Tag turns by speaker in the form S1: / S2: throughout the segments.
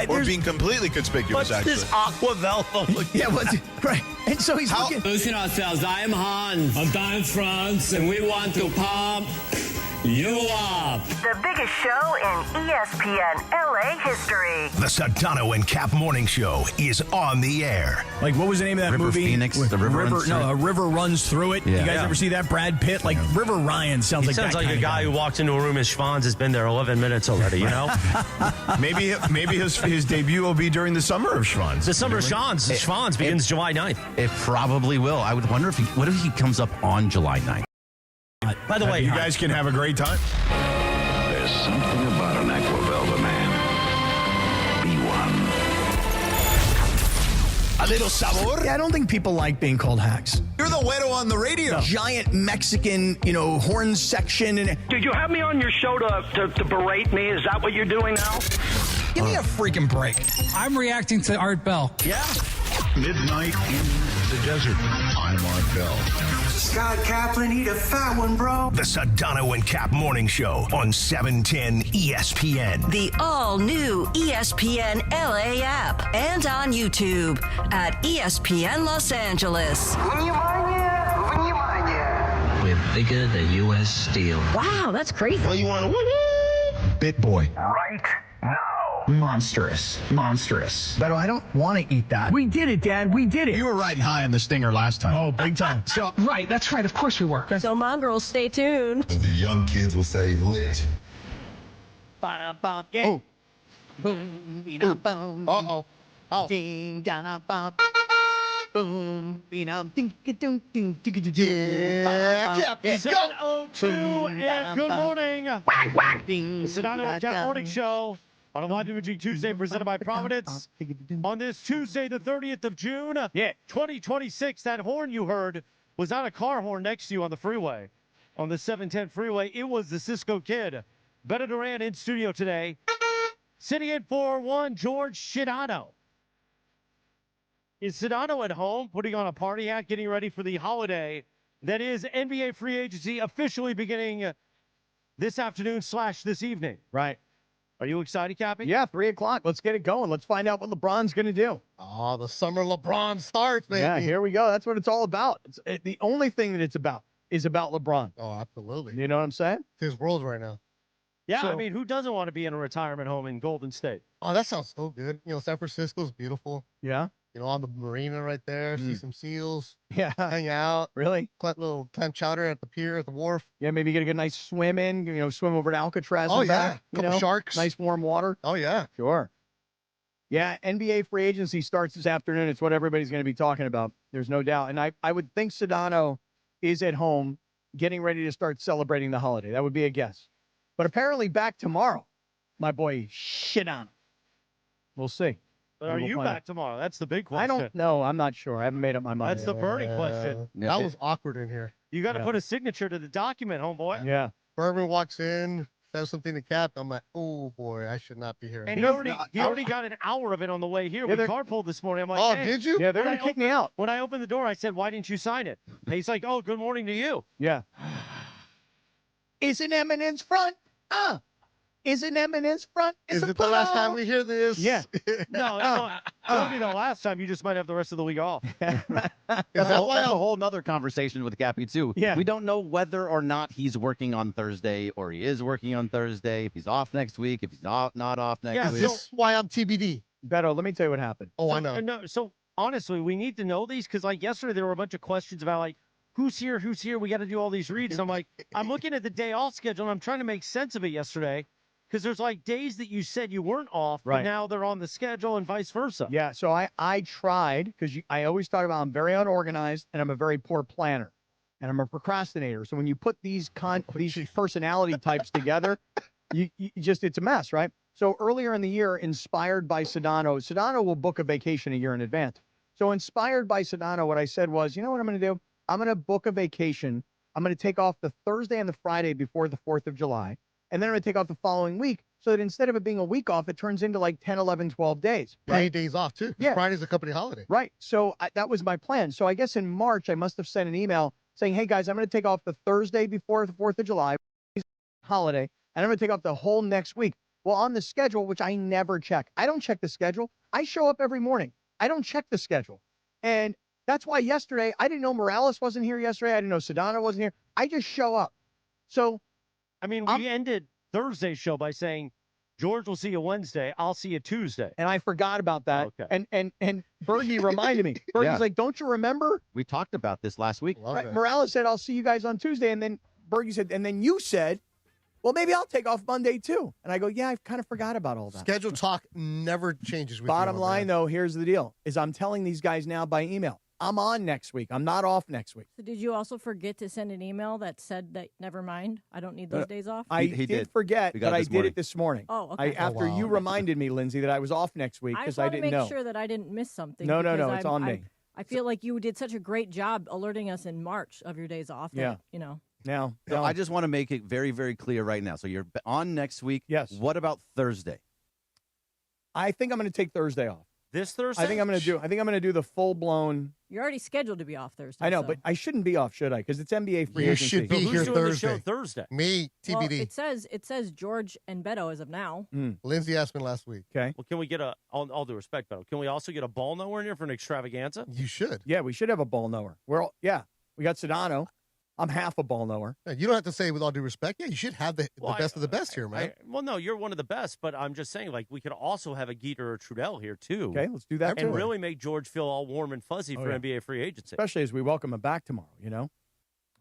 S1: Or being completely conspicuous,
S2: What's this Aqua Velva looking
S3: right. And so he's looking.
S4: Listen ourselves. I am Hans. I'm Franz. And we want to pump you up.
S5: The biggest show in ESPN LA history.
S6: The Sedano and Kap Morning Show is on the air.
S3: Like, what was the name of that
S7: River
S3: movie?
S7: Phoenix? The river runs through it?
S3: A river runs through it.
S7: Yeah.
S3: You guys ever see that? Brad Pitt? Like, River Ryan sounds
S2: He
S3: like
S2: sounds
S3: that
S2: like
S3: kind
S2: a
S3: of
S2: guy who walks into a room as Schwanz has been there 11 minutes already, you know?
S1: Maybe his debut will be during the summer of Schwanz.
S2: The summer of Schwanz begins July 9th.
S7: It probably will. I would wonder what if he comes up on July 9th?
S2: By the way,
S1: You guys can have a great time.
S8: There's something about an Aqua Velva man. Be one.
S6: A little sabor.
S3: Yeah, I don't think people like being called hacks.
S1: You're the widow on the radio.
S3: Giant Mexican, horn section. And
S9: Did you have me on your show to berate me? Is that what you're doing now?
S3: give me a freaking break.
S10: I'm reacting to Art Bell.
S3: Yeah.
S8: Midnight in the desert. I'm Art Bell.
S11: Scott Kaplan, eat a fat one, bro.
S6: The Sedano and Kap Morning Show on 710 ESPN.
S5: The all-new ESPN LA app and on YouTube at ESPN Los Angeles.
S4: We're bigger than U.S. Steel.
S5: Wow, that's crazy.
S8: Well, you want to
S6: Bit Boy.
S11: Right now.
S4: Monstrous.
S3: But I don't want to eat that. We did it, Dad. We did it.
S8: You were riding high on the stinger last time.
S3: Oh, big time. So,
S10: Right, that's right. Of course we were.
S5: So, mongrels, stay tuned.
S8: The young kids will say lit.
S3: oh.
S8: Uh-oh. Oh.
S3: Yeah.
S2: Good morning. Sedano and Kap Morning Show on a live imaging Tuesday presented by Providence. On this Tuesday, the 30th of June, 2026, that horn you heard was not a car horn next to you on the freeway, on the 710 freeway. It was the Cisco Kid. Beto Duran in studio today. Sitting in for one, George Sedano. Is Sedano at home, putting on a party hat, getting ready for the holiday that is NBA free agency officially beginning this afternoon / this evening?
S3: Right.
S2: Are you excited, Cappy?
S3: Yeah, 3 o'clock. Let's get it going. Let's find out what LeBron's going to do.
S12: Oh, the summer LeBron starts, baby.
S3: Yeah, here we go. That's what it's all about. The only thing that it's about is about LeBron.
S12: Oh, absolutely.
S3: You know what I'm saying?
S12: It's his world right now.
S2: Yeah,
S3: So-
S2: I mean, who doesn't want to be in a retirement home in Golden State?
S12: Oh, that sounds so good. San Francisco's beautiful.
S3: Yeah.
S12: On the marina right there, see some seals,
S3: Yeah.
S12: hang out,
S3: Really?
S12: little clam chowder at the pier, at the wharf.
S3: Yeah, maybe get a good nice swim in, swim over to Alcatraz.
S12: Oh,
S3: and
S12: yeah.
S3: back,
S12: Couple sharks.
S3: Nice warm water.
S12: Oh, yeah.
S3: Sure. Yeah, NBA free agency starts this afternoon. It's what everybody's going to be talking about. There's no doubt. And I would think Sedano is at home getting ready to start celebrating the holiday. That would be a guess. But apparently back tomorrow, my boy Sedano. We'll see.
S2: But are you back tomorrow? That's the big question.
S3: I don't know. I'm not sure. I haven't made up my mind.
S2: That's the burning question.
S12: That was awkward in here.
S2: You got to put a signature to the document, homeboy.
S3: Yeah.
S12: Berman walks in, says something to Cap. I'm like, oh, boy, I should not be here.
S2: And he already got an hour of it on the way here. We carpooled this morning. I'm like,
S12: Oh,
S2: hey.
S12: did you?
S3: Yeah, they're going to kick me out.
S2: When I opened the door, I said, why didn't you sign it? And he's like, oh, good morning to you.
S3: Yeah. Is an eminence front? Is an eminence front?
S12: Is it the last time we hear this?
S3: Yeah.
S2: No, it'll be the last time. You just might have the rest of the week off.
S7: That's a whole nother conversation with Cappy, too.
S3: Yeah.
S7: We don't know whether or not he's working on Thursday or he is working on Thursday, if he's off next week, if he's not off next week.
S12: This is why I'm TBD.
S3: Beto, let me tell you what happened.
S12: Oh, I know.
S2: No, so honestly, we need to know these because, like, yesterday there were a bunch of questions about, like, who's here? We got to do all these reads. And I'm like, I'm looking at the day off schedule and I'm trying to make sense of it yesterday. Because there's like days that you said you weren't off, but now they're on the schedule and vice versa.
S3: Yeah, so I tried, because I always talk about I'm very unorganized and I'm a very poor planner. And I'm a procrastinator. So when you put these personality types together, you just, it's a mess, right? So earlier in the year, inspired by Sedano will book a vacation a year in advance. So inspired by Sedano, what I said was, you know what I'm going to do? I'm going to book a vacation. I'm going to take off the Thursday and the Friday before the 4th of July. And then I'm going to take off the following week so that instead of it being a week off, it turns into like 10, 11, 12 days.
S12: Right? Paid days off, too.
S3: Yeah.
S12: Friday's a company holiday.
S3: Right. So that was my plan. So I guess in March, I must have sent an email saying, hey, guys, I'm going to take off the Thursday before the 4th of July holiday, and I'm going to take off the whole next week. Well, on the schedule, which I never check. I don't check the schedule. I show up every morning. I don't check the schedule. And that's why yesterday, I didn't know Morales wasn't here yesterday. I didn't know Sedano wasn't here. I just show up. So,
S2: I mean, we ended Thursday's show by saying, George will see you Wednesday. I'll see you Tuesday.
S3: And I forgot about that.
S2: Okay.
S3: And Bergie reminded me. Bergie's like, don't you remember?
S7: We talked about this last week.
S3: Right. Morales said, I'll see you guys on Tuesday. And then Bergie said, and then you said, well, maybe I'll take off Monday too. And I go, yeah, I kind of forgot about all that.
S12: Schedule talk never changes with
S3: Bottom line, though, here's the deal, is I'm telling these guys now by email, I'm on next week. I'm not off next week.
S13: So did you also forget to send an email that said that, never mind, I don't need those days off?
S3: I did forget, but I did it this morning.
S13: Oh, okay.
S3: After you reminded me, Lindsay, that I was off next week because I didn't know.
S13: I just want to make sure that I didn't miss something.
S3: No, it's on me.
S13: I feel like you did such a great job alerting us in March of your days off. That,
S3: Now,
S7: I just want to make it very, very clear right now. So you're on next week.
S3: Yes.
S7: What about Thursday?
S3: I think I'm going to take Thursday off.
S2: This Thursday?
S3: I think I'm going to do the full-blown.
S13: You're already scheduled to be off Thursday.
S3: I know,
S13: so.
S3: but I shouldn't be off, should I? Because it's NBA free agency.
S12: You should be
S2: Who's
S12: here
S2: doing
S12: Thursday.
S2: the show Thursday?
S12: Me, TBD.
S13: Well, it says George and Beto as of now.
S12: Lindsay asked me last week.
S3: Okay.
S2: Well, can we get all due respect, Beto, can we also get a ball nowhere in here for an extravaganza?
S12: You should.
S3: Yeah, we should have a ball knower. We got Sedano. I'm half a ball knower.
S12: Yeah, you don't have to say with all due respect. Yeah, you should have the best of the best here, man.
S2: Well, no, you're one of the best, but I'm just saying, like, we could also have a Geeter or Trudell here, too.
S3: Okay, let's do that,
S2: And
S3: too.
S2: really make George feel all warm and fuzzy for NBA free agency.
S3: Especially as we welcome him back tomorrow,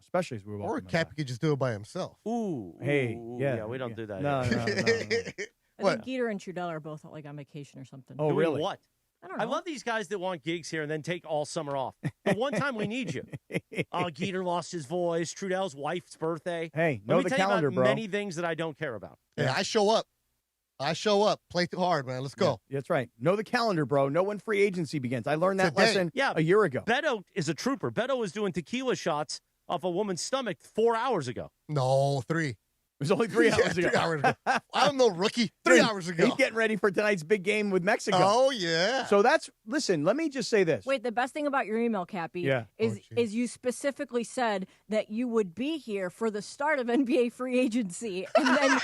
S3: Especially as we welcome
S12: Or
S3: him
S12: Cappy
S3: back.
S12: could just do it by himself.
S2: Ooh.
S3: Hey, yeah.
S2: we don't do that.
S3: No.
S13: I
S12: What?
S13: think Geeter and Trudell are both like on vacation or something.
S3: Oh,
S2: Doing
S3: really?
S2: what?
S13: I don't know.
S2: I love these guys that want gigs here and then take all summer off. The one time we need you. Geeter lost his voice. Trudell's wife's birthday.
S3: Hey,
S2: Let
S3: know
S2: me
S3: the
S2: tell
S3: calendar,
S2: you about
S3: bro.
S2: many things that I don't care about.
S12: Yeah, I show up. Play too hard, man. Let's go.
S3: Yeah, that's right. Know the calendar, bro. Know when free agency begins. I learned that
S12: Today.
S3: lesson
S2: Yeah,
S3: a year ago.
S2: Beto is a trooper. Beto was doing tequila shots off a woman's stomach 4 hours ago.
S12: No, 3.
S3: It was only 3
S12: Yeah,
S3: hours ago.
S12: 3 hours ago. I'm no rookie. 3 hours ago.
S3: He's getting ready for tonight's big game with Mexico.
S12: Oh, yeah.
S3: So listen, let me just say this.
S13: Wait, the best thing about your email, Cappy, is you specifically said that you would be here for the start of NBA free agency, and then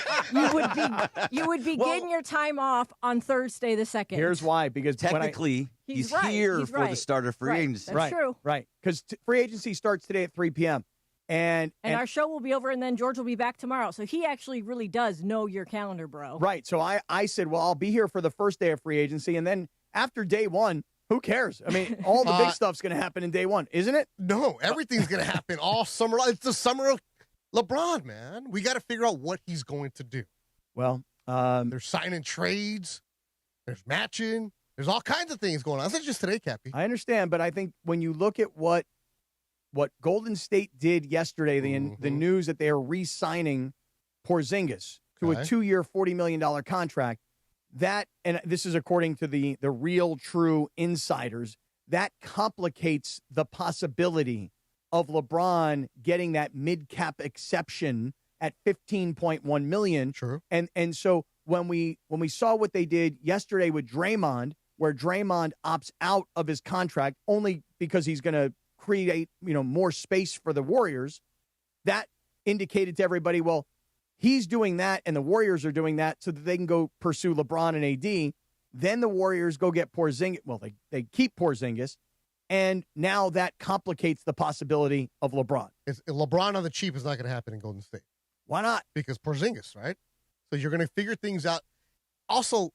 S13: you would begin your time off on Thursday the 2nd.
S3: Here's why, because
S7: Technically, he's here for the start of free agency.
S13: That's true.
S3: Right, because free agency starts today at 3 p.m. And
S13: our show will be over, and then George will be back tomorrow. So he actually really does know your calendar, bro.
S3: Right. So I said, well, I'll be here for the first day of free agency. And then after day one, who cares? I mean, all the big stuff's going to happen in day one, isn't it?
S12: No, everything's going to happen all summer. It's the summer of LeBron, man. We got to figure out what he's going to do.
S3: Well,
S12: there's signing trades. There's matching. There's all kinds of things going on. That's not just today, Cappy.
S3: I understand, but I think when you look at what Golden State did yesterday, the news that they are re-signing Porzingis to a 2-year, $40 million contract, that, and this is according to the real true insiders, that complicates the possibility of LeBron getting that mid-cap exception at $15.1 million.
S12: True.
S3: And so when we saw what they did yesterday with Draymond, where Draymond opts out of his contract only because he's going to create, more space for the Warriors, that indicated to everybody, well, he's doing that and the Warriors are doing that so that they can go pursue LeBron and AD. Then the Warriors go get Porzingis. Well, they keep Porzingis, and now that complicates the possibility of LeBron.
S12: LeBron on the cheap is not going to happen in Golden State.
S3: Why not?
S12: Because Porzingis, right? So you're going to figure things out. Also,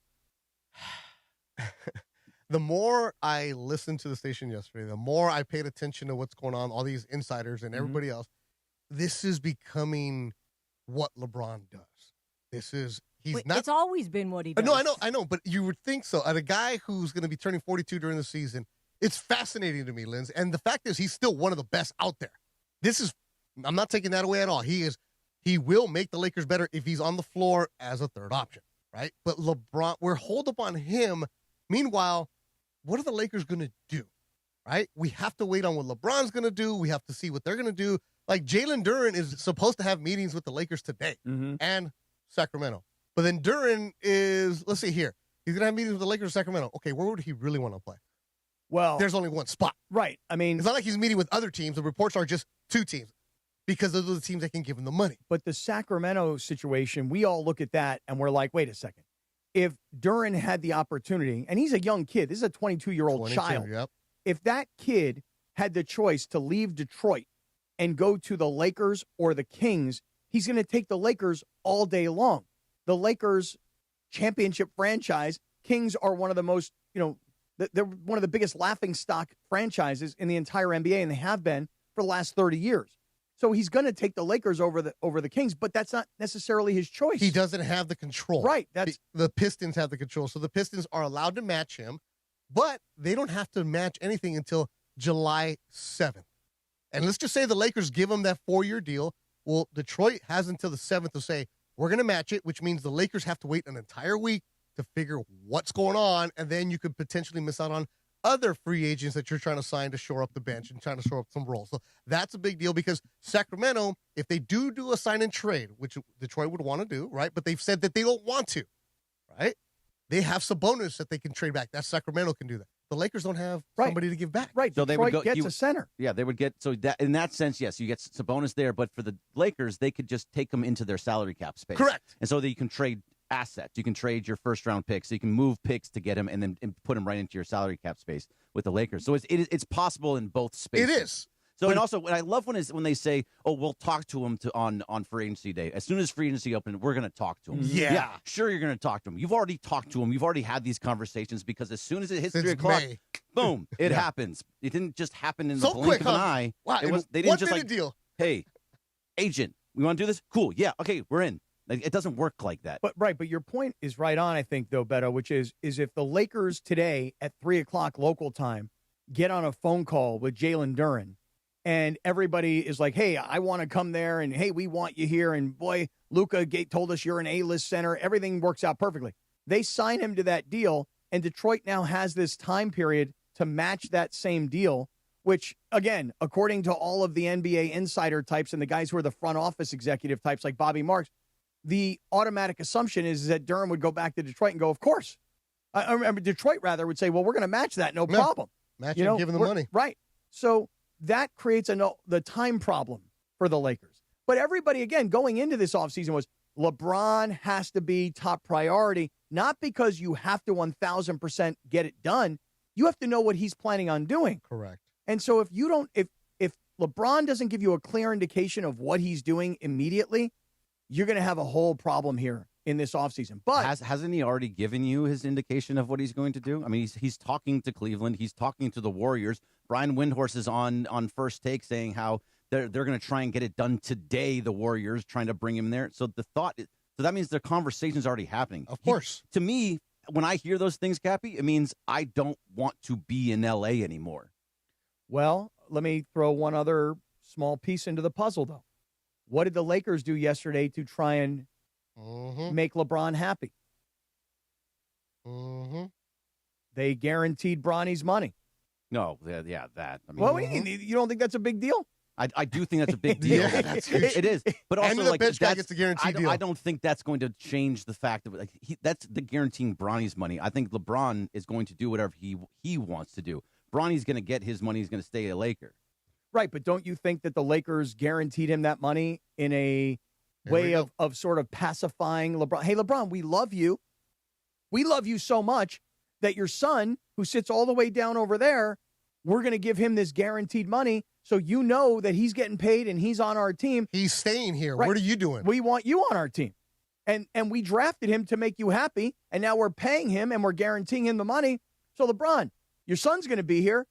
S12: the more I listened to the station yesterday, the more I paid attention to what's going on, all these insiders and everybody else, this is becoming what LeBron does.
S13: It's always been what he does.
S12: No, I know, but you would think so. And a guy who's going to be turning 42 during the season, it's fascinating to me, Linz. And the fact is, he's still one of the best out there. I'm not taking that away at all. He will make the Lakers better if he's on the floor as a third option, right? But LeBron, we're holed up on him. Meanwhile, what are the Lakers going to do, right? We have to wait on what LeBron's going to do. We have to see what they're going to do. Like, Jalen Duren is supposed to have meetings with the Lakers today and Sacramento. But then Duren is, let's see here, he's going to have meetings with the Lakers in Sacramento. Okay, where would he really want to play?
S3: Well,
S12: there's only one spot.
S3: Right. I mean,
S12: it's not like he's meeting with other teams. The reports are just 2 teams. because those are the teams that can give him the money.
S3: But the Sacramento situation, we all look at that and we're like, wait a second. If Duren had the opportunity, and he's a young kid, this is a 22-year-old child.
S12: Yep.
S3: If that kid had the choice to leave Detroit and go to the Lakers or the Kings, he's going to take the Lakers all day long. The Lakers championship franchise, Kings are one of the most, they're one of the biggest laughingstock franchises in the entire NBA, and they have been for the last 30 years. So he's going to take the Lakers over the Kings, but that's not necessarily his choice.
S12: He doesn't have the control.
S3: Right. That's
S12: the Pistons have the control. So the Pistons are allowed to match him, but they don't have to match anything until July 7th. And let's just say the Lakers give him that 4-year deal. Well, Detroit has until the 7th to say, we're going to match it, which means the Lakers have to wait an entire week to figure what's going on, and then you could potentially miss out on other free agents that you're trying to sign to shore up the bench and trying to shore up some roles. So that's a big deal because Sacramento, if they do a sign and trade, which Detroit would want to do, right? But they've said that they don't want to, right? They have Sabonis that they can trade back. That Sacramento can do that. The Lakers don't have somebody to give back.
S3: Right.
S7: So
S3: Detroit gets a center.
S7: Yeah, they would get that in that sense. Yes, you get Sabonis there, but for the Lakers, they could just take them into their salary cap space.
S12: Correct.
S7: And so that you can trade assets. You can trade your first round picks. So you can move picks to get him and then put them right into your salary cap space with the Lakers. So it's possible in both spaces.
S12: It is.
S7: So and also what I love when they say, "Oh, we'll talk to him on free agency day. As soon as free agency opens, we're going to talk to him."
S12: Yeah,
S7: sure, you're going to talk to him. You've already talked to him. You've already had these conversations because as soon as it hits 3 o'clock, boom, it happens. It didn't just happen in the blink of an eye.
S12: Wow,
S7: They didn't just
S12: deal.
S7: Hey, agent, we want to do this? Cool. Yeah. Okay, we're in. Like, it doesn't work like that.
S3: But your point is right on, I think, though, Beto, which is if the Lakers today at 3 o'clock local time get on a phone call with Jalen Duren, and everybody is like, hey, I want to come there, and hey, we want you here, and boy, Luka told us you're an A-list center. Everything works out perfectly. They sign him to that deal, and Detroit now has this time period to match that same deal, which, again, according to all of the NBA insider types and the guys who are the front office executive types like Bobby Marks, the automatic assumption is that Durham would go back to Detroit and go, of course. I remember Detroit, rather, would say, well, we're going to match that, no problem.
S12: Match and give them the money.
S3: Right. So that creates the time problem for the Lakers. But everybody, again, going into this offseason was LeBron has to be top priority, not because you have to 1,000% get it done. You have to know what he's planning on doing.
S12: Correct.
S3: And so if LeBron doesn't give you a clear indication of what he's doing immediately, you're going to have a whole problem here in this offseason. But
S7: hasn't he already given you his indication of what he's going to do? I mean, he's talking to Cleveland. He's talking to the Warriors. Brian Windhorst is on First Take saying how they're going to try and get it done today, the Warriors, trying to bring him there. So that means the conversation's already happening.
S12: Of course.
S7: To me, when I hear those things, Cappy, it means I don't want to be in L.A. anymore.
S3: Well, let me throw one other small piece into the puzzle, though. What did the Lakers do yesterday to try and make LeBron happy? They guaranteed Bronny's money.
S7: No, yeah, that. I mean,
S3: well, you don't think that's a big deal?
S7: I do think that's a big deal.
S12: Yeah, that's huge.
S7: It is, but also
S12: and the
S7: like
S12: bench guy gets a guaranteed deal.
S7: I don't think that's going to change the fact that that's the guaranteeing Bronny's money. I think LeBron is going to do whatever he wants to do. Bronny's going to get his money. He's going to stay a Laker.
S3: Right, but don't you think that the Lakers guaranteed him that money in a way of sort of pacifying LeBron? Hey, LeBron, we love you. We love you so much that your son, who sits all the way down over there, we're going to give him this guaranteed money so you know that he's getting paid and he's on our team.
S12: He's staying here. Right. What are you doing?
S3: We want you on our team. And we drafted him to make you happy, and now we're paying him and we're guaranteeing him the money. So, LeBron, your son's going to be here.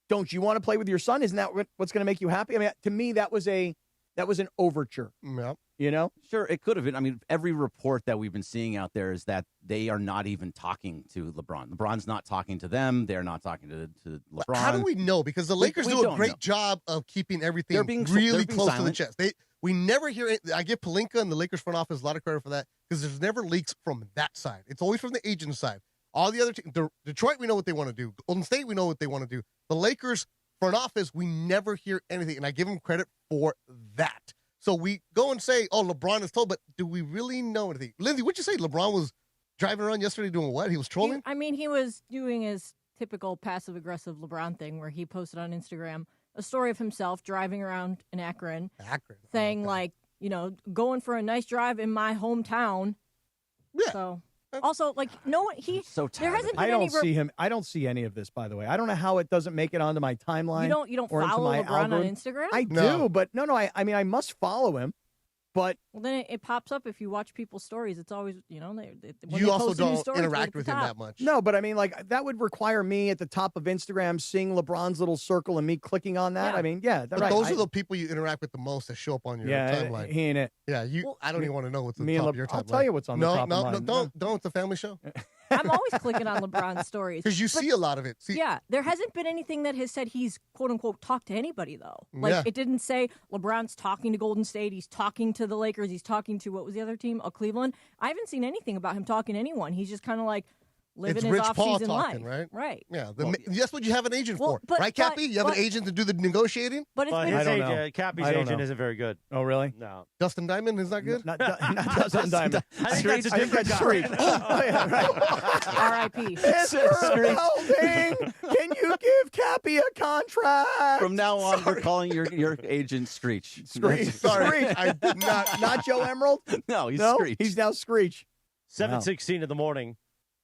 S3: Don't you want to play with your son? Isn't that what's going to make you happy? I mean, to me, that was an overture.
S12: Yep.
S3: You know?
S7: Sure, it could have been. I mean, every report that we've been seeing out there is that they are not even talking to LeBron. LeBron's not talking to them. They're not talking to LeBron.
S12: How do we know? Because the Lakers do a great job of keeping everything really close to the chest. We never hear it. I give Pelinka and the Lakers front office a lot of credit for that because there's never leaks from that side. It's always from the agent side. All the other teams, Detroit, we know what they want to do. Golden State, we know what they want to do. The Lakers front office, we never hear anything, and I give them credit for that. So we go and say, oh, LeBron is told, but do we really know anything? Lindsay, what'd you say? LeBron was driving around yesterday doing what? He was trolling?
S13: He was doing his typical passive-aggressive LeBron thing where he posted on Instagram a story of himself driving around in Akron. Saying, like, going for a nice drive in my hometown.
S12: Yeah.
S13: So, also, like, no one,
S7: so
S13: there hasn't been
S3: I don't
S13: any
S3: see him. I don't see any of this, by the way. I don't know how it doesn't make it onto my timeline.
S13: You don't
S3: or into
S13: follow
S3: my
S13: LeBron on
S3: algorithm.
S13: Instagram?
S3: I do, but no. I mean, I must follow him, but
S13: Well, then it pops up if you watch people's stories. It's always, when
S12: You
S13: they
S12: also
S13: post a new
S12: don't
S13: story, it's right
S12: interact
S13: at the
S12: with him
S13: top.
S12: that much.
S3: no. But I mean, like that would require me at the top of Instagram seeing LeBron's little circle and me clicking on that.
S13: Yeah.
S3: I mean, yeah,
S12: But
S3: right.
S12: those are the people you interact with the most that show up on your timeline.
S3: He ain't it.
S12: Yeah, I don't even want to know what's on the top of your timeline.
S3: I'll tell you what's on the top of mine.
S12: Don't. It's a family show.
S13: I'm always clicking on LeBron's stories.
S12: Because you see a lot of it. See,
S13: Yeah, there hasn't been anything that has said he's quote unquote talked to anybody though. Like
S12: Yeah.
S13: it didn't say LeBron's talking to Golden State, he's talking to the Lakers, he's talking to what was the other team? Cleveland. I haven't seen anything about him talking to anyone. He's just kind of like living
S12: it's
S13: his
S12: Rich
S13: off
S12: Paul
S13: season
S12: talking,
S13: life.
S12: right?
S13: Right.
S12: Yeah, that's what you have an agent for,
S13: but-
S12: right, Cappy? You have an agent to do the negotiating.
S13: But it's
S2: But
S13: been
S2: his
S3: I don't know.
S2: agent, Cappy's
S3: I don't
S2: agent
S3: know.
S2: isn't very good.
S3: Oh, really?
S2: No.
S12: Dustin Diamond is not good.
S3: Not Dustin Diamond.
S2: I think that's a different guy.
S3: Street. Oh, yeah, right.
S13: R.I.P.
S3: Mr. Belding, can you give Cappy a contract?
S7: From now on, we're calling your agent Screech.
S3: Screech.
S12: Sorry,
S3: Screech.
S12: I did
S3: Not Joe Emerald?
S7: No, he's
S3: No,
S7: Screech.
S3: he's now Screech.
S2: 7:16 in the morning.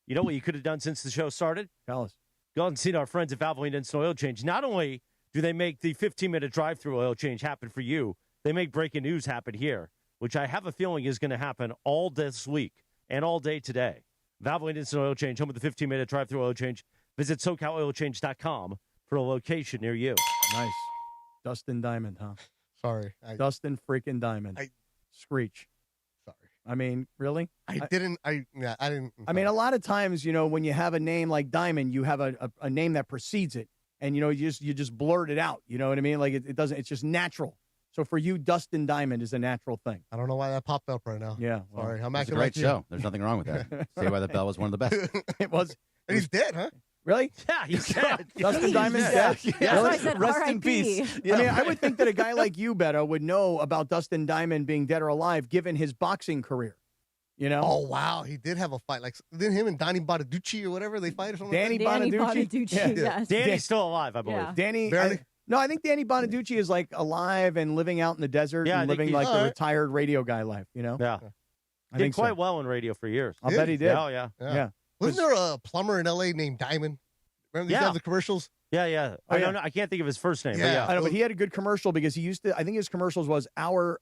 S2: You know what you could have done since the show started?
S3: Tell us.
S2: Go and see our friends at Valvoline Instant Oil Change. Not only do they make the 15-minute drive-through oil change happen for you, they make breaking news happen here, which I have a feeling is going to happen all this week and all day today. Valvoline Instant Oil Change, home of the 15-minute drive-through oil change. Visit SoCalOilChange.com for a location near you.
S3: Nice. Dustin Diamond, huh?
S12: Sorry,
S3: Dustin freaking Diamond. Screech.
S12: Sorry.
S3: I mean, really?
S12: I didn't. I didn't.
S3: I mean, a lot of times, when you have a name like Diamond, you have a name that precedes it, and you just blurt it out. You know what I mean? Like it doesn't. It's just natural. So for you, Dustin Diamond is a natural thing.
S12: I don't know why that popped up right now.
S3: Yeah.
S12: Sorry, I'm
S7: It's a
S12: acting
S7: great
S12: like you.
S7: show. There's nothing wrong with that. Say Why the Bell was one of the best.
S3: It was.
S12: And he's dead, huh?
S3: Really?
S2: Yeah, he's dead.
S3: Dustin Diamond's dead?
S13: That's
S3: Really?
S13: why I said
S7: Rest in
S13: R.I.P.
S7: peace.
S3: I mean, I would think that a guy like you, Beto, would know about Dustin Diamond being dead or alive, given his boxing career.
S12: Oh wow, he did have a fight. Like then him and Danny Bonaducci or whatever they fight or something.
S3: Danny
S13: Danny
S3: Bonaducci?
S13: Bonaducci,
S3: Yeah.
S13: yes.
S2: Danny's still alive, I believe.
S13: Yeah.
S3: Danny,
S12: Barely.
S3: I think Danny Bonaducci is like alive and living out in the desert
S2: Yeah, I
S3: and
S2: think
S3: living
S2: he's-
S3: like the
S12: all right.
S3: retired radio guy life,
S2: Yeah.
S3: I
S2: Did
S3: think
S2: quite
S3: so.
S2: well in radio for years.
S3: I'll bet he did.
S2: Oh, yeah.
S3: Yeah.
S12: Wasn't there a plumber in L.A. named Diamond? Remember these
S2: Yeah.
S12: guys, the commercials?
S2: Yeah, yeah.
S3: Oh,
S2: I
S3: yeah.
S2: don't know. I can't think of his first name.
S12: Yeah.
S2: But yeah.
S3: I know, but he had a good commercial because he used to. I think his commercials was our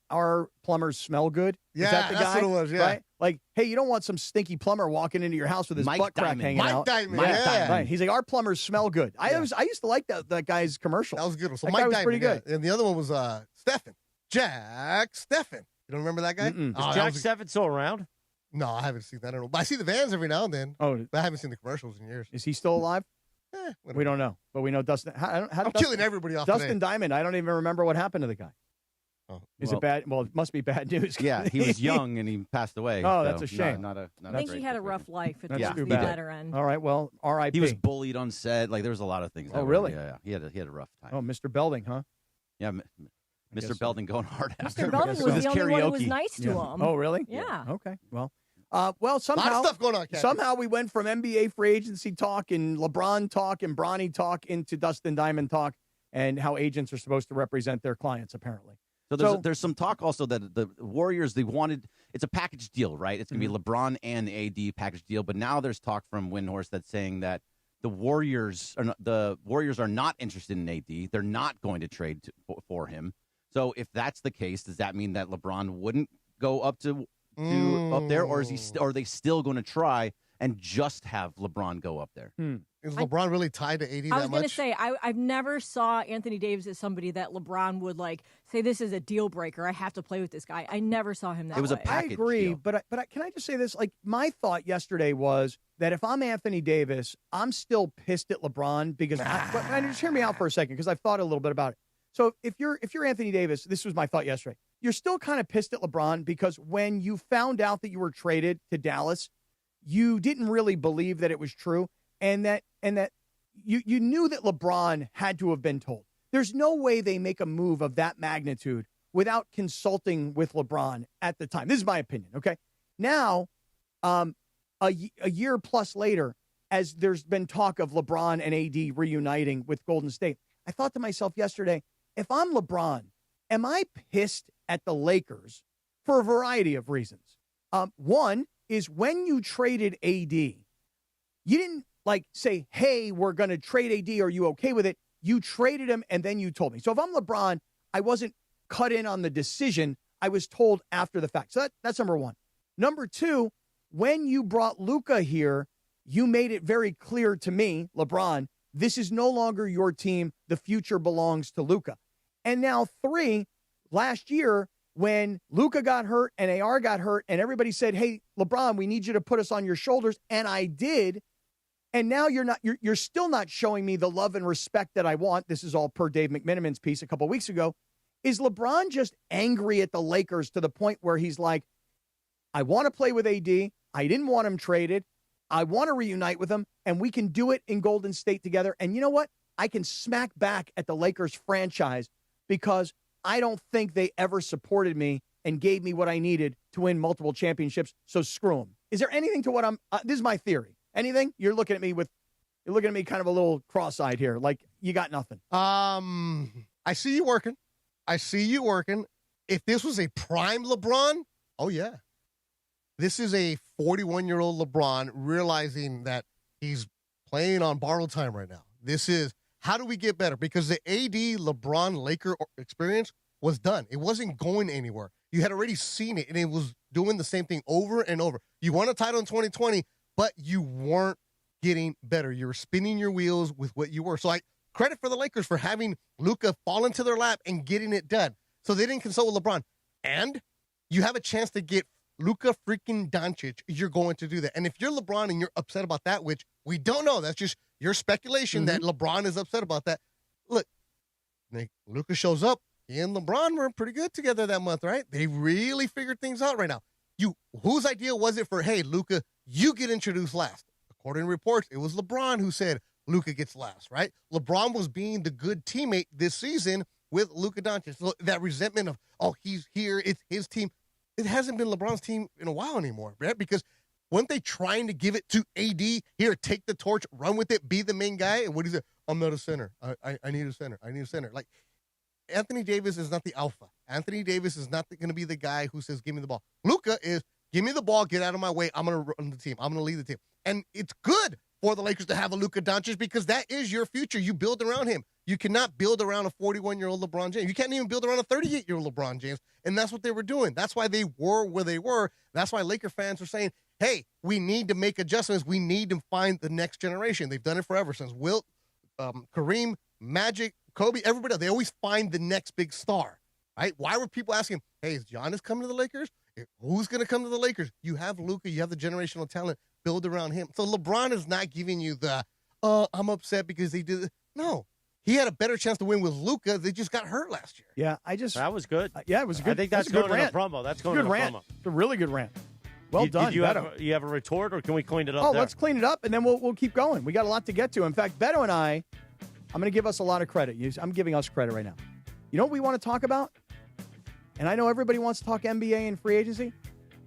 S3: plumbers smell good.
S12: Yeah,
S3: Is that the
S12: that's
S3: guy?
S12: what it was, yeah.
S3: Right? Like, hey, you don't want some stinky plumber walking into your house with his
S7: Mike
S3: butt crack
S7: Diamond.
S3: hanging
S12: Mike
S3: out.
S12: Diamond,
S7: Mike
S12: yeah.
S7: Diamond.
S3: Right. He's like, our plumbers smell good. I used to like that guy's commercial.
S12: That was a good one. So
S3: That
S12: Mike
S3: guy was
S12: Diamond,
S3: pretty good.
S12: yeah. And the other one was Stephen. Jack Stephen. You don't remember that guy?
S3: Mm-mm.
S2: Is
S12: Oh, that
S2: Jack
S12: was-
S2: Steffen still around?
S12: No, I haven't seen that. I don't know. But I see the vans every now and then.
S3: Oh,
S12: But I haven't seen the commercials in years.
S3: is he still alive?
S12: Whatever.
S3: We don't know, but we know Dustin. How
S12: I'm
S3: Dustin,
S12: killing everybody off
S3: Dustin
S12: today.
S3: Diamond. I don't even remember what happened to the guy.
S12: Oh,
S3: Is
S7: well-
S3: it bad? Well, it must be bad news.
S7: Yeah, he was young and he passed away.
S3: Oh,
S7: so
S3: that's a shame.
S7: Not a
S13: I think
S7: great
S13: he had a
S7: situation.
S13: rough life at
S3: That's
S13: the
S3: too
S13: the
S3: bad.
S13: latter end.
S3: All right. Well, R.I.P.
S7: He was bullied on set. Like there was a lot of things.
S3: Oh,
S7: that were-
S3: really?
S7: Yeah, yeah. He had a rough time.
S3: Oh, Mr. Belding, huh?
S7: Yeah,
S3: guess
S7: Mr.
S3: so.
S7: Belding going hard after
S13: Mr.
S7: him.
S13: Belding
S3: so.
S13: was
S3: His
S13: the only one who was
S7: karaoke.
S13: nice to him.
S3: Oh, really?
S13: Yeah.
S3: Okay. Well,
S12: A lot of
S3: somehow
S12: stuff going on, Kathy.
S3: somehow we went from NBA free agency talk and LeBron talk and Bronny talk into Dustin Diamond talk and how agents are supposed to represent their clients, apparently.
S7: So there's some talk also that the Warriors, they wanted, it's a package deal, right? It's going to be LeBron and AD package deal. But now there's talk from Windhorst that's saying that the Warriors are not interested in AD. They're not going to trade for him. So if that's the case, does that mean that LeBron wouldn't go up to up there, or are they still going to try and just have LeBron go up there?
S12: Is LeBron really tied to AD that much?
S13: I was going to say, I've never saw Anthony Davis as somebody that LeBron would like say this is a deal breaker. I have to play with this guy. I never saw him that way.
S7: It was a
S3: I
S7: package
S3: agree,
S7: deal.
S3: but can I just say this? Like, my thought yesterday was that if I'm Anthony Davis, I'm still pissed at LeBron because but just hear me out for a second because I've thought a little bit about it. So if you're Anthony Davis, this was my thought yesterday. You're still kind of pissed at LeBron because when you found out that you were traded to Dallas, you didn't really believe that it was true, and that you knew that LeBron had to have been told. There's no way they make a move of that magnitude without consulting with LeBron at the time. This is my opinion, okay? Now, a year plus later, as there's been talk of LeBron and AD reuniting with Golden State, I thought to myself yesterday, if I'm LeBron, am I pissed at the Lakers for a variety of reasons? One is when you traded AD, you didn't say, hey, we're going to trade AD. Are you okay with it? You traded him, and then you told me. So if I'm LeBron, I wasn't cut in on the decision. I was told after the fact. So that's number one. Number two, when you brought Luka here, you made it very clear to me, LeBron, this is no longer your team. The future belongs to Luka. And now three, last year, when Luka got hurt and AR got hurt and everybody said, hey, LeBron, we need you to put us on your shoulders. And I did. And now you're still not showing me the love and respect that I want. This is all per Dave McMenamin's piece a couple of weeks ago. Is LeBron just angry at the Lakers to the point where he's like, I want to play with AD. I didn't want him traded. I want to reunite with him, and we can do it in Golden State together. And you know what? I can smack back at the Lakers franchise because I don't think they ever supported me and gave me what I needed to win multiple championships. So screw them. Is there anything to what this is my theory. Anything? You're looking at me kind of a little cross-eyed here, like you got nothing.
S12: I see you working. If this was a prime LeBron, oh yeah. This is a 41-year-old LeBron realizing that he's playing on borrowed time right now. This is, how do we get better? Because the AD LeBron Laker experience was done. It wasn't going anywhere. You had already seen it, and it was doing the same thing over and over. You won a title in 2020, but you weren't getting better. You were spinning your wheels with what you were. So credit for the Lakers for having Luka fall into their lap and getting it done. So they didn't consult with LeBron. And you have a chance to get Luka freaking Doncic. You're going to do that. And if you're LeBron and you're upset about that, which we don't know, that's just your speculation that LeBron is upset about that. Look, Luka shows up. He and LeBron were pretty good together that month, right? They really figured things out right now. Whose idea was it for, hey, Luka, you get introduced last? According to reports, it was LeBron who said Luka gets last, right? LeBron was being the good teammate this season with Luka Doncic. So that resentment of, oh, he's here, it's his team. It hasn't been LeBron's team in a while anymore, right? Because weren't they trying to give it to AD? Here, take the torch, run with it, be the main guy. And what is it? I'm not a center. I need a center. I need a center. Like, Anthony Davis is not the alpha. Anthony Davis is not going to be the guy who says, give me the ball. Luka is, give me the ball, get out of my way. I'm going to run the team. I'm going to lead the team. And it's good for the Lakers to have a Luka Doncic because that is your future. You build around him. You cannot build around a 41-year-old LeBron James. You can't even build around a 38-year-old LeBron James. And that's what they were doing. That's why they were where they were. That's why Laker fans are saying, hey, we need to make adjustments. We need to find the next generation. They've done it forever since Wilt, Kareem, Magic, Kobe, everybody else. They always find the next big star, right? Why were people asking, hey, is Giannis coming to the Lakers? Who's going to come to the Lakers? You have Luka. You have the generational talent. Build around him. So LeBron is not giving you the, I'm upset because he did it. No. He had a better chance to win with Luka. They just got hurt last year.
S3: Yeah,
S2: that was good.
S3: Yeah, it was good.
S2: I think that's
S3: a
S2: going
S3: good rant.
S2: to the promo. That's going
S3: good
S2: to the
S3: rant.
S2: promo.
S3: It's a really good rant. Well done.
S2: You have a retort, or can we clean it up?
S3: Let's clean it up, and then we'll keep going. We got a lot to get to. In fact, Beto and I'm going to give us a lot of credit. I'm giving us credit right now. You know what we want to talk about? And I know everybody wants to talk NBA and free agency.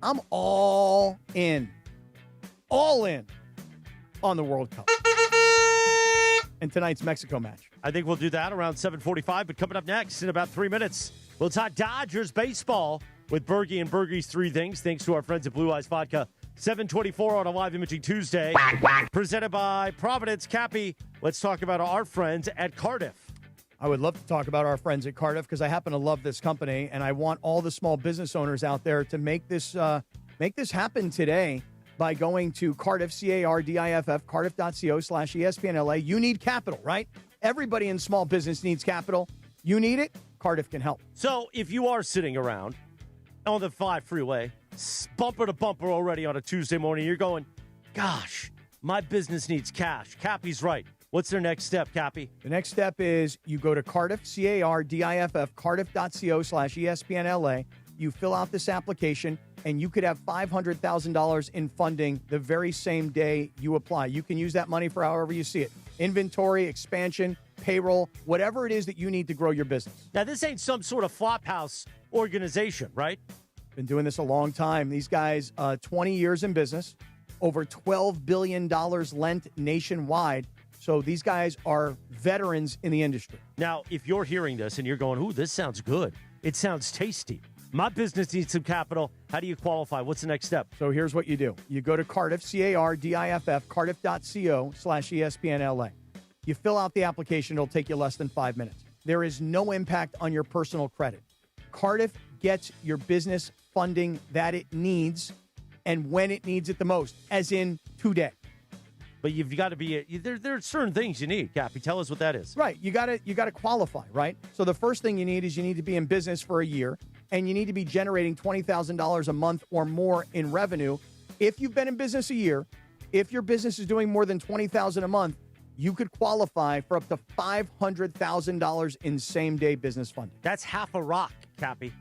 S3: I'm all in on the World Cup and tonight's Mexico match.
S2: I think we'll do that around 7:45, but coming up next in about 3 minutes, we'll talk Dodgers baseball with Bergie and Bergie's Three Things, thanks to our friends at Blue Eyes Vodka. 7:24 on a Live Imaging Tuesday, presented by Providence. Cappy, let's talk about our friends at Cardiff.
S3: I would love to talk about our friends at Cardiff because I happen to love this company, and I want all the small business owners out there to make this happen today by going to Cardiff, CARDIFF, cardiff.co/ESPNLA. You need capital, right? Everybody in small business needs capital. You need it, Cardiff can help.
S2: So if you are sitting around on the 5 freeway, bumper to bumper already on a Tuesday morning, you're going, gosh, my business needs cash. Cappy's right. What's their next step, Cappy?
S3: The next step is you go to Cardiff, CARDIFF, cardiff.co/ESPNLA. You fill out this application, and you could have $500,000 in funding the very same day you apply. You can use that money for however you see it. Inventory, expansion, payroll, whatever it is that you need to grow your business.
S2: Now, this ain't some sort of flophouse organization, right?
S3: Been doing this a long time. These guys, 20 years in business, over $12 billion lent nationwide. So these guys are veterans in the industry.
S2: Now, if you're hearing this and you're going, ooh, this sounds good. It sounds tasty. My business needs some capital. How do you qualify? What's the next step?
S3: So here's what you do. You go to Cardiff, C-A-R-D-I-F-F, cardiff.co/ESPNLA. You fill out the application. It'll take you less than 5 minutes. There is no impact on your personal credit. Cardiff gets your business funding that it needs and when it needs it the most, as in today.
S2: But you've got to be there are certain things you need, Cappy. Tell us what that is.
S3: Right. You got to qualify, right? So the first thing you need is you need to be in business for a year, and you need to be generating $20,000 a month or more in revenue. If you've been in business a year, if your business is doing more than $20,000 a month, you could qualify for up to $500,000 in same-day business funding.
S2: That's half a rock, Cappy.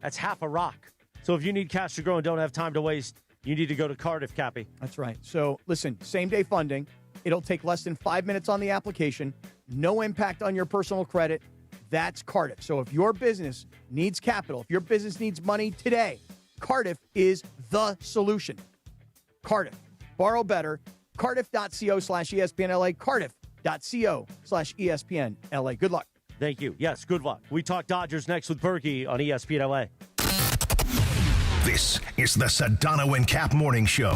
S2: That's half a rock. So if you need cash to grow and don't have time to waste, you need to go to Cardiff, Cappy.
S3: That's right. So listen, same-day funding. It'll take less than 5 minutes on the application. No impact on your personal credit. That's Cardiff. So if your business needs capital, if your business needs money today, Cardiff is the solution. Cardiff. Borrow better. Cardiff.co/ESPNLA. Cardiff.co/ESPNLA. Good luck.
S2: Thank you. Yes, good luck. We talk Dodgers next with Berkey on ESPN LA.
S6: This is the Sedano and Kap Morning Show.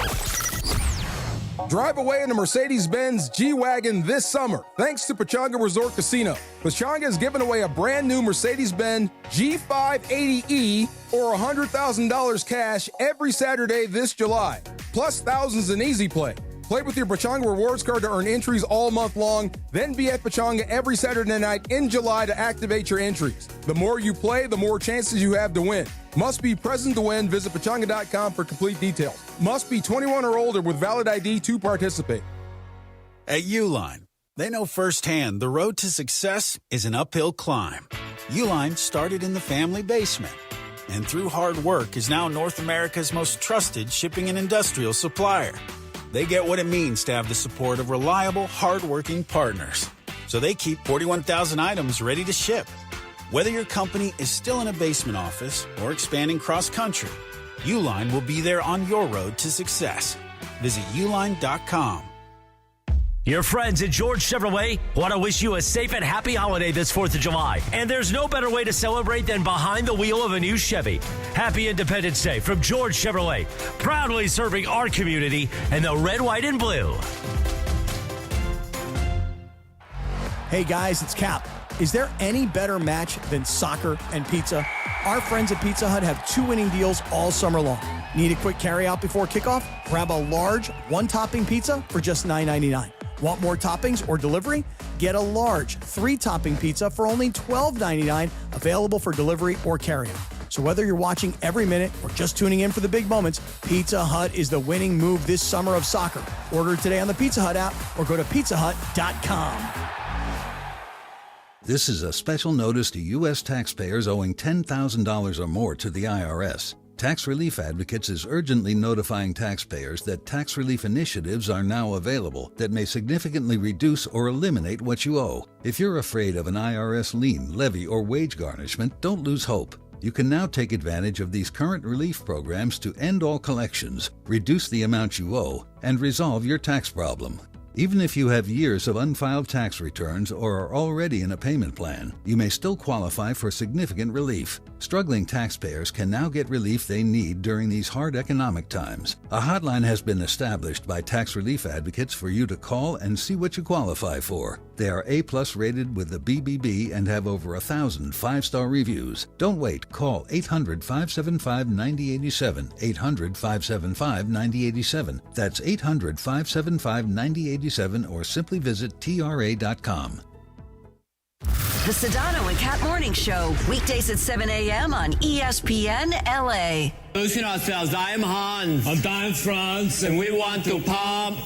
S14: Drive away in a Mercedes-Benz G-Wagon this summer, thanks to Pechanga Resort Casino. Pechanga is giving away a brand new Mercedes-Benz G580E or $100,000 cash every Saturday this July, plus thousands in Easy Play. Play with your Pechanga Rewards card to earn entries all month long, then be at Pechanga every Saturday night in July to activate your entries. The more you play, the more chances you have to win. Must be present to win. Visit Pechanga.com for complete details. Must be 21 or older with valid ID to participate.
S15: At Uline, they know firsthand the road to success is an uphill climb. Uline started in the family basement, and through hard work is now North America's most trusted shipping and industrial supplier. They get what it means to have the support of reliable, hardworking partners. So they keep 41,000 items ready to ship. Whether your company is still in a basement office or expanding cross-country, Uline will be there on your road to success. Visit uline.com.
S16: Your friends at George Chevrolet want to wish you a safe and happy holiday this 4th of July. And there's no better way to celebrate than behind the wheel of a new Chevy. Happy Independence Day from George Chevrolet, proudly serving our community in the red, white, and blue.
S3: Hey guys, it's Cap. Is there any better match than soccer and pizza? Our friends at Pizza Hut have 2 winning deals all summer long. Need a quick carryout before kickoff? Grab a large 1-topping pizza for just $9.99. Want more toppings or delivery? Get a large 3-topping pizza for only $12.99, available for delivery or carryout. So whether you're watching every minute or just tuning in for the big moments, Pizza Hut is the winning move this summer of soccer. Order today on the Pizza Hut app or go to pizzahut.com.
S17: This is a special notice to U.S. taxpayers owing $10,000 or more to the IRS. Tax Relief Advocates is urgently notifying taxpayers that tax relief initiatives are now available that may significantly reduce or eliminate what you owe. If you're afraid of an IRS lien, levy, or wage garnishment, don't lose hope. You can now take advantage of these current relief programs to end all collections, reduce the amount you owe, and resolve your tax problem. Even if you have years of unfiled tax returns or are already in a payment plan, you may still qualify for significant relief. Struggling taxpayers can now get relief they need during these hard economic times. A hotline has been established by Tax Relief Advocates for you to call and see what you qualify for. They are A+ rated with the BBB and have over 1,000 5-star reviews. Don't wait. Call 800-575-9087. 800-575-9087. That's 800-575-9087 or simply visit tra.com.
S5: The Sedano and Kap Morning Show, weekdays at 7 a.m. on ESPN LA.
S4: Introducing ourselves, I am Hans. I'm Dan France, and we want to pump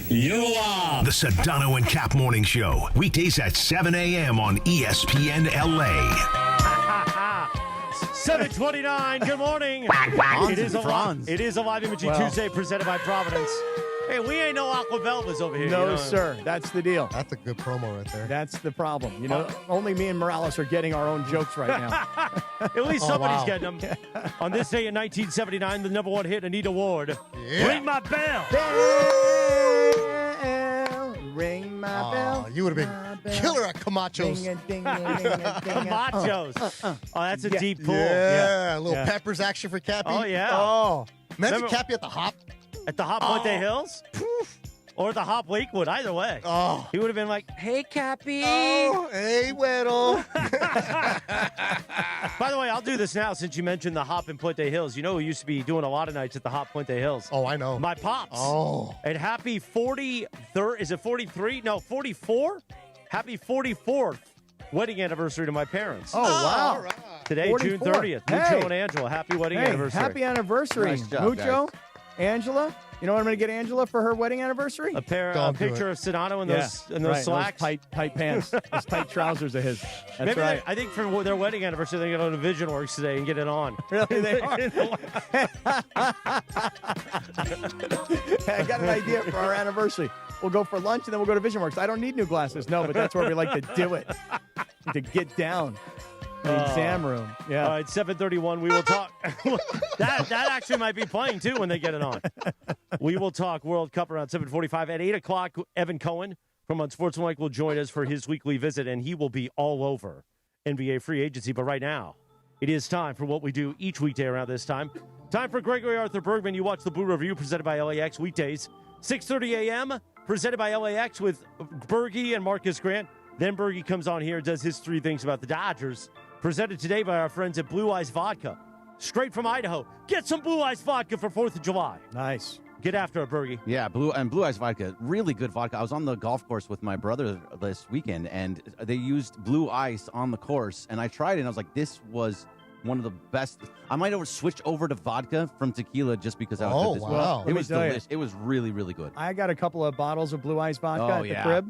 S4: you up.
S6: The Sedano and Kap Morning Show, weekdays at 7 a.m. on ESPN LA.
S2: 7:29. Good morning. It is a live imaging Tuesday presented by Providence. Hey, we ain't no Aquavelvas over here.
S3: No, sir. That's the deal.
S12: That's a good promo right there.
S3: That's the problem. You know, only me and Morales are getting our own jokes right now.
S2: At least somebody's getting them. On this day in 1979, the #1 hit, Anita Ward. Yeah. Ring my bell.
S3: Ring my bell.
S12: You would have been killer at Camachos.
S2: Camachos. Oh, that's a deep pool.
S12: Yeah, a little Peppers action for Cappy.
S2: Oh, yeah.
S12: Oh, imagine
S2: Remember-
S12: Cappy at the Hop.
S2: At the Hop Puente Hills? Or the Hop Lakewood, either way.
S12: Oh.
S2: He would have been like, hey, Cappy.
S12: Oh, hey, güero.
S2: By the way, I'll do this now since you mentioned the Hop in Puente Hills. You know who used to be doing a lot of nights at the Hop Puente Hills?
S12: Oh, I know.
S2: My pops.
S12: Oh.
S2: And happy 43rd, is it 43? No, 44? Happy 44th wedding anniversary to my parents.
S3: Oh, wow.
S12: All right.
S2: Today,
S3: 44.
S2: June 30th.
S3: Hey.
S2: Mucho and Angela, happy wedding anniversary.
S3: Happy anniversary.
S7: Nice job,
S3: Mucho,
S7: guys.
S3: Angela. You know what I'm going to get Angela for her wedding anniversary?
S2: A
S12: Don't do
S2: picture
S12: it.
S2: of Sedano in
S3: Yeah,
S2: those
S3: right,
S2: slacks.
S3: Those tight pants, those tight trousers of his. That's
S2: Maybe
S3: right.
S2: I think for their wedding anniversary, they get on to Vision Works today and get it on.
S3: Really, they are. I got an idea for our anniversary. We'll go for lunch and then we'll go to Vision Works. I don't need new glasses. No, but that's where we like to do it. To get down. The exam room. Yeah.
S2: All right, 7:31. We will talk. that actually might be playing too when they get it on. We will talk World Cup around 7:45 at 8 o'clock. Evan Cohen from Unsportsmanlike will join us for his weekly visit, and he will be all over NBA free agency. But right now, it is time for what we do each weekday around this time. Time for Gregory Arthur Bergman. You watch the Blue Review presented by LAX weekdays, 6:30 a.m. presented by LAX with Bergie and Marcus Grant. Then Bergie comes on here and does his three things about the Dodgers. Presented today by our friends at Blue Eyes Vodka. Straight from Idaho. Get some Blue Eyes Vodka for 4th of July.
S3: Nice.
S2: Get after it, Bergie.
S7: Yeah, Blue Eyes Vodka, really good vodka. I was on the golf course with my brother this weekend, and they used Blue Ice on the course, and I tried it, and I was like, this was one of the best. I might have switched over to vodka from tequila just because I was
S12: Oh, wow.
S7: It was
S3: tell you.
S7: delicious. It was really, really good.
S3: I got a couple of bottles of Blue Eyes vodka at the crib.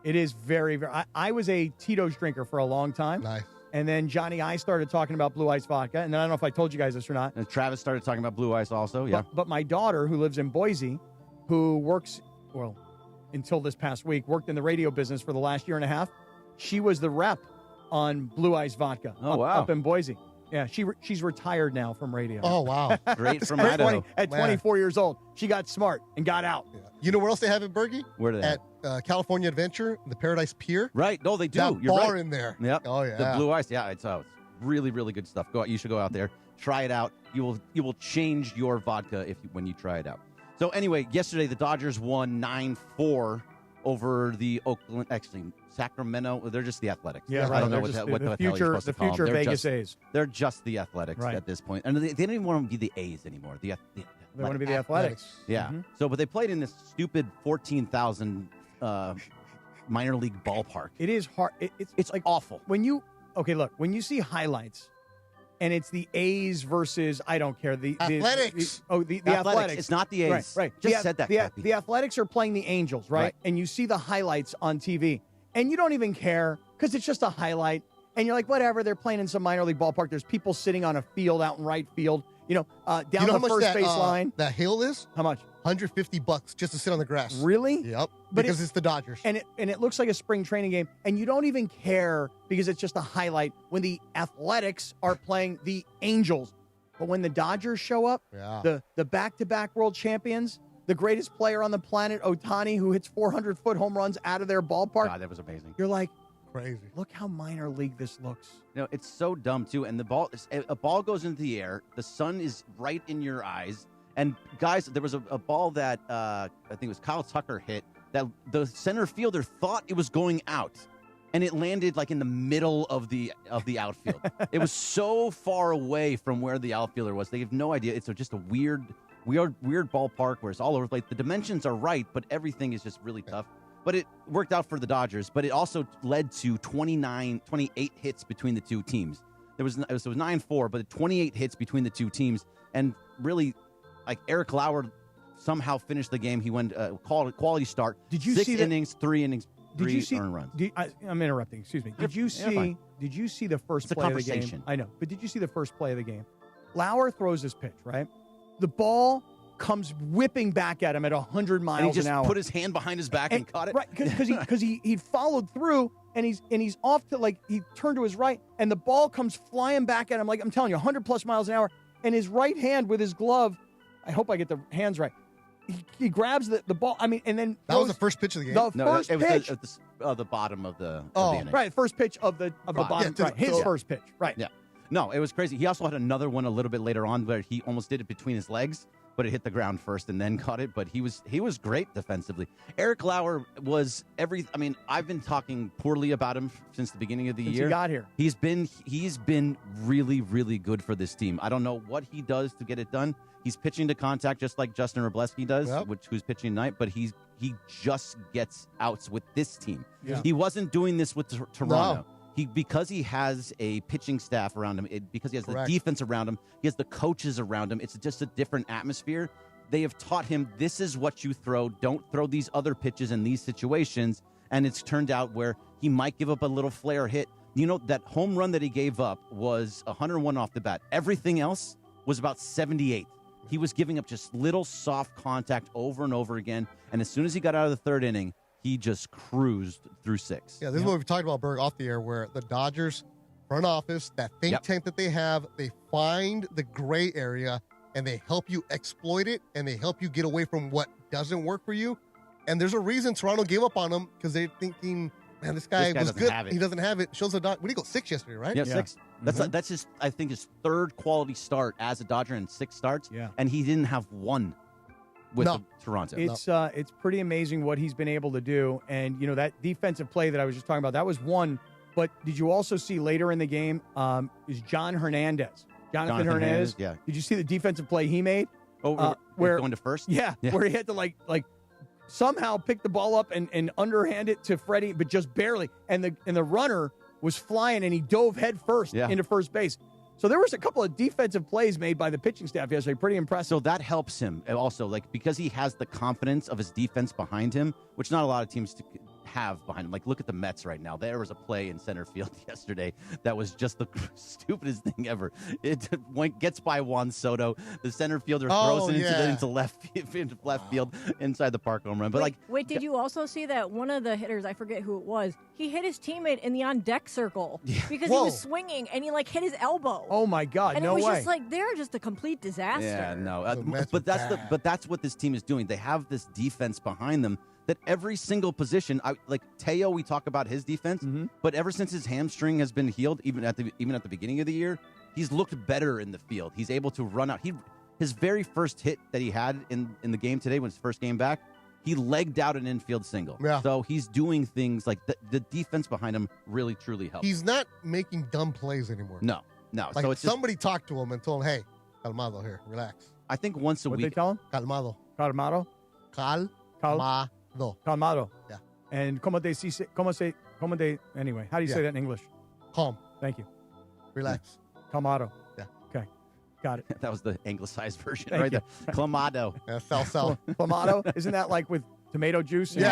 S3: It is very, very. I was a Tito's drinker for a long time.
S12: Nice.
S3: And then Johnny I started talking about Blue Ice vodka. And then I don't know if I told you guys this or not.
S7: And Travis started talking about Blue Ice also, yeah.
S3: But my daughter, who lives in Boise, who works, well, until this past week, worked in the radio business for the last year and a half. She was the rep on Blue Ice vodka up in Boise. Yeah, she's retired now from radio.
S12: Oh, wow.
S7: Great from Idaho.
S3: At 24 years old, she got smart and got out.
S12: Yeah. You know where else they have it, Bergie?
S7: Where do they have?
S12: At California Adventure, the Paradise Pier.
S7: Right. No, they do.
S12: That
S7: You're
S12: bar
S7: right.
S12: in there.
S7: Yep.
S12: Oh, yeah.
S7: The Blue Ice. Yeah, it's really, really good stuff. You should go out there, try it out. You will change your vodka when you try it out. So anyway, yesterday the Dodgers won 9-4 over the Oakland, actually Sacramento. They're just the Athletics.
S3: Yeah, right.
S7: I don't know
S3: They're
S7: what the hell you're supposed to
S3: the
S7: call them.
S3: future
S7: They're
S3: Vegas
S7: just,
S3: A's.
S7: They're just the Athletics
S3: Right.
S7: at this point, and they didn't even want to be the A's anymore.
S3: They want to be the Athletics.
S7: Yeah.
S3: Mm-hmm.
S7: So, but they played in this stupid 14,000 minor league ballpark.
S3: It is hard.
S7: It's like awful.
S3: When you when you see highlights, and it's the A's versus I don't care the
S12: Athletics.
S3: The Athletics.
S7: It's not the A's.
S3: Right.
S7: Just said that.
S3: The Athletics are playing the Angels, right? And you see the highlights on TV, and you don't even care because it's just a highlight, and you're like, whatever. They're playing in some minor league ballpark. There's people sitting on a field out in right field. Down
S12: You know
S3: the
S12: how much
S3: first
S12: that,
S3: base line.
S12: that hill is?
S3: How much?
S12: $150 just to sit on the grass.
S3: Really?
S12: Yep.
S3: But
S12: Because it's the Dodgers.
S3: And it looks like a spring training game, and you don't even care because it's just a highlight when the Athletics are playing the Angels. But when the Dodgers show up, the back-to-back world champions, the greatest player on the planet, Ohtani, who hits 400-foot home runs out of their ballpark.
S7: God, that was amazing.
S3: You're like,
S12: crazy.
S3: Look how minor league this looks.
S7: It's so dumb too. And a ball goes into the air. The sun is right in your eyes. And guys, there was a ball that I think it was Kyle Tucker hit that the center fielder thought it was going out, and it landed like in the middle of the outfield. It was so far away from where the outfielder was. They have no idea. It's just a weird ballpark where it's all over the place. The dimensions are right, but everything is just really tough. But it worked out for the Dodgers, but it also led to 28 hits between the two teams. It was 9-4, but 28 hits between the two teams. And really, like Eric Lauer somehow finished the game. He went quality start.
S3: Did you
S7: 6
S3: see
S7: innings, 3 innings,
S3: Did you
S7: 3
S3: see?
S7: earned runs.
S3: I'm interrupting. Excuse me. Did you see? Did you see the first
S7: It's a
S3: play of the game?
S7: conversation.
S3: I know, but did you see the first play of the game? Lauer throws his pitch, right? The ball comes whipping back at him at 100 miles
S7: And he just
S3: an hour.
S7: put his hand behind his back and caught it.
S3: Right, because he followed through and he's off to he turned to his right and the ball comes flying back at him I'm telling you 100 plus miles an hour and his right hand with his glove, I hope I get the hands right, he grabs the ball. I mean, and then
S12: that was the first pitch of the game.
S3: First pitch.
S7: It was the bottom of the inning.
S3: Right, first pitch of the bottom.
S12: Yeah,
S3: right, his first pitch. Right.
S7: Yeah. No, it was crazy. He also had another one a little bit later on where he almost did it between his legs, but it hit the ground first and then caught it. But he was great defensively. Eric Lauer was I mean, I've been talking poorly about him since the beginning of the year.
S3: He got here.
S7: He's been really, really good for this team. I don't know what he does to get it done. He's pitching to contact just like Justin Wroblewski does, who's pitching tonight, but he just gets outs with this team.
S3: Yeah.
S7: He wasn't doing this with Toronto.
S12: No.
S7: Because he has a pitching staff around him, because he has the defense around him, he has the coaches around him. It's just a different atmosphere. They have taught him this is what you throw. Don't throw these other pitches in these situations. And it's turned out where he might give up a little flare hit. You know, that home run that he gave up was 101 off the bat. Everything else was about 78. He was giving up just little soft contact over and over again. And as soon as he got out of the third inning, he just cruised through 6.
S12: Yeah, this is what we talked about, Berg, off the air, where the Dodgers front office, that think tank that they have, they find the gray area and they help you exploit it and they help you get away from what doesn't work for you. And there's a reason Toronto gave up on him, because they're thinking, man, this guy was good. He doesn't have it. Shows the Dodgers. What did he go 6 yesterday, right?
S7: Yeah, 6. That's his, I think, his third quality start as a Dodger in 6 starts.
S3: Yeah.
S7: And he didn't have one with Toronto.
S3: It's pretty amazing what he's been able to do. And, you know, that defensive play that I was just talking about, that was one. But did you also see later in the game is John Hernandez. Jonathan Hernandez.
S7: Yeah.
S3: Did you see the defensive play he made?
S7: Oh, where going to first?
S3: Yeah, where he had to like somehow pick the ball up and underhand it to Freddie, but just barely. And the runner was flying and he dove head first into first base. So there was a couple of defensive plays made by the pitching staff yesterday. Pretty impressive.
S7: So that helps him also, because he has the confidence of his defense behind him, which not a lot of teams have behind him. Like, look at the Mets right now. There was a play in center field yesterday that was just the stupidest thing ever. It gets by Juan Soto. The center fielder throws it into left field inside the park home run. But
S13: wait, did you also see that one of the hitters, I forget who it was, he hit his teammate in the on-deck circle because he was swinging and he hit his elbow.
S3: Oh my God!
S13: And
S3: no
S13: it was
S3: way.
S13: just they're just a complete disaster.
S7: Yeah, no. But that's what this team is doing. They have this defense behind them that every single position, like Teo, we talk about his defense, but ever since his hamstring has been healed, even at the beginning of the year, he's looked better in the field. He's able to run out. His very first hit that he had in the game today, when his first game back, he legged out an infield single.
S12: Yeah.
S7: So he's doing things like the defense behind him really, truly helps.
S12: He's not making dumb plays anymore.
S7: No.
S12: Like,
S7: so it's
S12: somebody talked to him and told him, hey, calmado here, relax.
S7: I think once a week.
S3: What they tell him?
S12: Calmado.
S3: Calmado?
S12: Calmado.
S3: Calmado.
S12: Yeah.
S3: And anyway, how do you say that in English?
S12: Calm.
S3: Thank you.
S12: Relax.
S3: Calmado.
S12: Yeah.
S3: Okay. Got it.
S7: That was the anglicized version
S3: Thank you.
S7: there. Clamato.
S12: Yeah, sal.
S3: Clamato? Isn't that like with tomato juice and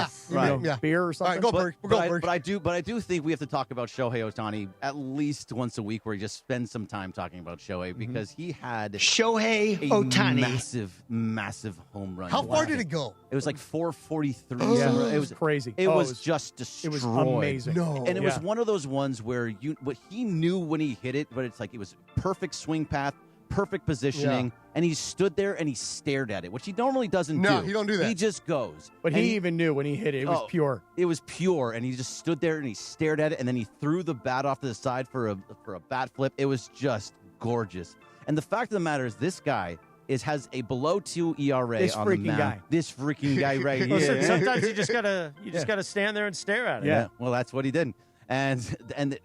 S3: beer or something?
S12: All right, go, Berg.
S7: But I do think we have to talk about Shohei Ohtani at least once a week, where he just spends some time talking about Shohei, because he had
S11: Shohei Ohtani.
S7: massive home run.
S12: How far did it go?
S7: It was like 443.
S3: It was crazy.
S7: It was just destroyed.
S3: It was amazing.
S12: No.
S7: And it was one of those ones where what he knew when he hit it, but it's like it was perfect swing path, perfect positioning, and he stood there and he stared at it, which he normally doesn't do.
S12: No, he don't do that.
S7: He just goes.
S3: But he even knew when he hit it. It was pure.
S7: It was pure, and he just stood there and he stared at it, and then he threw the bat off to the side for a bat flip. It was just gorgeous. And the fact of the matter is, this guy has a below 2 ERA
S3: This
S7: on the
S3: freaking
S7: mound.
S3: guy.
S7: This freaking guy right here.
S2: Listen, sometimes you just gotta stand there and stare at it.
S7: Yeah. Well, that's what he did. And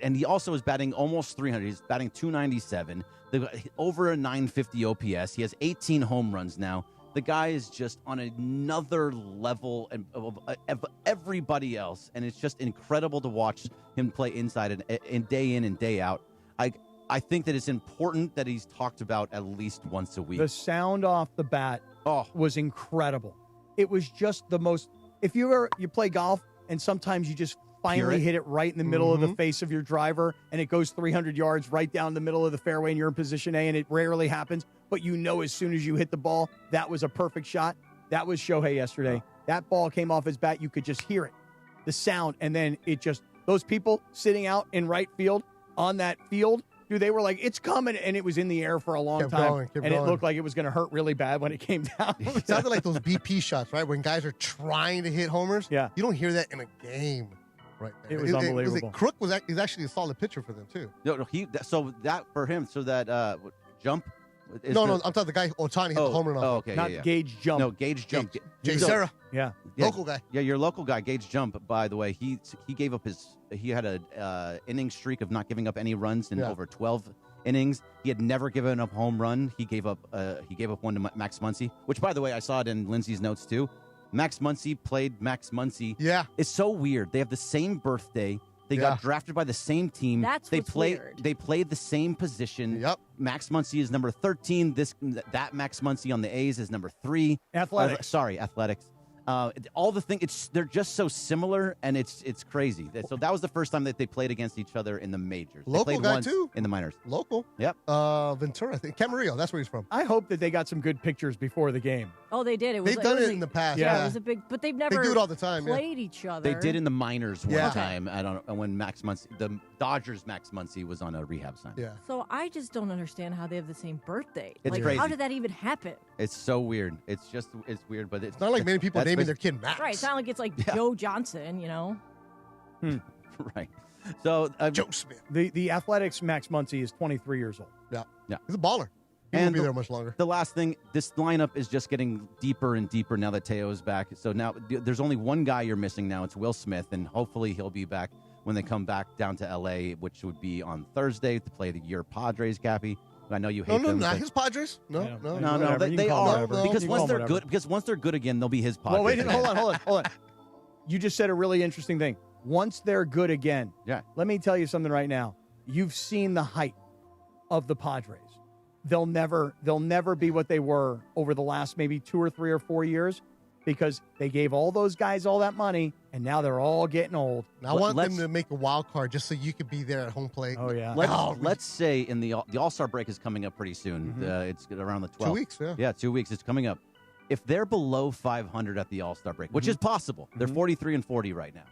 S7: he also is batting almost 300. He's batting 297. Over a 950 OPS. He has 18 home runs now. The guy is just on another level of everybody else, and it's just incredible to watch him play inside and day in and day out. I think that it's important that he's talked about at least once a week.
S3: The sound off the bat was incredible. It was just the most. If you play golf and sometimes you just finally hit it right in the middle of the face of your driver and it goes 300 yards right down the middle of the fairway and you're in position A, and it rarely happens, but you know as soon as you hit the ball, that was a perfect shot. That was Shohei yesterday. That ball came off his bat. You could just hear it, the sound, and then it just, those people sitting out in right field on that field Dude, they were like, it's coming, and it was in the air for a long
S12: Kept
S3: time,
S12: going, kept
S3: and
S12: going.
S3: it looked like it was going to hurt really bad when it came down.
S12: It sounded like those BP shots, right? When guys are trying to hit homers.
S3: Yeah.
S12: You don't hear that in a game, right there.
S3: It was unbelievable.
S12: Crook is actually a solid pitcher for them, too.
S7: No, jump.
S12: I'm talking the guy, Ohtani, hit the home run off.
S7: Oh, okay.
S3: Not Gage Jump.
S7: No, Gage Jump.
S12: Jay Serra.
S3: Yeah.
S12: Local guy.
S7: Yeah, your local guy, Gage Jump, by the way, he gave up he had a inning streak of not giving up any runs in over 12 innings. He had never given up a home run. He gave up one to Max Muncy, which, by the way, I saw it in Lindsay's notes too. Max Muncy played Max Muncy.
S12: Yeah.
S7: It's so weird. They have the same birthday. They got drafted by the same team.
S13: That's what's weird.
S7: They played the same position.
S12: Yep.
S7: Max Muncy is number 13. That Max Muncy on the A's is number 3.
S3: Athletics.
S7: Athletics. All the things, they're just so similar, and it's crazy. So that was the first time that they played against each other in the majors. They
S12: Local
S7: played
S12: guy,
S7: once
S12: too.
S7: in the minors.
S12: Local.
S7: Yep.
S12: Ventura, I think. Camarillo, that's where he's from.
S3: I hope that they got some good pictures before the game.
S13: Oh, they did.
S12: They've done it in the past.
S13: Yeah, it was a big, but they've never
S12: do it all the time,
S13: played each other.
S7: They did in the minors one
S12: Yeah.
S7: time. I don't know when Max Muncy, the Dodgers' Max Muncy was on a rehab sign.
S12: Yeah.
S13: So I just don't understand how they have the same birthday.
S7: It's
S13: like,
S7: crazy.
S13: how did that even happen?
S7: It's so weird. It's weird, but
S12: It's not like many people
S7: that's
S12: naming their kid Max.
S13: Right. It's not like it's like Joe Johnson, you know?
S7: right. So
S12: Joe Smith.
S3: The Athletics Max Muncy is 23 years old.
S12: Yeah.
S7: Yeah.
S12: He's a baller. He won't be there much longer.
S7: The last thing, this lineup is just getting deeper and deeper now that Teo is back. So now there's only one guy you're missing now. It's Will Smith, and hopefully he'll be back when they come back down to L.A., which would be on Thursday to play your Padres, Cappy. I know you hate them.
S12: No, not his Padres. No.
S7: They are because once they're good. Because once they're good again, they'll be his Padres.
S3: Well, wait, hold on. You just said a really interesting thing. Once they're good again.
S7: Yeah.
S3: Let me tell you something right now. You've seen the height of the Padres. They'll never be what they were over the last maybe 2 or 3 or 4 years because they gave all those guys all that money and now they're all getting old.
S12: I want them to make a wild card just so you could be there at home plate.
S3: Oh yeah.
S7: Let's say in the All-Star break is coming up pretty soon. It's around the 12th.
S12: 2 weeks, yeah.
S7: Yeah, 2 weeks. It's coming up. If they're below 500 at the All-Star break, which is possible, they're 43-40 right now.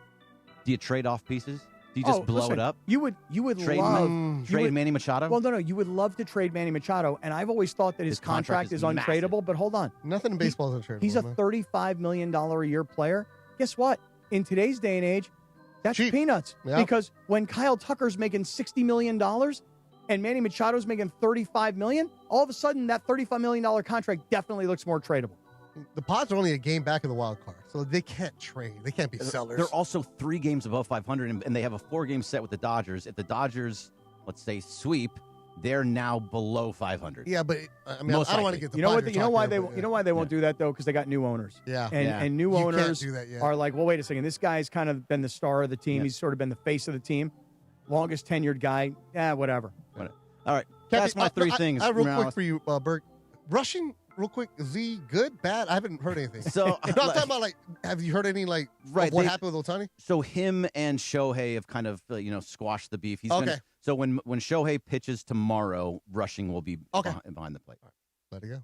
S7: Do you trade off pieces? Do you just blow it up?
S3: You would
S7: Trade Manny Machado?
S3: Well, no. You would love to trade Manny Machado, and I've always thought that his contract is untradeable. But hold on,
S12: nothing in baseball is untradeable.
S3: He's a $35 million a year player. Guess what? In today's day and age, that's
S12: cheap.
S3: Peanuts.
S12: Yeah.
S3: Because when Kyle Tucker's making $60 million and Manny Machado's making $35 million, all of a sudden that $35 million contract definitely looks more tradable.
S12: The Pods are only a game back of the wild card, so they can't trade. They can't be sellers.
S7: They're also 3 games above 500, and they have a 4-game set with the Dodgers. If the Dodgers, let's say, sweep, they're now below 500.
S12: Yeah, but I don't want to get the
S3: you know
S12: Padres
S3: why they
S12: there,
S3: won't do that though, because they got new owners.
S12: Yeah.
S3: And new
S12: You can't
S3: owners
S12: do that yet.
S3: are like, well, wait a second, this guy's kind of been the star of the team.
S7: Yeah.
S3: He's sort of been the face of the team, longest tenured guy. Whatever.
S7: All right, that's my 3 things.
S12: I real
S7: Morales.
S12: quick for you, Bert. Rushing, real quick, is he good, bad? I haven't heard anything.
S7: So
S12: I'm talking about have you heard any of what happened with Ohtani?
S7: So him and Shohei have kind of squashed the beef.
S12: Okay.
S7: So when Shohei pitches tomorrow, Rushing will be behind the plate.
S12: Let it go.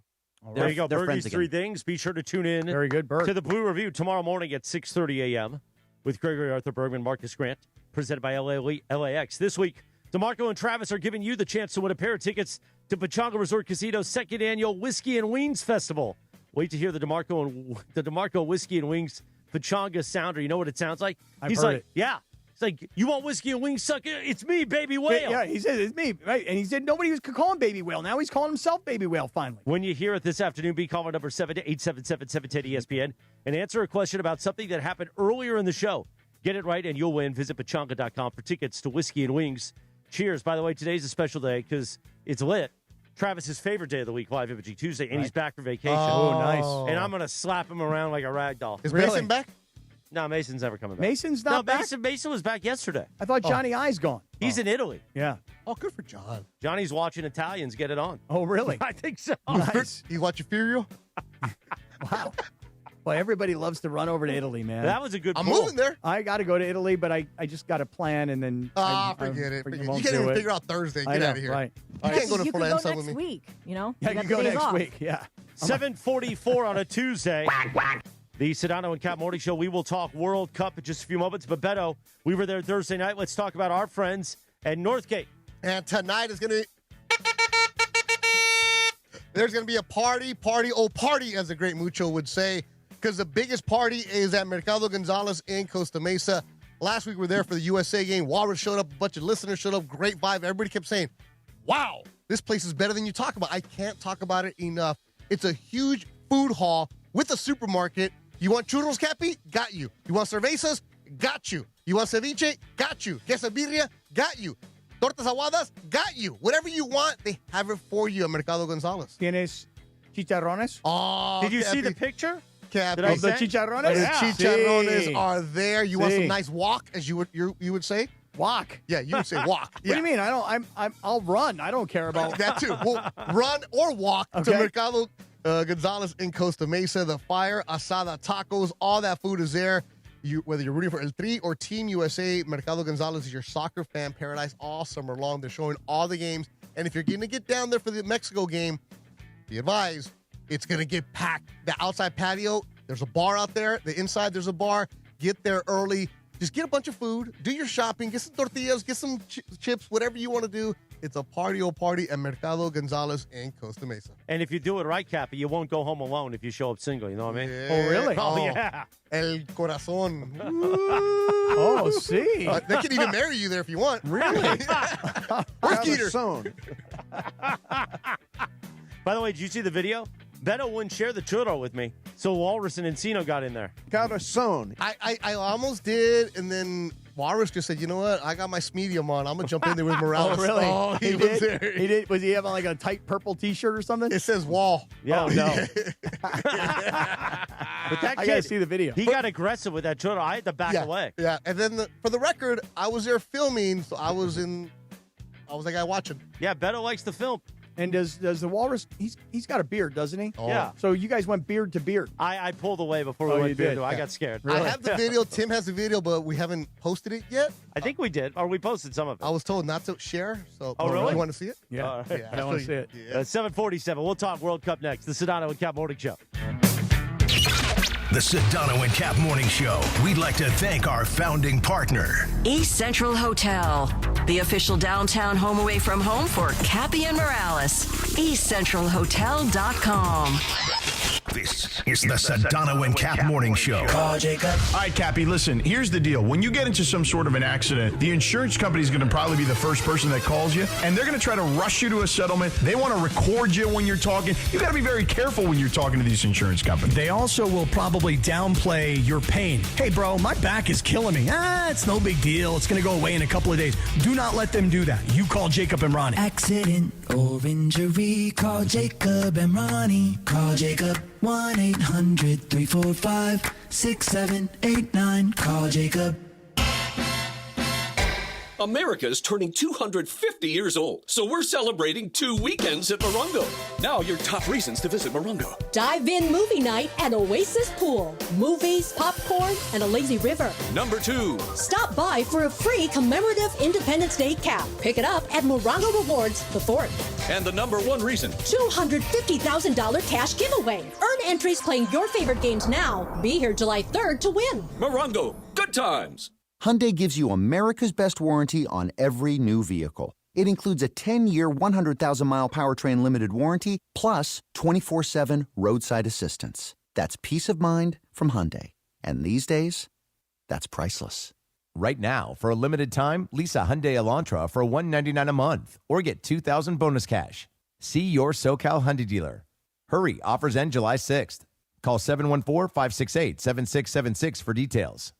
S2: There you go.
S7: They're
S2: Bergie's
S7: friends
S2: 3
S7: again.
S2: things. Be sure to tune in
S3: Very good, Berg.
S2: to the Blue Review tomorrow morning at 6:30 a.m. with Gregory Arthur Bergman, Marcus Grant, presented by LAX. This week, DeMarco and Travis are giving you the chance to win a pair of tickets to Pechanga Resort Casino's 2nd annual Whiskey and Wings Festival. Wait to hear the DeMarco Whiskey and Wings Pechanga sounder. You know what it sounds like?
S3: I've
S2: He's
S3: heard
S2: like,
S3: it.
S2: yeah. It's like, you want whiskey and wings, sucker? It's me, Baby Whale.
S3: Yeah, he said it's me, right? And he said nobody was calling Baby Whale. Now he's calling himself Baby Whale. Finally.
S2: When you hear it this afternoon, be caller number 7-877-710-ESPN and answer a question about something that happened earlier in the show. Get it right, and you'll win. Visit Pechanga.com for tickets to Whiskey and Wings. Cheers. By the way, today's a special day because it's lit. Travis's favorite day of the week, Live Imaging Tuesday, and he's back from vacation.
S3: Oh, nice.
S2: And I'm going to slap him around like a rag doll.
S12: Is Mason back?
S2: No, Mason's never coming back.
S3: Mason's not back?
S2: Mason was back yesterday.
S3: I thought Johnny I's gone.
S2: He's in Italy.
S3: Yeah.
S12: Oh, good for John.
S2: Johnny's watching Italians get it on.
S3: Oh, really?
S2: I think so.
S3: Nice.
S12: You watch Furio?
S3: Wow. Well, everybody loves to run over to Italy, man.
S2: That was a good
S12: I'm
S2: pull.
S12: moving there.
S3: I got to go to Italy, but I just got a plan, and then
S12: forget it. You can't even figure out Thursday. Get out of here.
S3: Right.
S12: You can't go to
S13: You could
S12: Florence
S13: go
S12: with
S13: next
S12: me.
S13: week, you know?
S3: Yeah,
S13: You
S3: you
S13: got
S3: go
S13: the days
S3: next
S13: off.
S3: week. Yeah.
S2: 7:44 on a Tuesday. The Sedano and Kap Morning Show. We will talk World Cup in just a few moments. But Beto, we were there Thursday night. Let's talk about our friends at Northgate.
S12: And tonight is going to there's going to be a party, as the great Mucho would say, because the biggest party is at Mercado Gonzalez in Costa Mesa. Last week we were there for the USA game. Walrus showed up, a bunch of listeners showed up, great vibe. Everybody kept saying, wow, this place is better than you talk about. I can't talk about it enough. It's a huge food hall with a supermarket. You want churros, Cappy? Got you. You want cervezas? Got you. You want ceviche? Got you. Quesadilla? Got you. Tortas aguadas? Got you. Whatever you want, they have it for you at Mercado Gonzalez.
S3: ¿Tienes chicharrones?
S12: Oh,
S2: Did you see
S12: Cappy.
S2: the picture?
S12: Cappy.
S3: Of the chicharrones?
S12: The chicharrones
S3: Sí.
S12: are there. You want
S3: Sí.
S12: some nice walk, as you would say?
S3: Walk.
S12: Yeah, you would say walk.
S3: What do you mean? I'll run. I don't care about
S12: that too. Well, run or walk to Mercado Gonzalez in Costa Mesa. The fire, asada, tacos, all that food is there. Whether you're rooting for El Tri or Team USA, Mercado Gonzalez is your soccer fan paradise all summer long. They're showing all the games. And if you're going to get down there for the Mexico game, be advised, it's going to get packed. The outside patio, there's a bar out there. The inside, there's a bar. Get there early. Just get a bunch of food. Do your shopping. Get some tortillas. Get some chips. Whatever you want to do. It's a party at Mercado Gonzalez in Costa Mesa.
S2: And if you do it right, Cappy, you won't go home alone if you show up single. You know what I mean?
S12: Yeah.
S3: Oh, really?
S2: Oh, yeah.
S12: El corazón.
S3: Oh, see.
S12: They can even marry you there if you want.
S3: Really?
S12: Where's Geeter?
S2: By the way, did you see the video? Beto wouldn't share the churro with me, so Walrus and Encino got in there.
S1: Corazón.
S12: I almost did, and then Walrus just said, you know what? I got my medium on. I'm going to jump in there with Morales.
S3: Oh, really?
S12: Oh, he
S3: did?
S12: was there.
S3: He did? Was he having like a tight purple T-shirt or something?
S12: It says Wall.
S2: Yeah,
S12: Oh,
S2: no.
S12: yeah.
S2: But that
S3: I
S2: kid,
S3: got to see the video.
S2: he got aggressive with that churro. I had to back away.
S12: Yeah, and then for the record, I was there filming, so I was that guy watching.
S2: Yeah, Beto likes to film.
S3: And does the Walrus, he's got a beard, doesn't he?
S12: Oh.
S2: Yeah.
S3: So you guys went beard to beard.
S2: I pulled away before we
S3: Oh,
S2: went
S3: you
S2: beer.
S3: did?
S2: I got scared.
S12: I have the video. Tim has the video, but we haven't posted it yet.
S2: I think we did, or we posted some of it.
S12: I was told not to share. So,
S2: Oh, really?
S12: You want to see it?
S3: Yeah.
S2: All right.
S12: Yeah,
S3: I want to see it.
S12: Yeah.
S2: 7:47. We'll talk World Cup next. The Sedano and Kap Morning Show.
S6: The Sedano and Kap Morning Show. We'd like to thank our founding partner,
S5: East Central Hotel, the official downtown home away from home for Cappy and Morales. EastCentralHotel.com.
S6: This is the Sedano and Kap Morning Show.
S1: All right, Cappy, listen, here's the deal. When you get into some sort of an accident, the insurance company is going to probably be the first person that calls you, and they're going to try to rush you to a settlement. They want to record you when you're talking. You got to be very careful when you're talking to these insurance companies.
S18: They also will probably downplay your pain. Hey, bro, my back is killing me. It's no big deal. It's going to go away in a couple of days. Do not let them do that. You call Jacob and Ronnie.
S19: Accident or injury, call Jacob and Ronnie. Call Jacob 1-800-345-6789. Call Jacob.
S20: America's turning 250 years old, so we're celebrating 2 weekends at Morongo. Now your top reasons to visit Morongo.
S21: Dive-in movie night at Oasis Pool. Movies, popcorn, and a lazy river.
S20: Number 2.
S21: Stop by for a free commemorative Independence Day cap. Pick it up at Morongo Rewards the 4th.
S20: And the number 1 reason.
S21: $250,000 cash giveaway. Earn entries playing your favorite games now. Be here July 3rd to win.
S20: Morongo, good times.
S22: Hyundai gives you America's best warranty on every new vehicle. It includes a 10-year, 100,000-mile powertrain limited warranty, plus 24/7 roadside assistance. That's peace of mind from Hyundai. And these days, that's priceless.
S23: Right now, for a limited time, lease a Hyundai Elantra for $199 a month or get $2,000 bonus cash. See your SoCal Hyundai dealer. Hurry, offers end July 6th. Call 714-568-7676 for details.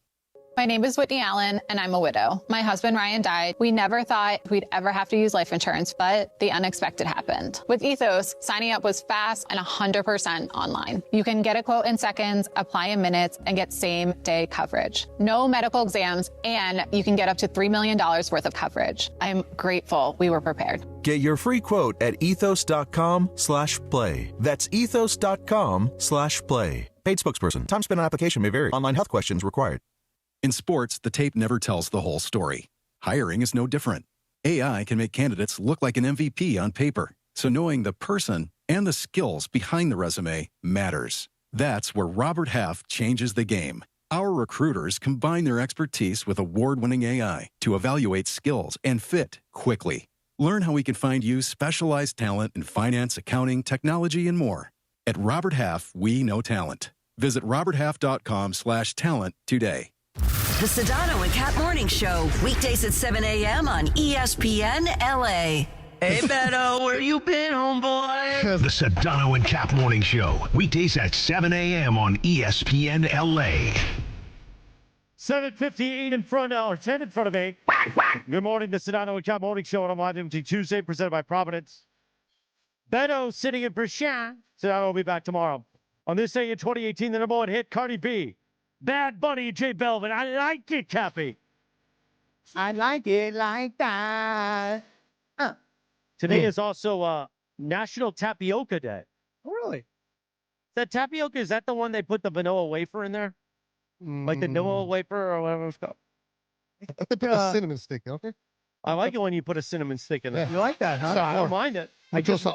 S24: My name is Whitney Allen, and I'm a widow. My husband, Ryan, died. We never thought we'd ever have to use life insurance, but the unexpected happened. With Ethos, signing up was fast and 100% online. You can get a quote in seconds, apply in minutes, and get same-day coverage. No medical exams, and you can get up to $3 million worth of coverage. I'm grateful we were prepared.
S25: Get your free quote at ethos.com/play. That's ethos.com/play. Paid spokesperson. Time spent on application may vary. Online health questions required.
S26: In sports, the tape never tells the whole story. Hiring is no different. AI can make candidates look like an MVP on paper, so knowing the person and the skills behind the resume matters. That's where Robert Half changes the game. Our recruiters combine their expertise with award-winning AI to evaluate skills and fit quickly. Learn how we can find you specialized talent in finance, accounting, technology, and more. At Robert Half, we know talent. Visit roberthalf.com/talent today.
S5: The Sedano and Kap Morning Show, weekdays at 7 a.m. on ESPN LA.
S11: Hey, Beto, where you been, homeboy?
S6: The Sedano and Kap Morning Show, weekdays at 7 a.m. on ESPN LA.
S2: 7:58 in front, or 10 in front of 8. Good morning, the Sedano and Kap Morning Show on Live MT Tuesday, presented by Providence. Beto sitting in for Shan. Sedano will be back tomorrow. On this day in 2018, the number one hit, Cardi B, Bad Bunny, J Belvin. I like it, Cappy.
S3: I like it like that.
S2: Today is also National Tapioca Day.
S3: Oh, really?
S2: That tapioca, is that the one they put the vanilla wafer in there? Like the vanilla wafer or whatever it's called?
S12: I think put a cinnamon stick, okay?
S2: I like it when you put a cinnamon stick in there.
S3: You like that, huh?
S2: I don't mind it.
S3: I just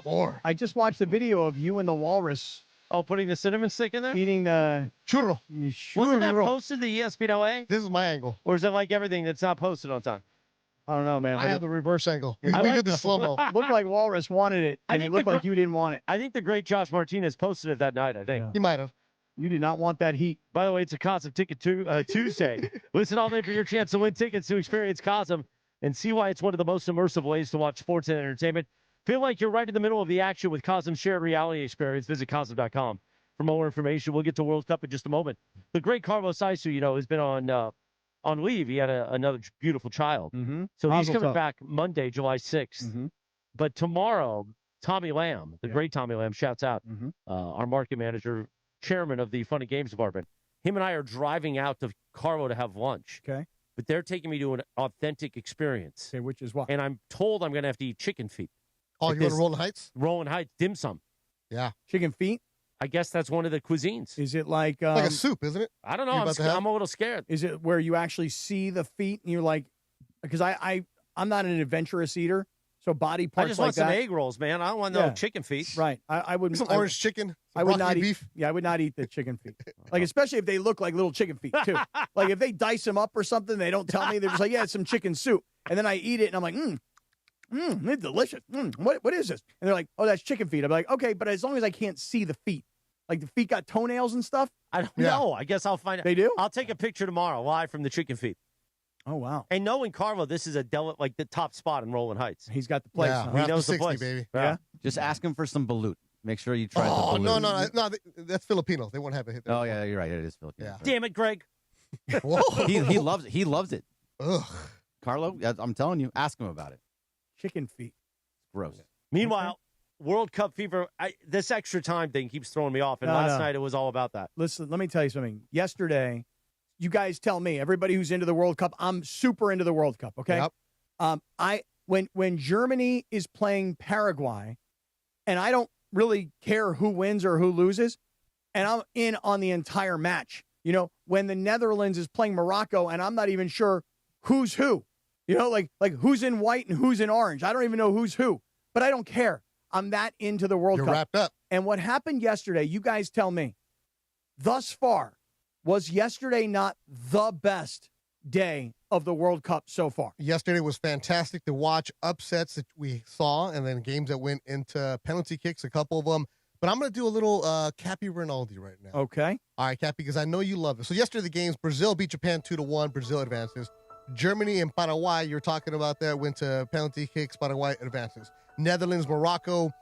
S3: watched the video of you and the walrus.
S2: Oh, putting the cinnamon stick in there?
S3: Eating the
S12: churro.
S2: Wasn't that posted to ESPN LA?
S12: This is my angle.
S2: Or is it like everything that's not posted on time?
S3: I don't know, man.
S12: I have the reverse angle. We
S3: like
S12: did the slow-mo.
S3: Looked like Walrus wanted it, and it looked like you didn't want it.
S2: I think the great Josh Martinez posted it that night, I think.
S12: He might have.
S3: You did not want that heat.
S2: By the way, it's a Cosm Ticket Tuesday. Listen all day for your chance to win tickets to experience Cosm and see why it's one of the most immersive ways to watch sports and entertainment. Feel like you're right in the middle of the action with Cosm's shared reality experience. Visit Cosm.com for more information. We'll get to World Cup in just a moment. The great Carlos Saisu, has been on leave. He had another beautiful child.
S3: Mm-hmm.
S2: So he's coming back Monday, July 6th.
S3: Mm-hmm.
S2: But tomorrow, Tommy Lamb, the great Tommy Lamb, shouts out, our market manager, chairman of the Fun and Games department. Him and I are driving out to Carlo to have lunch.
S3: Okay.
S2: But they're taking me to an authentic experience.
S3: Okay, which is what?
S2: And I'm told I'm going to have to eat chicken feet.
S12: Oh, you go to Rolling Heights?
S2: Rolling Heights, dim sum.
S12: Yeah.
S3: Chicken feet?
S2: I guess that's one of the cuisines.
S3: Is it like
S12: a soup, isn't it?
S2: I don't know. I'm a little scared.
S3: Is it where you actually see the feet and you're like, because I'm not an adventurous eater, so body parts
S2: I just
S3: like
S2: want some egg rolls, man. I don't want no chicken feet.
S3: Right. I wouldn't.
S12: Some orange chicken.
S3: I would not eat
S12: beef.
S3: Yeah, I would not eat the chicken feet. Like, especially if they look like little chicken feet too. Like if they dice them up or something, they don't tell me. They're just like, yeah, it's some chicken soup, and then I eat it and I'm like, it's delicious. What is this? And they're like, oh, that's chicken feet. I'm like, okay, but as long as I can't see the feet. Like the feet got toenails and stuff?
S2: I don't know. I guess I'll find out.
S3: They do?
S2: I'll take a picture tomorrow live from the chicken feet.
S3: Oh, wow.
S2: And knowing Carlo, this is like the top spot in Rolling Heights.
S3: He's got the place.
S12: Yeah,
S3: Huh?
S2: He knows the
S12: 60,
S2: place.
S12: baby.
S2: Yeah.
S7: Just ask him for some balut. Make sure you try the
S12: Oh,
S7: balut.
S12: no, that's Filipino. They won't have it hit there.
S7: Oh, yeah, you're right. It is Filipino.
S12: Yeah.
S2: Damn it, Greg.
S12: Whoa.
S7: He loves it. He loves it.
S12: Ugh.
S7: Carlo, I'm telling you, ask him about it.
S3: Chicken feet.
S7: Gross.
S2: Meanwhile, World Cup fever, this extra time thing keeps throwing me off. And last night it was all about that.
S3: Listen, let me tell you something. Yesterday, you guys tell me, everybody who's into the World Cup, I'm super into the World Cup, okay?
S12: Yep.
S3: When Germany is playing Paraguay, and I don't really care who wins or who loses, and I'm in on the entire match. When the Netherlands is playing Morocco, and I'm not even sure who's who. Like who's in white and who's in orange. I don't even know who's who, but I don't care. I'm that into the World Cup.
S12: You're wrapped up.
S3: And what happened yesterday, you guys tell me, thus far, was yesterday not the best day of the World Cup so far?
S12: Yesterday was fantastic to watch. Upsets that we saw, and then games that went into penalty kicks, a couple of them. But I'm going to do a little Cappy Rinaldi right now.
S3: Okay.
S12: All right, Cappy, because I know you love it. So yesterday the games, Brazil beat Japan 2-1. Brazil advances. Germany and Paraguay, you're talking about that, went to penalty kicks. Paraguay advances. Netherlands, Morocco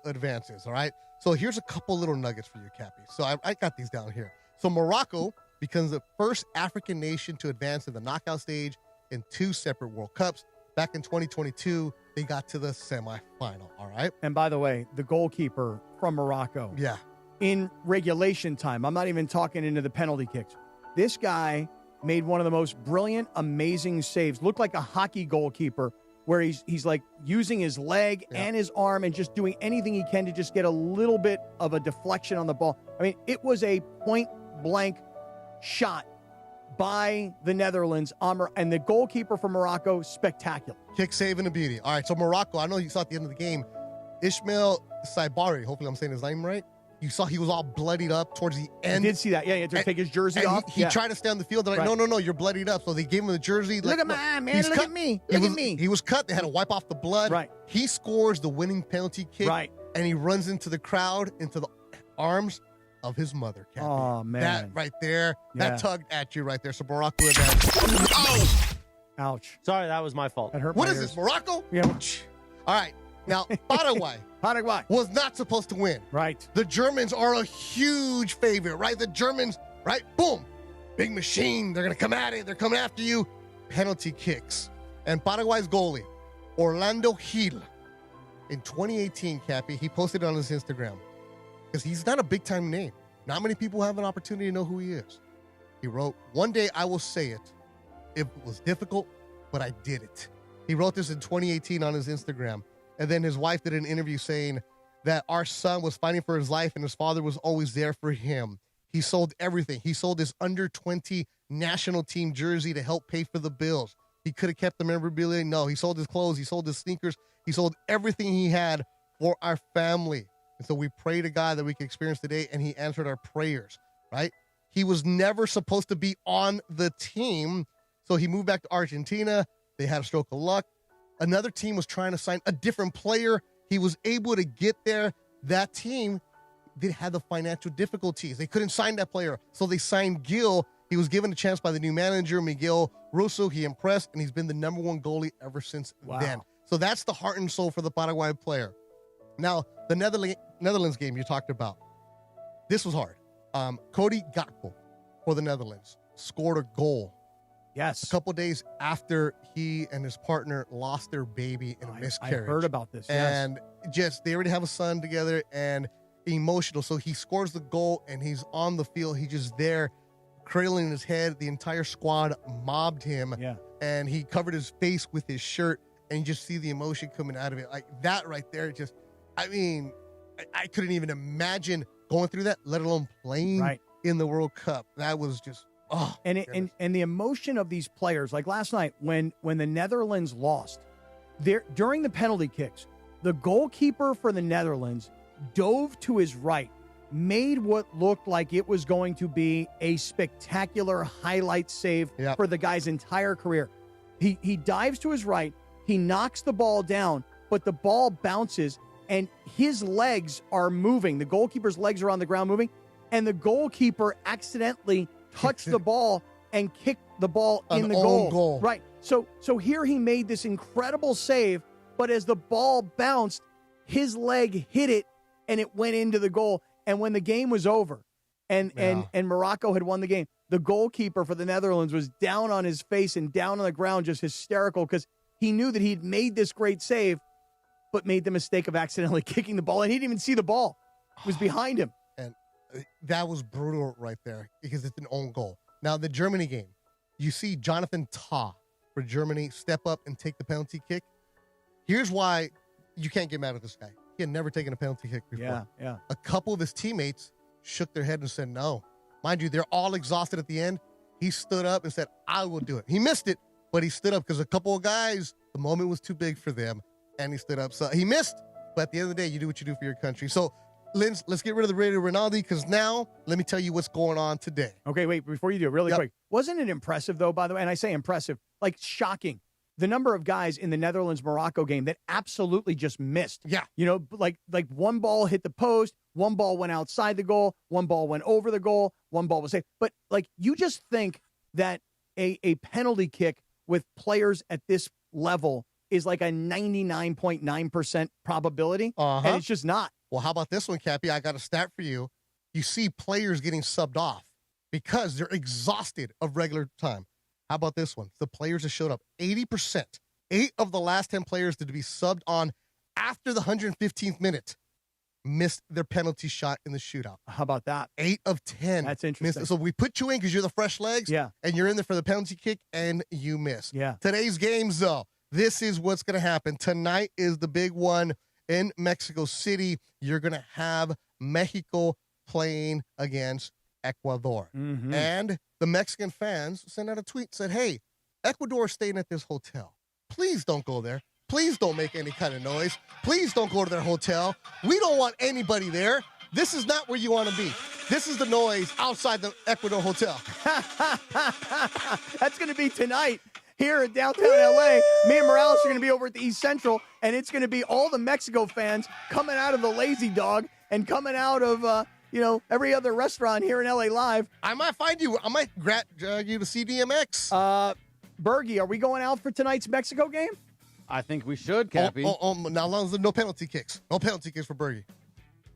S12: advances, all right? So here's a couple little nuggets for you, Cappy. So I got these down here. So Morocco becomes the first African nation to advance in the knockout stage in 2 separate World Cups. Back in 2022, they got to the semifinal, all right?
S3: And by the way, the goalkeeper from Morocco.
S12: Yeah.
S3: In regulation time, I'm not even talking into the penalty kicks. This guy made one of the most brilliant, amazing saves. Looked like a hockey goalkeeper, where he's like using his leg and his arm and just doing anything he can to just get a little bit of a deflection on the ball. I mean, it was a point-blank shot by the Netherlands, and the goalkeeper from Morocco, spectacular.
S12: Kick save and a beauty. All right, so Morocco, I know you saw at the end of the game, Ismail Saibari, hopefully I'm saying his name right. You saw he was all bloodied up towards the end.
S3: I did see that. Yeah, he had to take his jersey off.
S12: He tried to stay on the field. They're like, no, you're bloodied up. So they gave him the jersey.
S3: Look at my man. Look at me. Look at me.
S12: He was cut. They had to wipe off the blood.
S3: Right.
S12: He scores the winning penalty kick.
S3: Right.
S12: And he runs into the crowd, into the arms of his mother, Cappy.
S3: Oh, man.
S12: That right there,
S3: Yeah.
S12: that tugged at you right there. So Morocco with that.
S3: Ouch.
S2: Sorry, that was my fault.
S3: That hurt
S12: What
S3: my
S12: is
S3: ears.
S12: this, Morocco?
S3: Yeah.
S12: All right. Now, Paraguay was not supposed to win.
S3: Right.
S12: The Germans are a huge favorite, right? The Germans, right? Boom. Big machine. They're going to come at it. They're coming after you. Penalty kicks. And Paraguay's goalie, Orlando Gil, in 2018, Cappy, he posted it on his Instagram because he's not a big-time name. Not many people have an opportunity to know who he is. He wrote, "One day I will say it. It was difficult, but I did it." He wrote this in 2018 on his Instagram. And then his wife did an interview saying that our son was fighting for his life and his father was always there for him. He sold everything. He sold his under-20 national team jersey to help pay for the bills. He could have kept the memorabilia. No, he sold his clothes. He sold his sneakers. He sold everything he had for our family. And so we pray to God that we can experience today, and he answered our prayers, right? He was never supposed to be on the team, so he moved back to Argentina. They had a stroke of luck. Another team was trying to sign a different player. He was able to get there. That team had the financial difficulties. They couldn't sign that player, so they signed Gil. He was given a chance by the new manager, Miguel Russo. He impressed, and he's been the number one goalie ever since then. So that's the heart and soul for the Paraguay player. Now, the Netherlands game you talked about. This was hard. Cody Gakpo for the Netherlands scored a goal.
S3: Yes.
S12: A couple days after he and his partner lost their baby in a miscarriage.
S3: I heard about this.
S12: And they already have a son together and emotional. So he scores the goal and he's on the field. He's just there cradling his head. The entire squad mobbed him.
S3: Yeah.
S12: And he covered his face with his shirt and you just see the emotion coming out of it. Like that right there, I couldn't even imagine going through that, let alone playing in the World Cup. That was just,
S3: and the emotion of these players, like last night when the Netherlands lost, during the penalty kicks, the goalkeeper for the Netherlands dove to his right, made what looked like it was going to be a spectacular highlight save for the guy's entire career. He dives to his right, he knocks the ball down, but the ball bounces and his legs are moving. The goalkeeper's legs are on the ground moving, and the goalkeeper accidentally touched the ball and kicked the ball in the goal. Right. So here he made this incredible save, but as the ball bounced, his leg hit it and it went into the goal. And when the game was over and Morocco had won the game, the goalkeeper for the Netherlands was down on his face and down on the ground, just hysterical, because he knew that he'd made this great save, but made the mistake of accidentally kicking the ball. And he didn't even see the ball. It was behind him.
S12: And that was brutal right there because it's an own goal. Now, the Germany game, you see Jonathan Tah for Germany step up and take the penalty kick. Here's why you can't get mad at this guy. He had never taken a penalty kick before.
S3: Yeah.
S12: A couple of his teammates shook their head and said no. Mind you, they're all exhausted at the end. He stood up and said, I will do it. He missed it, but he stood up because a couple of guys, the moment was too big for them, and he stood up. So he missed, but at the end of the day, you do what you do for your country. So, Linz, let's get rid of the Radio Ronaldo because now let me tell you what's going on today.
S3: Okay, wait, before you do it, really quick. Wasn't it impressive, though, by the way? And I say impressive, like shocking. The number of guys in the Netherlands-Morocco game that absolutely just missed.
S12: Yeah.
S3: You know, like one ball hit the post, one ball went outside the goal, one ball went over the goal, one ball was safe. But, like, you just think that a penalty kick with players at this level is like a 99.9% probability, and it's just not.
S12: Well, how about this one, Cappy? I got a stat for you. You see players getting subbed off because they're exhausted of regular time. How about this one? The players that showed up, 80%. 8 of the last 10 players to be subbed on after the 115th minute missed their penalty shot in the shootout.
S3: How about that?
S12: 8 of 10.
S3: That's interesting.
S12: So we put you in because you're the fresh legs, and you're in there for the penalty kick, and you miss.
S3: Yeah.
S12: Today's games, though, this is what's going to happen. Tonight is the big one in Mexico City. You're going to have Mexico playing against Ecuador.
S3: Mm-hmm.
S12: And the Mexican fans sent out a tweet, said, hey, Ecuador is staying at this hotel. Please don't go there. Please don't make any kind of noise. Please don't go to their hotel. We don't want anybody there. this is not where you want to be. This is the noise outside the Ecuador Hotel.
S3: That's going to be tonight here in downtown L.A. Me and Morales are going to be over at the East Central, and it's going to be all the Mexico fans coming out of the Lazy Dog and coming out of, every other restaurant here in L.A. Live.
S12: I might find you. I might drag you to CDMX.
S3: Bergie, are we going out for tonight's Mexico game?
S7: I think we should, Cappy.
S12: Now, as long as there's no penalty kicks. No penalty kicks for Bergie.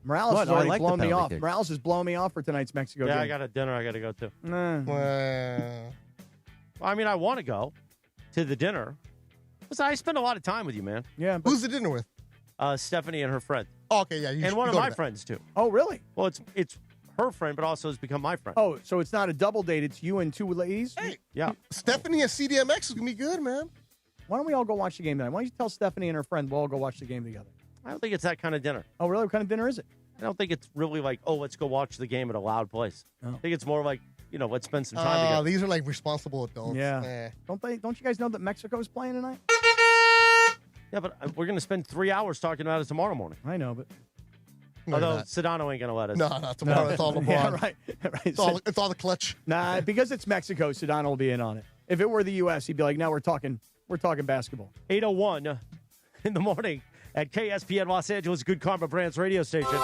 S3: Morales has already blown me off. Morales has blown me off for tonight's Mexico game.
S2: Yeah, I got a dinner I got to go to.
S12: Well,
S2: I mean, I want to go to the dinner. Listen, I spend a lot of time with you, man.
S3: Yeah.
S12: Who's the dinner with?
S2: Stephanie and her friend.
S12: Oh, okay, yeah.
S2: And one of my friends, too.
S3: Oh, really?
S2: Well, it's her friend, but also has become my friend.
S3: Oh, so it's not a double date. It's you and two ladies?
S12: Hey,
S2: yeah.
S12: Stephanie at CDMX is going to be good, man.
S3: Why don't we all go watch the game tonight? Why don't you tell Stephanie and her friend we'll all go watch the game together?
S2: I don't think it's that kind of dinner.
S3: Oh, really? What kind of dinner is it?
S2: I don't think it's really like, let's go watch the game at a loud place.
S3: Oh.
S2: I think it's more like, let's spend some time together.
S12: These are like responsible adults.
S3: Yeah. Don't you guys know that Mexico's playing tonight?
S2: Yeah, but we're going to spend 3 hours talking about it tomorrow morning.
S3: I know, but...
S2: Although Sedano ain't going to let us.
S12: No, not tomorrow. It's all LeBron.
S3: Yeah, right.
S12: It's all the clutch.
S3: Nah, because it's Mexico, Sedano will be in on it. If it were the U.S., he'd be like, no, we're talking basketball.
S2: 8:01 in the morning at KSPN Los Angeles, Good Karma Brands radio station.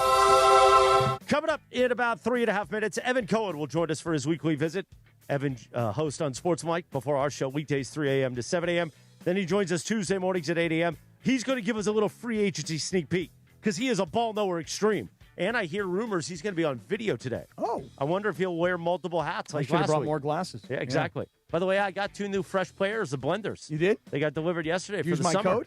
S2: Coming up in about 3.5 minutes, Evan Cohen will join us for his weekly visit. Evan, host on Sports Mike before our show, weekdays 3 a.m. to 7 a.m. Then he joins us Tuesday mornings at 8 a.m. He's going to give us a little free agency sneak peek because he is a ball knower extreme. And I hear rumors he's going to be on video today.
S3: Oh.
S2: I wonder if he'll wear multiple hats like
S3: should have
S2: last
S3: brought
S2: week.
S3: more glasses.
S2: Yeah, exactly. Yeah. By the way, I got 2 new fresh players, the blenders.
S3: You did?
S2: They got delivered yesterday
S3: Use
S2: for the
S3: my
S2: summer.
S3: code?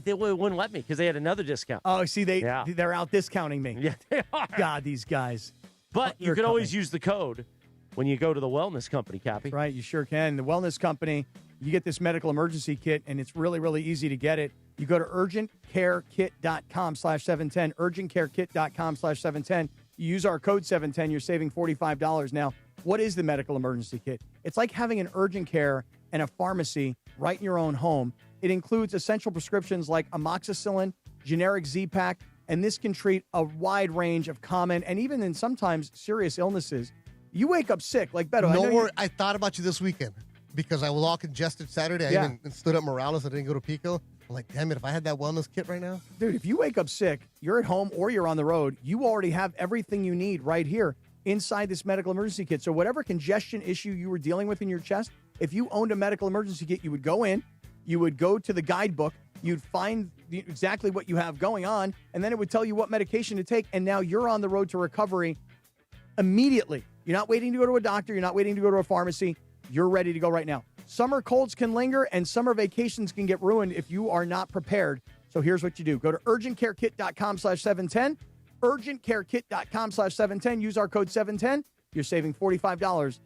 S2: They wouldn't let me because they had another discount.
S3: Oh, see, they're out discounting me.
S2: Yeah, they are.
S3: God, these guys.
S2: But you can always use the code when you go to the wellness company, Cappy.
S3: Right, you sure can. The wellness company, you get this medical emergency kit, and it's really, really easy to get it. You go to urgentcarekit.com/710, urgentcarekit.com/710. You use our code 710, you're saving $45. Now, what is the medical emergency kit? It's like having an urgent care and a pharmacy right in your own home. It includes essential prescriptions like amoxicillin, generic Z-Pak, and this can treat a wide range of common and even in sometimes serious illnesses. You wake up sick, like Beto.
S12: I thought about you this weekend because I was all congested Saturday. I even stood up Morales. I didn't go to Pico. I'm like, damn it, if I had that wellness kit right now.
S3: Dude, if you wake up sick, you're at home or you're on the road, you already have everything you need right here inside this medical emergency kit. So whatever congestion issue you were dealing with in your chest, if you owned a medical emergency kit, you would go in, you would go to the guidebook, you'd find exactly what you have going on, and then it would tell you what medication to take, and now you're on the road to recovery immediately. You're not waiting to go to a doctor. You're not waiting to go to a pharmacy. You're ready to go right now. Summer colds can linger, and summer vacations can get ruined if you are not prepared. So here's what you do. Go to urgentcarekit.com/710, urgentcarekit.com/710. Use our code 710. You're saving $45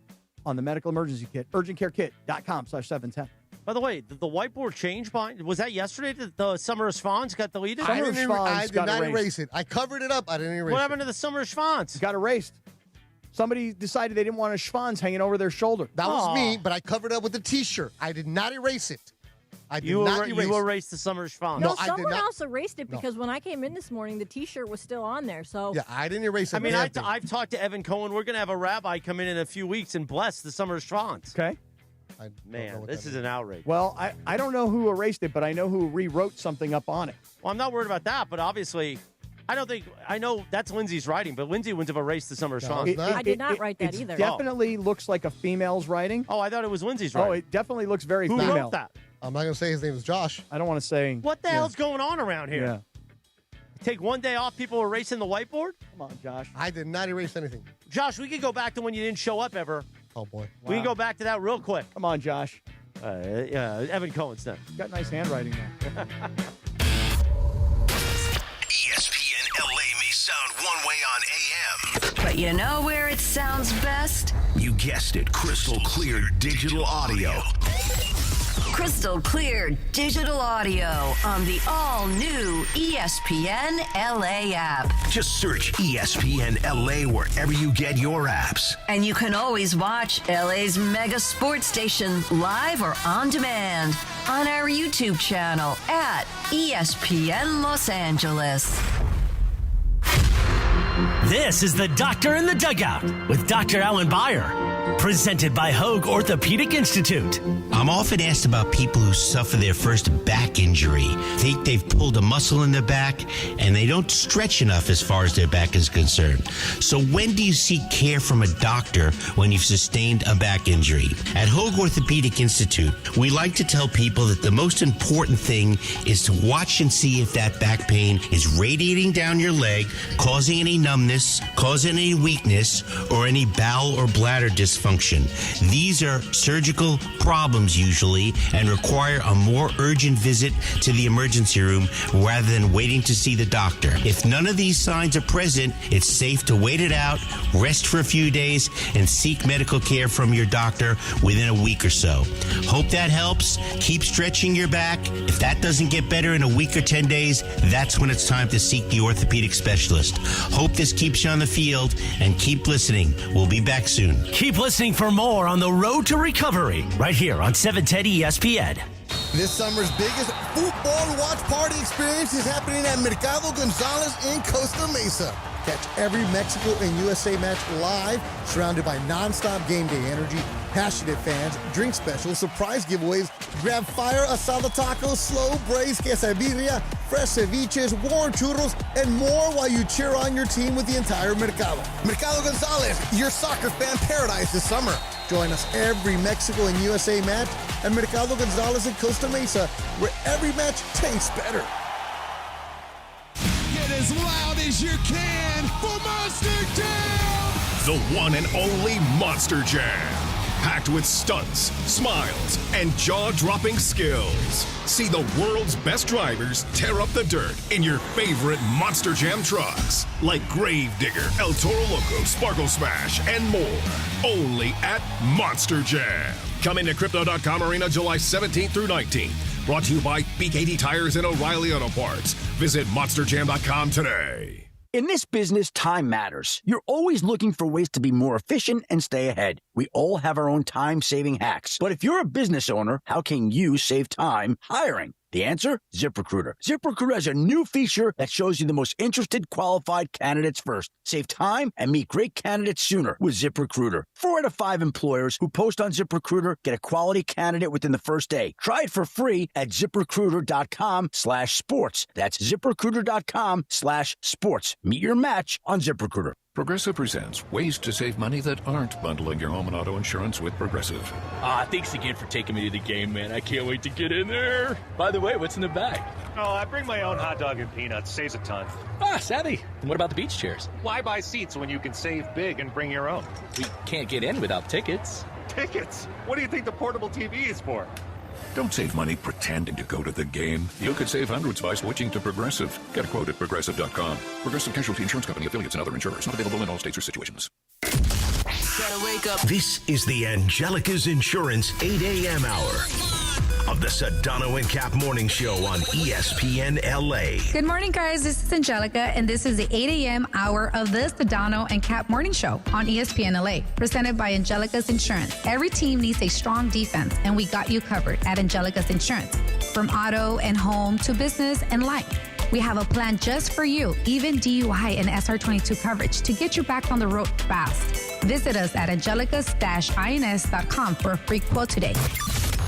S3: on the medical emergency kit. urgentcarekit.com/710.
S2: By the way, the whiteboard change was that yesterday that the Summer of Schwans got deleted?
S12: I did not erase it. I covered it up. I didn't erase it.
S2: What happened to the Summer of Schwans?
S3: Got erased. Somebody decided they didn't want a Schwans hanging over their shoulder.
S12: That was me, but I covered it up with a T-shirt. I did not erase it.
S2: You erased the Summer of Schwans.
S13: No, someone else erased it because when I came in this morning, the T-shirt was still on there. So
S12: yeah, I didn't erase it.
S2: I mean, I've talked to Evan Cohen. We're going to have a rabbi come in a few weeks and bless the Summer of Schwans.
S3: Okay.
S2: Man, this is an outrage.
S3: Well, I don't know who erased it, but I know who rewrote something up on it.
S2: Well, I'm not worried about that, but obviously, I know that's Lindsay's writing, but Lindsay wouldn't have erased the Summer of Schwans.
S13: I did not write that either.
S3: It definitely looks like a female's writing.
S2: Oh, I thought it was Lindsay's writing.
S3: Oh, it definitely looks very
S2: Who
S3: female.
S2: wrote that?
S12: I'm not going to say his name is Josh.
S3: I don't want to say.
S2: What the hell's going on around here?
S3: Yeah.
S2: Take one day off, people erasing the whiteboard?
S3: Come on, Josh.
S12: I did not erase anything.
S2: Josh, we could go back to when you didn't show up ever.
S12: Oh, boy.
S2: We can go back to that real quick.
S3: Come on, Josh.
S2: Evan Cohen's done.
S3: You got nice handwriting there.
S6: ESPN LA may sound one way on AM.
S5: But you know where it sounds best?
S6: You guessed it, crystal clear digital audio.
S5: Crystal clear digital audio on the all-new ESPN LA app.
S6: Just search ESPN LA wherever you get your apps.
S5: And you can always watch LA's mega sports station live or on demand on our YouTube channel at ESPN Los Angeles.
S8: This is The Doctor in the Dugout with Dr. Alan Byer. Presented by Hoag Orthopedic Institute.
S9: I'm often asked about people who suffer their first back injury, think they've pulled a muscle in their back, and they don't stretch enough as far as their back is concerned. So when do you seek care from a doctor when you've sustained a back injury? At Hoag Orthopedic Institute, we like to tell people that the most important thing is to watch and see if that back pain is radiating down your leg, causing any numbness, causing any weakness, or any bowel or bladder dysfunction. These are surgical problems usually and require a more urgent visit to the emergency room rather than waiting to see the doctor. If none of these signs are present, it's safe to wait it out, rest for a few days, and seek medical care from your doctor within a week or so. Hope that helps. Keep stretching your back. If that doesn't get better in a week or 10 days, that's when it's time to seek the orthopedic specialist. Hope this keeps you on the field, and keep listening. We'll be back soon.
S8: Keep listening for more on The Road to Recovery right here on 710 ESPN.
S10: This summer's biggest football watch party experience is happening at Mercado Gonzalez in Costa Mesa. Catch every Mexico and USA match live, surrounded by nonstop game day energy, passionate fans, drink specials, surprise giveaways, grab fire asada tacos, slow braised quesadilla, fresh ceviches, warm churros, and more while you cheer on your team with the entire Mercado. Mercado Gonzalez, your soccer fan paradise this summer. Join us every Mexico and USA match at Mercado Gonzalez in Costa Mesa, where every match tastes better.
S14: Get as loud as you can for Monster Jam! The one and only Monster Jam. Packed with stunts, smiles, and jaw-dropping skills. See the world's best drivers tear up the dirt in your favorite Monster Jam trucks. Like Gravedigger, El Toro Loco, Sparkle Smash, and more. Only at Monster Jam. Coming to Crypto.com Arena July 17th through 19th. Brought to you by BKD Tires and O'Reilly Auto Parts. Visit MonsterJam.com today.
S15: In this business, time matters. You're always looking for ways to be more efficient and stay ahead. We all have our own time-saving hacks. But if you're a business owner, how can you save time hiring? The answer? ZipRecruiter. ZipRecruiter has a new feature that shows you the most interested qualified candidates first. Save time and meet great candidates sooner with ZipRecruiter. 4 out of 5 employers who post on ZipRecruiter get a quality candidate within the first day. Try it for free at ZipRecruiter.com/sports. That's ZipRecruiter.com/sports. Meet your match on ZipRecruiter.
S16: Progressive presents ways to save money that aren't bundling your home and auto insurance with Progressive.
S27: Thanks again for taking me to the game, man. I can't wait to get in there. By the way, what's in the bag?
S2: Oh, I bring my own hot dog and peanuts. Saves a ton.
S27: Savvy. And what about the beach chairs?
S2: Why buy seats when you can save big and bring your own?
S27: We can't get in without tickets.
S2: Tickets? What do you think the portable TV is for?
S16: Don't save money pretending to go to the game. You could save hundreds by switching to Progressive. Get a quote at Progressive.com. Progressive Casualty Insurance Company, affiliates, and other insurers. Not available in all states or situations.
S6: This is the Angelica's Insurance 8 a.m. hour of the Sedano and Kap Morning Show on ESPN LA.
S28: Good morning, guys. This is Angelica, and this is the 8 a.m. hour of the Sedano and Kap Morning Show on ESPN LA, presented by Angelica's Insurance. Every team needs a strong defense, and we got you covered at Angelica's Insurance. From auto and home to business and life, we have a plan just for you, even DUI and SR22 coverage to get you back on the road fast. Visit us at angelicas-ins.com for a free quote today.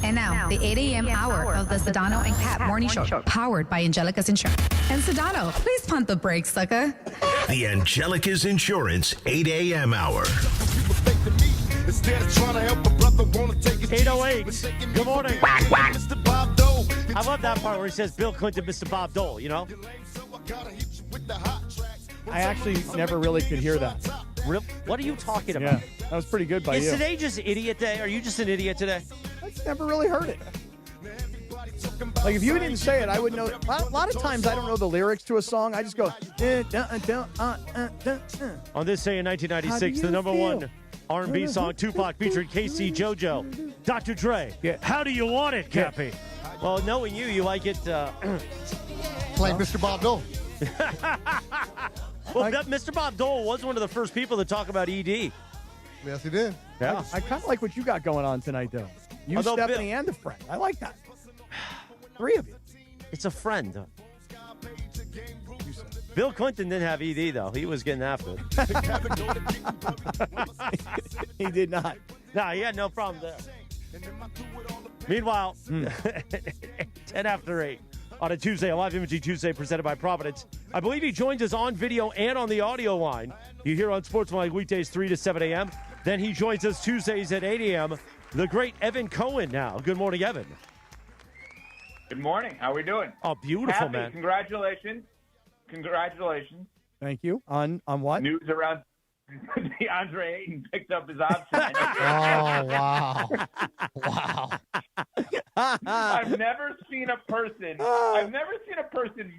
S28: And now, the 8 a.m. hour of the Sedano and Kap Morning Show, powered by Angelica's Insurance. And Sedano, please pump the brakes, sucker.
S6: The Angelica's Insurance 8 a.m. hour.
S2: 808. Good morning. Whack, whack. I love that part where he says Bill Clinton, Mr. Bob Dole, you know?
S3: I actually never really could hear that.
S2: What are you talking about?
S3: Yeah, that was pretty good by you.
S2: Is today just idiot day? Are you just an idiot today?
S3: I never really heard it. Like, if you didn't say it, I would know. A lot of times I don't know the lyrics to a song. I just go.
S2: On this day in 1996, the number one R&B song, Tupac featuring Casey JoJo, Dr. Dre.
S3: Yeah.
S2: How do you want it, Cappy?
S3: Yeah.
S2: Well, knowing you like it.
S12: Like Mr. Bob Dole.
S2: Well, Mr. Bob Dole was one of the first people to talk about ED.
S12: Yes, he did.
S2: Yeah.
S3: I kind of like what you got going on tonight, though. You,
S2: Although
S3: Stephanie, and a friend. I like that. 3 of you.
S2: It's a friend. Bill Clinton didn't have ED, though. He was getting after it.
S3: He did not.
S2: No, he had no problem there. Meanwhile, 10 after 8 on a Tuesday, a live imaging Tuesday presented by Providence. I believe he joins us on video and on the audio line. You hear on Sportsman weekdays 3 to 7 a.m. Then he joins us Tuesdays at 8 a.m. The great Evan Cohen now. Good morning, Evan.
S1: Good morning. How are we doing?
S2: Oh, beautiful,
S1: Happy.
S2: man.
S1: Congratulations. Congratulations.
S3: Thank you. On what?
S1: News around DeAndre Ayton picked up his option.
S10: Oh, wow. Wow.
S1: I've never seen a person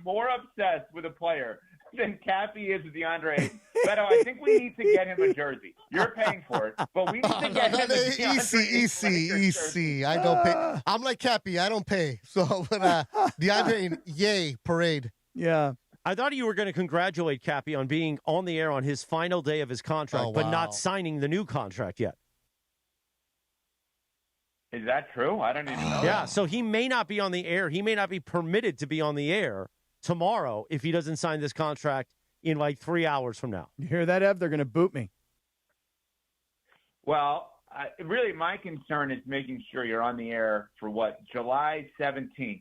S1: more obsessed with a player than Cappy is with DeAndre Ayton. Beto, I think we need to get him a jersey. You're paying for it, but we need to get him a
S10: Easy. I don't pay. I'm like Cappy. I don't pay. So, but DeAndre, yay, parade.
S3: Yeah.
S2: I thought you were going to congratulate Cappy on being on the air on his final day of his contract, but not signing the new contract yet.
S1: Is that true? I don't even know.
S2: Yeah, so he may not be on the air. He may not be permitted to be on the air tomorrow if he doesn't sign this contract in like 3 hours from now.
S3: You hear that, Ev? They're going to boot me.
S1: Well, really my concern is making sure you're on the air for July 17th.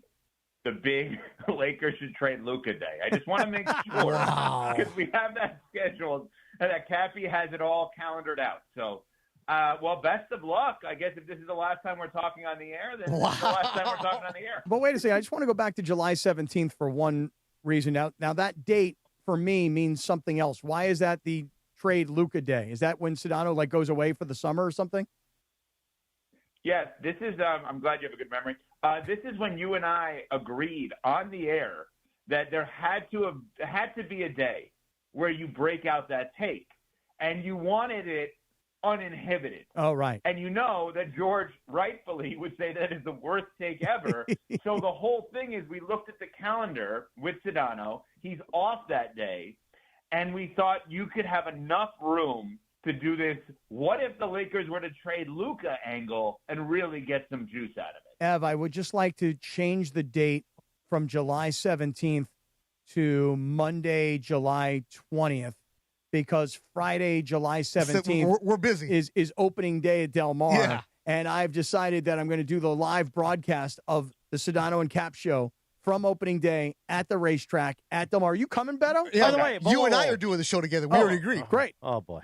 S1: The big Lakers should trade Luka day. I just want to make sure because we have that scheduled and that Cappy has it all calendared out. So, best of luck. I guess if this is the last time we're talking on the air, then this is the last time we're talking on the air.
S3: But wait a second. I just want to go back to July 17th for one reason. Now that date for me means something else. Why is that the trade Luka day? Is that when Sedano goes away for the summer or something?
S1: Yes, this is. I'm glad you have a good memory. This is when you and I agreed on the air that there had to be a day where you break out that take, and you wanted it uninhibited.
S3: Oh, right.
S1: And you know that George rightfully would say that is the worst take ever. So the whole thing is we looked at the calendar with Sedano. He's off that day, and we thought you could have enough room to do this. What if the Lakers were to trade Luka angle and really get some juice out of it?
S3: Ev, I would just like to change the date from July 17th to Monday, July 20th, because Friday, July 17th
S10: we're busy.
S3: is opening day at Del Mar.
S10: Yeah.
S3: And I've decided that I'm going to do the live broadcast of the Sedano and Cap show from opening day at the racetrack at Del Mar. Are you coming, Beto?
S10: Yeah,
S2: By the way,
S10: you and I are doing the show together. We already agreed.
S3: Great.
S2: Oh, boy.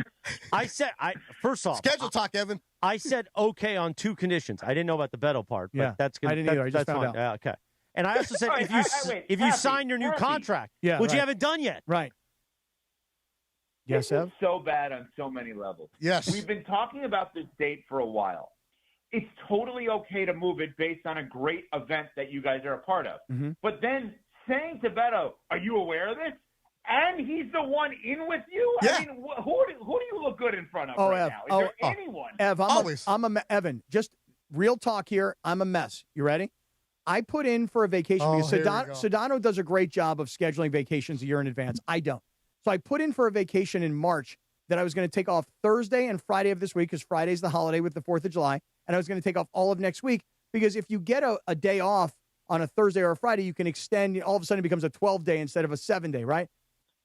S2: First off.
S10: Schedule talk, Evan.
S2: I said okay on two conditions. I didn't know about the Beto part, but that's good.
S3: I didn't either. I just found out.
S2: Yeah, okay. And I also said if you sign your new contract, which you haven't done yet.
S3: Right. Yes, Ev?
S1: It's so bad on so many levels.
S10: Yes.
S1: We've been talking about this date for a while. It's totally okay to move it based on a great event that you guys are a part of.
S3: Mm-hmm.
S1: But then saying to Beto, are you aware of this? And he's the one in with you?
S10: Yeah.
S1: I mean, who do you look good in front of right
S3: Ev.
S1: now? Is there anyone?
S3: Ev,
S10: Always.
S3: Evan, just real talk here. I'm a mess. You ready? I put in for a vacation because Sedano does a great job of scheduling vacations a year in advance. I don't. So I put in for a vacation in March that I was going to take off Thursday and Friday of this week because Friday's the holiday with the 4th of July. And I was going to take off all of next week because if you get a day off on a Thursday or a Friday, you can extend. All of a sudden it becomes a 12-day instead of a 7-day, right?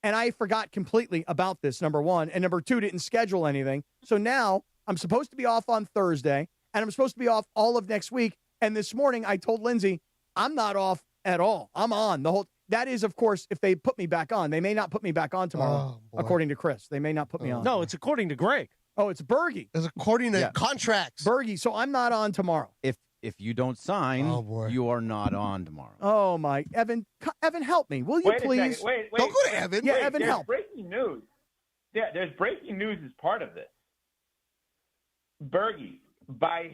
S3: And I forgot completely about this, number one. And number two, didn't schedule anything. So now I'm supposed to be off on Thursday, and I'm supposed to be off all of next week. And this morning I told Lindsay, I'm not off at all. I'm on the whole. That is, of course, if they put me back on. They may not put me back on tomorrow, according to Chris. They may not put me on.
S2: No, it's according to Greg.
S3: Oh, it's Bergie.
S10: It's according to contracts.
S3: Bergie, so I'm not on tomorrow.
S7: If you don't sign, you are not on tomorrow.
S3: Oh, my. Evan, help me. Will you please?
S1: Wait.
S10: Don't go to Evan.
S3: Yeah, Evan, help.
S1: Breaking news. Yeah, there's breaking news as part of this. Bergie, by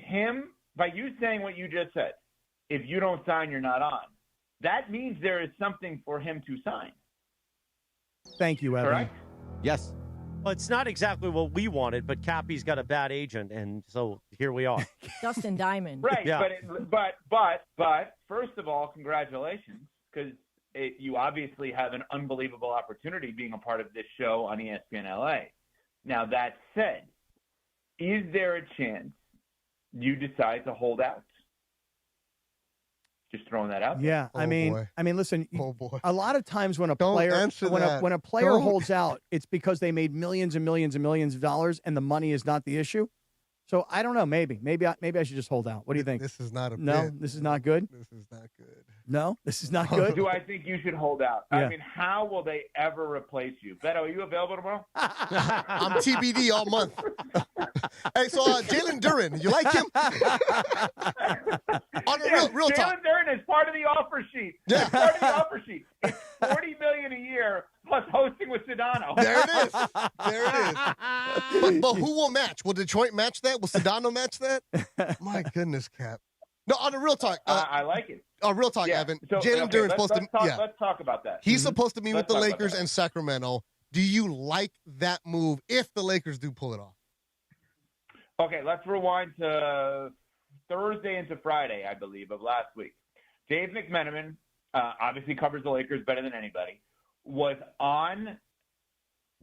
S1: you saying what you just said, if you don't sign, you're not on. That means there is something for him to sign.
S3: Thank you, Evan.
S1: Correct?
S7: Yes.
S2: Well, it's not exactly what we wanted, but Cappy's got a bad agent, and so here we are.
S13: Dustin Diamond.
S1: Right,
S2: Yeah.
S1: but first of all, congratulations, because you obviously have an unbelievable opportunity being a part of this show on ESPN LA. Now, that said, is there a chance you decide to hold out? Just throwing that out.
S3: Yeah,
S12: Oh,
S3: I mean,
S12: boy.
S3: listen.
S12: Oh, boy.
S3: A lot of times when a
S12: Don't
S3: player
S12: answer that.
S3: when a player
S12: Don't.
S3: holds out, it's because they made millions and millions and millions of dollars, and the money is not the issue. So I don't know. Maybe I should just hold out. What do you think?
S12: This is not a
S3: no.
S12: bit.
S3: This is not good.
S12: This is not good.
S3: No, this is not good.
S1: Do I think you should hold out?
S3: Yeah.
S1: I mean, how will they ever replace you? Beto, are you available tomorrow?
S12: I'm TBD all month. Hey, so Jalen Duren, you like him? On the real talk.
S1: Jalen Duren is part of the offer sheet.
S12: Yeah.
S1: It's part of the offer sheet. It's $40 million a year plus hosting with Sedano.
S12: There it is. There it is. But who will match? Will Detroit match that? Will Sedano match that? My goodness, Cap. No, on the real talk.
S1: I like it.
S12: Real talk,
S1: Yeah.
S12: Evan.
S1: So,
S12: Jalen
S1: okay,
S12: Duren's supposed to.
S1: Let's talk about that.
S12: He's supposed to meet with
S1: Let's
S12: the
S1: talk about
S12: Lakers
S1: that.
S12: and Sacramento. Do you like that move if the Lakers do pull it off?
S1: Okay, let's rewind to Thursday into Friday, I believe, of last week. Dave McMenamin, obviously covers the Lakers better than anybody, was on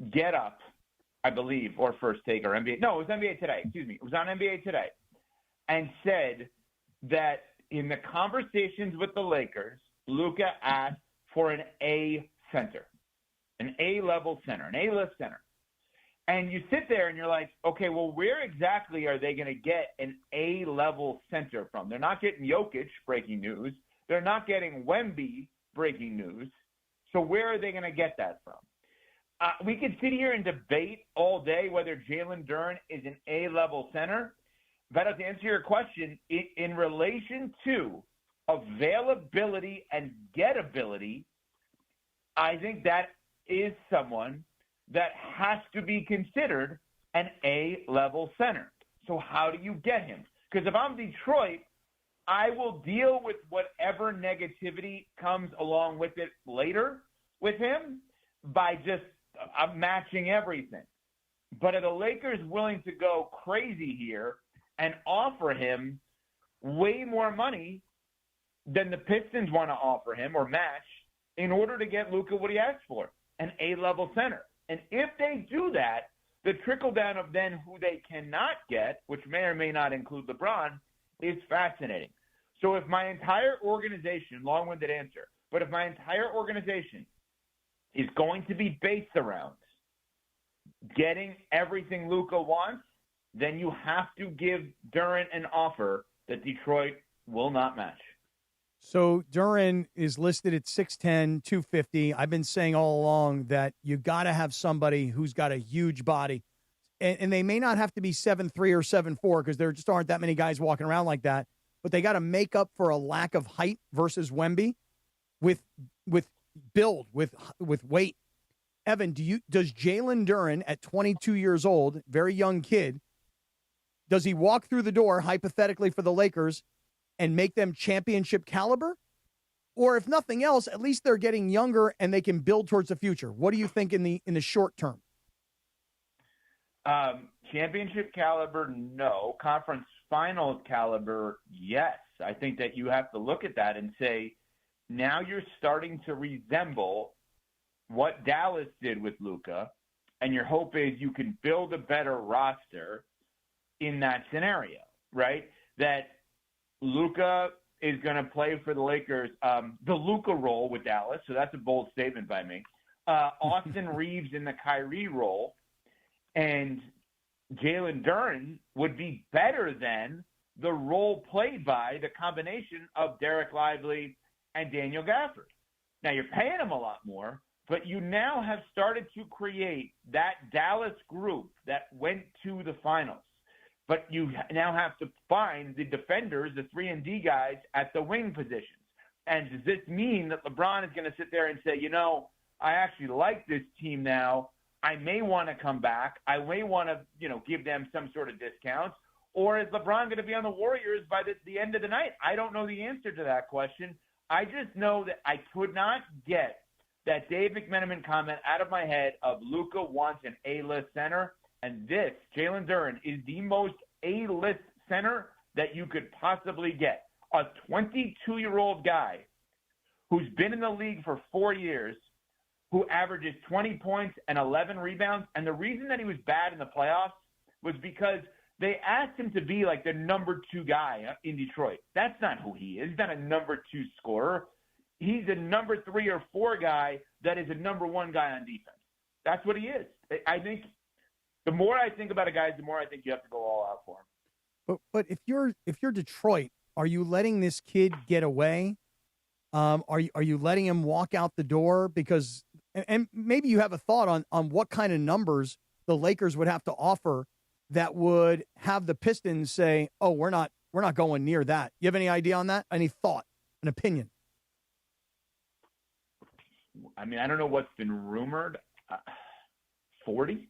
S1: Get Up, I believe, or First Take or NBA. No, it was NBA Today. Excuse me. It was on NBA Today, and said that in the conversations with the Lakers, Luka asked for an A center, an A-level center, an A-list center. And you sit there and you're like, okay, well, where exactly are they going to get an A-level center from? They're not getting Jokic, breaking news. They're not getting Wemby, breaking news. So where are they going to get that from? We could sit here and debate all day whether Jalen Duren is an A-level center. But to answer your question, in relation to availability and gettability, I think that is someone that has to be considered an A-level center. So how do you get him? Because if I'm Detroit, I will deal with whatever negativity comes along with it later with him by just matching everything. But are the Lakers willing to go crazy here and offer him way more money than the Pistons want to offer him or match in order to get Luka what he asked for, an A-level center? And if they do that, the trickle-down of then who they cannot get, which may or may not include LeBron, is fascinating. So if my entire organization, long-winded answer, but if my entire organization is going to be based around getting everything Luka wants, then you have to give Duren an offer that Detroit will not match.
S3: So Duren is listed at 6'10", 250. I've been saying all along that you got to have somebody who's got a huge body. And they may not have to be 7'3" or 7'4" because there just aren't that many guys walking around like that. But they got to make up for a lack of height versus Wemby with build, with weight. Evan, does Jalen Duren at 22 years old, very young kid, does he walk through the door, hypothetically for the Lakers, and make them championship caliber? Or if nothing else, at least they're getting younger and they can build towards the future. What do you think in the short term?
S1: Championship caliber, no. Conference finals caliber, yes. I think that you have to look at that and say, now you're starting to resemble what Dallas did with Luka, and your hope is you can build a better roster in that scenario, right? That Luka is going to play for the Lakers, the Luka role with Dallas, so that's a bold statement by me. Austin Reeves in the Kyrie role, and Jalen Duren would be better than the role played by the combination of Derek Lively and Daniel Gafford. Now, you're paying him a lot more, but you now have started to create that Dallas group that went to the finals. But you now have to find the defenders, the 3-and-D guys at the wing positions. And does this mean that LeBron is going to sit there and say, I actually like this team now. I may want to come back. I may want to, give them some sort of discounts. Or is LeBron going to be on the Warriors by the end of the night? I don't know the answer to that question. I just know that I could not get that Dave McMenamin comment out of my head of Luka wants an A-list center. And this, Jalen Duren, is the most A-list center that you could possibly get. A 22-year-old guy who's been in the league for 4 years, who averages 20 points and 11 rebounds. And the reason that he was bad in the playoffs was because They asked him to be like the number 2 guy in Detroit. That's not who he is. He's not a number 2 scorer. He's a number 3 or 4 guy that is a number 1 guy on defense. That's what he is. I think the more I think about a guy, the more I think you have to go all out for him.
S3: But if you're Detroit, are you letting this kid get away? Are you letting him walk out the door? Because and maybe you have a thought on what kind of numbers the Lakers would have to offer that would have the Pistons say, "Oh, we're not going near that." You have any idea on that? Any thought, an opinion?
S1: I mean, I don't know what's been rumored. 40?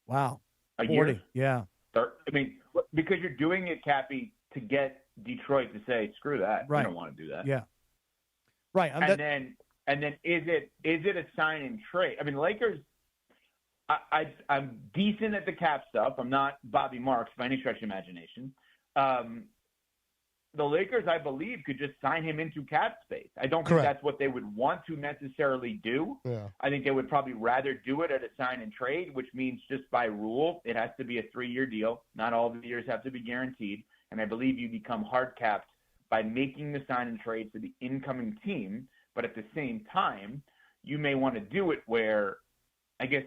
S3: Wow.
S1: A
S3: 40,
S1: year?
S3: yeah.
S1: I mean, because you're doing it, Cappy, to get Detroit to say, screw that.
S3: Right.
S1: We don't want to do that.
S3: Yeah. Right.
S1: And then is it a sign and trade? I mean, Lakers, I'm decent at the cap stuff. I'm not Bobby Marks by any stretch of imagination. The Lakers, I believe, could just sign him into cap space. I don't think that's what they would want to necessarily do.
S12: Yeah.
S1: I think they would probably rather do it at a sign and trade, which means just by rule, it has to be a 3-year deal. Not all the years have to be guaranteed. And I believe you become hard capped by making the sign and trade to the incoming team. But at the same time, you may want to do it where, I guess,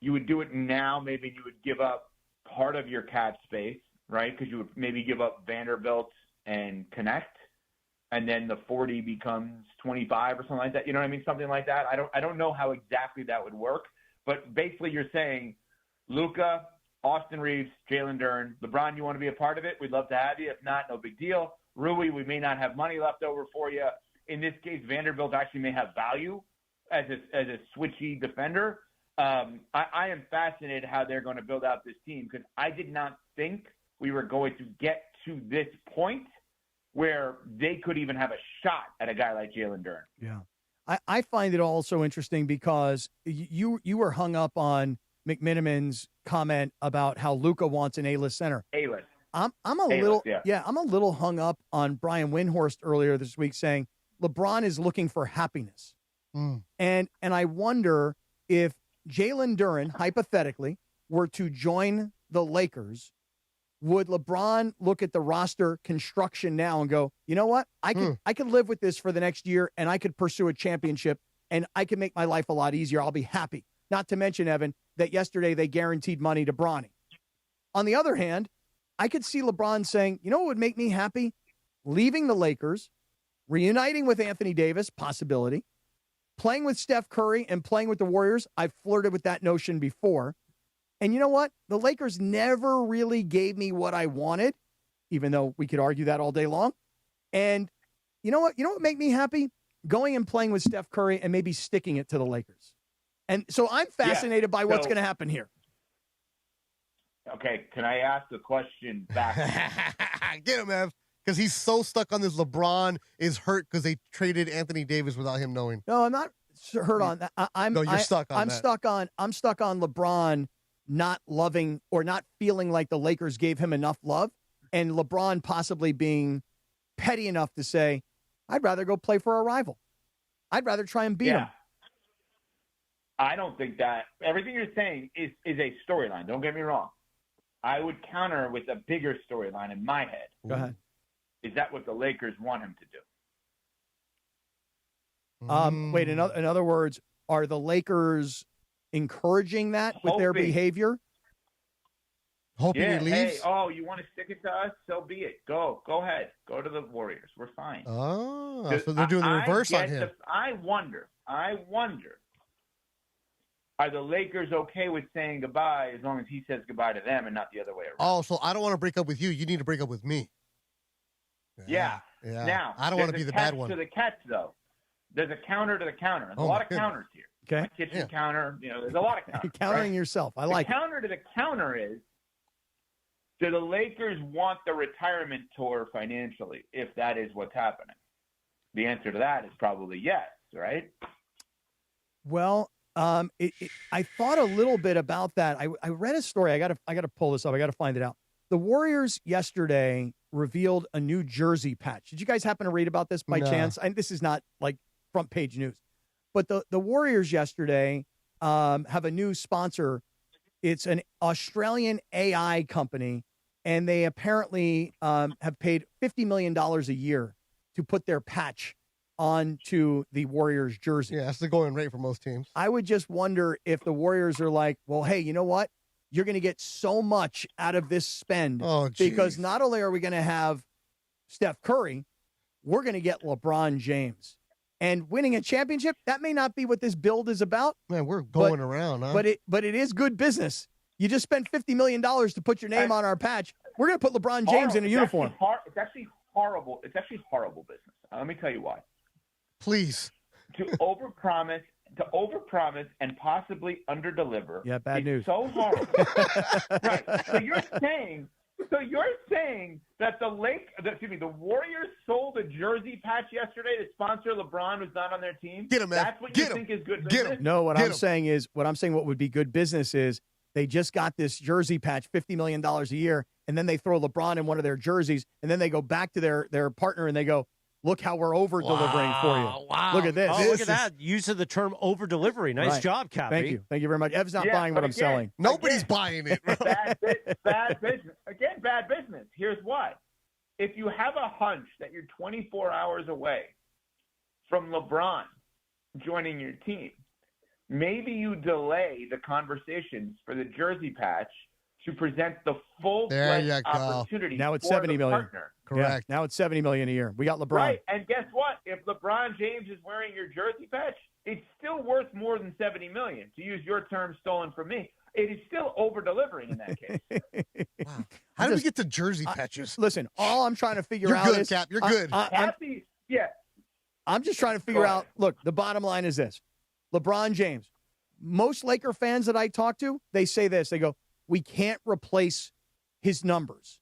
S1: you would do it now. Maybe you would give up part of your cap space, right? Because you would maybe give up Vanderbilt and Connect, and then the 40 becomes 25 or something like that. You know what I mean? Something like that. I don't know how exactly that would work, but basically you're saying Luka, Austin Reeves, Jalen Duren, LeBron, you want to be a part of it? We'd love to have you. If not, no big deal. Rui, we may not have money left over for you. In this case, Vanderbilt actually may have value as a switchy defender. I am fascinated how they're going to build out this team because I did not think we were going to get to this point where they could even have a shot at a guy like Jalen Duren.
S3: Yeah. I find it also interesting because you were hung up on McMenamin's comment about how Luka wants an A-list center.
S1: A-list.
S3: I'm a little I'm a little hung up on Brian Windhorst earlier this week saying LeBron is looking for happiness. And I wonder if Jalen Duren, hypothetically, were to join the Lakers, would LeBron look at the roster construction now and go, you know what? I could live with this for the next year and I could pursue a championship and I can make my life a lot easier. I'll be happy. Not to mention, Evan, that yesterday they guaranteed money to Bronny. On the other hand, I could see LeBron saying, you know what would make me happy? Leaving the Lakers, reuniting with Anthony Davis, possibility, playing with Steph Curry and playing with the Warriors. I've flirted with that notion before. And you know what? The Lakers never really gave me what I wanted, even though we could argue that all day long. And you know what? You know what would make me happy? Going and playing with Steph Curry and maybe sticking it to the Lakers. And so I'm fascinated by what's going to happen here.
S1: Okay, can I ask a question back?
S12: Get him, Ev. Because he's so stuck on this. LeBron is hurt because they traded Anthony Davis without him knowing.
S3: No, I'm not hurt on that.
S12: You're stuck on that.
S3: I'm stuck on LeBron not loving or not feeling like the Lakers gave him enough love, and LeBron possibly being petty enough to say, I'd rather go play for a rival. I'd rather try and beat him.
S1: I don't think that. Everything you're saying is a storyline. Don't get me wrong. I would counter with a bigger storyline in my head.
S3: Go ahead.
S1: Is that what the Lakers want him to do?
S3: Wait, in other words, are the Lakers encouraging that with their behavior?
S12: Hoping he leaves?
S1: Hey, you want to stick it to us? So be it. Go ahead. Go to the Warriors. We're fine.
S12: Oh, so they're doing the reverse on him.
S1: I wonder, are the Lakers okay with saying goodbye as long as he says goodbye to them and not the other way around?
S12: Oh, so I don't want to break up with you. You need to break up with me.
S1: Yeah.
S12: Now, I don't want to be the bad one.
S1: To the catch, though. There's a counter to the counter. There's a lot of counters here.
S3: Okay.
S1: My kitchen counter. There's a lot of counters.
S3: You're countering yourself. I like
S1: it. The counter to the counter is, do the Lakers want the retirement tour financially, if that is what's happening? The answer to that is probably yes, right?
S3: Well, I thought a little bit about that. I read a story. I got to pull this up. I got to find it out. The Warriors yesterday revealed a new jersey patch. Did you guys happen to read about this by chance? This is not like front page news, but the Warriors yesterday have a new sponsor. It's an Australian AI company, and they apparently have paid $50 million a year to put their patch onto the Warriors jersey.
S12: Yeah, that's the going rate for most teams.
S3: I would just wonder if the Warriors are like, well, hey, you know what? You're going to get so much out of this spend because not only are we going to have Steph Curry, we're going to get LeBron James. And winning a championship, that may not be what this build is about.
S12: Man, we're going around, huh?
S3: But it is good business. You just spent $50 million to put your name on our patch. We're going to put LeBron James in a uniform.
S1: It's actually horrible. It's actually horrible business. Let me tell you why.
S12: Please.
S1: To overpromise and possibly underdeliver.
S3: Yeah, bad news.
S1: So horrible. Right. So you're saying that the Warriors sold a jersey patch yesterday to sponsor LeBron, who's not on their team?
S12: Get him, man.
S1: That's what you think is good business?
S3: No, what I'm saying what would be good business is they just got this jersey patch, $50 million a year, and then they throw LeBron in one of their jerseys, and then they go back to their partner and they go, look how we're over-delivering for you.
S2: Wow.
S3: Look at this.
S2: Oh, look at that. Use of the term over-delivery. Nice job, Cappy.
S3: Thank you. Thank you very much. Ev's not buying what I'm selling.
S12: Nobody's buying it.
S1: Bad business. Again, bad business. Here's why. If you have a hunch that you're 24 hours away from LeBron joining your team, maybe you delay the conversations for the jersey patch to present the full-fledged opportunity
S3: now it's
S1: for
S3: $70
S1: the
S3: million.
S1: partner.
S12: Correct.
S3: Yeah, now it's $70 million a year. We got LeBron.
S1: Right, and guess what? If LeBron James is wearing your jersey patch, it's still worth more than $70 million. To use your term stolen from me, it is still over-delivering in that case.
S12: Wow. How do we get to jersey patches?
S3: Listen, all I'm trying to figure out
S12: is...
S3: is...
S12: Cap. You're good.
S3: I'm just trying to figure out... Look, the bottom line is this. LeBron James. Most Laker fans that I talk to, they say this. They go, we can't replace his numbers.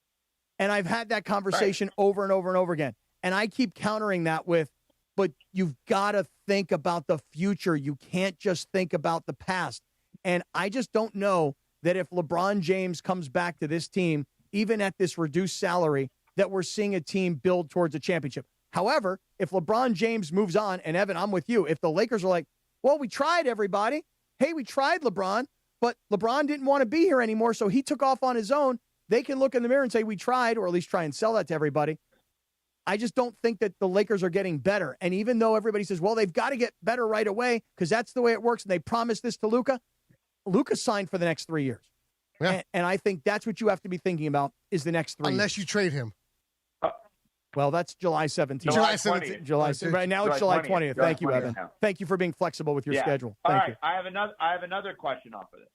S3: And I've had that conversation over and over and over again. And I keep countering that with, but you've got to think about the future. You can't just think about the past. And I just don't know that if LeBron James comes back to this team, even at this reduced salary, that we're seeing a team build towards a championship. However, if LeBron James moves on, and Evan, I'm with you, if the Lakers are like, well, we tried everybody. Hey, we tried LeBron, but LeBron didn't want to be here anymore, so he took off on his own. They can look in the mirror and say, we tried, or at least try and sell that to everybody. I just don't think that the Lakers are getting better. And even though everybody says, well, they've got to get better right away because that's the way it works, and they promised this to Luka, Luka signed for the next 3 years. Yeah. And I think that's what you have to be thinking about is the next 3 years.
S12: Unless you trade him.
S3: Well, that's July 17th.
S12: July 17th.
S3: Right now it's July 20th. Thank you, Evan.
S1: Now.
S3: Thank you for being flexible with your schedule.
S1: All
S3: Thank
S1: right.
S3: you.
S1: I have another question off of this.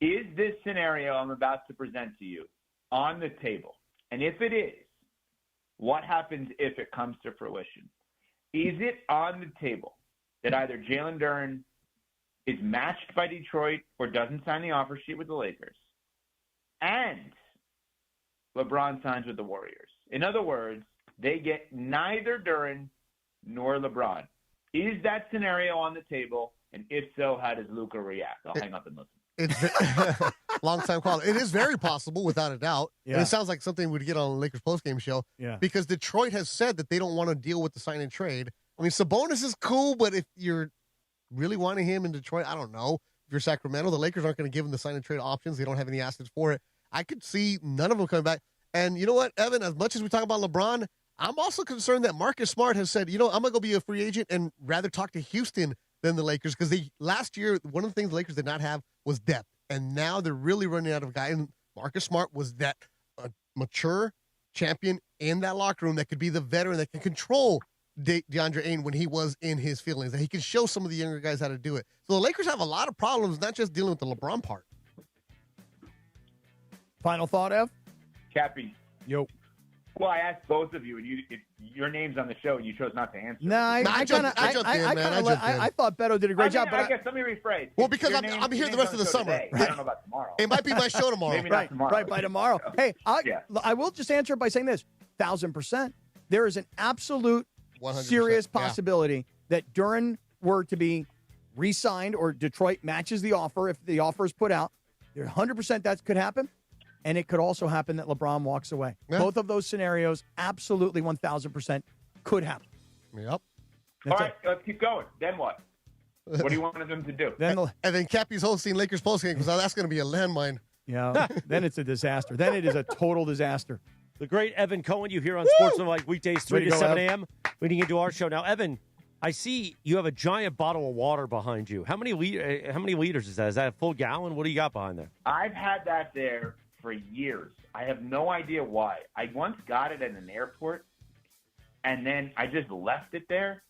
S1: Is this scenario I'm about to present to you on the table? And if it is, what happens if it comes to fruition? Is it on the table that either Jalen Duren is matched by Detroit or doesn't sign the offer sheet with the Lakers, and LeBron signs with the Warriors? In other words, they get neither Duren nor LeBron. Is that scenario on the table? And if so, how does Luka react? I'll hang up and listen.
S12: It's long time call. It is very possible, without a doubt. Yeah. And it sounds like something we'd get on the Lakers postgame show. Yeah. Because Detroit has said that they don't want to deal with the sign and trade. I mean, Sabonis is cool, but if you're really wanting him in Detroit, I don't know. If you're Sacramento, the Lakers aren't going to give him the sign and trade options. They don't have any assets for it. I could see none of them coming back. And you know what, Evan, as much as we talk about LeBron, I'm also concerned that Marcus Smart has said, I'm going to go be a free agent and rather talk to Houston than the Lakers, because last year, one of the things the Lakers did not have was depth. And now they're really running out of guys. And Marcus Smart was that mature champion in that locker room that could be the veteran that can control DeAndre Ayton when he was in his feelings, that he can show some of the younger guys how to do it. So the Lakers have a lot of problems, not just dealing with the LeBron part.
S3: Final thought, Ev?
S1: Cappy.
S3: Yo.
S1: Well, I asked both of you, and your name's on the show, and you chose not to answer.
S3: No, I thought Beto did a great job. But
S1: I guess let me rephrase.
S12: Well, because I'm here the rest of the summer.
S1: Right. I don't know about tomorrow.
S12: It might be my show tomorrow.
S1: Maybe not tomorrow.
S3: Right, by tomorrow. Hey, I will just answer it by saying this: 1,000%. There is an absolute 100%, serious possibility that Duren were to be re-signed or Detroit matches the offer if the offer is put out. 100% that could happen. And it could also happen that LeBron walks away. Yeah. Both of those scenarios, absolutely 1,000% could happen.
S12: Yep.
S1: All right, let's keep going. Then what? What do you want them to do?
S12: And then Cappy's hosting Lakers postgame because that's going to be a landmine.
S3: Yeah, then it's a disaster. Then it is a total disaster.
S2: The great Evan Cohen, you hear on Sportsmanlike weekdays 3 to 7 a.m. leading into our show. Now, Evan, I see you have a giant bottle of water behind you. How many liters is that? Is that a full gallon? What do you got behind there?
S1: I've had that there for years. I have no idea why. I once got it at an airport, and then I just left it there.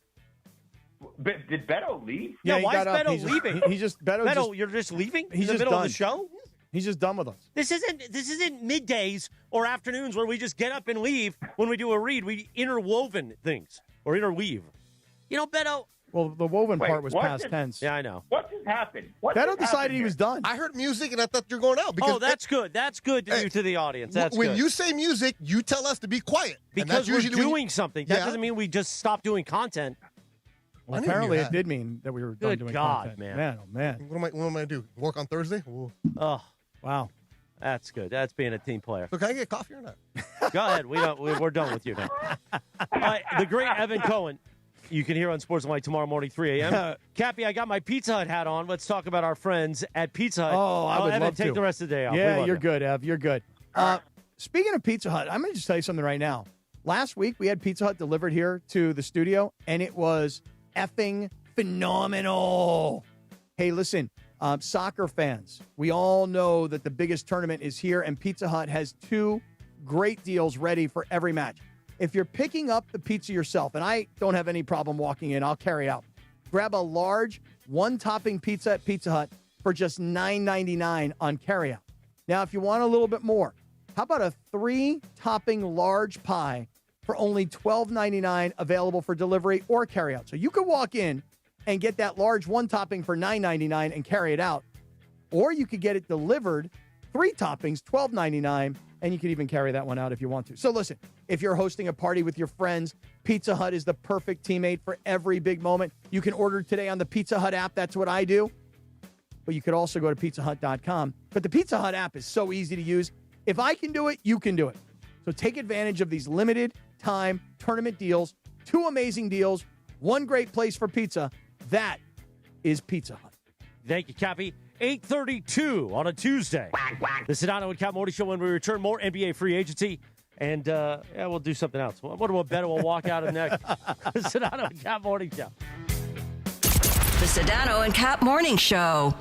S1: But did Beto leave?
S2: Yeah, why is Beto leaving?
S3: Beto,
S2: you're just leaving
S3: he's
S2: in the
S3: just
S2: middle
S3: done.
S2: of the show?
S3: He's just done with us.
S2: This isn't middays or afternoons where we just get up and leave when we do a read. We interwoven things or interweave. You know, Beto.
S3: Well, the woven part was past tense.
S2: Yeah, I know.
S1: What just happened?
S3: Beto decided he was done.
S12: I heard music and I thought you're going out. Because
S2: that's good. That's good to do to the audience. That's
S12: when
S2: good.
S12: you say music, you tell us to be quiet.
S2: Because we're doing something. That doesn't mean we just stop doing content.
S3: Well, apparently it did mean that we were done doing content.
S2: Man.
S3: Oh, man.
S12: What am I going to do? Work on Thursday? Ooh.
S2: Oh,
S3: wow.
S2: That's good. That's being a team player.
S12: So can I get coffee or not?
S2: Go ahead. We're done with you now. The great Evan Cohen. You can hear on Sportsmanlike tomorrow morning, 3 a.m. Cappy, I got my Pizza Hut hat on. Let's talk about our friends at Pizza Hut.
S3: Oh, I would
S2: Evan,
S3: love to.
S2: take the rest of the day off.
S3: Yeah, you're good, Ev. You're good. Speaking of Pizza Hut, I'm going to just tell you something right now. Last week, we had Pizza Hut delivered here to the studio, and it was effing phenomenal. Hey, listen, soccer fans, we all know that the biggest tournament is here, and Pizza Hut has 2 great deals ready for every match. If you're picking up the pizza yourself, and I don't have any problem walking in, I'll carry out. Grab a large 1-topping pizza at Pizza Hut for just $9.99 on carryout. Now, if you want a little bit more, how about a 3-topping large pie for only $12.99 available for delivery or carryout? So you could walk in and get that large 1-topping for $9.99 and carry it out. Or you could get it delivered, 3 toppings, $12.99, and you could even carry that one out if you want to. So listen, if you're hosting a party with your friends, Pizza Hut is the perfect teammate for every big moment. You can order today on the Pizza Hut app. That's what I do. But you could also go to pizzahut.com. But the Pizza Hut app is so easy to use. If I can do it, you can do it. So take advantage of these limited time tournament deals. 2 amazing deals. 1 great place for pizza. That is Pizza Hut.
S2: Thank you, Cappy. 8:32 on a Tuesday. The Sedano and Kap Morning Show. When we return, more NBA free agency. And we'll do something else. I wonder what Beto will walk out of next. The Sedano and Kap Morning Show.
S5: The Sedano and Kap Morning Show.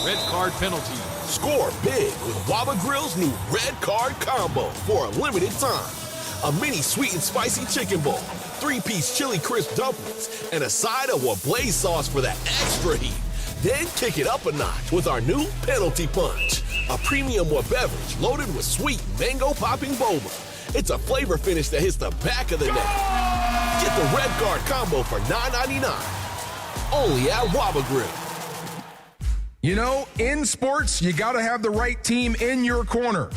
S14: Red card penalty. Score big with Waba Grill's new red card combo for a limited time. A mini sweet and spicy chicken bowl, 3-piece chili crisp dumplings, and a side of Wablaze sauce for that extra heat. Then kick it up a notch with our new Penalty Punch, a premium beverage loaded with sweet mango popping boba. It's a flavor finish that hits the back of the neck. Get the red card combo for $9.99. Only at Waba Grill.
S4: You know, in sports, you got to have the right team in your corner.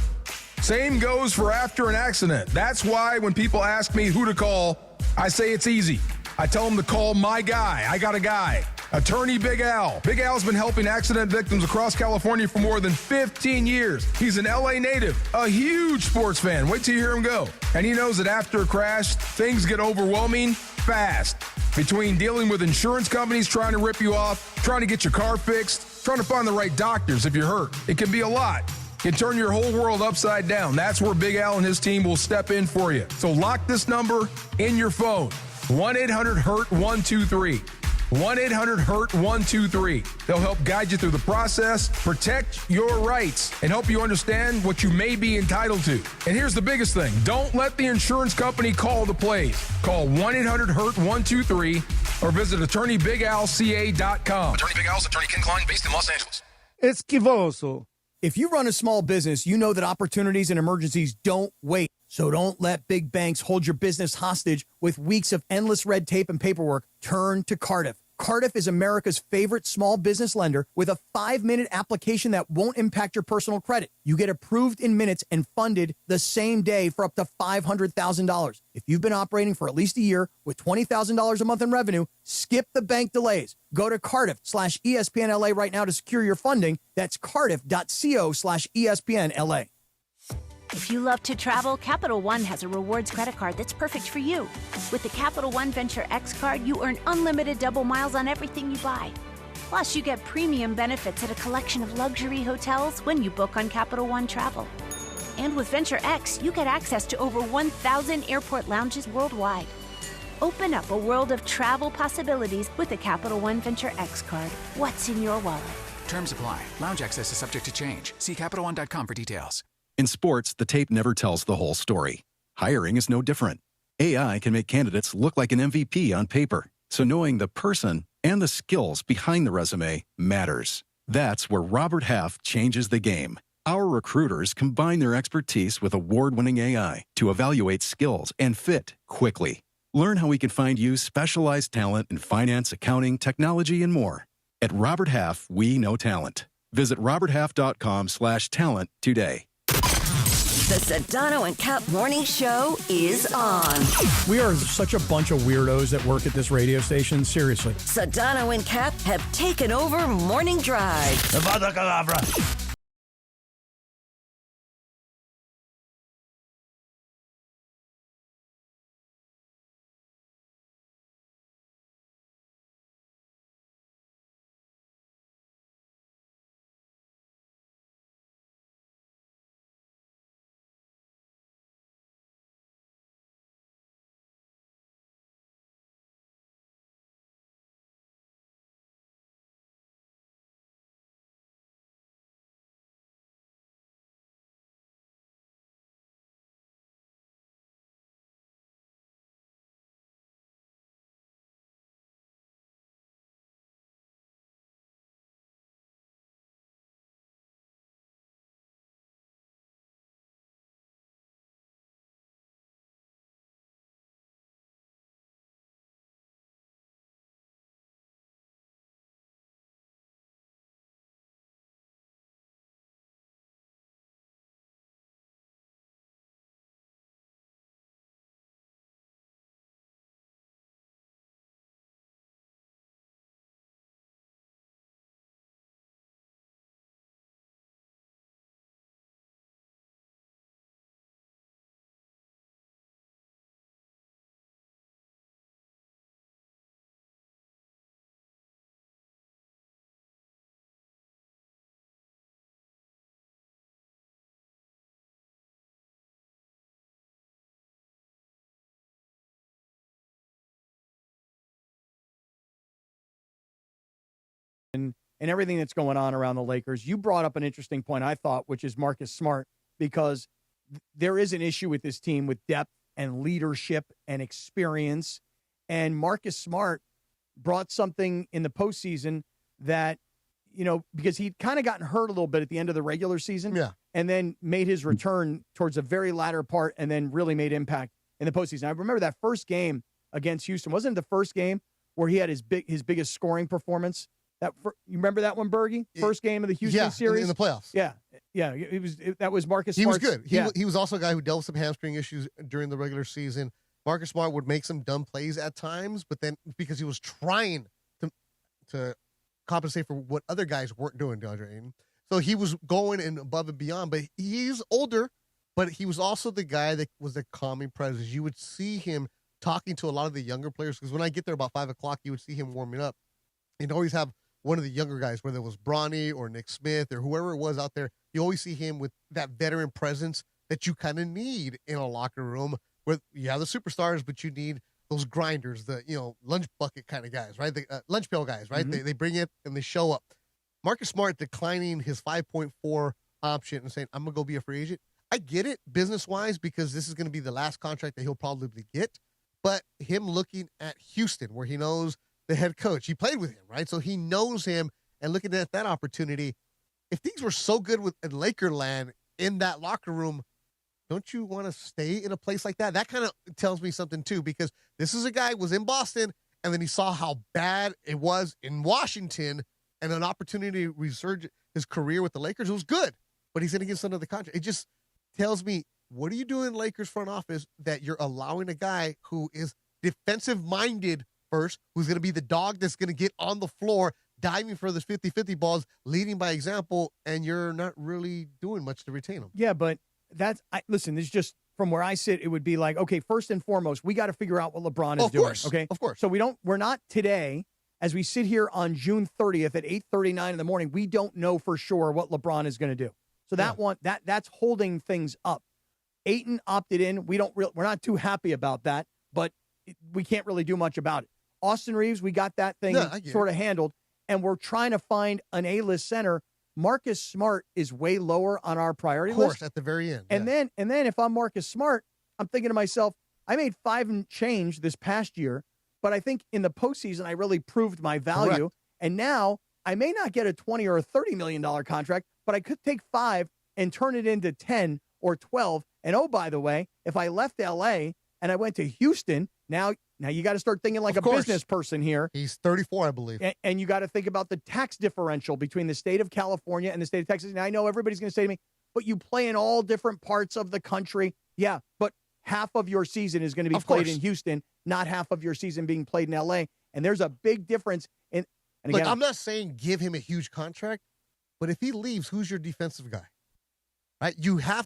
S4: Same goes for after an accident. That's why when people ask me who to call, I say it's easy. I tell them to call my guy. I got a guy. Attorney Big Al. Big Al's been helping accident victims across California for more than 15 years. He's an LA native, a huge sports fan. Wait till you hear him go. And he knows that after a crash, things get overwhelming fast. Between dealing with insurance companies trying to rip you off, trying to get your car fixed, trying to find the right doctors if you're hurt, it can be a lot. It can turn your whole world upside down. That's where Big Al and his team will step in for you. So lock this number in your phone. 1-800-HURT-123. 1-800-HURT-123. They'll help guide you through the process, protect your rights, and help you understand what you may be entitled to. And here's the biggest thing. Don't let the insurance company call the plays. Call 1-800-HURT-123 or visit attorneybigalca.com.
S25: Attorney Big Al's Attorney Ken Klein, based in Los Angeles.
S3: Esquivoso. If you run a small business, you know that opportunities and emergencies don't wait. So don't let big banks hold your business hostage with weeks of endless red tape and paperwork. Turn to Cardiff. Cardiff is America's favorite small business lender with a 5-minute application that won't impact your personal credit. You get approved in minutes and funded the same day for up to $500,000. If you've been operating for at least a year with $20,000 a month in revenue, skip the bank delays. Go to Cardiff/ESPNLA right now to secure your funding. That's cardiff.co/ESPNLA.
S17: If you love to travel, Capital One has a rewards credit card that's perfect for you. With the Capital One Venture X card, you earn unlimited double miles on everything you buy. Plus, you get premium benefits at a collection of luxury hotels when you book on Capital One Travel. And with Venture X, you get access to over 1,000 airport lounges worldwide. Open up a world of travel possibilities with the Capital One Venture X card. What's in your wallet?
S18: Terms apply. Lounge access is subject to change. See CapitalOne.com for details.
S26: In sports, the tape never tells the whole story. Hiring is no different. AI can make candidates look like an MVP on paper, so knowing the person and the skills behind the resume matters. That's where Robert Half changes the game. Our recruiters combine their expertise with award-winning AI to evaluate skills and fit quickly. Learn how we can find you specialized talent in finance, accounting, technology, and more. At Robert Half, we know talent. Visit roberthalf.com/talent today.
S5: The Sedano and Kap Morning Show is on.
S3: We are such a bunch of weirdos that work at this radio station. Seriously.
S5: Sedano and Kap have taken over Morning Drive.
S8: Avada Kedavra.
S3: And everything that's going on around the Lakers. You brought up an interesting point, I thought, which is Marcus Smart, because there is an issue with this team with depth and leadership and experience. And Marcus Smart brought something in the postseason that, because he'd kind of gotten hurt a little bit at the end of the regular season.
S12: Yeah.
S3: And then made his return towards the very latter part and then really made impact in the postseason. I remember that first game against Houston. Wasn't it the first game where he had his biggest scoring performance? You remember that one, Bergie? First game of the Houston series?
S12: In the playoffs.
S3: Yeah. That was Marcus Smart.
S12: He was good. He was also a guy who dealt with some hamstring issues during the regular season. Marcus Smart would make some dumb plays at times, but then because he was trying to compensate for what other guys weren't doing, DeAndre Ayton. So he was going and above and beyond, but he's older, but he was also the guy that was the calming presence. You would see him talking to a lot of the younger players, because when I get there about 5 o'clock, you would see him warming up. He'd always have one of the younger guys, whether it was Bronny or Nick Smith or whoever it was out there, you always see him with that veteran presence that you kind of need in a locker room where you have the superstars, but you need those grinders, the lunch bucket kind of guys, right? The lunch pail guys, right?
S3: Mm-hmm.
S12: They bring it and they show up. Marcus Smart declining his 5.4 option and saying, I'm going to go be a free agent. I get it business-wise because this is going to be the last contract that he'll probably get. But him looking at Houston, where he knows the head coach, he played with him, right? So he knows him, and looking at that opportunity, if things were so good in Lakerland in that locker room, don't you want to stay in a place like that? That kind of tells me something too, because this is a guy who was in Boston, and then he saw how bad it was in Washington, and an opportunity to resurge his career with the Lakers. It was good, but he's going to get some of the contract. It just tells me, what are you doing in Lakers front office that you're allowing a guy who is defensive-minded first, who's going to be the dog that's going to get on the floor, diving for the 50-50 balls, leading by example, and you're not really doing much to retain him.
S3: Yeah, but listen, this is just from where I sit, it would be like, okay, first and foremost, we got to figure out what LeBron is doing. Okay.
S12: Of course.
S3: So we're not today, as we sit here on June 30th at 8:39 in the morning, we don't know for sure what LeBron is going to do. So that's holding things up. Ayton opted in. We're not too happy about that, but we can't really do much about it. Austin Reeves, we got that thing sort of handled, and we're trying to find an A-list center. Marcus Smart is way lower on our priority list.
S12: Of course, at the very end.
S3: And then if I'm Marcus Smart, I'm thinking to myself, I made 5 and change this past year, but I think in the postseason I really proved my value. Correct. And now I may not get a $20 or a $30 million contract, but I could take 5 and turn it into 10 or 12. And oh, by the way, if I left LA and I went to Houston, now you got to start thinking like a business person here.
S12: He's 34, I believe.
S3: And you got to think about the tax differential between the state of California and the state of Texas. Now, I know everybody's going to say to me, but you play in all different parts of the country. Yeah, but half of your season is going to be played in Houston, not half of your season being played in LA. And there's a big difference. And again,
S12: look, I'm not saying give him a huge contract, but if he leaves, who's your defensive guy? Right? You have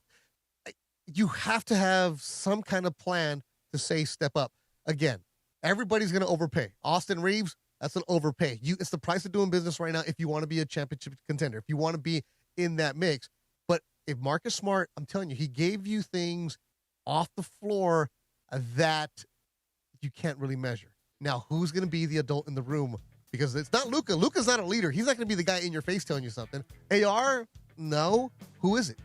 S12: to have some kind of plan to say step up. Again, everybody's going to overpay. Austin Reeves, that's an overpay. It's the price of doing business right now if you want to be a championship contender, if you want to be in that mix. But if Marcus Smart, I'm telling you, he gave you things off the floor that you can't really measure. Now, who's going to be the adult in the room? Because it's not Luka. Luka's not a leader. He's not going to be the guy in your face telling you something. AR, no. Who is it?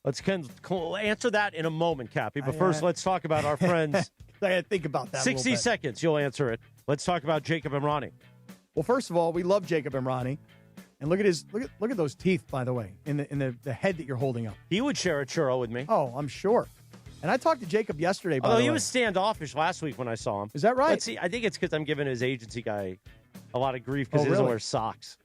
S2: Let's answer that in a moment, Cappy. But first, let's talk about our friends.
S3: I had to think about that.
S2: 60 seconds, you'll answer it. Let's talk about Jacob Emrani.
S3: Well, first of all, we love Jacob Emrani. And look at those teeth, by the way, in the head that you're holding up.
S2: He would share a churro with me.
S3: Oh, I'm sure. And I talked to Jacob yesterday, by the way.
S2: He was standoffish last week when I saw him.
S3: Is that right?
S2: Let's see. I think it's because I'm giving his agency guy a lot of grief because he doesn't wear socks.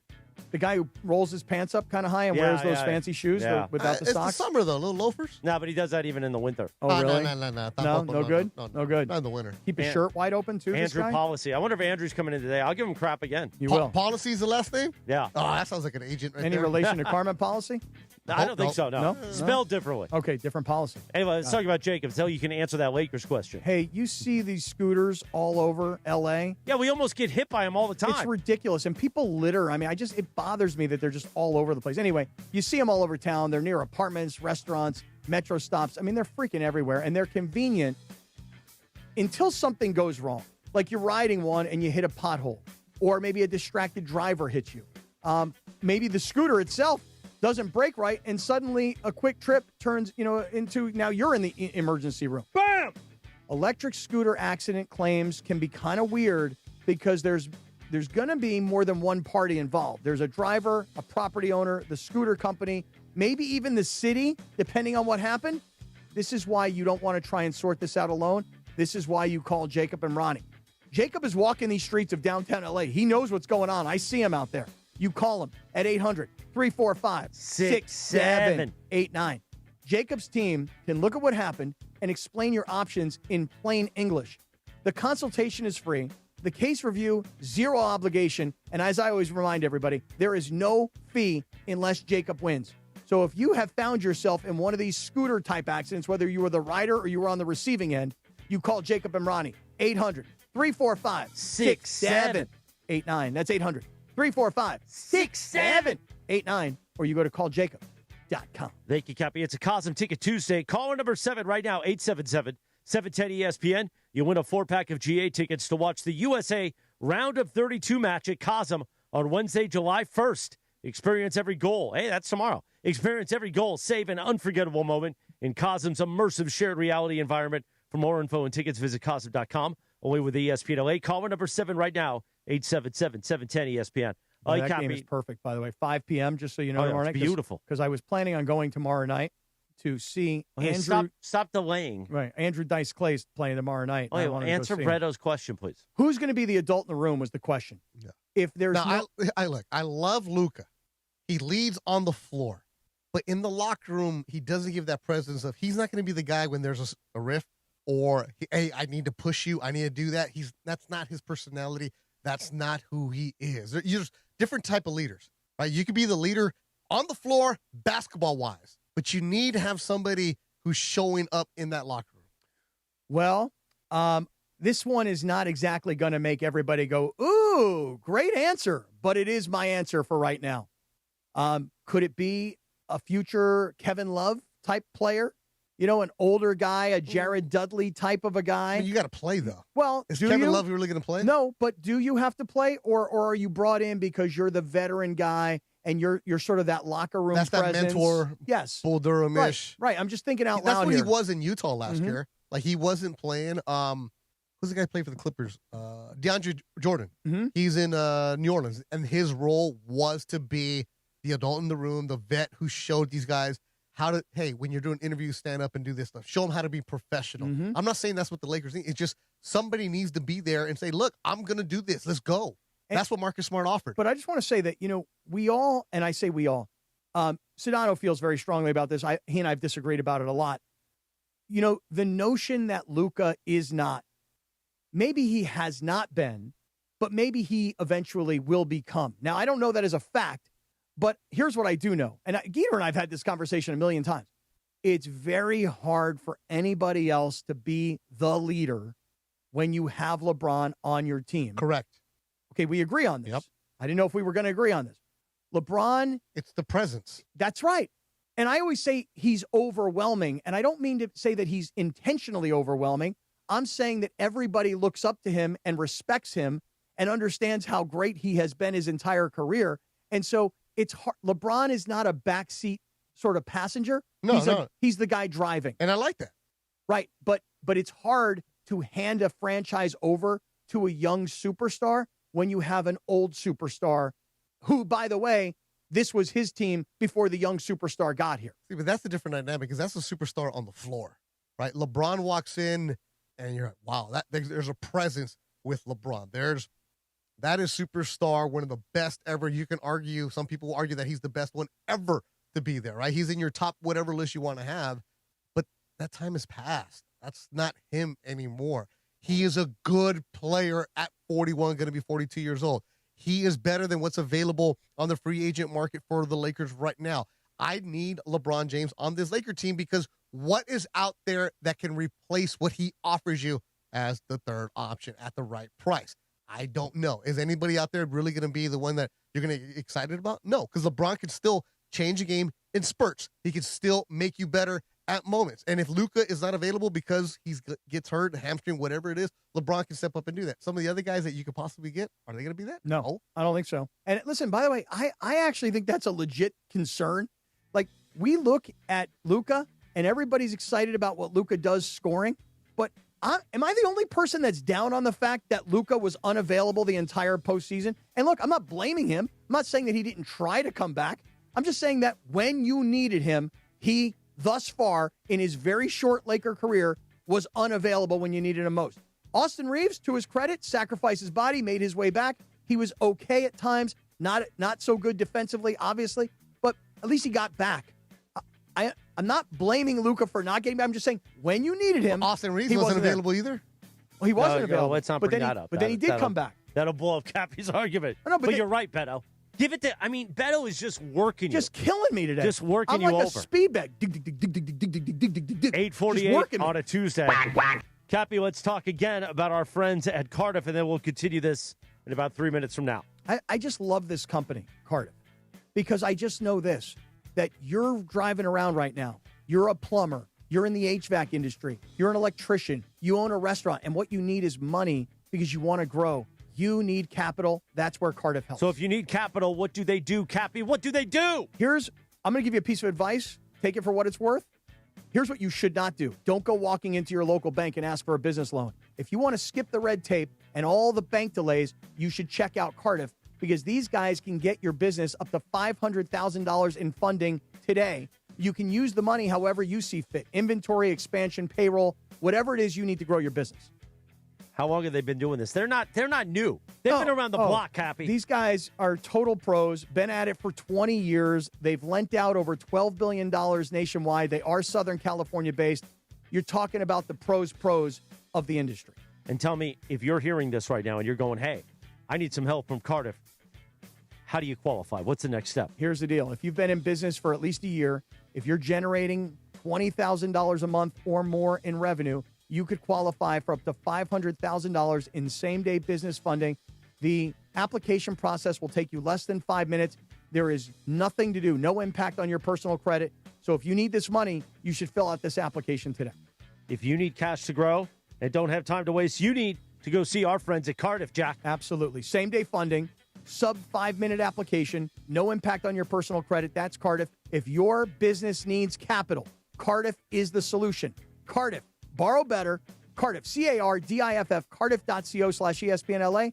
S3: The guy who rolls his pants up kind of high and wears those fancy shoes without the socks?
S12: It's the summer, though. Little loafers?
S2: No, but he does that even in the winter.
S3: Oh, really?
S12: No.
S3: No good? No good.
S12: Not in the winter.
S3: Keep his shirt wide open, too,
S2: Andrew Policy. I wonder if Andrew's coming in today. I'll give him crap again.
S3: You will.
S12: Policy's the last name?
S2: Yeah.
S12: Oh, that sounds like an agent right
S3: Any
S12: there.
S3: relation to Carmen Policy?
S2: I don't think so, no. Spelled differently.
S3: Okay, different policy.
S2: Anyway, let's talk about Jacob until you can answer that Lakers question.
S3: Hey, you see these scooters all over L.A.?
S2: Yeah, we almost get hit by them all the time.
S3: It's ridiculous. And people litter. I mean, it bothers me that they're just all over the place. Anyway, you see them all over town. They're near apartments, restaurants, metro stops. I mean, they're freaking everywhere. And they're convenient until something goes wrong. Like you're riding one and you hit a pothole. Or maybe a distracted driver hits you. Maybe the scooter itself doesn't brake right, and suddenly a quick trip turns, into now you're in the emergency room.
S2: Bam!
S3: Electric scooter accident claims can be kind of weird because there's going to be more than one party involved. There's a driver, a property owner, the scooter company, maybe even the city, depending on what happened. This is why you don't want to try and sort this out alone. This is why you call Jacob Emrani. Jacob is walking these streets of downtown LA. He knows what's going on. I see him out there. You call him at 800-345-6789. Jacob's team can look at what happened and explain your options in plain English. The consultation is free. The case review, zero obligation. And as I always remind everybody, there is no fee unless Jacob wins. So if you have found yourself in one of these scooter-type accidents, whether you were the rider or you were on the receiving end, you call Jacob Emrani. 800-345-6789. That's 800-345-6789. Or you go to calljacob.com.
S2: Thank you, Cappy. It's a Cosm Ticket Tuesday. Caller number 7 right now, 877-710-ESPN. You win a 4-pack of GA tickets to watch the USA Round of 32 match at Cosm on Wednesday, July 1st. Experience every goal. Hey, that's tomorrow. Experience every goal. Save an unforgettable moment in Cosm's immersive shared reality environment. For more info and tickets, visit Cosm.com. Only with ESPN LA. Caller number 7 right now, 877-710-ESPN.
S3: That game is perfect, by the way. 5 p.m., just so you know.
S2: Tomorrow night. Beautiful.
S3: Because I was planning on going tomorrow night to see Andrew.
S2: Stop delaying.
S3: Right. Andrew Dice Clay's playing tomorrow night.
S2: Answer Breto's question, please.
S3: Who's going to be the adult in the room was the question.
S12: Yeah.
S3: If there's
S12: I love Luka. He leads on the floor. But in the locker room, he doesn't give that presence of, he's not going to be the guy when there's a rift or, hey, I need to push you. I need to do that. That's not his personality. That's not who he is. You're just different type of leaders, right? You could be the leader on the floor, basketball-wise. but you need to have somebody who's showing up in that locker room.
S3: Well, this one is not exactly going to make everybody go, ooh, great answer, but it is my answer for right now. Could it be a future Kevin Love type player? You know, an older guy, a Jared Dudley type of a guy.
S12: I mean, you got to play, though.
S3: Well,
S12: is Kevin Love really going to play?
S3: No, but do you have to play, or are you brought in because you're the veteran guy and you're sort of that locker room
S12: That's
S3: presence?
S12: that mentor,
S3: yes,
S12: Bull Durham-ish.
S3: Right. I'm just thinking out
S12: That's
S3: loud
S12: what
S3: here.
S12: he was in Utah last year. Like, he wasn't playing. Who's the guy playing for the Clippers? DeAndre Jordan. He's in New Orleans, and his role was to be the adult in the room, the vet who showed these guys how to, hey, when you're doing interviews, stand up and do this stuff. Show them how to be professional. I'm not saying that's what the Lakers need. It's just somebody needs to be there and say, look, I'm going to do this. Let's go. That's what Marcus Smart offered.
S3: But I just want to say that, you know, we all, and I say we all, Sedano feels very strongly about this. He and I have disagreed about it a lot. You know, the notion that Luka is not, maybe he has not been, but maybe he eventually will become. Now, I don't know that as a fact, but here's what I do know. And Geeter and I have had this conversation a million times. It's very hard for anybody else to be the leader when you have LeBron on your team.
S12: Correct.
S3: Okay, we agree on this. Yep. I didn't know if we were going to agree on this. LeBron.
S12: It's the presence.
S3: That's right. And I always say he's overwhelming. And I don't mean to say that he's intentionally overwhelming. I'm saying that everybody looks up to him and respects him and understands how great he has been his entire career. And so it's hard. LeBron is not a backseat sort of passenger.
S12: No,
S3: he's the guy driving.
S12: And I like that.
S3: Right. But it's hard to hand a franchise over to a young superstar when you have an old superstar who, by the way, this was his team before the young superstar got here.
S12: See, but that's a different dynamic because that's a superstar on the floor, right? LeBron walks in and you're like, wow, there's a presence with LeBron. That is superstar, one of the best ever. You can argue, some people will argue that he's the best one ever to be there, right? He's in your top whatever list you want to have, but that time is past. That's not him anymore. He is a good player at 41, going to be 42 years old. He is better than what's available on the free agent market for the Lakers right now. I need LeBron James on this Laker team because what is out there that can replace what he offers you as the third option at the right price? I don't know. Is anybody out there really going to be the one that you're going to get excited about? No, because LeBron can still change a game in spurts. He can still make you better at moments. And if Luka is not available because he gets hurt, hamstring, whatever it is, LeBron can step up and do that. Some of the other guys that you could possibly get, are they going to be that?
S3: No, I don't think so. And listen, by the way, I actually think that's a legit concern. Like, we look at Luka, and everybody's excited about what Luka does scoring, but am I the only person that's down on the fact that Luka was unavailable the entire postseason? And look, I'm not blaming him. I'm not saying that he didn't try to come back. I'm just saying that when you needed him, he, thus far, in his very short Laker career, was unavailable when you needed him most. Austin Reeves, to his credit, sacrificed his body, made his way back. He was okay at times, not so good defensively, obviously, but at least he got back. I'm not blaming Luka for not getting back. I'm just saying when you needed him,
S12: Austin Reeves wasn't available either.
S3: Well, he wasn't available.
S2: Let's not bring that up.
S3: But then he did come back.
S2: That'll blow up Cappy's argument.
S3: No,
S2: but you're right, Beto. Give it to. I mean, Beto is just working you.
S3: Just killing me today.
S2: Just working
S3: I'm
S2: you
S3: like
S2: over.
S3: a speed bag.
S2: 8:48 on a Tuesday. Cappy, let's talk again about our friends at Cardiff, and then we'll continue this in about 3 minutes from now.
S3: I just love this company, Cardiff, because I just know this, that you're driving around right now. You're a plumber. You're in the HVAC industry. You're an electrician. You own a restaurant. And what you need is money because you want to grow. You need capital. That's where Cardiff helps.
S2: So if you need capital, what do they do, Cappy? What do they do?
S3: I'm going to give you a piece of advice. Take it for what it's worth. Here's what you should not do. Don't go walking into your local bank and ask for a business loan. If you want to skip the red tape and all the bank delays, you should check out Cardiff because these guys can get your business up to $500,000 in funding today. You can use the money however you see fit. Inventory, expansion, payroll, whatever it is you need to grow your business.
S2: How long have they been doing this? They're not new. They've been around the block, Cappy.
S3: These guys are total pros, been at it for 20 years. They've lent out over $12 billion nationwide. They are Southern California based. You're talking about the pros of the industry.
S2: And tell me, if you're hearing this right now and you're going, hey, I need some help from Cardiff, how do you qualify? What's the next step?
S3: Here's the deal. If you've been in business for at least a year, if you're generating $20,000 a month or more in revenue, you could qualify for up to $500,000 in same-day business funding. The application process will take you less than 5 minutes. There is nothing to do, no impact on your personal credit. So if you need this money, you should fill out this application today.
S2: If you need cash to grow and don't have time to waste, you need to go see our friends at Cardiff, Jack.
S3: Absolutely. Same-day funding, sub 5-minute application, no impact on your personal credit. That's Cardiff. If your business needs capital, Cardiff is the solution. Cardiff. Borrow better. Cardiff. CARDIFF. Cardiff.co/ESPNLA.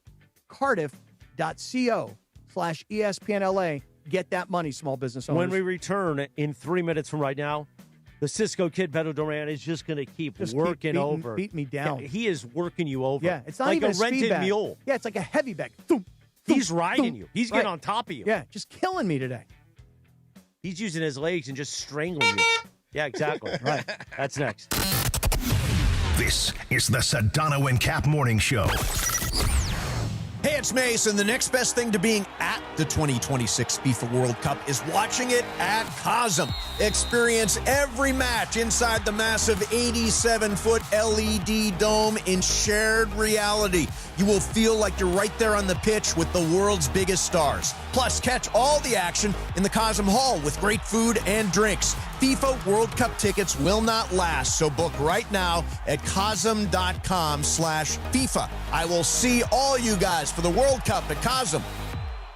S3: Cardiff.co/ESPNLA. Get that money, small business owners.
S2: When we return in 3 minutes from right now, the Cisco Kid, Beto Duran, is just going to keep working over.
S3: Beat me down.
S2: Yeah, he is working you over.
S3: Yeah, it's not
S2: like
S3: even
S2: a rented
S3: bag.
S2: mule.
S3: Yeah, it's like a heavy bag.
S2: He's riding you. He's getting on top of you.
S3: Yeah, just killing me today.
S2: He's using his legs and just strangling you. Yeah, exactly. Right. That's next.
S6: This is the Sedano and Kap Morning Show.
S9: Hey, it's Mason. The next best thing to being at the 2026 FIFA World Cup is watching it at Cosm. Experience every match inside the massive 87-foot LED dome in shared reality. You will feel like you're right there on the pitch with the world's biggest stars. Plus, catch all the action in the Cosm Hall with great food and drinks. FIFA World Cup tickets will not last, so book right now at cosm.com/FIFA. I will see all you guys for the World Cup at Cosm.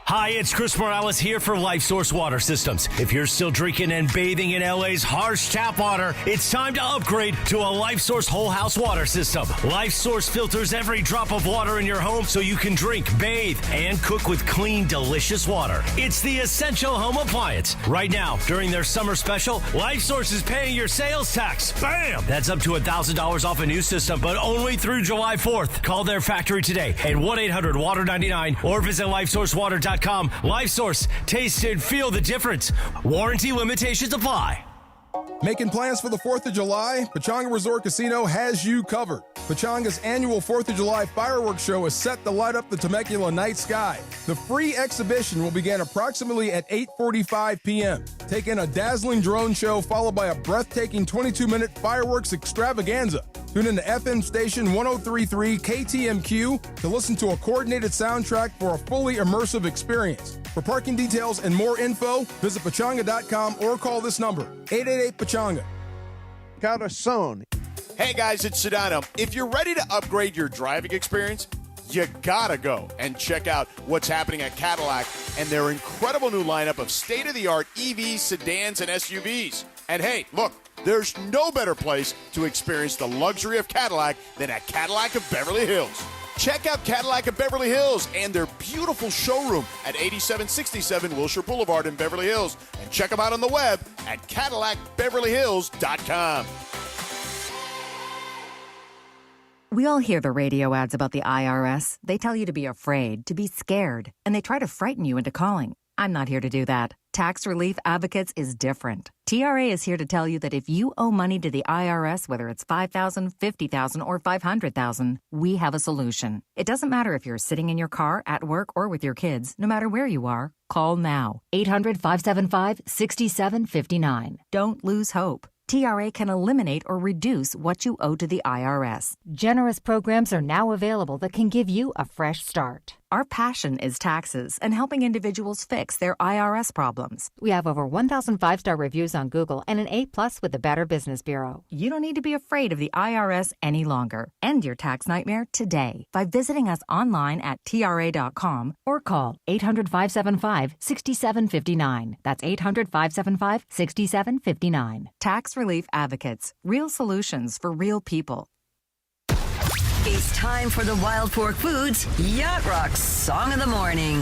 S8: Hi, it's Chris Morales here for LifeSource Water Systems. If you're still drinking and bathing in LA's harsh tap water, it's time to upgrade to a LifeSource whole house water system. LifeSource filters every drop of water in your home so you can drink, bathe, and cook with clean, delicious water. It's the essential home appliance. Right now, during their summer special, LifeSource is paying your sales tax. Bam! That's up to $1,000 off a new system, but only through July 4th. Call their factory today at 1-800-WATER-99 or visit LifeSourceWater.com. LifeSource. Taste and feel the difference. Warranty limitations apply.
S4: Making plans for the 4th of July? Pechanga Resort Casino has you covered. Pechanga's annual 4th of July fireworks show is set to light up the Temecula night sky. The free exhibition will begin approximately at 8:45 p.m. Take in a dazzling drone show followed by a breathtaking 22-minute fireworks extravaganza. Tune in to FM station 103.3 KTMQ to listen to a coordinated soundtrack for a fully immersive experience. For parking details and more info, visit pechanga.com or call this number, 888-PECHANGA.
S11: Corazon. Hey guys, it's Sedano. If you're ready to upgrade your driving experience, you gotta go and check out what's happening at Cadillac and their incredible new lineup of state-of-the-art EVs, sedans, and SUVs. And hey, look, there's no better place to experience the luxury of Cadillac than at Cadillac of Beverly Hills. Check out Cadillac of Beverly Hills and their beautiful showroom at 8767 Wilshire Boulevard in Beverly Hills. And check them out on the web at CadillacBeverlyHills.com.
S19: We all hear the radio ads about the IRS. They tell you to be afraid, to be scared, and they try to frighten you into calling. I'm not here to do that. Tax Relief Advocates is different. TRA is here to tell you that if you owe money to the IRS, whether it's $5,000, $50,000, or $500,000, we have a solution. It doesn't matter if you're sitting in your car, at work, or with your kids. No matter where you are, call now. 800-575-6759. Don't lose hope. TRA can eliminate or reduce what you owe to the IRS.
S20: Generous programs are now available that can give you a fresh start.
S19: Our passion is taxes and helping individuals fix their IRS problems.
S20: We have over 1,000 5-star reviews on Google and an A+ with the Better Business Bureau.
S19: You don't need to be afraid of the IRS any longer. End your tax nightmare today by visiting us online at TRA.com or call 800-575-6759. That's 800-575-6759. Tax Relief Advocates. Real solutions for real people.
S5: It's time for the Wild Fork Foods Yacht Rock Song of the Morning.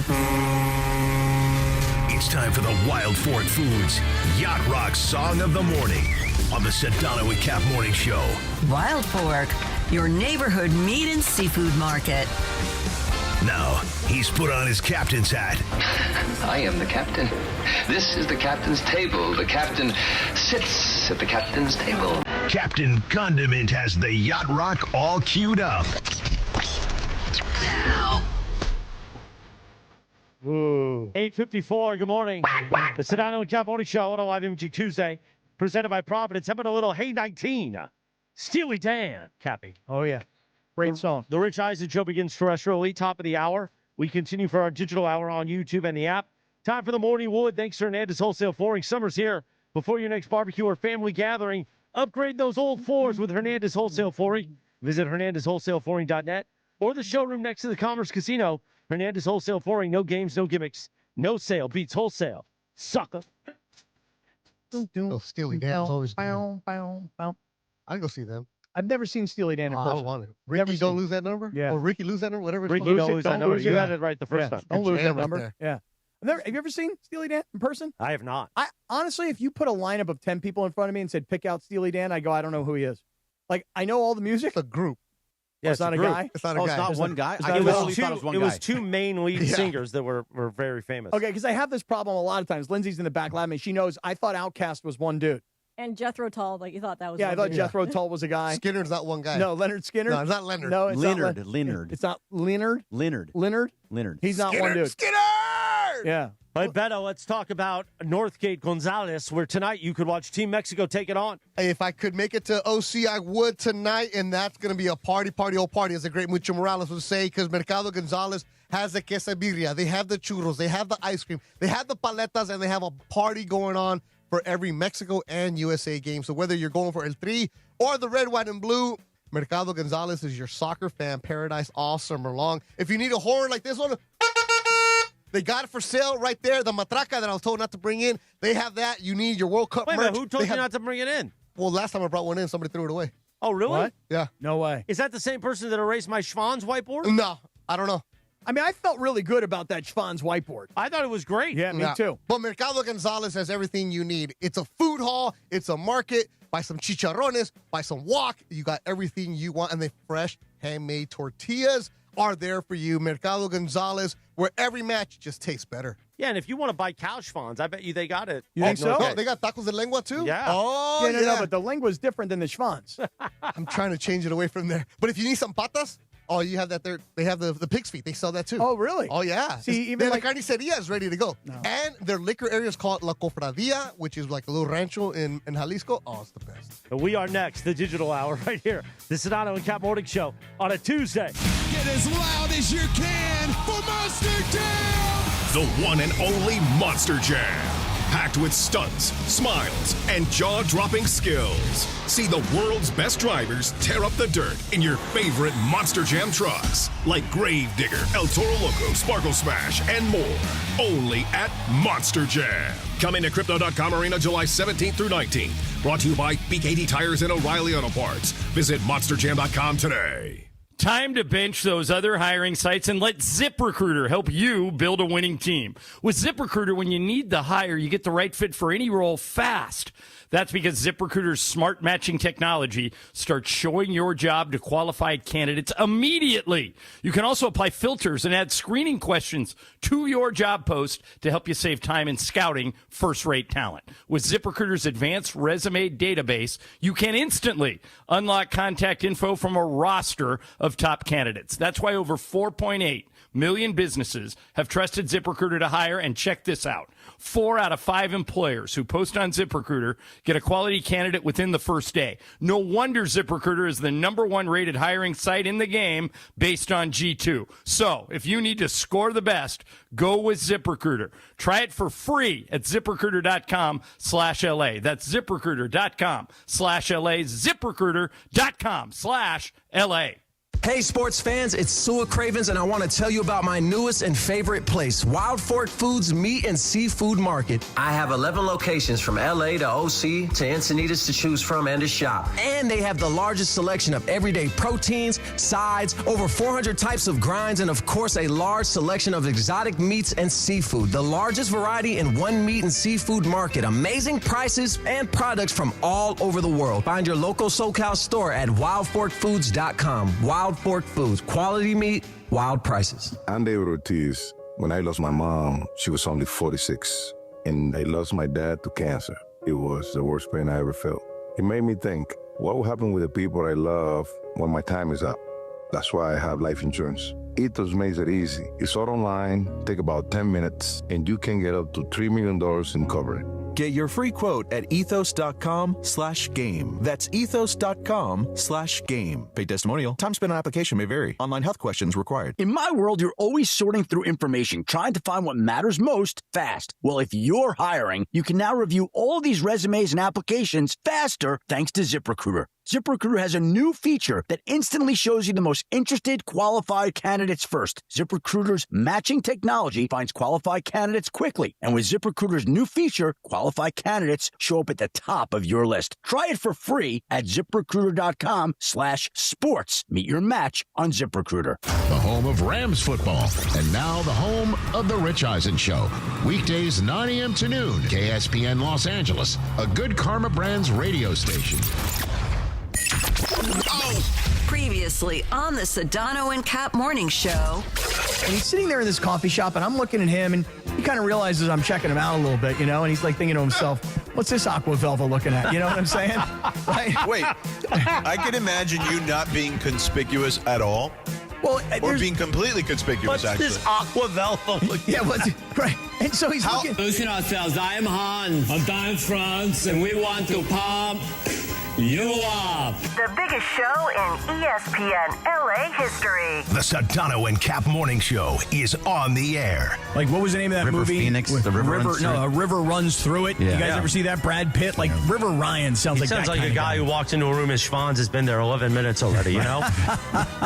S6: It's time for the Wild Fork Foods Yacht Rock Song of the Morning on the Sedano and Kap Morning Show.
S5: Wild Fork, your neighborhood meat and seafood market.
S6: Now, he's put on his captain's hat.
S21: I am the captain. This is the captain's table. The captain sits at the captain's table.
S6: Captain Condiment has the Yacht Rock all queued up.
S2: Ooh. 8:54. Good morning. The Sedano Kap Morning Show on a live imaging Tuesday, presented by Providence. How about a little Hey 19? Steely Dan, Cappy.
S3: Oh, yeah. Great song.
S2: The Rich Eisen Show begins terrestrially, top of the hour. We continue for our digital hour on YouTube and the app. Time for the Morning Wood. Thanks to Hernandez Wholesale Flooring. Summer's here. Before your next barbecue or family gathering, upgrade those old floors with Hernandez Wholesale Flooring. Visit HernandezWholesaleFlooring.net or the showroom next to the Commerce Casino. Hernandez Wholesale Flooring. No games, no gimmicks. No sale beats wholesale. Sucker.
S12: Oh, Steely Dan's always good. I'd go see them.
S3: I've never seen Steely Dan in person.
S12: I want it. Ricky, don't lose that number?
S3: Yeah.
S12: Or Ricky, lose that number? Whatever it's
S2: Ricky,
S12: called.
S2: don't lose that number. You had it right the first time.
S3: Don't lose that
S12: Right
S3: number.
S12: there.
S3: Yeah. Have you ever seen Steely Dan in person?
S2: I have not.
S3: Honestly, if you put a lineup of 10 people in front of me and said, pick out Steely Dan, I go, I don't know who he is. Like, I know all the music.
S12: It's a group.
S3: Yeah, it's not a guy.
S12: It's not a guy.
S7: It's not one guy?
S2: It was two main lead singers that were very famous.
S3: Okay, because I have this problem a lot of times. Lindsay's in the back laughing. She knows I thought Outkast was one dude.
S13: And Jethro Tull, like you thought that was.
S3: Yeah, I thought
S13: dude.
S3: Jethro Tull was a guy.
S12: Skinner's not one guy.
S3: No, Leonard Skinner.
S12: No, it's not Leonard.
S3: No, it's
S7: Leonard.
S3: not
S7: Leonard.
S3: It's not Leonard.
S7: Leonard.
S3: He's not one dude.
S12: Skinner!
S3: Yeah.
S2: All right, Beto, let's talk about Northgate Gonzalez, where tonight you could watch Team Mexico take it on.
S12: If I could make it to OC, I would tonight, and that's going to be a party, as the great Mucho Morales would say, because Mercado Gonzalez has the quesadilla, they have the churros, they have the ice cream, they have the paletas, and they have a party going on for every Mexico and USA game. So whether you're going for El Tri or the red, white, and blue, Mercado Gonzalez is your soccer fan paradise all summer long. If you need a horn like this one, they got it for sale right there. The matraca that I was told not to bring in, they have that. You need your World Cup
S2: Wait a
S12: merch.
S2: minute, who told you not to bring it in?
S12: Well, last time I brought one in, somebody threw it away.
S2: Oh, really?
S3: What?
S12: Yeah.
S3: No way.
S2: Is that the same person that erased my Schwann's whiteboard?
S12: No, I don't know.
S3: I mean, I felt really good about that Schwann's whiteboard.
S2: I thought it was great.
S3: Yeah, me too.
S12: But Mercado Gonzalez has everything you need. It's a food hall. It's a market. Buy some chicharrones. Buy some wok. You got everything you want. And the fresh handmade tortillas are there for you. Mercado Gonzalez, where every match just tastes better.
S2: Yeah, and if you want to buy cow Schwann's, I bet you they got it.
S3: You think so?
S12: Oh, they got tacos de lengua too?
S2: Yeah.
S12: Oh,
S3: yeah. No, but the lengua is different than the Schwann's.
S12: I'm trying to change it away from there. But if you need some patas, oh, you have that there. They have the pig's feet. They sell that too.
S3: Oh, really?
S12: Oh, yeah.
S3: See, even
S12: like La Carniceria is ready to go. No. And their liquor area is called La Cofradia, which is like a little rancho in Jalisco. Oh, it's the best.
S2: We are next, the digital hour right here. The Sedano and Kap Morning Show on a Tuesday.
S14: Get as loud as you can for Monster Jam! The one and only Monster Jam. Packed with stunts, smiles, and jaw-dropping skills. See the world's best drivers tear up the dirt in your favorite Monster Jam trucks. Like Gravedigger, El Toro Loco, Sparkle Smash, and more. Only at Monster Jam. Coming to Crypto.com Arena July 17th through 19th. Brought to you by BKD Tires and O'Reilly Auto Parts. Visit MonsterJam.com today.
S10: Time to bench those other hiring sites and let ZipRecruiter help you build a winning team. With ZipRecruiter, when you need the hire, you get the right fit for any role fast. That's because ZipRecruiter's smart matching technology starts showing your job to qualified candidates immediately. You can also apply filters and add screening questions to your job post to help you save time in scouting first-rate talent. With ZipRecruiter's advanced resume database, you can instantly unlock contact info from a roster of top candidates. That's why over 4.8 million businesses have trusted ZipRecruiter to hire, and check this out. 4 out of 5 employers who post on ZipRecruiter get a quality candidate within the first day. No wonder ZipRecruiter is the #1 rated hiring site in the game based on G2. So, if you need to score the best, go with ZipRecruiter. Try it for free at ZipRecruiter.com/LA. That's ZipRecruiter.com/LA. ZipRecruiter.com/LA.
S15: Hey, sports fans, it's Sua Cravens, and I want to tell you about my newest and favorite place, Wild Fork Foods Meat and Seafood Market.
S21: I have 11 locations from LA to OC to Encinitas to choose from and to shop.
S15: And they have the largest selection of everyday proteins, sides, over 400 types of grinds, and of course, a large selection of exotic meats and seafood. The largest variety in one meat and seafood market. Amazing prices and products from all over the world. Find your local SoCal store at wildforkfoods.com. Wild Fork Foods, quality meat, wild prices.
S16: I'm David Ortiz. When I lost my mom, she was only 46, and I lost my dad to cancer. It was the worst pain I ever felt. It made me think, what will happen with the people I love when my time is up? That's why I have life insurance. Ethos makes it easy. It's all online, take about 10 minutes, and you can get up to $3 million in coverage.
S1: Get your free quote at ethos.com/game. That's ethos.com/game. Paid testimonial. Time spent on application may vary. Online health questions required.
S17: In my world, you're always sorting through information, trying to find what matters most fast. Well, if you're hiring, you can now review all these resumes and applications faster thanks to ZipRecruiter. ZipRecruiter has a new feature that instantly shows you the most interested, qualified candidates first. ZipRecruiter's matching technology finds qualified candidates quickly. And with ZipRecruiter's new feature, qualified candidates show up at the top of your list. Try it for free at ZipRecruiter.com/sports. Meet your match on ZipRecruiter.
S22: The home of Rams football. And now the home of The Rich Eisen Show. Weekdays 9 a.m. to noon. KSPN Los Angeles. A Good Karma Brands radio station.
S5: Previously on the Sedano and Kap Morning Show.
S3: And he's sitting there in this coffee shop, and I'm looking at him, and he kind of realizes I'm checking him out a little bit, and he's like thinking to himself, what's this Aqua Velva looking at? You know what I'm saying? Right?
S23: Wait, I can imagine you not being conspicuous at all.
S3: Well,
S23: or being completely conspicuous,
S24: what's
S23: actually.
S24: This Aqua Velva?
S3: Yeah, right. And so he's looking.
S24: Introducing ourselves. I am Hans. I'm Franz, and we want to pump you up.
S5: The biggest show in ESPN LA history.
S6: The Sedano and Kap Morning Show is on the air.
S3: Like, what was the name of that
S7: River
S3: movie?
S7: Phoenix, the river runs through
S3: a river runs through it.
S7: Yeah.
S3: You guys ever see that? Brad Pitt, like River Ryan sounds
S24: He
S3: like
S24: sounds
S3: that
S24: like a
S3: kind of
S24: guy who walks into a room and Schwanz has been there 11 minutes already,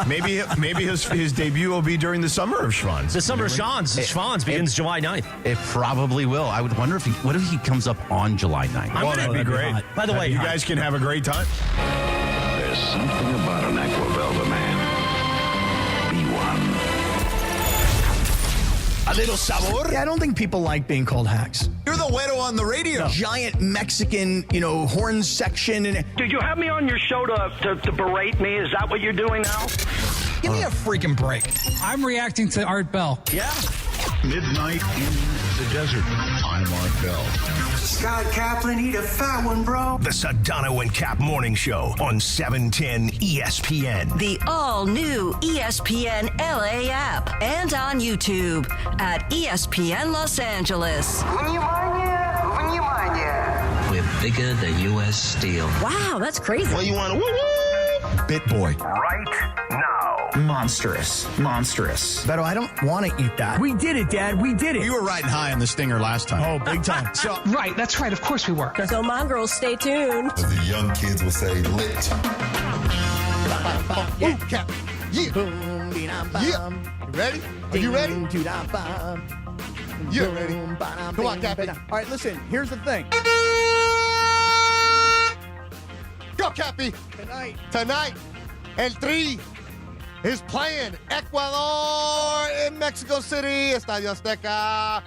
S23: Maybe his debut will be during the summer of Schwanz.
S24: The summer of Schwanz. Schwanz begins July 9th.
S7: It probably will. I would wonder what if he comes up on July 9th?
S23: That'd be great.
S24: By the way,
S23: you guys can have a great time.
S22: There's something about an Aqua Velva man. Be one.
S23: A little sabor.
S3: Yeah, I don't think people like being called hacks.
S23: You're the güero on the radio.
S3: Giant Mexican, horn section. And
S17: Did you have me on your show to berate me? Is that what you're doing now?
S3: give me a freaking break.
S25: I'm reacting to Art Bell.
S3: Yeah.
S22: Midnight in the desert. I'm Art Bell.
S27: Scott Kaplan, eat a fat one, bro.
S6: The Sedano and Kap Morning Show on 710 ESPN.
S5: The all-new ESPN LA app and on YouTube at ESPN Los Angeles.
S21: We're bigger than U.S. Steel.
S13: Wow, that's crazy.
S22: Well, you want to woo-woo?
S23: Bit boy.
S21: Right now.
S17: Monstrous.
S3: Beto, I don't want to eat that. We did it, Dad. We did it.
S23: We were riding high on the stinger last time.
S3: Oh, big time.
S25: Right, that's right. Of course we were.
S13: So, mongrels, stay tuned.
S28: As the young kids will say, lit.
S12: Yeah. Yeah. Yeah. You ready? Are you ready? You're ready. Come on, Cappy.
S3: All right, listen. Here's the thing.
S12: Go, Cappy. Tonight, El Tri is playing Ecuador in Mexico City, Estadio Azteca.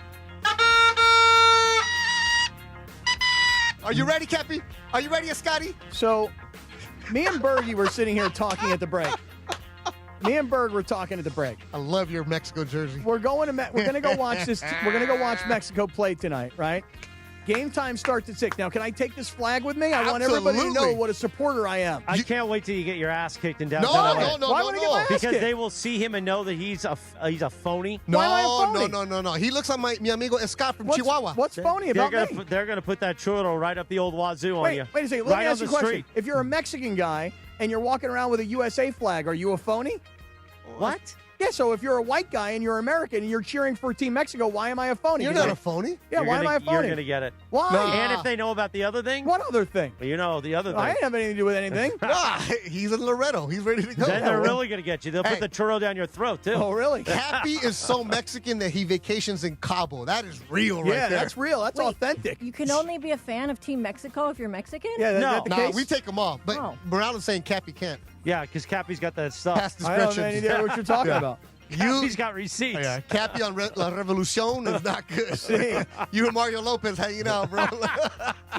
S12: Are you ready, Cappy? Are you ready, Scotty?
S3: So, me and Bergie were sitting here talking at the break. I
S12: love your Mexico jersey.
S3: We're going to go watch this. We're going to go watch Mexico play tonight, right? Game time starts at 6. Now, can I take this flag with me? I want everybody to know what a supporter I am.
S2: I can't wait till you get your ass kicked in downtown.
S12: No.
S3: Why would I get my ass
S2: Because
S3: kicked?
S2: they will see him and know that he's a phony.
S3: Why am I a phony?
S12: No. He looks like mi amigo Scott from Chihuahua.
S3: What's phony about me?
S2: They're going to put that churro right up the old wazoo on you.
S3: Wait a second. Let me
S2: Right
S3: ask you a
S2: on the
S3: question.
S2: street.
S3: If you're a Mexican guy and you're walking around with a USA flag, are you a phony?
S2: What?
S3: Yeah, so if you're a white guy and you're American and you're cheering for Team Mexico, why am I a phony?
S12: You're not a phony.
S3: Yeah, why am I a phony?
S2: You're going to get it.
S3: Why?
S2: And if they know about the other thing?
S3: What other thing?
S2: Well, you know, the other thing.
S3: I didn't have anything to do with anything.
S12: He's in Laredo. He's ready to go.
S2: Then they're really going to get you. They'll put the churro down your throat, too.
S3: Oh, really?
S12: Cappy is so Mexican that he vacations in Cabo. That is real right there.
S3: Yeah, that's real. That's authentic.
S13: You can only be a fan of Team Mexico if you're Mexican?
S3: Yeah,
S12: No,
S3: the case?
S12: we take them off. But Morales is saying Cappy can't.
S2: Yeah, because Cappy's got that stuff.
S12: Past
S3: I don't have
S12: descriptions.
S3: any idea what you're talking about.
S2: Cappy's got receipts.
S12: Yeah, Cappy on La Revolucion is not good. You and Mario Lopez hanging out, bro.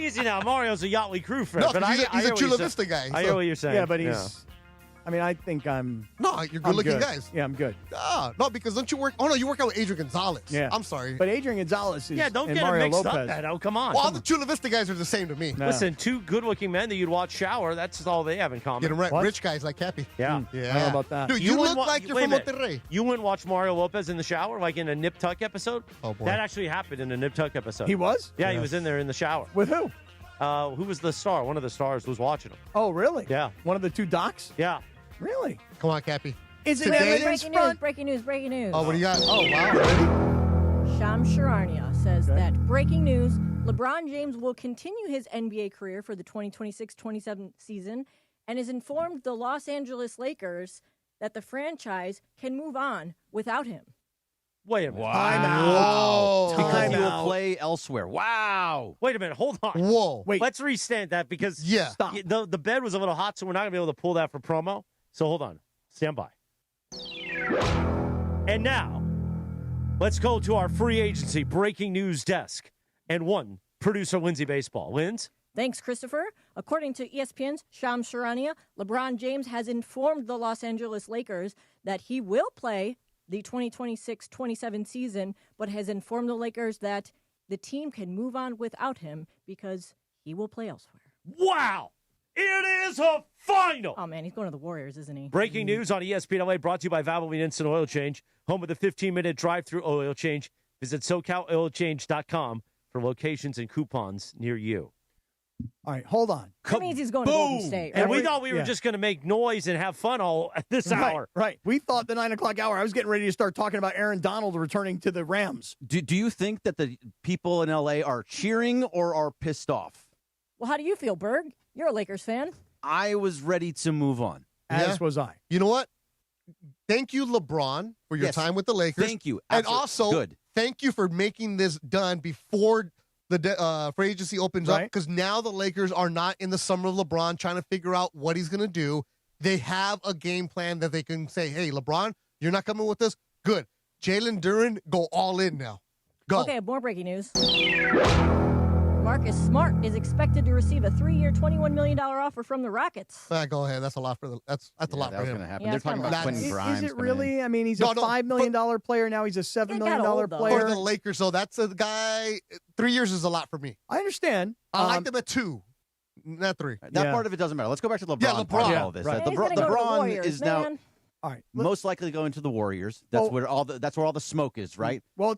S2: Easy now. Mario's a Yachtly crew friend.
S12: No,
S2: but
S12: he's a
S2: I hear what
S12: Chula
S2: you're
S12: Vista guy.
S2: I hear what you're saying.
S3: Yeah, but he's I mean, I think I'm.
S12: No, you're good-looking
S3: good.
S12: guys.
S3: Yeah, I'm good.
S12: No, because don't you work? Oh no, you work out with Adrian Gonzalez.
S3: Yeah,
S12: I'm sorry,
S3: but Adrian Gonzalez is.
S2: Don't
S3: and
S2: get
S3: Mario
S2: it mixed
S3: Lopez.
S2: up, Beto. Come on.
S12: Well, all the Chula Vista guys are the same to me.
S3: No.
S2: Listen, two good-looking men that you'd watch shower. That's all they have in common.
S12: Get them right.
S3: What?
S12: Rich guys like Cappy.
S2: Yeah.
S12: Yeah.
S3: I don't know about that.
S12: Dude, you look
S2: wouldn't
S12: like you're
S2: wait a
S12: from
S2: minute.
S12: Monterrey.
S2: You wouldn't watch Mario Lopez in the shower, like in a Nip Tuck episode?
S12: Oh, boy.
S2: That actually happened in a Nip Tuck episode.
S3: He was?
S2: Yeah, he was in there in the shower.
S3: With who?
S2: Who was the star? One of the stars was watching him.
S3: Oh, really?
S2: Yeah.
S3: One of the two docs?
S2: Yeah.
S3: Really?
S12: Come on, Cappy.
S3: Is it
S12: Today?
S3: evidence
S13: Breaking news, breaking news.
S12: Oh, what do you got? Oh, wow.
S13: Shams Charania says that breaking news, LeBron James will continue his NBA career for the 2026-27 season and has informed the Los Angeles Lakers that the franchise can move on without him.
S2: Wait a minute.
S12: Whoa.
S7: Because he will
S3: out.
S7: play elsewhere. Wow.
S2: Wait a minute. Hold on.
S12: Whoa.
S3: Wait.
S2: Let's restate that because
S3: Stop.
S2: the bed was a little hot, so we're not going to be able to pull that for promo. So hold on. Stand by. And now, let's go to our free agency breaking news desk and one producer, Lindsay Baseball. Linz?
S13: Thanks, Christopher. According to ESPN's Shams Charania, LeBron James has informed the Los Angeles Lakers that he will play the 2026-27 season, but has informed the Lakers that the team can move on without him because he will play elsewhere.
S2: Wow! It is a final!
S13: Oh, man, he's going to the Warriors, isn't he?
S2: Breaking news on ESPN LA brought to you by Valvoline Instant Oil Change, home of the 15-minute drive-through oil change. Visit SoCalOilChange.com for locations and coupons near you.
S3: All right, hold on.
S13: That means he's going to Golden State.
S2: And we
S3: Every-
S2: thought we were
S3: yeah.
S2: just going to make noise and have fun all at this hour.
S3: Right. We thought the 9 o'clock hour, I was getting ready to start talking about Aaron Donald returning to the Rams.
S7: Do you think that the people in LA are cheering or are pissed off?
S13: Well, how do you feel, Berg? You're a Lakers fan.
S7: I was ready to move on.
S3: As was I.
S12: You know what? Thank you, LeBron, for your
S7: Yes.
S12: time with the Lakers.
S7: Thank you.
S12: And
S7: Absolutely.
S12: also,
S7: Good.
S12: thank you for making this done before the free agency opens up, because now the Lakers are not in the summer of LeBron trying to figure out what he's going to do. They have a game plan that they can say, hey, LeBron, you're not coming with us? Good. Jalen Duren, go all in now. Go.
S13: Okay, more breaking news. Marcus Smart is expected to receive a 3-year, $21 million offer from the Rockets.
S12: Go ahead. That's a lot for that's a lot for him.
S7: Gonna happen.
S13: Yeah,
S7: They're
S13: it's
S7: talking
S13: kinda
S7: about
S13: like
S7: Quentin
S13: that.
S7: Grimes.
S3: Is it
S7: coming
S3: really?
S7: in.
S3: I mean, he's
S12: No,
S3: a
S12: no,
S3: $5 million player. Now he's a $7
S13: They
S3: million
S13: got old, though.
S3: player.
S12: For the Lakers, though, that's a guy. 3 years is a lot for me.
S3: I understand.
S12: I like them at 2, not 3.
S7: That
S3: Yeah.
S7: part of it doesn't matter. Let's go back to LeBron.
S12: Yeah,
S7: part
S12: LeBron.
S7: of all this.
S3: Right.
S13: He's gonna go to the
S7: LeBron
S13: Warriors,
S7: is now
S13: man.
S3: All right.
S7: most likely going to the Warriors. That's
S3: Well-
S7: where all the smoke is, right?
S3: Well,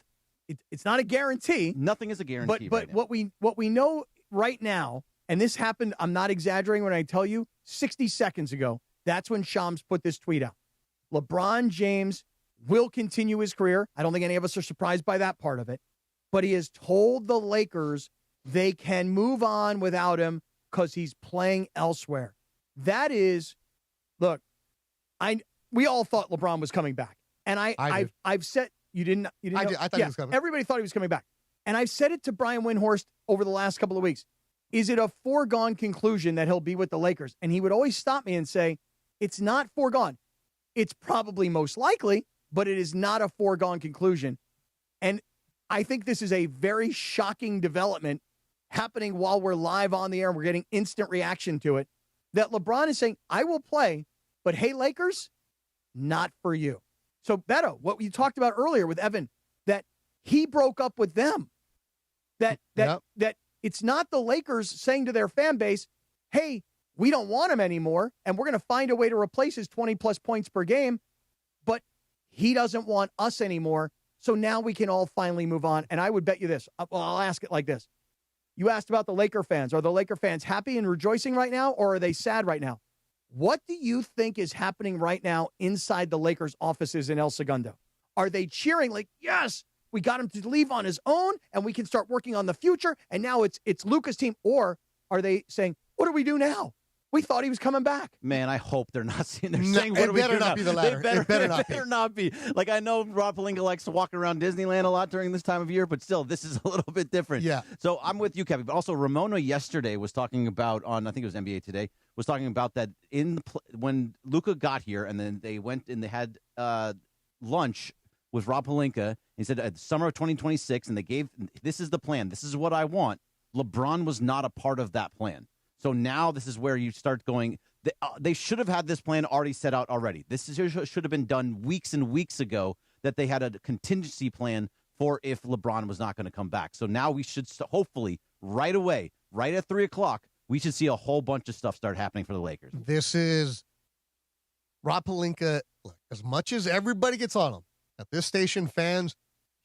S3: it's not a guarantee.
S7: Nothing is a guarantee.
S3: But
S7: right now.
S3: what we know right now, and this happened, I'm not exaggerating when I tell you, 60 seconds ago, that's when Shams put this tweet out. LeBron James will continue his career. I don't think any of us are surprised by that part of it. But he has told the Lakers they can move on without him because he's playing elsewhere. That is, look, we all thought LeBron was coming back. And I've said, you didn't know?
S12: I thought he was coming.
S3: Everybody thought he was coming back. And I've said it to Brian Windhorst over the last couple of weeks. Is it a foregone conclusion that he'll be with the Lakers? And he would always stop me and say, it's not foregone. It's probably most likely, but it is not a foregone conclusion. And I think this is a very shocking development happening while we're live on the air and we're getting instant reaction to it, that LeBron is saying, I will play, but hey, Lakers, not for you. So, Beto, what you talked about earlier with Evan, that he broke up with them, that it's not the Lakers saying to their fan base, hey, we don't want him anymore, and we're going to find a way to replace his 20-plus points per game, but he doesn't want us anymore, so now we can all finally move on. And I would bet you this. Well, I'll ask it like this. You asked about the Laker fans. Are the Laker fans happy and rejoicing right now, or are they sad right now? What do you think is happening right now inside the Lakers offices in El Segundo? Are they cheering like, yes, we got him to leave on his own and we can start working on the future, and now it's Luka's team? Or are they saying, what do we do now? We thought he was coming back.
S7: Man, I hope they're not saying they're saying what do we do now?
S12: It better not be the latter. It better
S7: not be. Like, I know Rob Pelinka likes to walk around Disneyland a lot during this time of year, but still, this is a little bit different.
S12: Yeah.
S7: So I'm with you, Kevin. But also, Ramona yesterday was talking about, on I think it was NBA Today, was talking about that when Luka got here and then they went and they had lunch with Rob Pelinka. He said, at the summer of 2026, and they gave, this is the plan. This is what I want. LeBron was not a part of that plan. So now this is where you start going, They should have had this plan already set out already. Should have been done weeks and weeks ago, that they had a contingency plan for if LeBron was not going to come back. So now we should hopefully right away, right at 3 o'clock, we should see a whole bunch of stuff start happening for the Lakers.
S12: This is Rob Pelinka. Look, as much as everybody gets on him at this station, fans,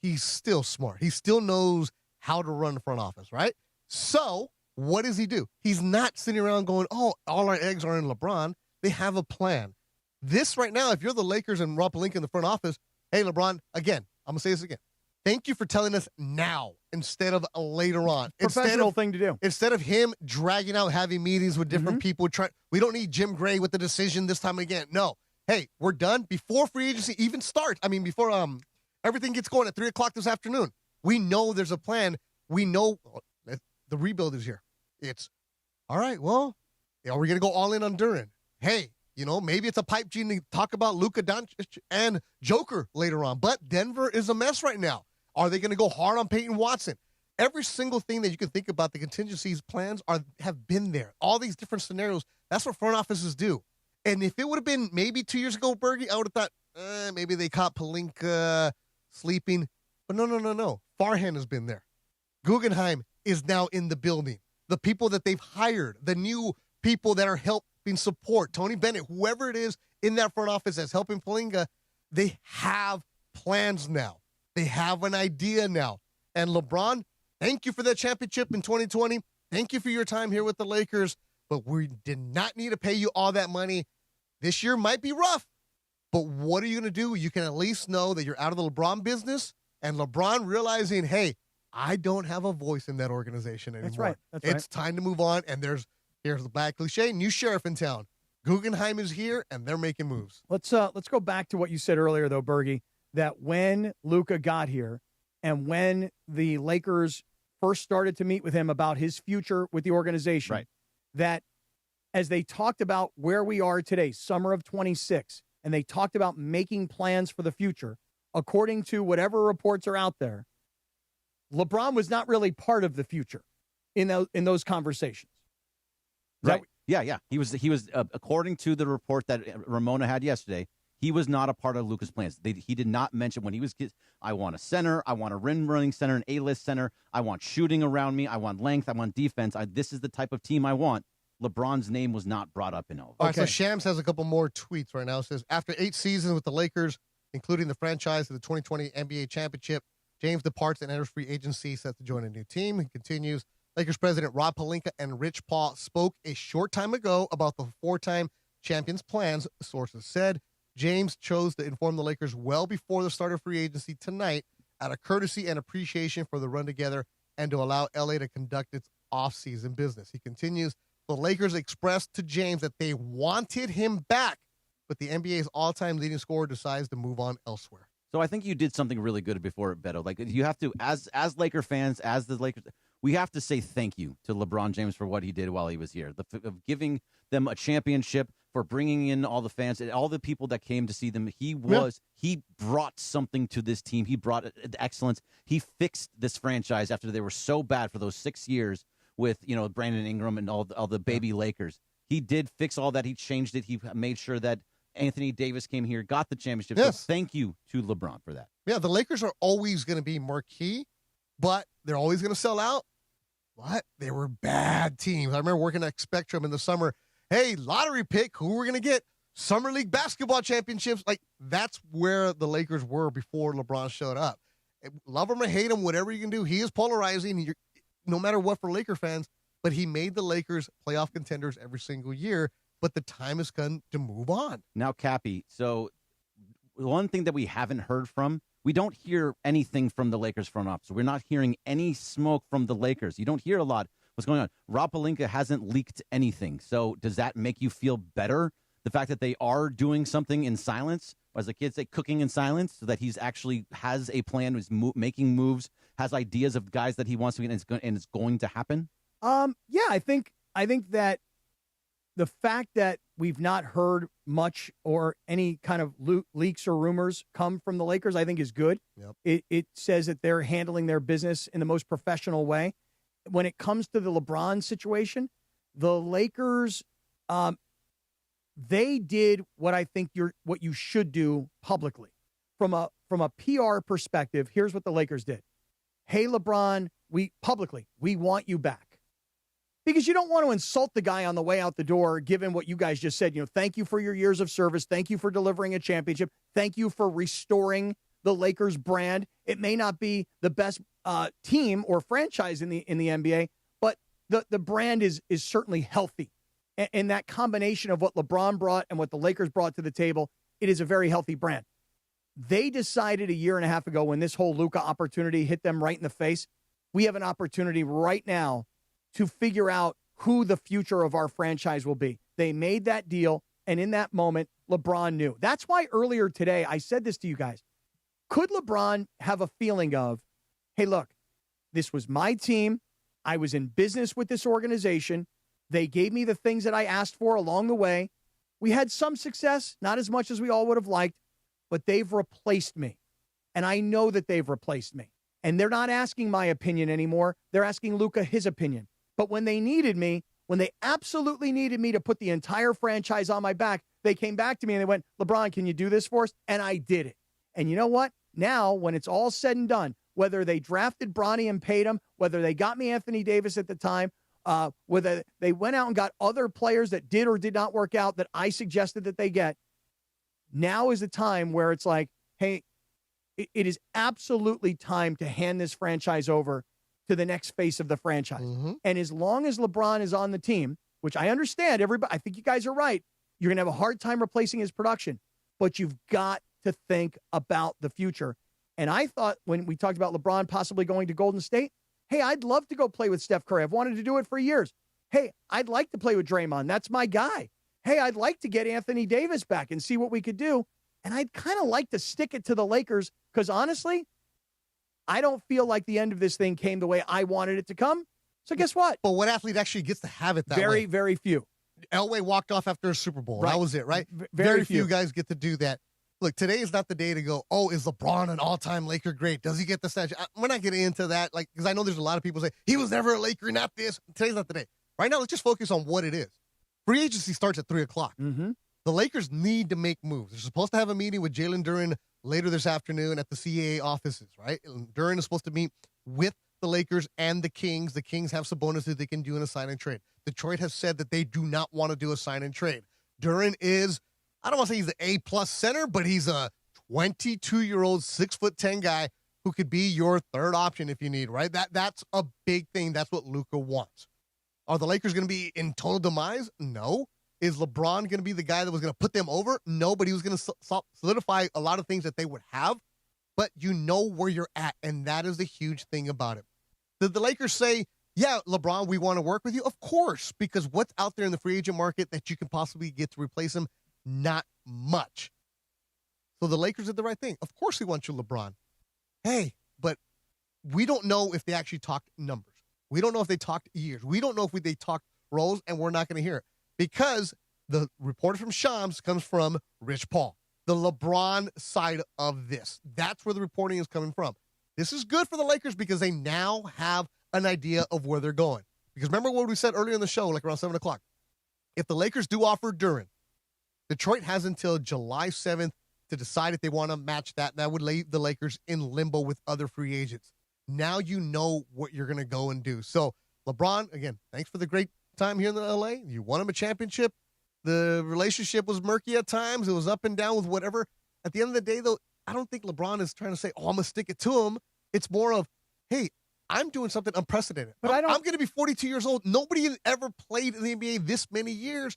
S12: he's still smart. He still knows how to run the front office, right? So what does he do? He's not sitting around going, oh, all our eggs are in LeBron. They have a plan. This right now, if you're the Lakers and Rob Pelinka in the front office, hey, LeBron, again, I'm going to say this again. Thank you for telling us now instead of later on.
S3: Professional thing to do.
S12: Instead of him dragging out, having meetings with different people. We don't need Jim Gray with the decision this time again. No. Hey, we're done before free agency even starts. I mean, before everything gets going at 3 o'clock this afternoon. We know there's a plan. We know the rebuild is here. It's, all right, well, are we going to go all in on Duran? Hey, maybe it's a pipe dream to talk about Luka Doncic and Joker later on. But Denver is a mess right now. Are they going to go hard on Peyton Watson? Every single thing that you can think about, the contingencies plans have been there. All these different scenarios, that's what front offices do. And if it would have been maybe 2 years ago, Bergie, I would have thought, maybe they caught Pelinka sleeping. But no. Farhan has been there. Guggenheim is now in the building. The people that they've hired, the new people that are helping support, Tony Bennett, whoever it is in that front office that's helping Pelinka, they have plans now. They have an idea now. And LeBron, thank you for that championship in 2020. Thank you for your time here with the Lakers. But we did not need to pay you all that money. This year might be rough. But what are you going to do? You can at least know that you're out of the LeBron business. And LeBron realizing, hey, I don't have a voice in that organization anymore.
S3: That's right.
S12: It's time to move on. And here's the bad cliche, new sheriff in town. Guggenheim is here, and they're making moves.
S3: Let's go back to what you said earlier, though, Bergie, that when Luka got here and when the Lakers first started to meet with him about his future with the organization,
S7: right,
S3: that as they talked about where we are today, summer of 26, and they talked about making plans for the future, according to whatever reports are out there, LeBron was not really part of the future in those conversations.
S7: Right. Yeah. He was according to the report that Ramona had yesterday, he was not a part of Luka's plans. He did not mention when he was kids, I want a center, I want a rim-running center, an A-list center, I want shooting around me, I want length, I want defense. This is the type of team I want. LeBron's name was not brought up in all.
S12: All right, so Shams has a couple more tweets right now. It says, after 8 seasons with the Lakers, including the franchise of the 2020 NBA championship, James departs and enters free agency, set to join a new team. He continues, Lakers president Rob Pelinka and Rich Paul spoke a short time ago about the 4-time champions' plans, sources said. James chose to inform the Lakers well before the start of free agency tonight out of courtesy and appreciation for the run together and to allow LA to conduct its off-season business. He continues, the Lakers expressed to James that they wanted him back, but the NBA's all-time leading scorer decides to move on elsewhere.
S7: So I think you did something really good before, Beto. Like, you have to, as Laker fans, as the Lakers, we have to say thank you to LeBron James for what he did while he was here, of giving them a championship, for bringing in all the fans and all the people that came to see them. He brought something to this team. He brought excellence. He fixed this franchise after they were so bad for those 6 years with, Brandon Ingram and all the baby Lakers. He did fix all that. He changed it. He made sure that Anthony Davis came here, got the championship.
S12: Yes.
S7: So thank you to LeBron for that.
S12: Yeah, the Lakers are always going to be marquee, but they're always going to sell out. What? They were bad teams. I remember working at Spectrum in the summer. Hey, lottery pick, who we're going to get? Summer League basketball championships. Like, that's where the Lakers were before LeBron showed up. Love him or hate him, whatever you can do. He is polarizing, no matter what for Laker fans, but he made the Lakers playoff contenders every single year, but the time has come to move on.
S7: Now, Cappy, so one thing that we haven't heard from, we don't hear anything from the Lakers front office. We're not hearing any smoke from the Lakers. You don't hear a lot. What's going on? Rob Pelinka hasn't leaked anything. So does that make you feel better? The fact that they are doing something in silence, or as the kids say, cooking in silence, so that he's actually has a plan, is making moves, has ideas of guys that he wants to get, and it's going to happen?
S3: Yeah, I think that the fact that we've not heard much or any kind of leaks or rumors come from the Lakers, I think is good.
S12: Yep.
S3: It says that they're handling their business in the most professional way. When it comes to the LeBron situation, the Lakers, they did what I think what you should do publicly. From a PR perspective, here's what the Lakers did. Hey, LeBron, we want you back. Because you don't want to insult the guy on the way out the door, given what you guys just said. Thank you for your years of service. Thank you for delivering a championship. Thank you for restoring the Lakers brand. It may not be the best team or franchise in the NBA, but the brand is certainly healthy. And that combination of what LeBron brought and what the Lakers brought to the table, it is a very healthy brand. They decided a year and a half ago, when this whole Luka opportunity hit them right in the face, we have an opportunity right now to figure out who the future of our franchise will be. They made that deal, and in that moment, LeBron knew. That's why earlier today, I said this to you guys. Could LeBron have a feeling of, hey, look, this was my team. I was in business with this organization. They gave me the things that I asked for along the way. We had some success, not as much as we all would have liked, but they've replaced me. And I know that they've replaced me. And they're not asking my opinion anymore. They're asking Luka his opinion. But when they needed me, when they absolutely needed me to put the entire franchise on my back, they came back to me and they went, LeBron, can you do this for us? And I did it. And you know what? Now, when it's all said and done, whether they drafted Bronny and paid him, whether they got me Anthony Davis at the time, whether they went out and got other players that did or did not work out that I suggested that they get, now is the time where it's like, hey, it is absolutely time to hand this franchise over to the next face of the franchise. Mm-hmm. And as long as LeBron is on the team, which I understand, I think you guys are right, you're going to have a hard time replacing his production, but you've got to think about the future. And I thought when we talked about LeBron possibly going to Golden State, hey, I'd love to go play with Steph Curry. I've wanted to do it for years. Hey, I'd like to play with Draymond. That's my guy. Hey, I'd like to get Anthony Davis back and see what we could do. And I'd kind of like to stick it to the Lakers because honestly, I don't feel like the end of this thing came the way I wanted it to come. So guess what?
S12: But what athlete actually gets to have it that way?
S3: Very, very few.
S12: Elway walked off after a Super Bowl.
S3: Right.
S12: That was it, right?
S3: Very
S12: few guys get to do that. Look, today is not the day to go, oh, is LeBron an all-time Laker great? Does he get the statue? We're not getting into that, because I know there's a lot of people say, he was never a Laker, not this. Today's not the day. Right now, let's just focus on what it is. Free agency starts at 3 o'clock.
S3: Mm-hmm.
S12: The Lakers need to make moves. They're supposed to have a meeting with Jalen Duren later this afternoon at the CAA offices, right? Duren is supposed to meet with the Lakers and the Kings. The Kings have Sabonis that they can do in a sign and trade. Detroit has said that they do not want to do a sign and trade. Duren is, I don't want to say he's the A-plus center, but he's a 22-year-old, 6'10" guy who could be your third option if you need, right? That's a big thing. That's what Luka wants. Are the Lakers going to be in total demise? No. Is LeBron going to be the guy that was going to put them over? No, but he was going to solidify a lot of things that they would have. But you know where you're at, and that is the huge thing about it. Did the Lakers say, yeah, LeBron, we want to work with you? Of course, because what's out there in the free agent market that you can possibly get to replace him? Not much. So the Lakers did the right thing. Of course we want you, LeBron. Hey, but we don't know if they actually talked numbers. We don't know if they talked years. We don't know if they talked roles, and we're not going to hear it. Because the report from Shams comes from Rich Paul, the LeBron side of this. That's where the reporting is coming from. This is good for the Lakers because they now have an idea of where they're going. Because remember what we said earlier in the show, like around 7 o'clock. If the Lakers do offer Duren, Detroit has until July 7th to decide if they want to match that. That would leave the Lakers in limbo with other free agents. Now you know what you're going to go and do. So LeBron, again, thanks for the great time here in the LA. You won him a championship. The relationship was murky at times. It was up and down with whatever. At the end of the day, though, I don't think LeBron is trying to say, oh, I'm going to stick it to him. It's more of, hey, I'm doing something unprecedented. But I'm going to be 42 years old. Nobody has ever played in the NBA this many years.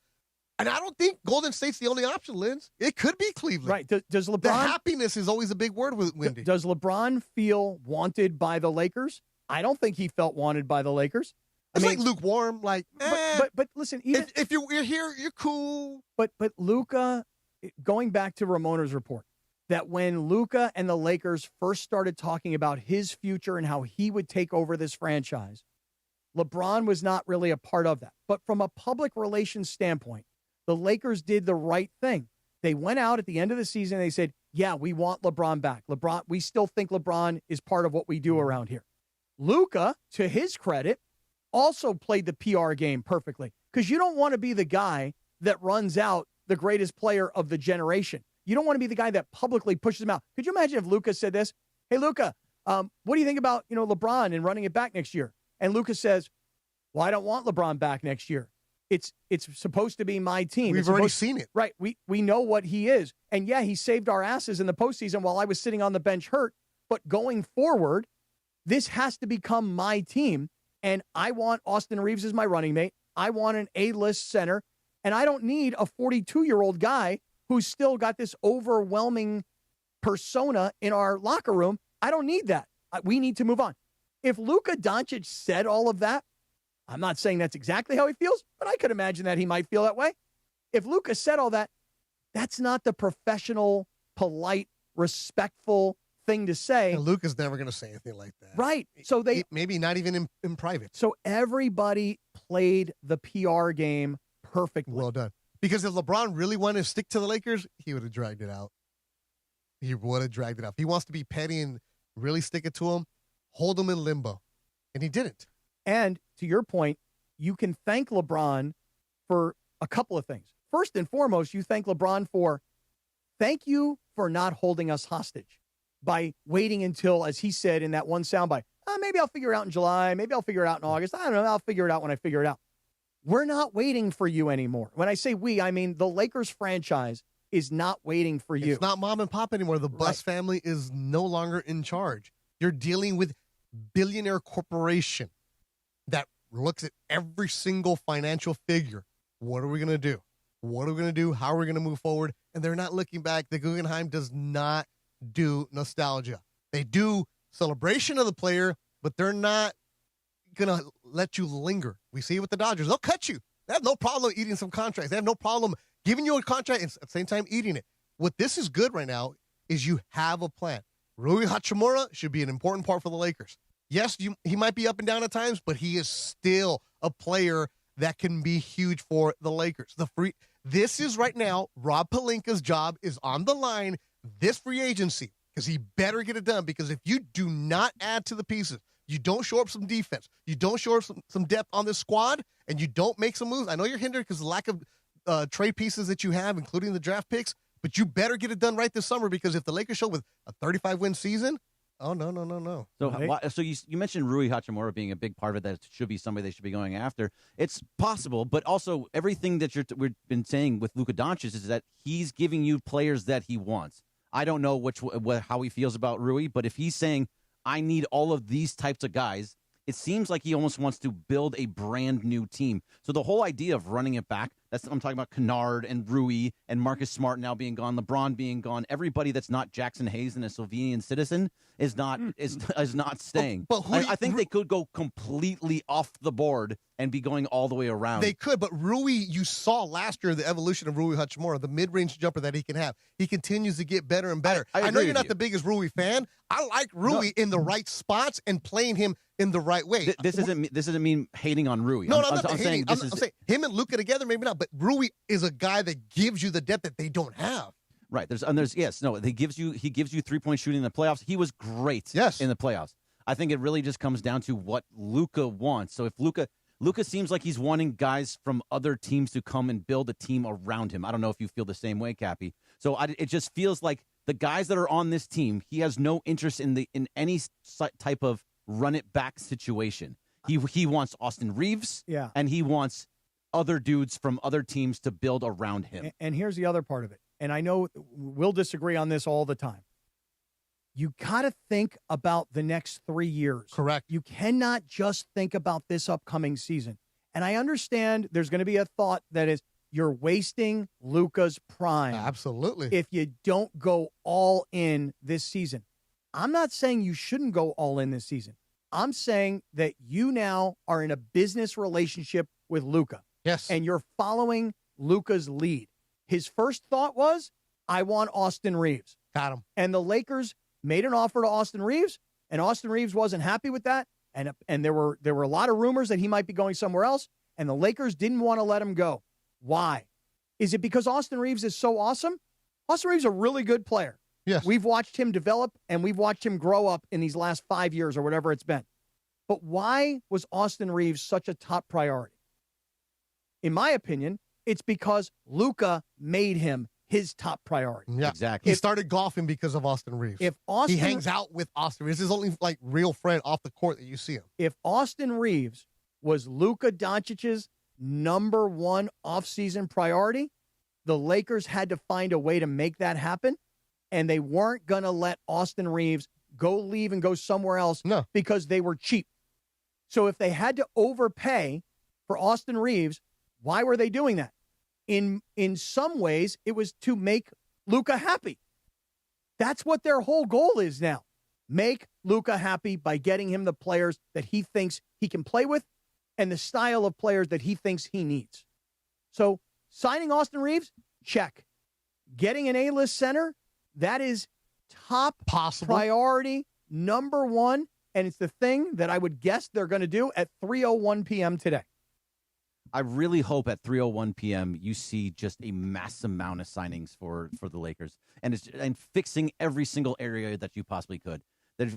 S12: And I don't think Golden State's the only option, Linz. It could be Cleveland.
S3: Right. Does LeBron...
S12: The happiness is always a big word with Wendy.
S3: Does LeBron feel wanted by the Lakers? I don't think he felt wanted by the Lakers.
S12: It's like lukewarm, like,
S3: but listen, even
S12: if you're here, you're cool.
S3: But Luka, going back to Ramona's report, that when Luka and the Lakers first started talking about his future and how he would take over this franchise, LeBron was not really a part of that. But from a public relations standpoint, the Lakers did the right thing. They went out at the end of the season and they said, yeah, we want LeBron back. We still think LeBron is part of what we do around here. Luka, to his credit, also played the PR game perfectly, because you don't want to be the guy that runs out the greatest player of the generation. You don't want to be the guy that publicly pushes him out. Could you imagine if Luka said this? Hey, Luka, what do you think about, LeBron and running it back next year? And Luka says, well, I don't want LeBron back next year. It's supposed to be my team.
S12: We've already seen it.
S3: Right. We know what he is. And yeah, he saved our asses in the postseason while I was sitting on the bench hurt. But going forward, this has to become my team. And I want Austin Reeves as my running mate. I want an A-list center. And I don't need a 42-year-old guy who's still got this overwhelming persona in our locker room. I don't need that. We need to move on. If Luka Doncic said all of that, I'm not saying that's exactly how he feels, but I could imagine that he might feel that way. If Luka said all that, that's not the professional, polite, respectful thing to say.
S12: And Luka's never going to say anything like that.
S3: Right. So
S12: maybe not even in private.
S3: So everybody played the PR game perfectly.
S12: Well done. Because if LeBron really wanted to stick to the Lakers, he would have dragged it out. He would have dragged it out. If he wants to be petty and really stick it to him, hold him in limbo. And he didn't.
S3: And to your point, you can thank LeBron for a couple of things. First and foremost, you thank LeBron for thank you for not holding us hostage by waiting until, as he said in that one soundbite, maybe I'll figure it out in July. Maybe I'll figure it out in August. I don't know. I'll figure it out when I figure it out. We're not waiting for you anymore. When I say we, I mean the Lakers franchise is not waiting for you.
S12: It's not mom and pop anymore. The Buss family is no longer in charge. You're dealing with billionaire corporation that looks at every single financial figure. What are we going to do? What are we going to do? How are we going to move forward? And they're not looking back. The Guggenheim does not do nostalgia. They do celebration of the player, but they're not going to let you linger. We see it with the Dodgers. They'll cut you. They have no problem eating some contracts. They have no problem giving you a contract and at the same time eating it. What this is good right now is you have a plan. Rui Hachimura should be an important part for the Lakers. Yes, he might be up and down at times, but he is still a player that can be huge for the Lakers. This is right now, Rob Pelinka's job is on the line this free agency because he better get it done, because if you do not add to the pieces, you don't show up some defense, you don't show up some depth on this squad, and you don't make some moves. I know you're hindered because of the lack of trade pieces that you have, including the draft picks, but you better get it done right this summer, because if the Lakers show with a 35-win season, oh, no.
S7: So you mentioned Rui Hachimura being a big part of it, that it should be somebody they should be going after. It's possible, but also everything that we've been saying with Luka Doncic is that he's giving you players that he wants. I don't know how he feels about Rui, but if he's saying, I need all of these types of guys, it seems like he almost wants to build a brand new team. So the whole idea of running it back, I'm talking about Kennard and Rui and Marcus Smart now being gone, LeBron being gone, everybody that's not Jackson Hayes and a Slovenian citizen is not staying. But I think they could go completely off the board and be going all the way around.
S12: They could, but Rui, you saw last year the evolution of Rui Hachimura, the mid-range jumper that he can have. He continues to get better and better. I know you're not the biggest Rui fan. I like Rui in the right spots and playing him in the right way.
S7: This doesn't mean hating on Rui.
S12: No, I'm saying him and Luka together, maybe not, but Rui is a guy that gives you the depth that they don't have.
S7: Right. He gives you 3-point shooting in the playoffs. He was great in the playoffs. I think it really just comes down to what Luka wants. So if Luka seems like he's wanting guys from other teams to come and build a team around him. I don't know if you feel the same way, Cappy. So it just feels like the guys that are on this team, he has no interest in any type of run it back situation. He wants Austin Reeves, and he wants other dudes from other teams to build around him.
S3: And here's the other part of it. And I know we'll disagree on this all the time. You got to think about the next 3 years.
S12: Correct.
S3: You cannot just think about this upcoming season. And I understand there's going to be a thought that is, you're wasting Luka's prime.
S12: Absolutely.
S3: If you don't go all in this season. I'm not saying you shouldn't go all in this season. I'm saying that you now are in a business relationship with Luka.
S12: Yes.
S3: And you're following Luka's lead. His first thought was, I want Austin Reeves.
S12: Got him.
S3: And the Lakers made an offer to Austin Reeves, and Austin Reeves wasn't happy with that. And there were a lot of rumors that he might be going somewhere else, and the Lakers didn't want to let him go. Why? Is it because Austin Reeves is so awesome? Austin Reeves is a really good player.
S12: Yes.
S3: We've watched him develop, and we've watched him grow up in these last 5 years or whatever it's been. But why was Austin Reeves such a top priority? In my opinion, It's because Luka made him his top priority.
S12: Yeah,
S7: exactly.
S12: He started golfing because of Austin Reeves.
S3: If
S12: he hangs out with Austin Reeves, his only like real friend off the court that you see him.
S3: If Austin Reeves was Luka Doncic's number one offseason priority, the Lakers had to find a way to make that happen, and they weren't going to let Austin Reeves leave and go somewhere else because they were cheap. So if they had to overpay for Austin Reeves, why were they doing that? In some ways, it was to make Luka happy. That's what their whole goal is now. Make Luka happy by getting him the players that he thinks he can play with and the style of players that he thinks he needs. So signing Austin Reeves, check. Getting an A-list center, that is top priority, number one, and it's the thing that I would guess they're going to do at 3:01 p.m. today.
S7: I really hope at 3:01 p.m. you see just a mass amount of signings for the Lakers and fixing every single area that you possibly could.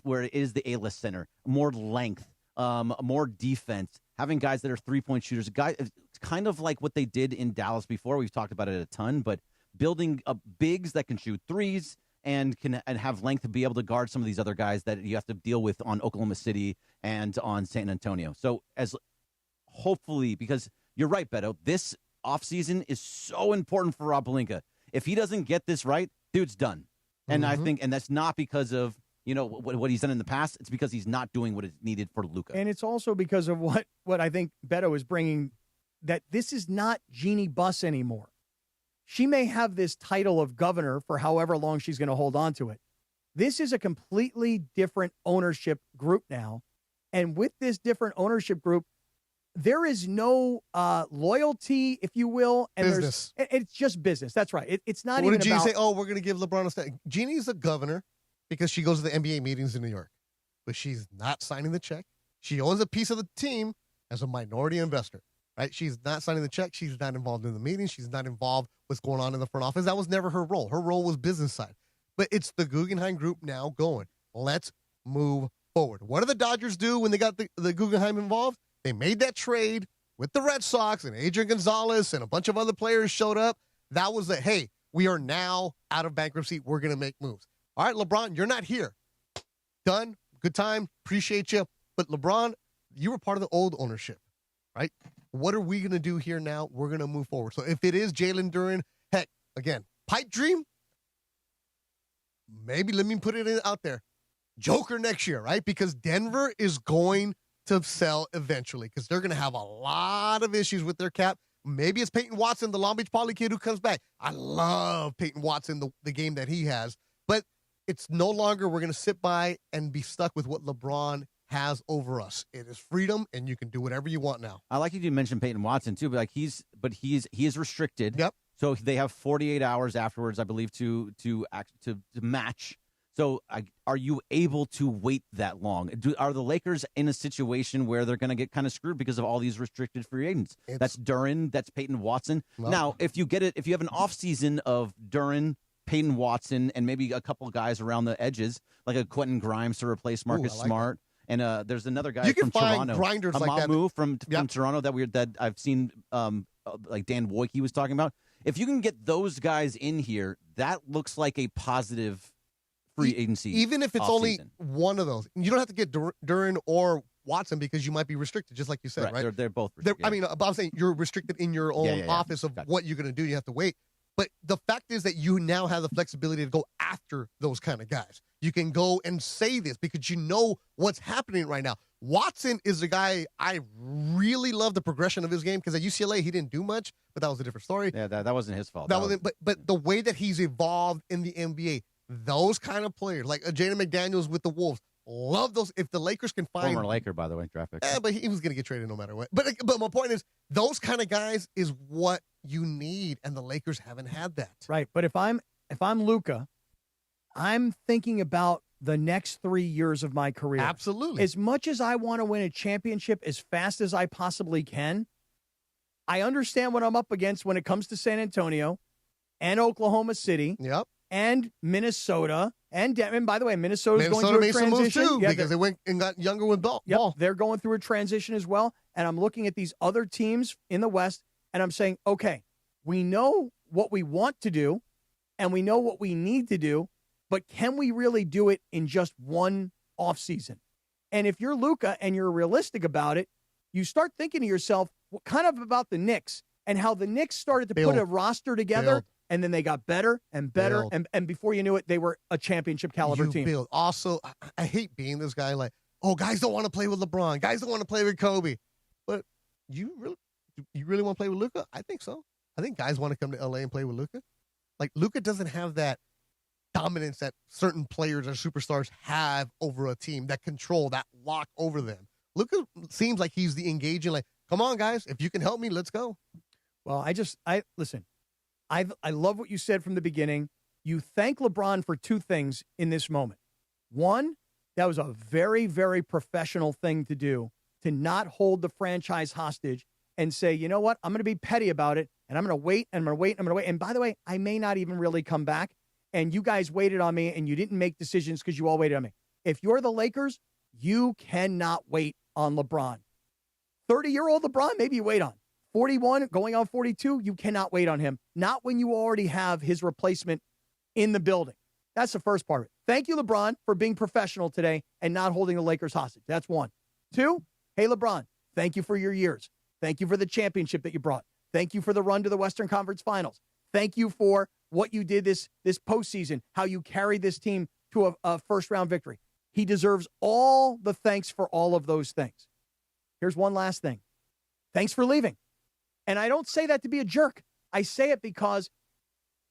S7: Where it is the A-list center, more length, more defense, having guys that are three-point shooters. It's kind of like what they did in Dallas before. We've talked about it a ton, but building up bigs that can shoot threes and have length to be able to guard some of these other guys that you have to deal with on Oklahoma City and on San Antonio. So hopefully, because you're right, Beto, this offseason is so important for Rob Pelinka. If he doesn't get this right, dude's done. And I think, and that's not because of, what he's done in the past. It's because he's not doing what is needed for Luka.
S3: And it's also because of what I think Beto is bringing, that this is not Jeannie Buss anymore. She may have this title of governor for however long she's going to hold on to it. This is a completely different ownership group now. And with this different ownership group, there is no loyalty, if you will. And
S12: business.
S3: It's just business. That's right. It's not
S12: what
S3: even
S12: did Jeannie
S3: about...
S12: say? Oh, we're going to give LeBron a stake. Jeannie's the governor because she goes to the NBA meetings in New York. But she's not signing the check. She owns a piece of the team as a minority investor. Right? She's not signing the check. She's not involved in the meeting. She's not involved with what's going on in the front office. That was never her role. Her role was business side. But it's the Guggenheim Group now going, let's move forward. What did the Dodgers do when they got the Guggenheim involved? They made that trade with the Red Sox, and Adrian Gonzalez and a bunch of other players showed up. That was hey, we are now out of bankruptcy. We're going to make moves. All right, LeBron, you're not here. Done. Good time. Appreciate you. But LeBron, you were part of the old ownership, right? What are we going to do here now? We're going to move forward. So if it is Jalen Duren, heck, again, pipe dream, maybe let me put it out there. Joker next year, right? Because Denver is going to sell eventually because they're going to have a lot of issues with their cap. Maybe it's Peyton Watson, the Long Beach Poly kid who comes back. I love Peyton Watson, the game that he has. But it's no longer we're going to sit by and be stuck with what LeBron has over us. It is freedom, and you can do whatever you want now.
S7: I like you to mention Peyton Watson too, but he is restricted.
S12: Yep.
S7: So they have 48 hours afterwards, I believe, to match. So are you able to wait that long? Are the Lakers in a situation where they're going to get kind of screwed because of all these restricted free agents? That's Duren, that's Peyton Watson.
S12: Well,
S7: now, if you have an offseason of Duren, Peyton Watson, and maybe a couple of guys around the edges, like a Quentin Grimes to replace Marcus Smart. And there's another guy
S12: you can
S7: from
S12: find
S7: Toronto,
S12: grinders like that.
S7: from Toronto that I've seen, like Dan Wojcicki was talking about. If you can get those guys in here, that looks like a positive free agency.
S12: Even if it's only one of those, you don't have to get Duren or Watson because you might be restricted, just like you said, right?
S7: They're both restricted.
S12: I mean, I'm saying you're restricted in your own office of what you're going to do. You have to wait. But the fact is that you now have the flexibility to go after those kind of guys. You can go and say this because you know what's happening right now. Watson is a guy I really love the progression of his game because at UCLA he didn't do much, but that was a different story.
S7: Yeah, that wasn't his fault.
S12: That wasn't. But the way that he's evolved in the NBA, those kind of players like Jaden McDaniels with the Wolves, love those. If the Lakers can find
S7: former Laker, by the way, draft pick.
S12: But he was going to get traded no matter what. But my point is, those kind of guys is what you need, and the Lakers haven't had that.
S3: Right. But if I'm Luka, I'm thinking about the next 3 years of my career.
S12: Absolutely.
S3: As much as I want to win a championship as fast as I possibly can, I understand what I'm up against when it comes to San Antonio and Oklahoma City.
S12: Yep.
S3: And Minnesota and Denver. By the way, Minnesota's going through a
S12: made some moves
S3: transition
S12: too because they went and got younger with ball.
S3: Yep, they're going through a transition as well. And I'm looking at these other teams in the West, and I'm saying, okay, we know what we want to do and we know what we need to do, but can we really do it in just one offseason? And if you're Luka and you're realistic about it, you start thinking to yourself, what kind of about the Knicks and how the Knicks started to put a roster together and then they got better and better. And before you knew it, they were a championship caliber team.
S12: Also, I hate being this guy like, oh, guys don't want to play with LeBron. Guys don't want to play with Kobe. But you really want to play with Luka? I think so. I think guys want to come to LA and play with Luka. Like, Luka doesn't have that dominance that certain players or superstars have over a team, that control, that lock over them. Luka seems like he's the engaging, like, come on, guys, if you can help me, let's go.
S3: Well, listen, I love what you said from the beginning. You thank LeBron for two things in this moment. One, that was a very, very professional thing to do, to not hold the franchise hostage and say, you know what, I'm going to be petty about it, and I'm going to wait, and I'm going to wait, and I'm going to wait. And by the way, I may not even really come back, and you guys waited on me, and you didn't make decisions because you all waited on me. If you're the Lakers, you cannot wait on LeBron. 30-year-old LeBron, maybe you wait on. 41, going on 42, you cannot wait on him. Not when you already have his replacement in the building. That's the first part of it. Thank you, LeBron, for being professional today and not holding the Lakers hostage. That's one. Two, hey, LeBron, thank you for your years. Thank you for the championship that you brought. Thank you for the run to the Western Conference Finals. Thank you for what you did this postseason, how you carried this team to a first-round victory. He deserves all the thanks for all of those things. Here's one last thing. Thanks for leaving. And I don't say that to be a jerk. I say it because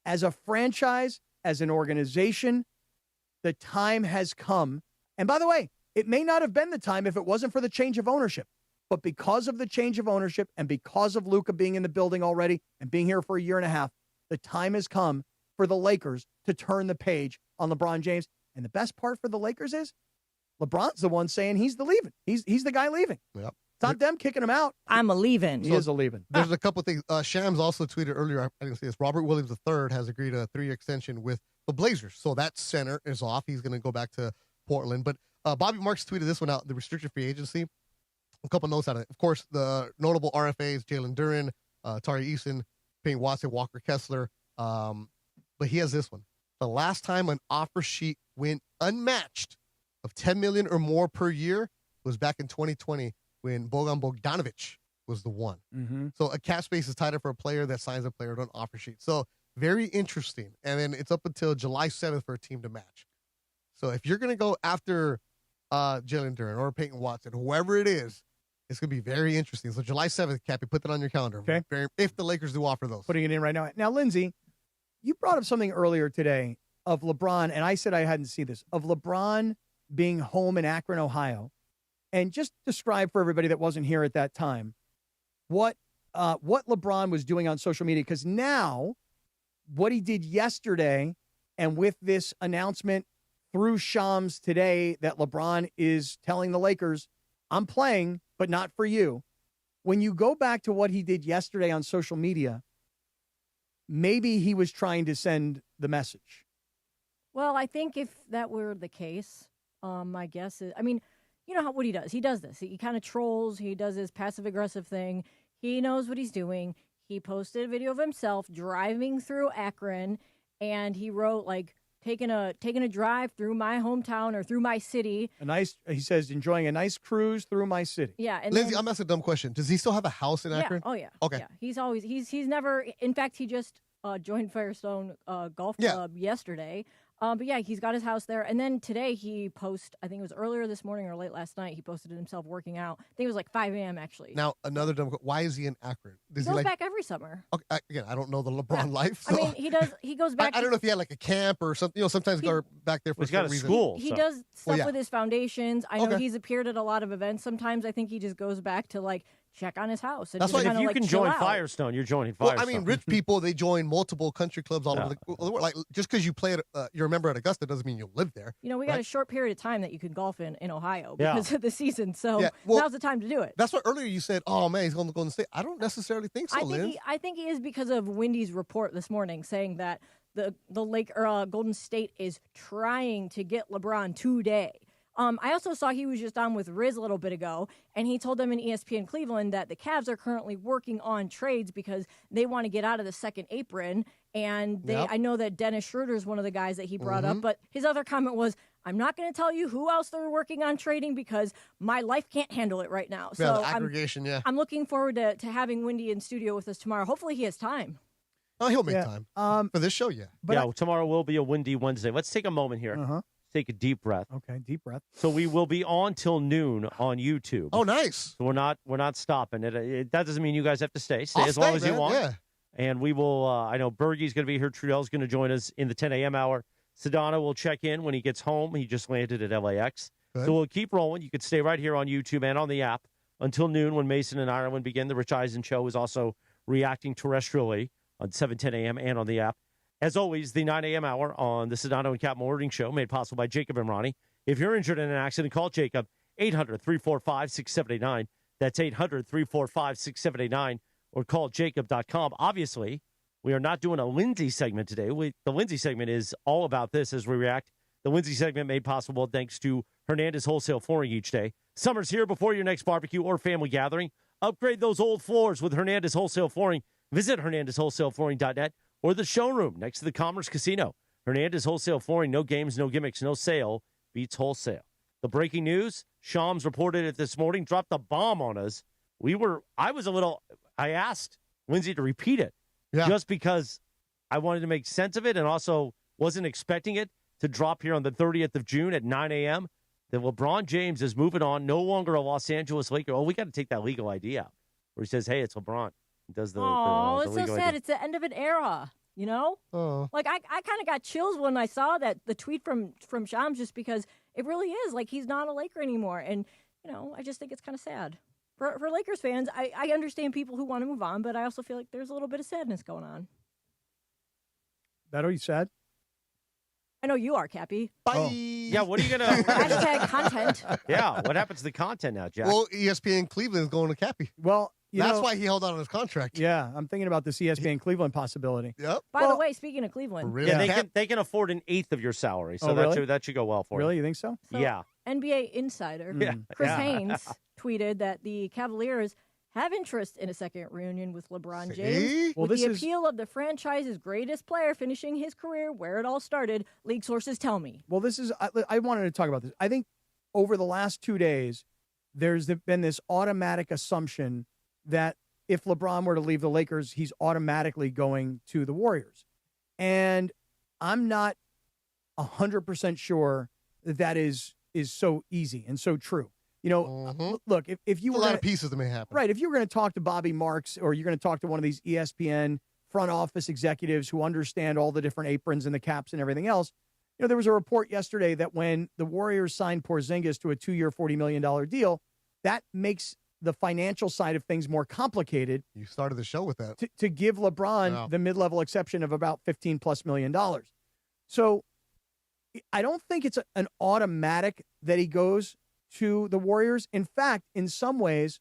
S3: as a franchise, as an organization, the time has come. And by the way, it may not have been the time if it wasn't for the change of ownership. But because of the change of ownership and because of Luka being in the building already and being here for a year and a half, the time has come for the Lakers to turn the page on LeBron James. And the best part for the Lakers is LeBron's the one saying he's the leaving. He's the guy leaving.
S12: Yep.
S3: It's not them kicking him out.
S13: I'm a leaving.
S3: He is a leaving.
S12: There's a couple things. Shams also tweeted earlier, I didn't see this, Robert Williams III has agreed to a 3-year extension with the Blazers. So that center is off. He's going to go back to Portland. But Bobby Marks tweeted this one out, the restricted free agency. A couple notes out of it. Of course, the notable RFAs, Jalen Duren, Tari Eason, Payne Watson, Walker Kessler. But he has this one. The last time an offer sheet went unmatched of $10 million or more per year was back in 2020 when Bojan Bogdanovic was the one.
S3: Mm-hmm.
S12: So a cap space is tighter for a player that signs a player to an offer sheet. So very interesting. And then it's up until July 7th for a team to match. So if you're going to go after Jalen Duren or Peyton Watson, whoever it is, it's going to be very interesting. So July 7th, Cappy, put that on your calendar.
S3: Okay.
S12: If the Lakers do offer those.
S3: Putting it in right now. Now, Lindsay, you brought up something earlier today of LeBron, and I said I hadn't seen this, of LeBron being home in Akron, Ohio. And just describe for everybody that wasn't here at that time what LeBron was doing on social media. Because now what he did yesterday and with this announcement through Shams today that LeBron is telling the Lakers, I'm playing, but not for you. When you go back to what he did yesterday on social media, maybe he was trying to send the message.
S13: Well, I think if that were the case, my guess is, I mean, you know what he does? He does this. He kind of trolls. He does this passive-aggressive thing. He knows what he's doing. He posted a video of himself driving through Akron, and he wrote, like, taking a drive through my hometown or through my city.
S3: He says, enjoying a nice cruise through my city.
S13: Yeah. And
S12: Lindsay, I'm asking a dumb question. Does he still have a house in Akron?
S13: Oh, yeah.
S12: Okay.
S13: Yeah. He's never, in fact, he just joined Firestone Golf Club yesterday. But yeah, he's got his house there. And then today he posted, I think it was earlier this morning or late last night, he posted himself working out. I think it was like 5 a.m. actually.
S12: Now, another dumb question. Why is he in Akron?
S13: He goes back every summer.
S12: Okay, again, I don't know the LeBron life. So.
S13: I mean, he goes back.
S12: I don't know if he had like a camp or something. You know, sometimes go back there for some reason.
S2: School.
S13: He does stuff with his foundations. I know he's appeared at a lot of events. Sometimes I think he just goes back to like check on his house. And
S12: that's
S13: why
S2: if you can join Firestone, you're joining Firestone.
S12: Well, I mean, rich people, they join multiple country clubs all over the world. Like, just because you play at, you're a member at Augusta doesn't mean you'll live there.
S13: You know, we got a short period of time that you can golf in Ohio because of the season. So now's the time to do it.
S12: That's why earlier you said, oh, man, he's going to go in the state. I don't necessarily think so, Liz.
S13: I think he is because of Wendy's report this morning saying that the Golden State is trying to get LeBron today. I also saw he was just on with Riz a little bit ago, and he told them in ESPN Cleveland that the Cavs are currently working on trades because they want to get out of the second apron. And I know that Dennis Schroeder is one of the guys that he brought up, but his other comment was, I'm not going to tell you who else they're working on trading because my life can't handle it right now. So
S12: the aggregation,
S13: I'm looking forward to having Windy in studio with us tomorrow. Hopefully he has time.
S12: Oh, he'll make time for this show,
S2: But tomorrow will be a windy Wednesday. Let's take a moment here. Take a deep breath.
S3: Okay, deep breath.
S2: So we will be on till noon on YouTube.
S12: Oh, nice.
S2: So we're not stopping. That doesn't mean you guys have to stay. Stay
S12: I'll
S2: as long
S12: stay,
S2: as you
S12: man.
S2: want.
S12: Yeah.
S2: And we will. I know Bergie's going to be here. Trudell's going to join us in the 10 a.m. hour. Sedano will check in when he gets home. He just landed at LAX.
S12: Good.
S2: So we'll keep rolling. You could stay right here on YouTube and on the app until noon when Mason and Ireland begin. The Rich Eisen Show is also reacting terrestrially on 7:10 a.m. and on the app. As always, the 9 a.m. hour on the Sedano and Kap Morning Show, made possible by Jacob and Ronnie. If you're injured in an accident, call Jacob, 800-345-6789. That's 800-345-6789, or call jacob.com. Obviously, we are not doing a Lindsay segment today. The Lindsay segment is all about this as we react. The Lindsay segment made possible thanks to Hernandez Wholesale Flooring each day. Summer's here. Before your next barbecue or family gathering, upgrade those old floors with Hernandez Wholesale Flooring. Visit HernandezWholesaleFlooring.net or the showroom next to the Commerce Casino. Hernandez Wholesale Flooring, no games, no gimmicks, no sale, beats wholesale. The breaking news, Shams reported it this morning, dropped a bomb on us. I asked Lindsay to repeat it just because I wanted to make sense of it and also wasn't expecting it to drop here on the 30th of June at 9 a.m. That LeBron James is moving on, no longer a Los Angeles Laker. Oh, we got to take that legal ID out where he says, hey, it's LeBron. He does the
S13: it's
S2: legal
S13: so sad.
S2: ID.
S13: It's the end of an era, you know?
S12: Oh.
S13: Like, I kind of got chills when I saw the tweet from Shams just because it really is. Like, he's not a Laker anymore. And, I just think it's kind of sad. For Lakers fans, I understand people who want to move on, but I also feel like there's a little bit of sadness going on.
S3: That what you said?
S13: I know you are, Cappy.
S12: Bye.
S3: Oh.
S2: Yeah, what are you going to...
S13: Hashtag content.
S2: Yeah, what happens to the content now, Jack?
S12: Well, ESPN Cleveland is going to Cappy.
S3: Well,
S12: that's why he held on to his contract.
S3: Yeah, I'm thinking about this ESPN Cleveland possibility.
S12: Yep.
S13: By the way, speaking of Cleveland.
S12: Really?
S2: Yeah, they can afford an eighth of your salary, so that should go well for you.
S3: Really? You think so?
S2: Yeah.
S13: NBA insider Chris Haynes tweeted that the Cavaliers have interest in a second reunion with LeBron James.
S3: Well,
S13: with the appeal of the franchise's greatest player finishing his career where it all started, league sources tell me.
S3: Well, I wanted to talk about this. I think over the last 2 days, there's been this automatic assumption that if LeBron were to leave the Lakers, he's automatically going to the Warriors. And I'm not 100% sure that is so easy and so true. Look, if you were
S12: a lot of pieces that may happen.
S3: Right. If you were going to talk to Bobby Marks or you're going to talk to one of these ESPN front office executives who understand all the different aprons and the caps and everything else, there was a report yesterday that when the Warriors signed Porzingis to a 2-year, $40 million deal, that makes the financial side of things more complicated.
S12: You started the show with that.
S3: To give LeBron the mid-level exception of about $15+ million. So I don't think it's an automatic that he goes to the Warriors. In fact, in some ways,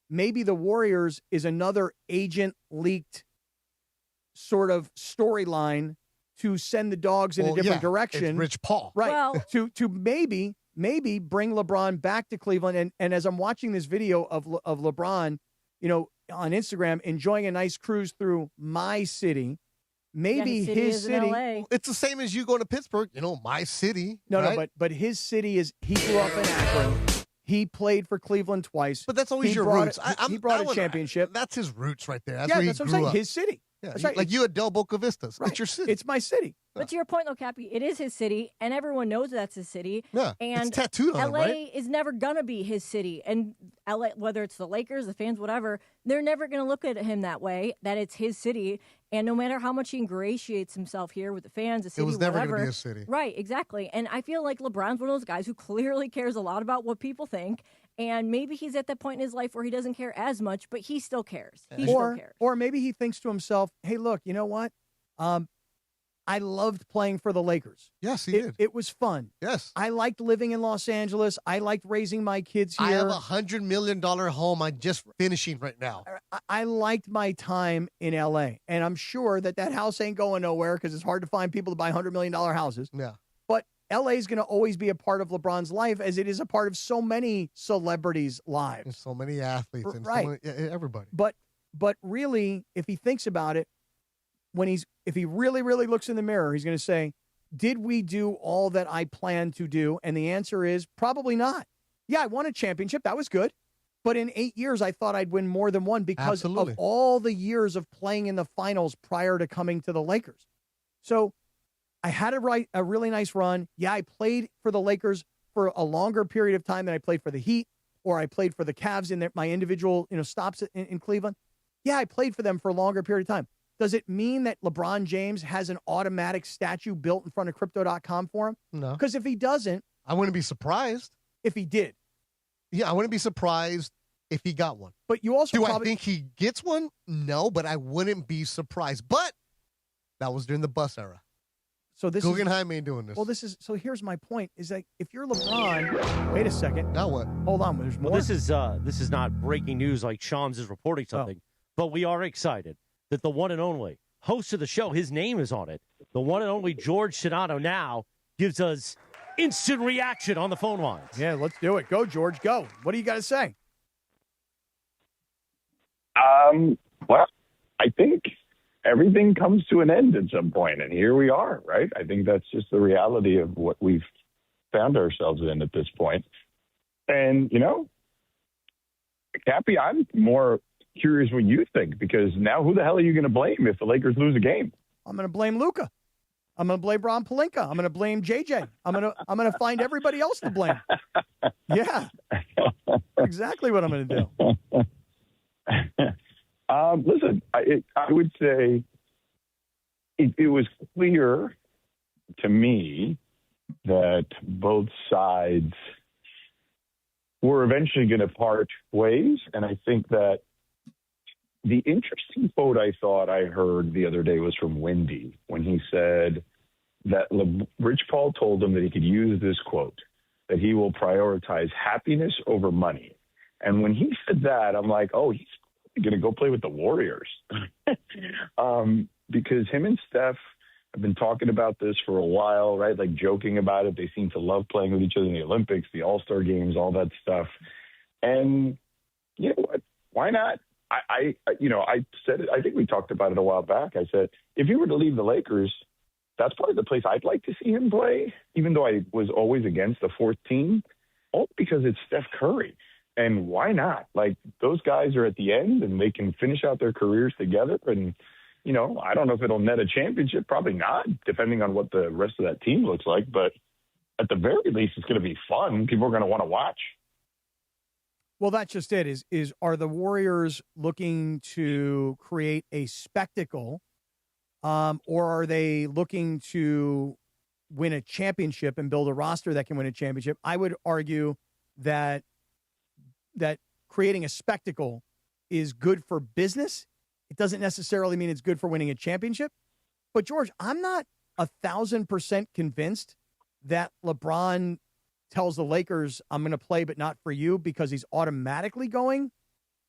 S3: maybe the Warriors is another agent-leaked sort of storyline to send the dogs in a different direction.
S12: It's Rich Paul.
S3: Right.
S13: Well,
S3: to maybe bring LeBron back to Cleveland. And as I'm watching this video of LeBron, on Instagram, enjoying a nice cruise through my city, maybe his city.
S12: It's the same as you going to Pittsburgh, my city.
S3: No,
S12: right?
S3: no, but his city he grew up in Akron. He played for Cleveland twice.
S12: But that's always your roots.
S3: He brought a championship.
S12: That's his roots right there. That's
S3: yeah,
S12: where
S3: that's
S12: he
S3: what
S12: grew
S3: I'm
S12: up.
S3: saying. His city.
S12: Yeah,
S3: that's right.
S12: Like you at Del Boca Vistas.
S3: Right.
S12: It's your city.
S3: It's my city.
S13: But to your point, though, Cappy, it is his city, and everyone knows that's his city.
S12: Yeah,
S13: and
S12: it's tattooed on him,
S13: LA
S12: right?
S13: is never going to be his city. And LA, whether it's the Lakers, the fans, whatever, they're never going to look at him that way, that it's his city. And no matter how much he ingratiates himself here with the fans, the city,
S12: it was never
S13: going to
S12: be his city.
S13: Right, exactly. And I feel like LeBron's one of those guys who clearly cares a lot about what people think. And maybe he's at that point in his life where he doesn't care as much, but he still cares. He still cares.
S3: Or maybe he thinks to himself, hey, look, you know what? I loved playing for the Lakers.
S12: Yes, he did.
S3: It was fun.
S12: Yes.
S3: I liked living in Los Angeles. I liked raising my kids here.
S12: I have $100 million home I'm just finishing right now.
S3: I liked my time in L.A., and I'm sure that house ain't going nowhere because it's hard to find people to buy $100 million houses.
S12: Yeah.
S3: But LA is going to always be a part of LeBron's life as it is a part of so many celebrities' lives.
S12: And so many athletes and
S3: Right.
S12: so many, everybody.
S3: But really, if he thinks about it, if he really, really looks in the mirror, he's going to say, did we do all that I planned to do? And the answer is probably not. Yeah, I won a championship. That was good. But in 8 years, I thought I'd win more than one because
S12: Absolutely.
S3: of all the years of playing in the finals prior to coming to the Lakers. So I had a really nice run. Yeah, I played for the Lakers for a longer period of time than I played for the Heat, or I played for the Cavs in my individual stops in Cleveland. Yeah, I played for them for a longer period of time. Does it mean that LeBron James has an automatic statue built in front of Crypto.com for him?
S12: No.
S3: Because if he doesn't,
S12: I wouldn't be surprised.
S3: If he did.
S12: Yeah, I wouldn't be surprised if he got one.
S3: But you also
S12: I think he gets one? No, but I wouldn't be surprised. But that was during the bus era.
S3: So this
S12: Guggenheim ain't doing this.
S3: Well, so here's my point: is that if you're LeBron, wait a second.
S12: Now what?
S3: Hold on, there's more.
S2: Well, this is not breaking news like Shams is reporting something, but we are excited that the one and only host of the show, his name is on it. The one and only George Sedano now gives us instant reaction on the phone lines.
S3: Yeah, let's do it. Go, George. Go. What do you got to say?
S4: Well, I think everything comes to an end at some point, and here we are, right? I think that's just the reality of what we've found ourselves in at this point. And, Cappy, I'm more curious what you think, because now who the hell are you going to blame if the Lakers lose a game?
S3: I'm going to blame Luka. I'm going to blame Ron Pelinka. I'm going to blame JJ. I'm going to find everybody else to blame. Yeah, exactly what I'm going to do.
S4: Listen, I would say it was clear to me that both sides were eventually going to part ways. And I think that the interesting quote I thought I heard the other day was from Wendy when he said that Rich Paul told him that he could use this quote, that he will prioritize happiness over money. And when he said that, I'm like, oh, he's going to go play with the Warriors. Because him and Steph have been talking about this for a while, right? Like joking about it. They seem to love playing with each other in the Olympics, the All-Star games, all that stuff. And you know what? Why not? I said it, I think we talked about it a while back. I said, if he were to leave the Lakers, that's probably the place I'd like to see him play, even though I was always against the fourth team, all because it's Steph Curry. And why not? Like, those guys are at the end and they can finish out their careers together. And, I don't know if it'll net a championship. Probably not, depending on what the rest of that team looks like. But at the very least, it's going to be fun. People are going to want to watch.
S3: Well, that's just it. Is are the Warriors looking to create a spectacle, or are they looking to win a championship and build a roster that can win a championship? I would argue that creating a spectacle is good for business. It doesn't necessarily mean it's good for winning a championship. But, George, I'm not 1,000% convinced that LeBron tells the Lakers, I'm going to play but not for you, because he's automatically going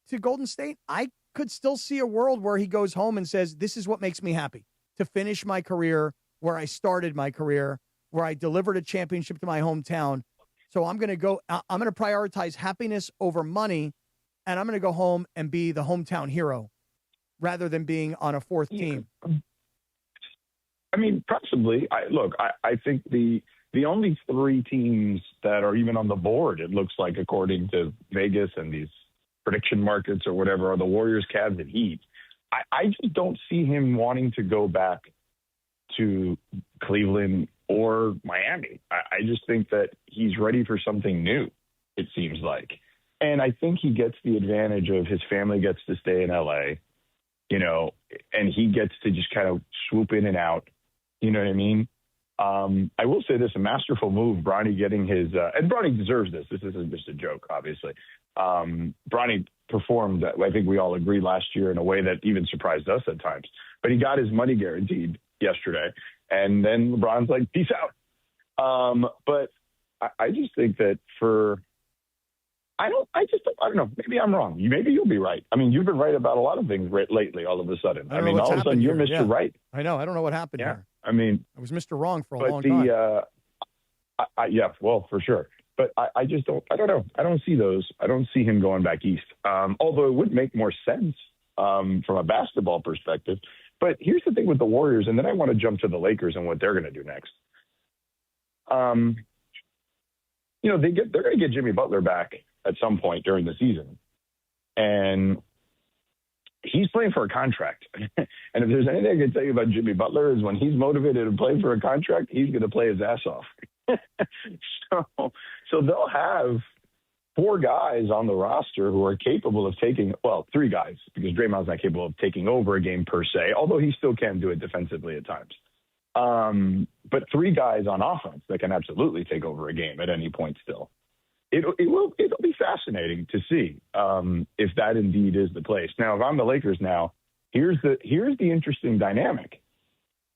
S3: to Golden State. I could still see a world where he goes home and says, this is what makes me happy, to finish my career where I started my career, where I delivered a championship to my hometown. So I'm going to prioritize happiness over money, and I'm going to go home and be the hometown hero rather than being on a fourth team.
S4: I mean, possibly. I think the only three teams that are even on the board, it looks like, according to Vegas and these prediction markets or whatever, are the Warriors, Cavs, and Heat. I just don't see him wanting to go back to Cleveland or Miami. I just think that he's ready for something new, it seems like. And I think he gets the advantage of his family gets to stay in L.A., and he gets to just kind of swoop in and out. You know what I mean? I will say this, a masterful move, Bronny getting his and Bronny deserves this. This isn't just a joke, obviously. Bronny performed, I think we all agree, last year in a way that even surprised us at times. But he got his money guaranteed yesterday. And then LeBron's like, peace out. But I just think that I don't know. Maybe I'm wrong. Maybe you'll be right. I mean, you've been right about a lot of things lately, all of a sudden. I mean, all of a sudden, you're Mr. Right.
S3: I know. I don't know what happened here.
S4: I mean,
S3: I was Mr. Wrong for a long time.
S4: Yeah, well, for sure. But I just don't. I don't know. I don't see those. I don't see him going back east. Although it would make more sense from a basketball perspective. But here's the thing with the Warriors, and then I want to jump to the Lakers and what they're going to do next. They're going to get Jimmy Butler back at some point during the season, and he's playing for a contract. And if there's anything I can tell you about Jimmy Butler is when he's motivated to play for a contract, he's going to play his ass off. So they'll have 4 guys on the roster who are capable of taking, well, 3 guys, because Draymond's not capable of taking over a game per se, although he still can do it defensively at times. But 3 guys on offense that can absolutely take over a game at any point still. It'll be fascinating to see if that indeed is the place. Now, if I'm the Lakers now, here's the interesting dynamic.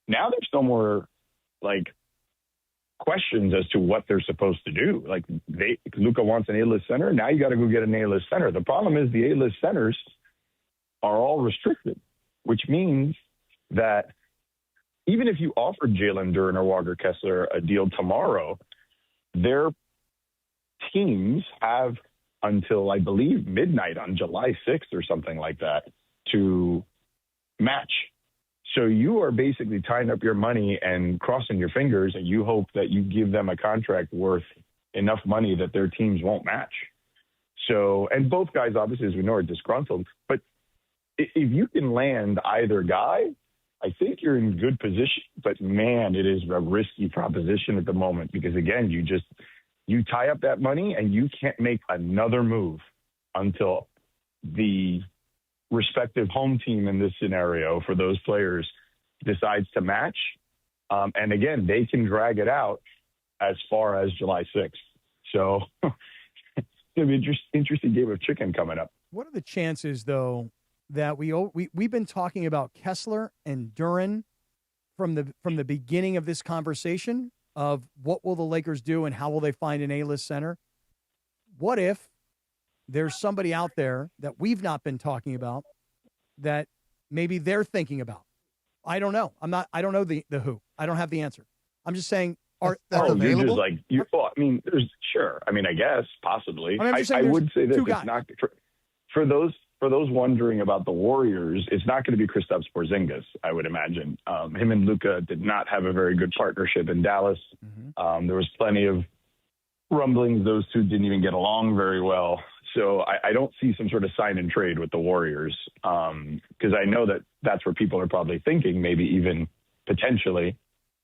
S4: Now there's no more questions as to what they're supposed to do. Like Luka wants an A-list center. Now you got to go get an A-list center. The problem is the A-list centers are all restricted, which means that even if you offered Jalen Duren or Walker Kessler a deal tomorrow, their teams have until, I believe, midnight on July 6th or something like that to match. So you are basically tying up your money and crossing your fingers, and you hope that you give them a contract worth enough money that their teams won't match. So, and both guys, obviously, as we know, are disgruntled. But if you can land either guy, I think you're in good position. But, man, it is a risky proposition at the moment because, again, you tie up that money and you can't make another move until the respective home team in this scenario for those players decides to match. And again, they can drag it out as far as July 6th. So it's going to be an interesting game of chicken coming up.
S3: What are the chances, though, that we've been talking about Kessler and Duren from the beginning of this conversation of what will the Lakers do and how will they find an A-list center? What if there's somebody out there that we've not been talking about that maybe they're thinking about? I don't know. I don't know the who. I don't have the answer. I'm just saying, are available?
S4: I guess possibly.
S3: I
S4: would say this. It's not for those wondering about the Warriors. It's not going to be Kristaps Porzingis, I would imagine. Him and Luka did not have a very good partnership in Dallas. Mm-hmm. There was plenty of rumblings. Those two didn't even get along very well. So I don't see some sort of sign and trade with the Warriors because I know that that's where people are probably thinking, maybe even potentially.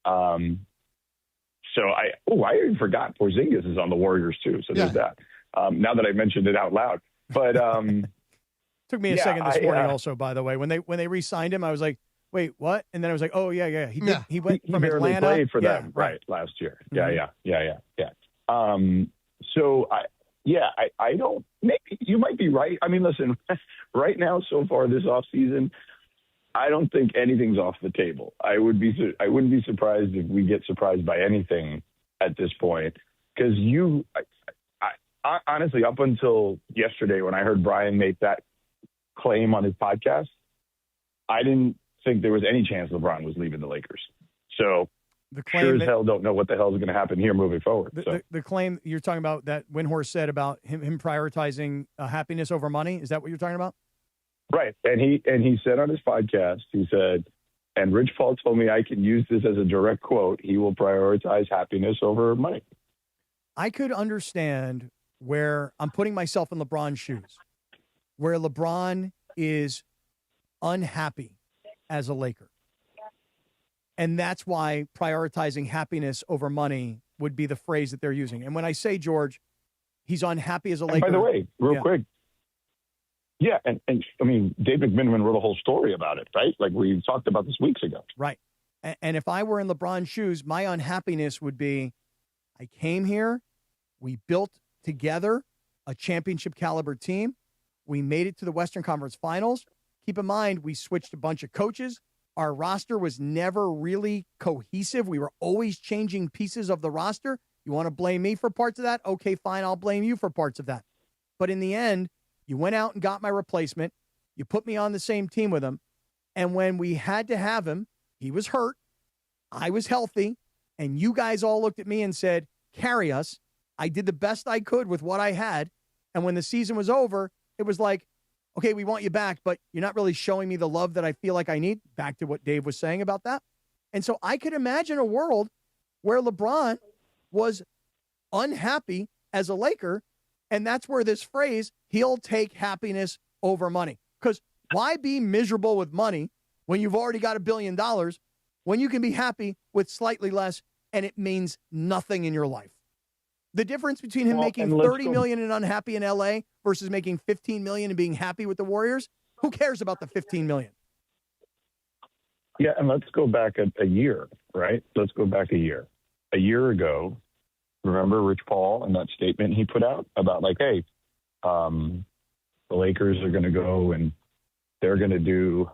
S4: So I even forgot Porzingis is on the Warriors too. So there's that. Now that I mentioned it out loud, but
S3: took me a second this morning. Also, by the way, when they re-signed him, I was like, wait, what? And then I was like, oh yeah, he did. He went from
S4: barely
S3: Atlanta.
S4: Played for them, right, last year. Yeah. So I don't. Maybe you might be right. I mean, listen, right now, so far this offseason, I don't think anything's off the table. I wouldn't be surprised if we get surprised by anything at this point. Because I honestly, up until yesterday when I heard Brian make that claim on his podcast, I didn't think there was any chance LeBron was leaving the Lakers. So
S3: the claim
S4: sure as hell don't know what the hell is going to happen here moving forward.
S3: The claim you're talking about that Windhorst said about him prioritizing happiness over money, is that what you're talking about?
S4: Right. And he said on his podcast, he said, and Rich Paul told me I can use this as a direct quote, he will prioritize happiness over money.
S3: I could understand where I'm putting myself in LeBron's shoes, where LeBron is unhappy as a Laker. And that's why prioritizing happiness over money would be the phrase that they're using. And when I say, George, he's unhappy as a Laker.
S4: By the way, real quick. Yeah, and I mean, Dave McMenamin wrote a whole story about it, right? Like we talked about this weeks ago.
S3: Right. And if I were in LeBron's shoes, my unhappiness would be, I came here, we built together a championship caliber team. We made it to the Western Conference Finals. Keep in mind, we switched a bunch of coaches. Our roster was never really cohesive. We were always changing pieces of the roster. You want to blame me for parts of that? Okay, fine, I'll blame you for parts of that. But in the end, you went out and got my replacement. You put me on the same team with him. And when we had to have him, he was hurt. I was healthy. And you guys all looked at me and said, carry us. I did the best I could with what I had. And when the season was over, it was like, okay, we want you back, but you're not really showing me the love that I feel like I need. Back to what Dave was saying about that. And so I could imagine a world where LeBron was unhappy as a Laker, and that's where this phrase, he'll take happiness over money. Because why be miserable with money when you've already got $1 billion, when you can be happy with slightly less and it means nothing in your life? The difference between him making $30 million and unhappy in LA versus making $15 million and being happy with the Warriors, who cares about the $15 million?
S4: Yeah, and let's go back a year, right? Let's go back a year. A year ago, remember Rich Paul and that statement he put out about like, hey, the Lakers are going to go and they're going to do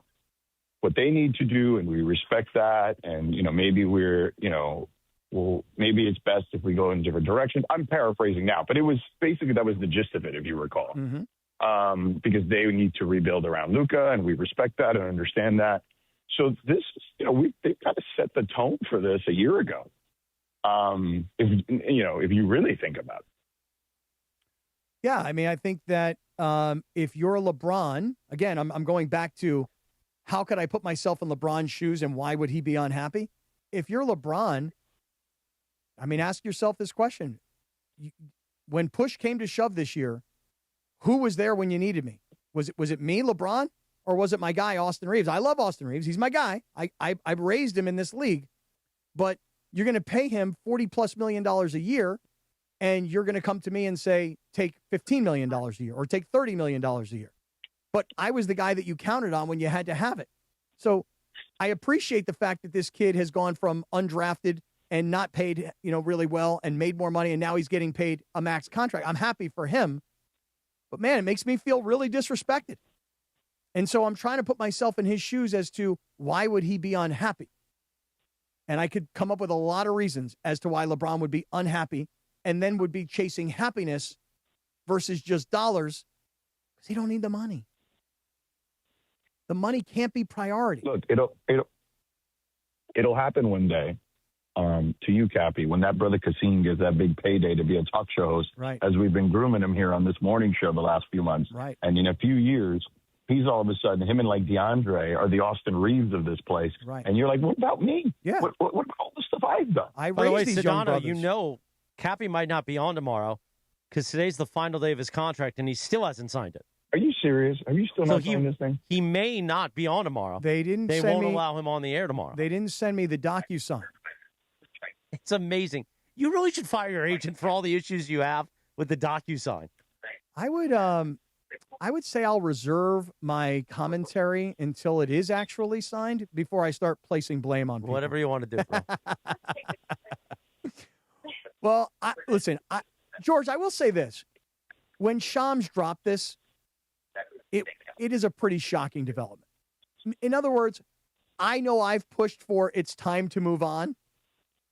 S4: what they need to do, and we respect that. And, maybe maybe it's best if we go in different directions. I'm paraphrasing now, but it was basically that was the gist of it, if you recall.
S3: Mm-hmm.
S4: Because they need to rebuild around Luka, and we respect that and understand that. So this, they've kind of set the tone for this a year ago. If you really think about it.
S3: Yeah, I mean, I think that if you're LeBron, again, I'm going back to how could I put myself in LeBron's shoes and why would he be unhappy? If you're LeBron, I mean, ask yourself this question. When push came to shove this year, who was there when you needed me? Was it me, LeBron, or was it my guy, Austin Reeves? I love Austin Reeves. He's my guy. I've raised him in this league. But you're going to pay him $40+ million a year, and you're going to come to me and say, take $15 million a year or take $30 million a year. But I was the guy that you counted on when you had to have it. So I appreciate the fact that this kid has gone from undrafted and not paid, really well and made more money, and now he's getting paid a max contract. I'm happy for him. But, man, it makes me feel really disrespected. And so I'm trying to put myself in his shoes as to why would he be unhappy? And I could come up with a lot of reasons as to why LeBron would be unhappy and then would be chasing happiness versus just dollars because he don't need the money. The money can't be priority.
S4: Look, it'll happen one day to you, Cappy, when that brother Kasim gets that big payday to be a talk show host,
S3: right,
S4: as we've been grooming him here on this morning show the last few months.
S3: Right.
S4: And in a few years, he's all of a sudden, him and like DeAndre are the Austin Reeves of this place.
S3: Right.
S4: And you're like, what about me?
S3: Yeah.
S4: What about all the stuff I've done?
S3: I
S2: By the way,
S3: raised these young
S2: Sedano,
S3: brothers.
S2: Cappy might not be on tomorrow because today's the final day of his contract and he still hasn't signed it.
S4: Are you serious? Are you still not signing this thing?
S2: He may not be on tomorrow.
S3: They
S2: won't allow him on the air tomorrow.
S3: They didn't send me the DocuSign.
S2: It's amazing. You really should fire your agent for all the issues you have with the DocuSign.
S3: I would say I'll reserve my commentary until it is actually signed before I start placing blame on people.
S2: Whatever you want to do, bro.
S3: Well, listen, George, I will say this. When Shams dropped this, it is a pretty shocking development. In other words, I know I've pushed for it's time to move on,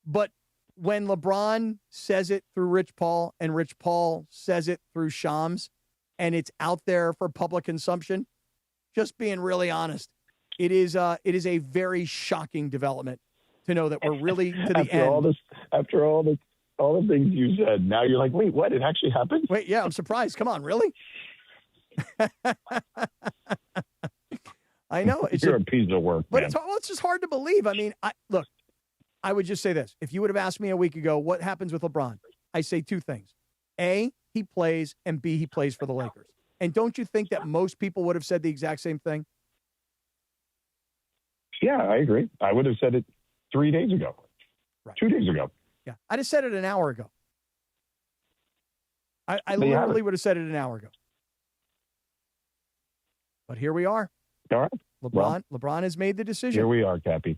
S3: but when LeBron says it through Rich Paul and Rich Paul says it through Shams, and it's out there for public consumption, just being really honest, it is a very shocking development to know that we're really to the end.
S4: After all the things you said, now you're like, wait, what? It actually happened?
S3: Wait, yeah, I'm surprised. Come on, really? I know.
S4: You're a piece of work,
S3: but
S4: man.
S3: it's just hard to believe. I mean, look, I would just say this. If you would have asked me a week ago what happens with LeBron, I say two things. A, he plays, and B, he plays for the Lakers. And don't you think that most people would have said the exact same thing?
S4: Yeah, I agree. I would have said it 3 days ago, right. 2 days ago.
S3: Yeah, I'd have said it an hour ago. I literally would have said it an hour ago. But here we are.
S4: All right.
S3: LeBron has made the decision.
S4: Here we are, Cappy.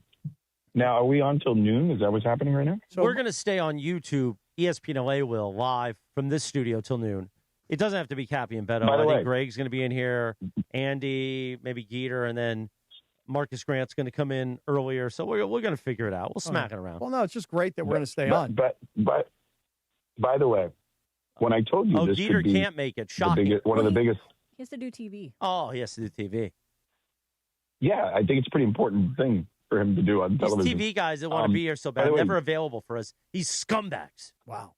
S4: Now, are we on till noon? Is that what's happening right now?
S2: So we're going to stay on YouTube. ESPN LA will live from this studio till noon. It doesn't have to be Cappy and Beto. I think Greg's going to be in here, Andy, maybe Geeter, and then Marcus Grant's going to come in earlier. So we're going to figure it out. We'll smack it around.
S3: Well, no, it's just great that we're going to stay on.
S4: But by the way, when I told you this
S2: Geeter
S4: could be
S2: can't make it. Shocking.
S4: one of the biggest.
S13: He has to do TV.
S2: Oh, he has to do TV.
S4: Yeah, I think it's a pretty important thing for him to do on television.
S2: These TV guys that want to be here so bad, never available for us. He's scumbags.
S3: Wow.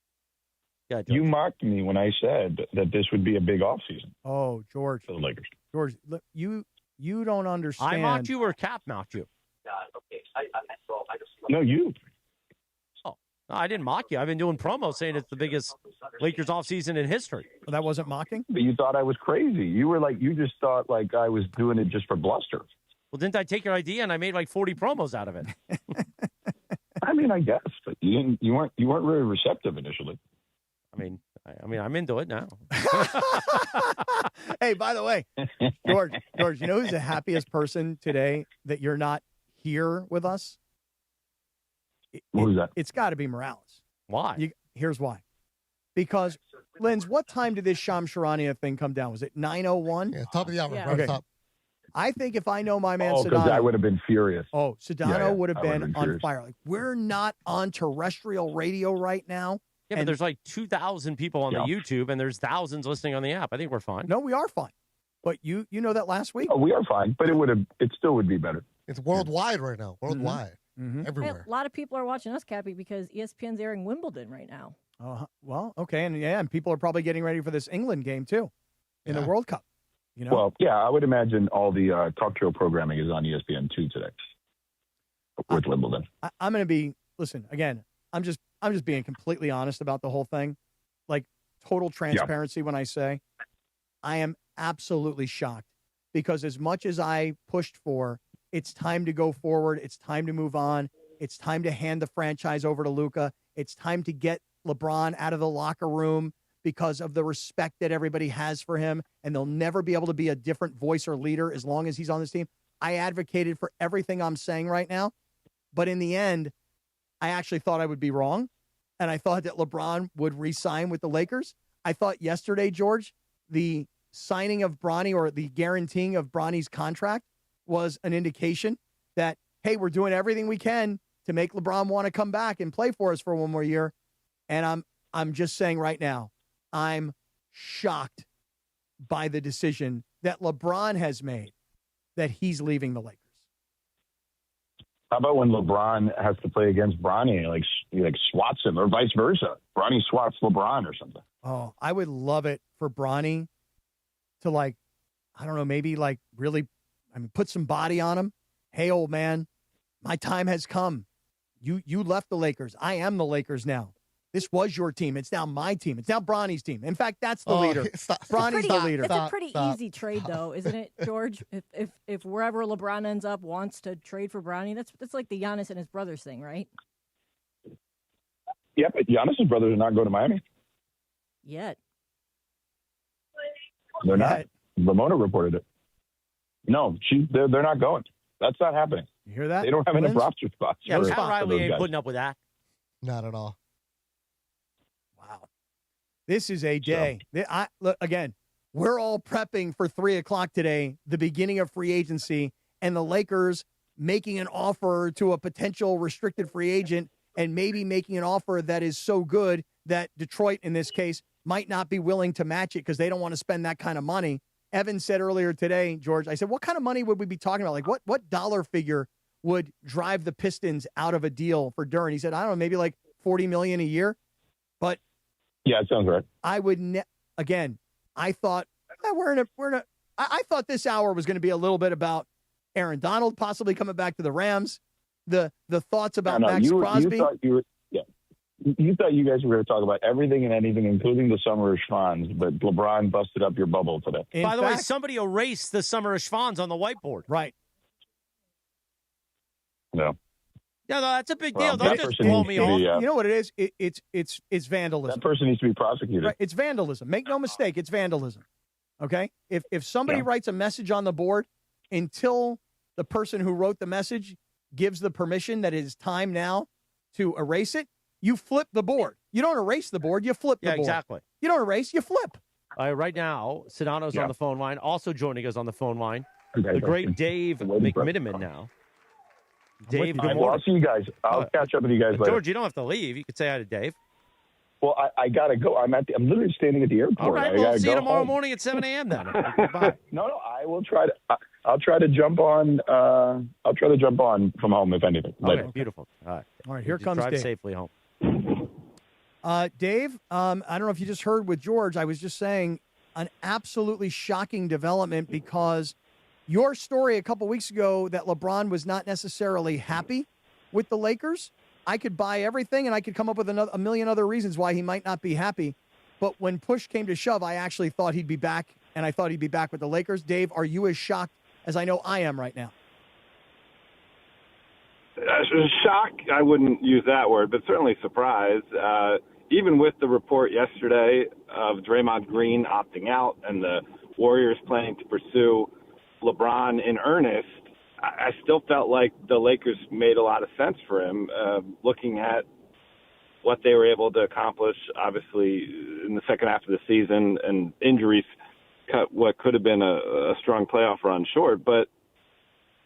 S4: You mocked me when I said that this would be a big offseason.
S3: Oh, George.
S4: For the Lakers.
S3: George, look, you don't understand.
S2: I mocked you or Cap mocked you?
S4: No, you.
S2: Oh, no, I didn't mock you. I've been doing promos saying it's the biggest Lakers offseason in history.
S3: Well, that wasn't mocking?
S4: But you thought I was crazy. You just thought like I was doing it just for bluster.
S2: Well, didn't I take your idea and I made like 40 promos out of it?
S4: I mean, I guess, but you weren't very receptive initially.
S2: I mean, I'm into it now.
S3: Hey, by the way, George, you know who's the happiest person today that you're not here with us?
S4: Who's that?
S3: It's got to be Morales.
S2: Why?
S3: Here's why. Because, Linz, what time did this Shams Charania thing come down? Was it 9:01?
S12: Yeah, top of the hour.
S13: Yeah.
S12: Right
S3: Okay.
S12: top.
S3: I think if I know my man
S4: Because
S3: Sedano,
S4: I would have been furious.
S3: Oh, Sedano would have
S4: I would've
S3: been
S4: been
S3: on
S4: furious.
S3: fire. Like, we're not on terrestrial radio right now.
S2: Yeah, but there's like 2,000 people on the
S4: Yeah.
S2: YouTube, and there's thousands listening on the app. I think we're fine.
S3: No, we are fine. But you know that last week.
S4: Oh, we are fine, but it still would be better.
S12: It's worldwide right now. Worldwide.
S3: Mm-hmm.
S12: Everywhere.
S13: Hey, a lot of people are watching us, Cappy, because ESPN's airing Wimbledon right now.
S3: Well, okay, and people are probably getting ready for this England game too, in the World Cup. You know.
S4: Well, yeah, I would imagine all the talk show programming is on ESPN 2 today with Wimbledon.
S3: I'm going to be again. I'm just being completely honest about the whole thing, like total transparency when I say I am absolutely shocked because as much as I pushed for, it's time to go forward. It's time to move on. It's time to hand the franchise over to Luka. It's time to get LeBron out of the locker room because of the respect that everybody has for him, and they'll never be able to be a different voice or leader as long as he's on this team. I advocated for everything I'm saying right now, but in the end, I actually thought I would be wrong, and I thought that LeBron would re-sign with the Lakers. I thought yesterday, George, the signing of Bronny or the guaranteeing of Bronny's contract was an indication that, hey, we're doing everything we can to make LeBron want to come back and play for us for one more year. And I'm just saying right now, I'm shocked by the decision that LeBron has made that he's leaving the Lakers.
S4: How about when LeBron has to play against Bronny and he swats him, or vice versa? Bronny swats LeBron or something.
S3: Oh, I would love it for Bronny to maybe really, put some body on him. Hey, old man, my time has come. You left the Lakers. I am the Lakers now. This was your team. It's now my team. It's now Bronny's team. In fact, that's the leader. Bronny's the leader.
S13: It's a pretty easy trade, though, isn't it, George? If wherever LeBron ends up wants to trade for Bronny, that's like the Giannis and his brothers thing, right?
S4: Yeah, but Giannis' brothers are not going to Miami.
S13: Yet.
S4: They're not. Ramona reported it. No, they're not going. That's not happening.
S3: You hear that?
S4: They don't have enough roster spots.
S2: Yeah, Pat Riley ain't putting up with that.
S12: Not at all.
S3: Wow. This is a day. Look, again, we're all prepping for 3 o'clock today, the beginning of free agency, and the Lakers making an offer to a potential restricted free agent and maybe making an offer that is so good that Detroit, in this case, might not be willing to match it because they don't want to spend that kind of money. Evan said earlier today, George, I said, what kind of money would we be talking about? Like what dollar figure would drive the Pistons out of a deal for Duren? He said, I don't know, maybe like $40 million a year. But
S4: yeah, it sounds right.
S3: I would again, I thought I thought this hour was going to be a little bit about Aaron Donald possibly coming back to the Rams. The thoughts about Max Crosby.
S4: You thought you guys were going to talk about everything and anything, including the summer of Schwans, but LeBron busted up your bubble today.
S2: By the way, somebody erased the summer of Schwans on the whiteboard.
S3: Right.
S4: No.
S2: Yeah, no, that's a big deal. Don't just blow me off.
S3: You know what it is? It's vandalism.
S4: That person needs to be prosecuted.
S3: Right. It's vandalism. Make no mistake, it's vandalism. Okay? If somebody writes a message on the board, until the person who wrote the message gives the permission that it is time now to erase it, you flip the board. You don't erase the board, you flip the board.
S2: Yeah, exactly.
S3: You don't erase, you flip.
S2: Right now, Sedano's on the phone line. Also joining us on the phone line, the great Dave McMenamin now. Dave, good morning.
S4: I'll see you guys. I'll catch up with you guys later.
S2: George, you don't have to leave. You could say hi to Dave.
S4: Well, I got to go. I'm literally standing at the airport.
S2: All right, we'll see you tomorrow morning at 7 a.m. then. Bye.
S4: No, I will try to. I'll try to jump on. I'll try to jump on from home if anything.
S2: Okay, beautiful. All right,
S3: here comes
S2: drive
S3: Dave.
S2: safely home.
S3: Dave, I don't know if you just heard with George. I was just saying an absolutely shocking development because your story a couple weeks ago that LeBron was not necessarily happy with the Lakers, I could buy everything and I could come up with a million other reasons why he might not be happy. But when push came to shove, I actually thought he'd be back, and I thought he'd be back with the Lakers. Dave, are you as shocked as I know I am right now?
S8: Shock, I wouldn't use that word, but certainly surprised. Even with the report yesterday of Draymond Green opting out and the Warriors planning to pursue LeBron in earnest, I still felt like the Lakers made a lot of sense for him, looking at what they were able to accomplish, obviously, in the second half of the season, and injuries cut what could have been a strong playoff run short. But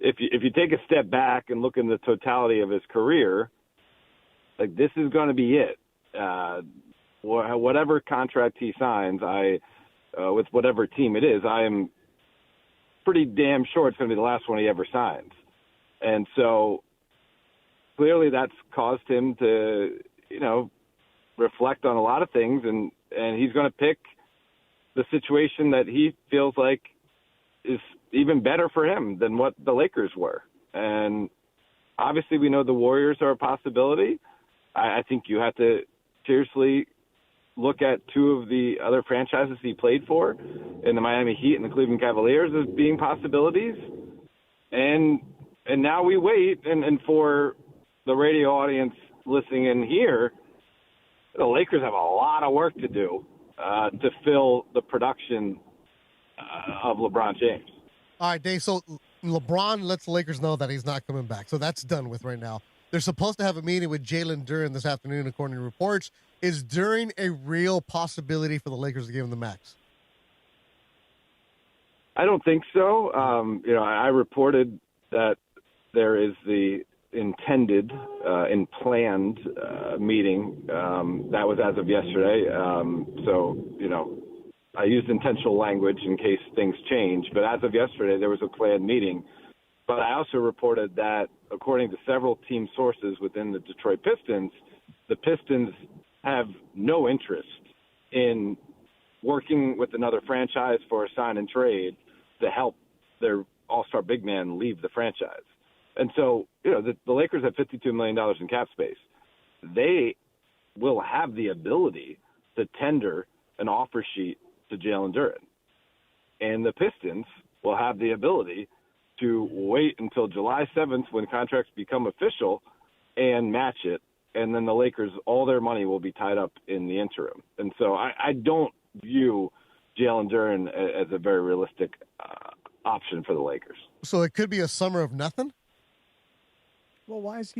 S8: if you take a step back and look in the totality of his career, like, this is going to be it. Whatever contract he signs, with whatever team it is, I am pretty damn sure it's going to be the last one he ever signs. And so clearly that's caused him to, reflect on a lot of things, and he's going to pick the situation that he feels like is even better for him than what the Lakers were. And obviously we know the Warriors are a possibility. I think you have to seriously look at two of the other franchises he played for in the Miami Heat and the Cleveland Cavaliers as being possibilities. And now we wait, and for the radio audience listening in here, the Lakers have a lot of work to do to fill the production of LeBron James.
S12: All right, Dave, so LeBron lets the Lakers know that he's not coming back. So that's done with right now. They're supposed to have a meeting with Jalen Duren this afternoon, according to reports. Is Duren a real possibility for the Lakers to give him the max?
S8: I don't think so. I reported that there is the intended and planned meeting. That was as of yesterday. I used intentional language in case things change. But as of yesterday, there was a planned meeting. But I also reported that, according to several team sources within the Detroit Pistons, the Pistons have no interest in working with another franchise for a sign and trade to help their all-star big man leave the franchise. And so, the Lakers have $52 million in cap space. They will have the ability to tender an offer sheet to Jalen Duren. And the Pistons will have the ability to wait until July 7th when contracts become official and match it. And then the Lakers, all their money will be tied up in the interim. And so I don't view Jalen Duren as a very realistic option for the Lakers.
S12: So it could be a summer of nothing?
S3: Well, why is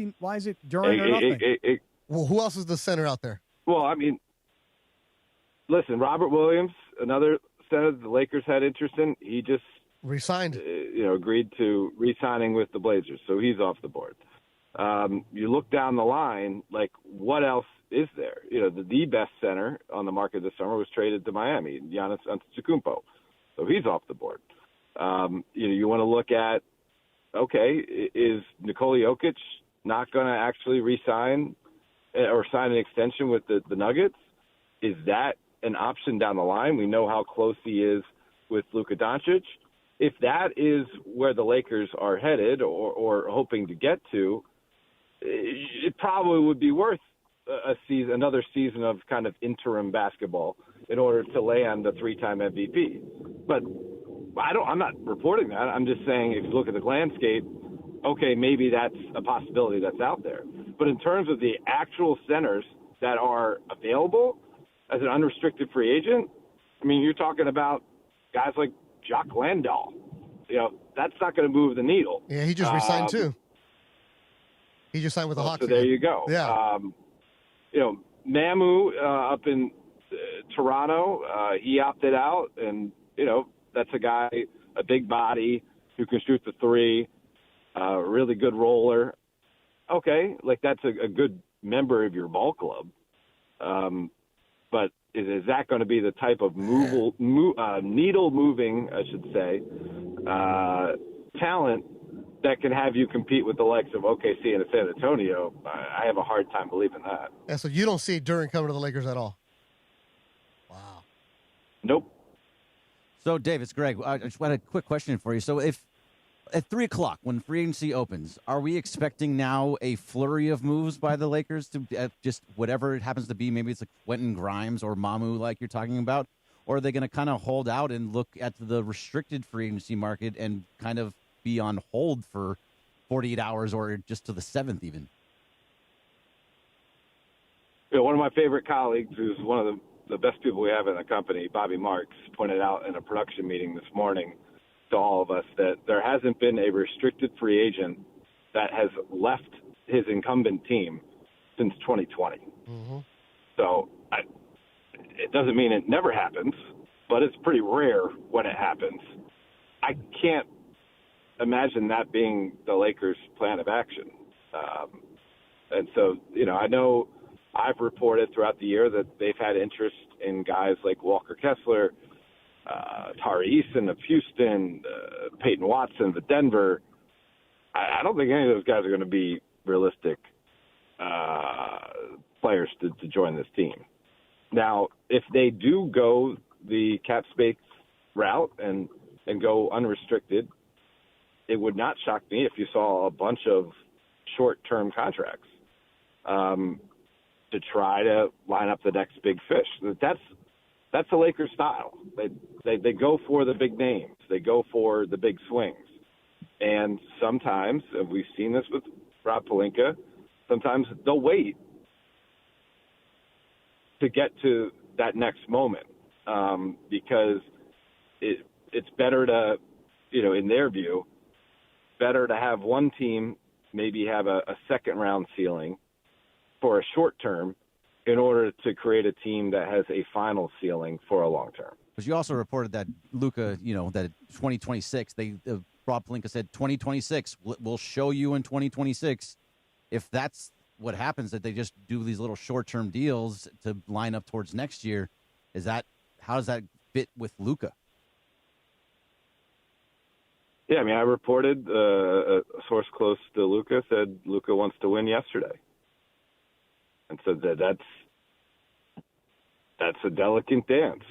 S3: it Duren or nothing?
S12: Well, who else is the center out there?
S8: Well, I mean, listen, Robert Williams, another center the Lakers had interest in, he just
S12: resigned.
S8: Agreed to re-signing with the Blazers, so he's off the board. You look down the line, like, what else is there? The best center on the market this summer was traded to Miami, Giannis Antetokounmpo, so he's off the board. You want to look at, okay, is Nikola Jokic not going to actually re-sign or sign an extension with the Nuggets? Is that an option down the line? We know how close he is with Luka Doncic. If that is where the Lakers are headed or hoping to get to, it probably would be worth another season of kind of interim basketball in order to land the three-time MVP. But I'm not reporting that. I'm just saying, if you look at the landscape, okay, maybe that's a possibility that's out there. But in terms of the actual centers that are available as an unrestricted free agent, I mean, you're talking about guys like Jacques Landau. That's not going to move the needle.
S12: Yeah, he just resigned too. He just signed with the Hawks.
S8: So there you go.
S12: Yeah.
S8: Mamu up in Toronto, he opted out, and that's a guy, a big body who can shoot the three, really good roller. Okay, like, that's a good member of your ball club. But is that going to be the type of needle moving, I should say, talent that can have you compete with the likes of OKC and San Antonio, I have a hard time believing that.
S12: Yeah, so you don't see Duren coming to the Lakers at all?
S8: Nope.
S7: So, Dave, it's Greg. I just had a quick question for you. So, if at 3 o'clock when free agency opens, are we expecting now a flurry of moves by the Lakers to just whatever it happens to be? Maybe it's like Quentin Grimes or Mamu, like you're talking about, or are they going to kind of hold out and look at the restricted free agency market and kind of be on hold for 48 hours or just to the 7th even?
S8: One of my favorite colleagues, who's one of the best people we have in the company, Bobby Marks, pointed out in a production meeting this morning to all of us that there hasn't been a restricted free agent that has left his incumbent team since 2020. So it doesn't mean it never happens, but it's pretty rare when it happens. I can't imagine that being the Lakers' plan of action. And so, I know I've reported throughout the year that they've had interest in guys like Walker Kessler, Tari Eason of Houston, Peyton Watson of Denver. I don't think any of those guys are going to be realistic players to join this team. Now, if they do go the cap space route and go unrestricted, it would not shock me if you saw a bunch of short-term contracts to try to line up the next big fish. That's the Lakers style. They go for the big names. They go for the big swings. And sometimes, and we've seen this with Rob Pelinka, sometimes they'll wait to get to that next moment because it's better to, in their view, better to have one team maybe have a second-round ceiling for a short term in order to create a team that has a final ceiling for a long term.
S7: Because you also reported that Luka, that 2026, Rob Pelinka said 2026, we'll show you in 2026. If that's what happens, that they just do these little short-term deals to line up towards next year, how does that fit with Luka?
S8: Yeah, I reported a source close to Luka said Luka wants to win yesterday. And so that's a delicate dance.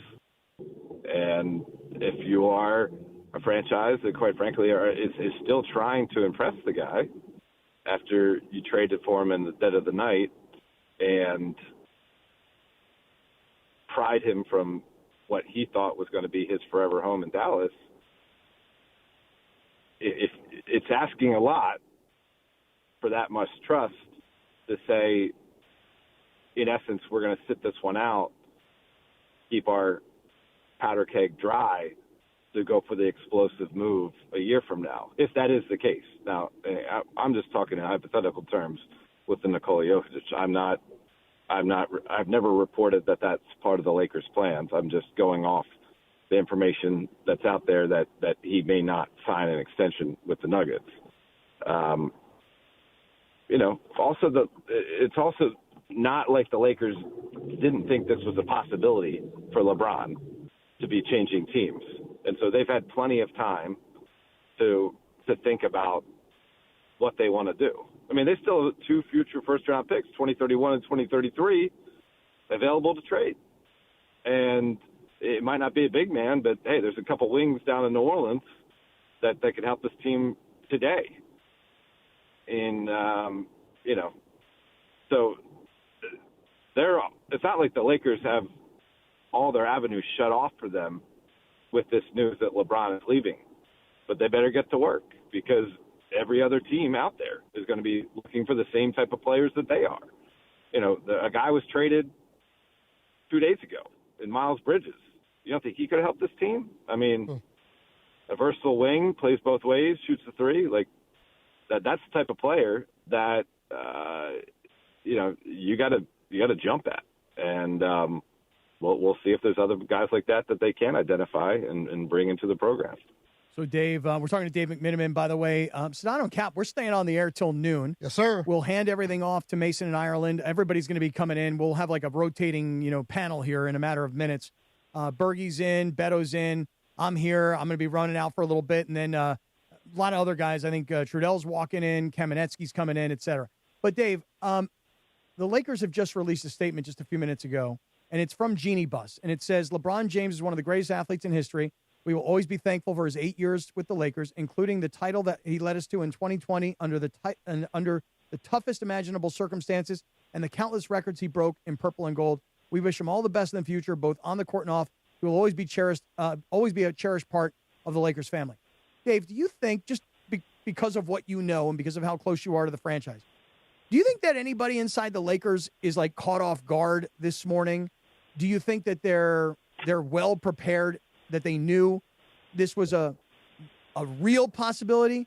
S8: And if you are a franchise that, quite frankly, is still trying to impress the guy after you traded for him in the dead of the night and pried him from what he thought was going to be his forever home in Dallas, it's asking a lot for that much trust to say, in essence, we're going to sit this one out, keep our powder keg dry to go for the explosive move a year from now, if that is the case. Now, I'm just talking in hypothetical terms with the Nikola Jokic. I've never reported that that's part of the Lakers' plans. I'm just going off the information that's out there that he may not sign an extension with the Nuggets. It's also not like the Lakers didn't think this was a possibility for LeBron to be changing teams. And so they've had plenty of time to think about what they want to do. They still have 2 future first-round picks, 2031 and 2033, available to trade. And it might not be a big man, but, hey, there's a couple wings down in New Orleans that could help this team today. So it's not like the Lakers have all their avenues shut off for them with this news that LeBron is leaving. But they better get to work because every other team out there is going to be looking for the same type of players that they are. A guy was traded 2 days ago in Miles Bridges. You don't think he could help this team? A versatile wing, plays both ways, shoots the three. That's the type of player that you got to jump at. And we'll see if there's other guys like that they can identify and bring into the program.
S3: So, Dave, we're talking to Dave McMenamin, by the way. Sedano Kap, we're staying on the air till noon.
S12: Yes, sir.
S3: We'll hand everything off to Mason in Ireland. Everybody's going to be coming in. We'll have like a rotating, panel here in a matter of minutes. Bergie's in, Beto's in. I'm here. I'm going to be running out for a little bit, and then lot of other guys. I think Trudell's walking in, Kamenetsky's coming in, et cetera. But, Dave, the Lakers have just released a statement just a few minutes ago, and it's from Genie Bus. And it says, LeBron James is one of the greatest athletes in history. We will always be thankful for his 8 years with the Lakers, including the title that he led us to in 2020 under the toughest imaginable circumstances and the countless records he broke in purple and gold. We wish him all the best in the future, both on the court and off. He will always be cherished, always be a cherished part of the Lakers family. Dave, do you think, just because of what you know and because of how close you are to the franchise, do you think that anybody inside the Lakers is like caught off guard this morning? Do you think that they're well prepared, that they knew this was a real possibility?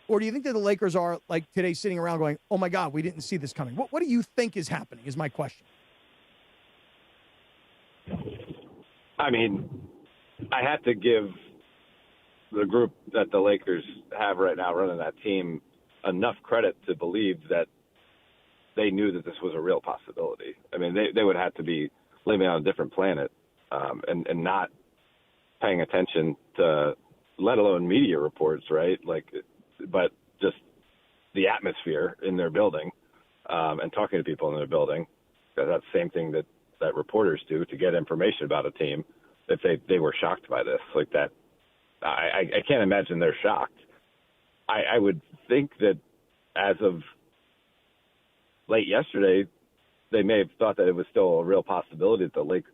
S3: Or do you think that the Lakers are, like today, sitting around going, oh, my God, we didn't see this coming? What do you think is happening is my question.
S8: I mean, I have to give the group that the Lakers have right now running that team enough credit to believe that they knew that this was a real possibility. I mean, they would have to be living on a different planet and not paying attention to, let alone media reports, right? But just the atmosphere in their building and talking to people in their building. That's the same thing that reporters do to get information about a team. If they were shocked by this like that, I can't imagine they're shocked. I would think that as of late yesterday, they may have thought that it was still a real possibility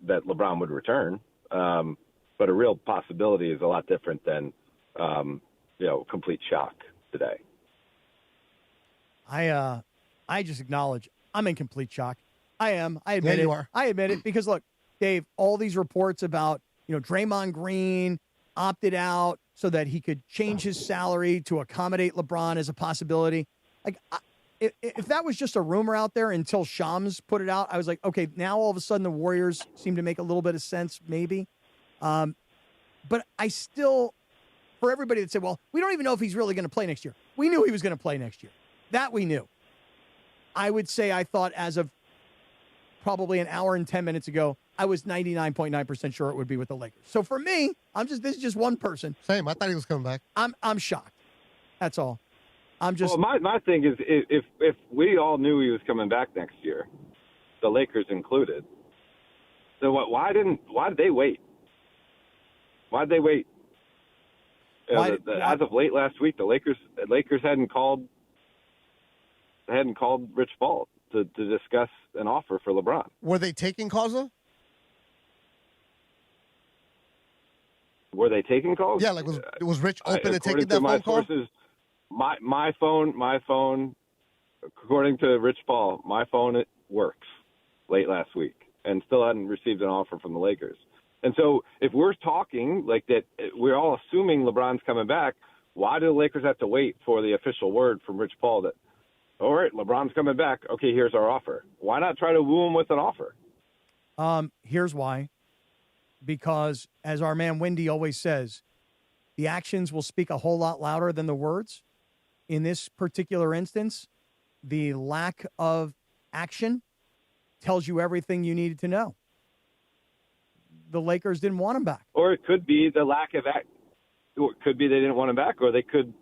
S8: that LeBron would return. But a real possibility is a lot different than complete shock today.
S3: I just acknowledge I'm in complete shock. I am. I admit
S12: Yeah,
S3: it.
S12: you are.
S3: I admit it because look, Dave, all these reports about, Draymond Green opted out so that he could change his salary to accommodate LeBron as a possibility. Like, if that was just a rumor out there until Shams put it out, I was like, okay, now all of a sudden the Warriors seem to make a little bit of sense, maybe. But I still, for everybody that said, well, we don't even know if he's really going to play next year. We knew he was going to play next year. That we knew. I would say I thought as of probably an hour and 10 minutes ago, I was 99.9% sure it would be with the Lakers. So for me, this is just one person.
S12: Same. I thought he was coming back.
S3: I'm shocked. That's all. I'm just.
S8: Well, my thing is, if we all knew he was coming back next year, the Lakers included, then why did they wait? Why did they wait? As of late last week, the Lakers hadn't called Rich Paul to discuss an offer for LeBron.
S12: Were they taking calls though?
S8: Were they taking calls?
S12: Yeah, was Rich open to taking
S8: to
S12: that phone call?
S8: Sources, my phone, according to Rich Paul, my phone it works late last week and still hadn't received an offer from the Lakers. And so if we're talking like that, we're all assuming LeBron's coming back. Why do the Lakers have to wait for the official word from Rich Paul that, all right, LeBron's coming back. Okay, here's our offer. Why not try to woo him with an offer?
S3: Here's why. Because, as our man Wendy always says, the actions will speak a whole lot louder than the words. In this particular instance, the lack of action tells you everything you needed to know. The Lakers didn't want him back.
S8: Or it could be the lack of act. Or it could be they didn't want him back, or they could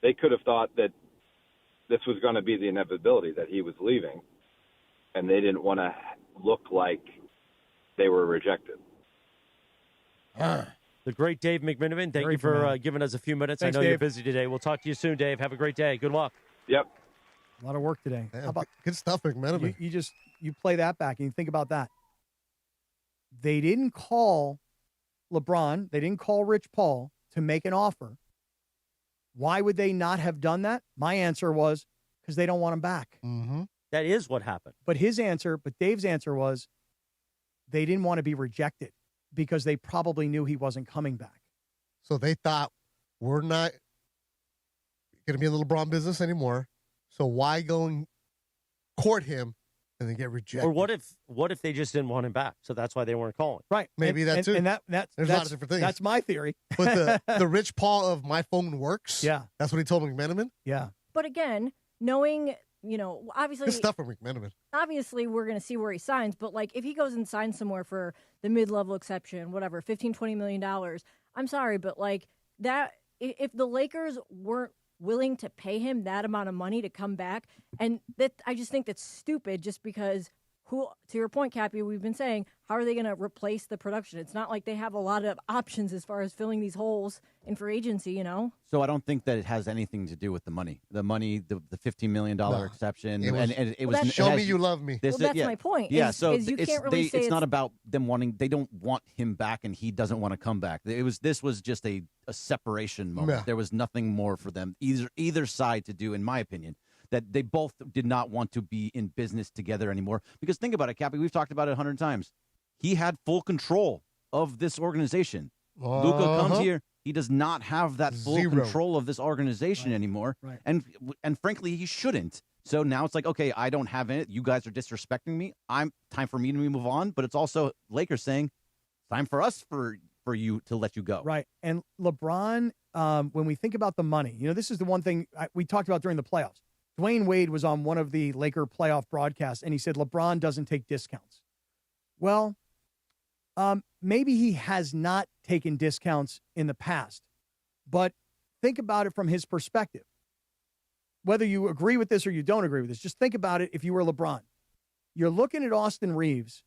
S8: have thought that this was going to be the inevitability, that he was leaving, and they didn't want to look like they were rejected.
S2: The great Dave McMenamin, thank you for giving us a few minutes.
S3: Thanks,
S2: I know
S3: Dave.
S2: you're busy today. We'll talk to you soon, Dave. Have a great day. Good luck.
S8: Yep.
S3: A lot of work today.
S12: Yeah,
S3: How about
S12: good stuff, McMenamin.
S3: you play that back and you think about that. They didn't call LeBron. They didn't call Rich Paul to make an offer. Why would they not have done that? My answer was because they don't want him back.
S12: Mm-hmm.
S2: That is what happened.
S3: But Dave's answer was they didn't want to be rejected because they probably knew he wasn't coming back.
S12: So they thought, we're not going to be in the LeBron business anymore. So why go and court him and then get rejected?
S2: Or what if they just didn't want him back? So that's why they weren't calling.
S3: Right.
S12: Maybe that too.
S3: And
S12: there's a lot of different things.
S3: That's my theory.
S12: But the Rich Paul of my phone works.
S3: Yeah.
S12: That's what he told McMenamin.
S3: Yeah.
S13: But again, knowing, obviously.
S12: Good stuff from McMenamin.
S13: Obviously, we're going to see where he signs. But, if he goes and signs somewhere for the mid-level exception, whatever, $15, $20 million, I'm sorry, but, that if the Lakers weren't willing to pay him that amount of money to come back, and that I just think that's stupid. Just because to your point, Cappy, we've been saying, how are they going to replace the production? It's not like they have a lot of options as far as filling these holes in free agency,
S7: So I don't think that it has anything to do with the money. The money, the $15 million exception. It was
S12: show me you love me.
S13: That's my point.
S7: Yeah,
S13: is you
S7: it's,
S13: can't really say
S7: it's not about them they don't want him back and he doesn't want to come back. This was just a separation moment.
S12: Yeah.
S7: There was nothing more for them, either side to do, in my opinion. That they both did not want to be in business together anymore. Because think about it, Cappy, we've talked about it 100 times. He had full control of this organization. Luka comes here. He does not have that full control of this organization anymore.
S3: Right.
S7: And frankly, he shouldn't. So now it's like, okay, I don't have it. You guys are disrespecting me. Time for me to move on. But it's also Lakers saying, time for us for you to let you go.
S3: Right. And LeBron, when we think about the money, this is the one thing we talked about during the playoffs. Dwayne Wade was on one of the Laker playoff broadcasts, and he said LeBron doesn't take discounts. Well, maybe he has not taken discounts in the past, but think about it from his perspective. Whether you agree with this or you don't agree with this, just think about it if you were LeBron. You're looking at Austin Reeves,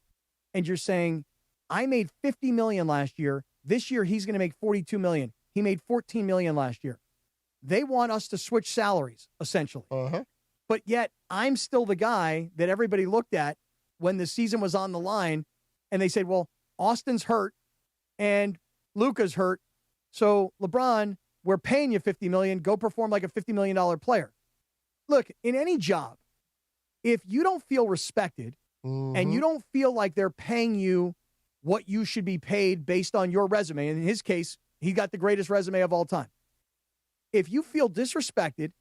S3: and you're saying, I made $50 million last year. This year, he's going to make $42 million. He made $14 million last year. They want us to switch salaries, essentially. But yet, I'm still the guy that everybody looked at when the season was on the line, and they said, well, Austin's hurt, and Luka's hurt, so LeBron, we're paying you $50 million. Go perform like a $50 million player. Look, in any job, if you don't feel respected and you don't feel like they're paying you what you should be paid based on your resume, and in his case, he got the greatest resume of all time. If you feel disrespected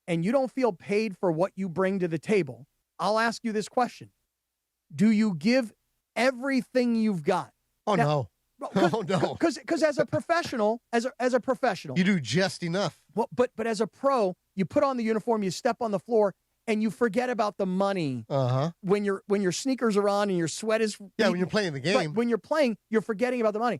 S3: and you don't feel paid for what you bring to the table, I'll ask you this question. Do you give everything you've got?
S12: Oh, no. Oh, no.
S3: Because as a professional, as a professional.
S12: You do just enough.
S3: Well, but as a pro, you put on the uniform, you step on the floor, and you forget about the money when your sneakers are on and your sweat is...
S12: Yeah, when you're playing the game.
S3: Right, when you're playing, you're forgetting about the money.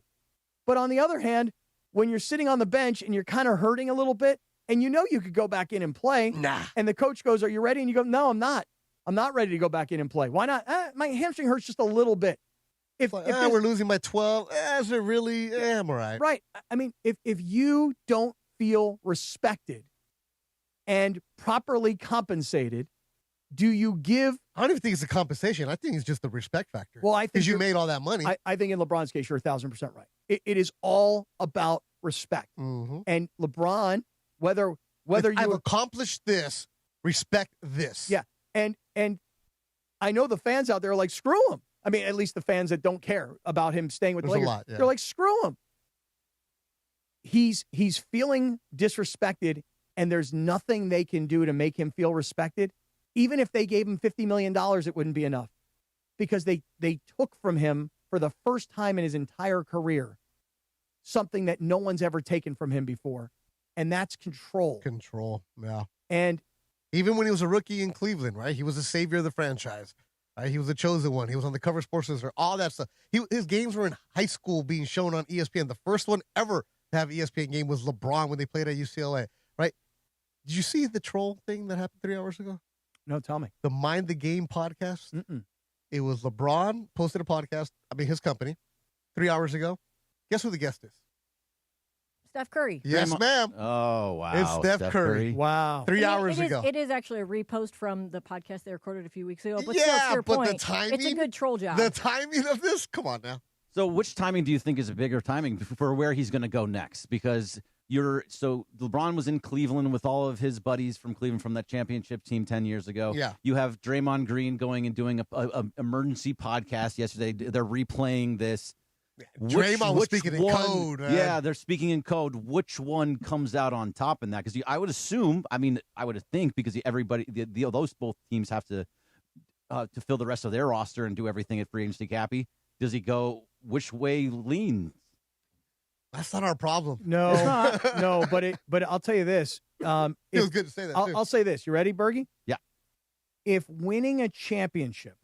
S3: But on the other hand, when you're sitting on the bench and you're kind of hurting a little bit, and you could go back in and play.
S12: Nah.
S3: And the coach goes, are you ready? And you go, no, I'm not. I'm not ready to go back in and play. Why not? My hamstring hurts just a little bit. If
S12: we're losing by 12, is it really? I'm all right.
S3: Right. I mean, if you don't feel respected and properly compensated, do you give...
S12: I don't even think it's a compensation. I think it's just the respect factor.
S3: Well, I think...
S12: Because you made all that money.
S3: I think in LeBron's case, you're 1,000% right. It is all about respect. And LeBron, whether
S12: if I've accomplished this, respect this.
S3: Yeah. And I know the fans out there are like, screw him. I mean, at least the fans that don't care about him staying with the Lakers. They're like, screw him. He's feeling disrespected, and there's nothing they can do to make him feel respected. Even if they gave him $50 million, it wouldn't be enough. Because they took from him, for the first time in his entire career, something that no one's ever taken from him before, and that's control.
S12: Control, yeah.
S3: And
S12: even when he was a rookie in Cleveland, right? He was the savior of the franchise. Right? He was the chosen one. He was on the cover of Sports Center, all that stuff. His games were in high school being shown on ESPN. The first one ever to have ESPN game was LeBron when they played at UCLA, right? Did you see the troll thing that happened 3 hours ago?
S3: No, tell me.
S12: The Mind the Game podcast?
S3: Mm-mm.
S12: It was LeBron posted a podcast, his company, 3 hours ago. Guess who the guest is?
S13: Steph Curry.
S12: Yes, ma'am.
S7: Oh, wow.
S12: It's Steph Curry.
S3: Wow.
S12: 3 hours ago.
S13: It is actually a repost from the podcast they recorded a few weeks ago. But
S12: yeah,
S13: still, to your
S12: but
S13: point,
S12: the timing,
S13: it's a good troll job.
S12: The timing of this? Come on now.
S7: So which timing do you think is a bigger timing for where he's going to go next? Because LeBron was in Cleveland with all of his buddies from Cleveland from that championship team 10 years ago.
S12: Yeah.
S7: You have Draymond Green going and doing a emergency podcast yesterday. They're replaying this.
S12: Draymond was speaking in code. Man.
S7: Yeah, they're speaking in code. Which one comes out on top in that? Because I would assume, I would think, because those both teams have to fill the rest of their roster and do everything at free agency. Cappy, does he go which way leans?
S12: That's not our problem.
S3: No, no. But I'll tell you this.
S12: It was good to say that.
S3: I'll say this. You ready, Bergie?
S7: Yeah.
S3: If winning a championship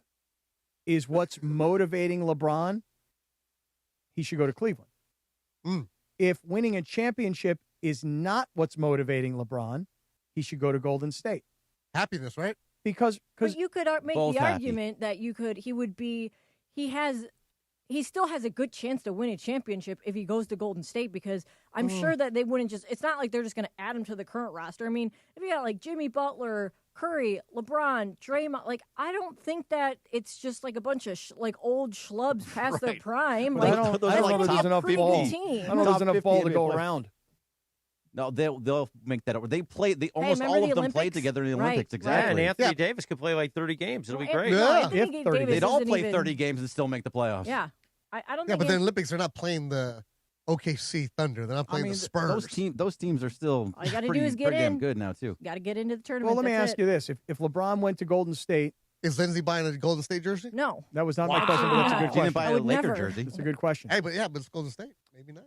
S3: is what's motivating LeBron, he should go to Cleveland. If winning a championship is not what's motivating LeBron, he should go to Golden State.
S12: Happiness, right?
S3: Because
S13: you could make the argument that he still has a good chance to win a championship if he goes to Golden State, because I'm sure that they wouldn't it's not like they're just going to add him to the current roster. I mean, if you got like Jimmy Butler, Curry, LeBron, Draymond, like, I don't think that it's just like a bunch of old schlubs past their prime.
S3: But
S13: Like,
S3: I don't know there's enough ball.
S13: team.
S3: I don't know there's enough ball to go around.
S7: No, they'll make that over. They almost all of them played together in the Olympics. Exactly.
S2: Yeah, and Anthony Davis could play like 30 games. It'll be great.
S7: They'd all play 30 games and still make the playoffs.
S13: Yeah. I don't
S12: Yeah,
S13: think
S12: but the Olympics are not playing the OKC Thunder. They're not playing the Spurs.
S7: Those teams are still
S13: all you got to do
S7: pretty
S13: is get
S7: damn
S13: in.
S7: good now, too.
S13: Got to get into the tournament.
S3: Well, let me
S13: That's
S3: ask
S13: it.
S3: you this. If LeBron went to Golden State.
S12: Is Lindsay buying a Golden State jersey?
S13: No.
S3: That was not my question, but that's a good
S7: She
S3: question.
S7: didn't buy a Laker jersey.
S3: That's a good question.
S12: Hey, but it's Golden State. Maybe not.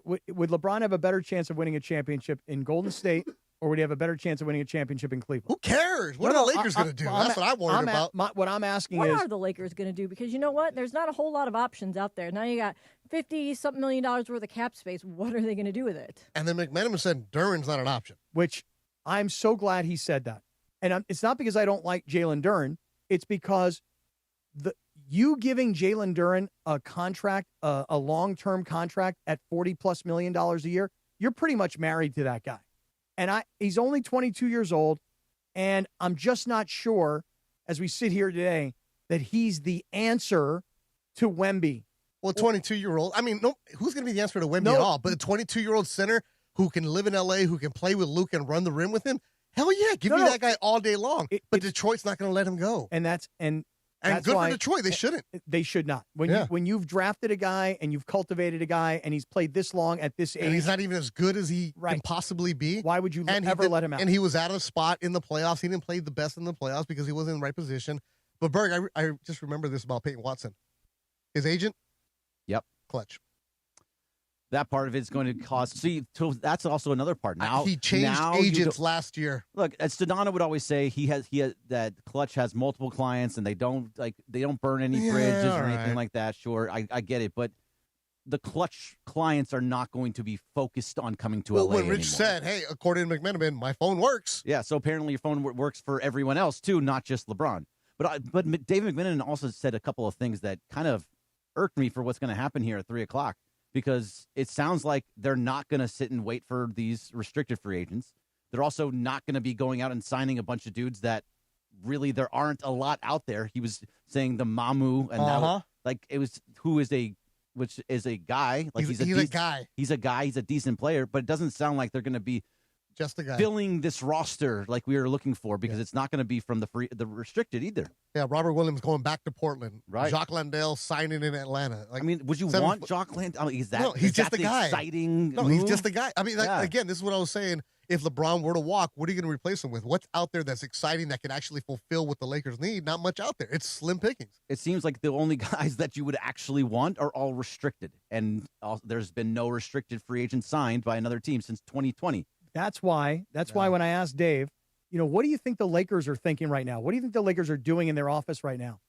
S3: Would LeBron have a better chance of winning a championship in Golden State, or would he have a better chance of winning a championship in Cleveland?
S12: Who cares? What are the Lakers going to do? That's what I'm worried about.
S3: What I'm asking
S13: What
S3: is,
S13: are the Lakers going to do? Because you know what? There's not a whole lot of options out there. Now you got $50-something million worth of cap space. What are they going to do with it?
S12: And then McMenamin said Duren's not an option.
S3: which I'm so glad he said that. And it's not because I don't like Jalen Duren. It's because you giving Jalen Duren a contract, a long-term contract at $40+ million a year, you're pretty much married to that guy. And he's only 22 years old, and I'm just not sure, as we sit here today, that he's the answer to Wemby.
S12: Well, 22-year-old. I mean, no, who's going to be the answer to Wemby at all? But a 22-year-old center who can live in L.A., who can play with Luke and run the rim with him, hell yeah, give me that guy all day long. But Detroit's not going to let him go.
S3: And that's
S12: good for Detroit. They shouldn't.
S3: They should not. When you've drafted a guy and you've cultivated a guy and he's played this long at this age,
S12: and he's not even as good as he can possibly be.
S3: Why would you ever let him out?
S12: And he was out of spot in the playoffs. He didn't play the best in the playoffs because he wasn't in the right position. But Berg, I just remember this about Peyton Watson. His agent.
S7: Yep.
S12: Clutch.
S7: That part of it's going to cost. See, so that's also another part. Now
S12: he changed agents last year.
S7: Look, as Sedano would always say, he has that Clutch has multiple clients and they don't burn any bridges or anything like that. Sure, I get it, but the Clutch clients are not going to be focused on coming to LA
S12: when Rich
S7: anymore.
S12: said, "Hey, according to McMenamin, my phone works."
S7: Yeah, so apparently your phone works for everyone else too, not just LeBron. But David McMenamin also said a couple of things that kind of irked me for what's going to happen here at 3:00. Because it sounds like they're not going to sit and wait for these restricted free agents. They're also not going to be going out and signing a bunch of dudes that really there aren't a lot out there. He was saying the Mamu, and that was, which is a guy. Like he's a guy. He's a guy. He's a decent player, but it doesn't sound like they're going to be
S12: just a guy
S7: filling this roster like we were looking for, because it's not going to be from the restricted either.
S12: Yeah, Robert Williams going back to Portland.
S7: Right.
S12: Jacques Landale signing in Atlanta.
S7: I mean, would you want Jacques Landale? I mean,
S12: he's just a guy.
S7: Exciting.
S12: No, he's just a guy. I mean, again, this is what I was saying. If LeBron were to walk, what are you going to replace him with? What's out there that's exciting that can actually fulfill what the Lakers need? Not much out there. It's slim pickings.
S7: It seems like the only guys that you would actually want are all restricted, and there's been no restricted free agent signed by another team since 2020.
S3: That's why when I asked Dave, what do you think the Lakers are thinking right now? What do you think the Lakers are doing in their office right now?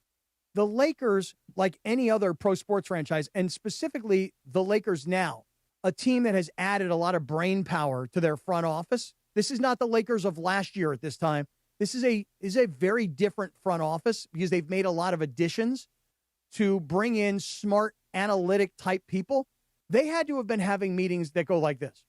S3: The Lakers, like any other pro sports franchise, and specifically the Lakers now, a team that has added a lot of brain power to their front office. This is not the Lakers of last year at this time. This is a very different front office because they've made a lot of additions to bring in smart analytic type people. They had to have been having meetings that go like this.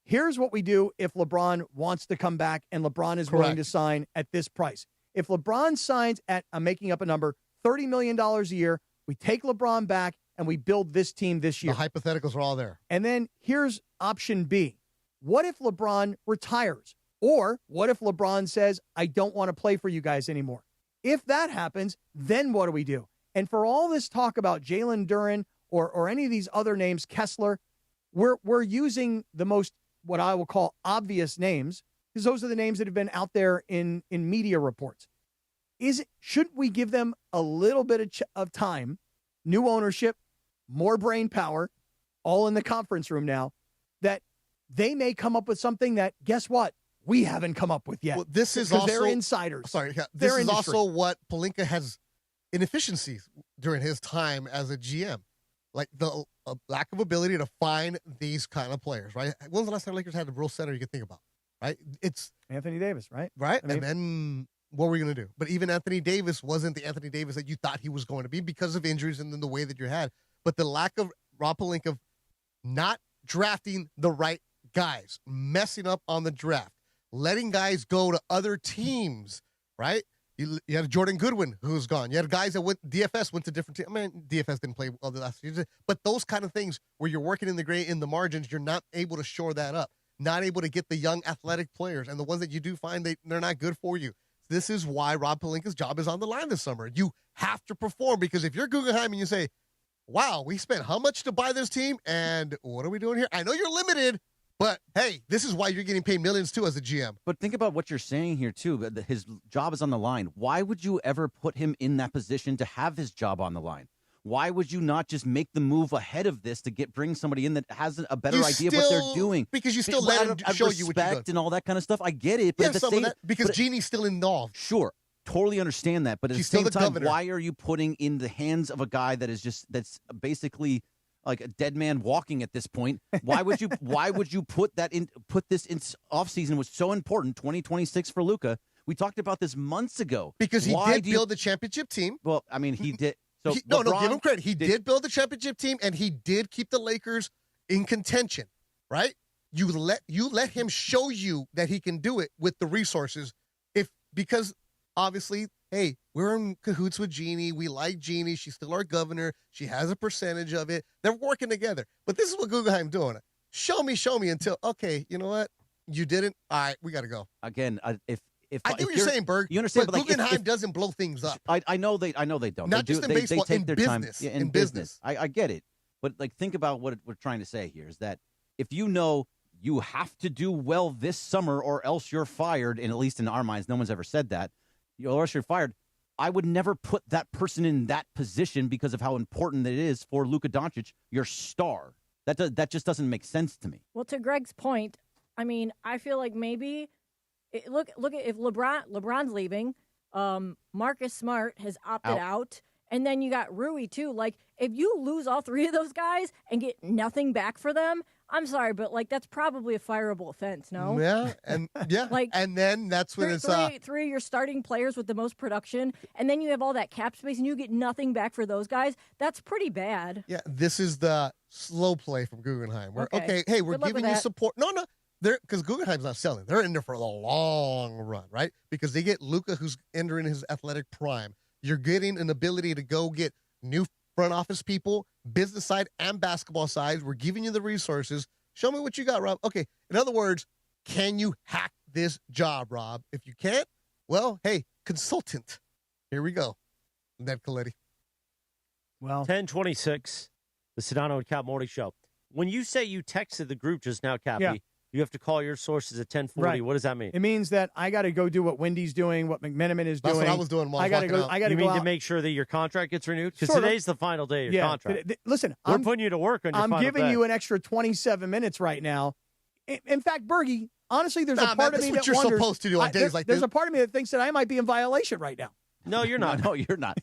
S3: Here's what we do if LeBron wants to come back and LeBron is willing to sign at this price. If LeBron signs at, I'm making up a number, $30 million a year, we take LeBron back and we build this team this year.
S12: The hypotheticals are all there.
S3: And then here's option B. What if LeBron retires? Or what if LeBron says, I don't want to play for you guys anymore? If that happens, then what do we do? And for all this talk about Jalen Duren or any of these other names, Kessler, we're using the most, what I will call obvious names, because those are the names that have been out there in media reports. Shouldn't we give them a little bit of time, new ownership, more brain power, all in the conference room now, that they may come up with something that, guess what, we haven't come up with yet.
S12: Well, this is also,
S3: they're insiders.
S12: Sorry, this is also what Pelinka has inefficiencies during his time as a GM. like the lack of ability to find these kind of players, right? When was the last time Lakers had a real center you could think about, right? It's
S3: Anthony Davis, right?
S12: Right?
S3: I mean,
S12: And then what were you going to do? But even Anthony Davis wasn't the Anthony Davis that you thought he was going to be because of injuries and then the way that you had. But the lack of Rob Pelinka not drafting the right guys, messing up on the draft, letting guys go to other teams, right? You had Jordan Goodwin who's gone. You had guys that DFS went to different teams. I mean, DFS didn't play well the last season, but those kind of things where you're working in the gray, in the margins, you're not able to shore that up, not able to get the young athletic players. And the ones that you do find, they're not good for you. This is why Rob Pelinka's job is on the line this summer. You have to perform, because if you're Guggenheim and you say, wow, we spent how much to buy this team, and what are we doing here? I know you're limited, but hey, this is why you're getting paid millions too as a GM.
S7: But think about what you're saying here too. His job is on the line. Why would you ever put him in that position to have his job on the line? Why would you not just make the move ahead of this to bring somebody in that has a better idea of what they're doing?
S12: Because you still let him show you what you're doing.
S7: And all that kind of stuff. I get it. But
S12: Yeah,
S7: at the
S12: some
S7: same,
S12: of that, because Jeannie's still involved.
S7: Sure. Totally understand that. But at
S12: She's
S7: the
S12: still
S7: same
S12: the
S7: time,
S12: governor.
S7: why are you putting in the hands of a guy that's basically like a dead man walking at this point? Why would you put this in off season was so important, 2026 for Luka? We talked about this months ago.
S12: Because he did build the championship team.
S7: Well, I mean, he did. So
S12: No, give him credit. He did build the championship team, and he did keep the Lakers in contention, right? You let him show you that he can do it with the resources. Because obviously, hey, we're in cahoots with Jeannie. We like Jeannie. She's still our governor. She has a percentage of it. They're working together. But this is what Guggenheim's doing. Show me until, okay, you know what? You didn't. All right, we got to go.
S7: Again, if
S12: I get what you're saying, Berg.
S7: You understand,
S12: but Guggenheim doesn't blow things up.
S7: I know they don't.
S12: Not just in baseball,
S7: they take
S12: in
S7: their
S12: business.
S7: time. Yeah, in business. I get it. But like, think about what we're trying to say here is that if you know you have to do well this summer or else you're fired, and at least in our minds, no one's ever said that, or else you're fired, I would never put that person in that position because of how important it is for Luka Doncic, your star. That just doesn't make sense to me.
S13: Well, to Greg's point, I mean, I feel like maybe look at if LeBron's leaving, Marcus Smart has opted out, and then you got Rui too. Like, if you lose all three of those guys and get nothing back for them, I'm sorry, but like that's probably a fireable offense, no?
S12: Yeah, and
S13: like,
S12: and then that's when
S13: three of your starting players with the most production, and then you have all that cap space, and you get nothing back for those guys. That's pretty bad.
S12: Yeah, this is the slow play from Guggenheim. Okay, hey, we're giving you support. No, because Guggenheim's not selling. They're in there for the long run, right? Because they get Luka, who's entering his athletic prime. You're getting an ability to go get new front office people, business side and basketball side. We're giving you the resources. Show me what you got, Rob. Okay, in other words, can you hack this job, Rob? If you can't, well, hey, consultant. Here we go. Ned Coletti.
S2: Well, 1026, the Sedano and Kap Morning Show. When you say you texted the group just now, Cappy, you have to call your sources at 10:40.
S3: Right.
S2: What does that mean?
S3: It means that I got to go do what Wendy's doing, what McMenamin is doing.
S12: That's what I was doing while
S3: I got to go. I got to
S2: You
S3: go
S2: mean
S3: out.
S2: to make sure that your contract gets renewed? Because
S3: Sort of.
S2: today's the final day of your contract.
S3: Listen,
S2: we're putting you to work on your
S3: I'm
S2: final
S3: giving
S2: day.
S3: you an extra 27 minutes right now. In fact, Bergie, honestly, there's a part of me that
S12: what you're
S3: wonders.
S12: supposed to do on days like this.
S3: There's a part of me that thinks that I might be in violation right now.
S2: No, you're not.
S7: No, you're not.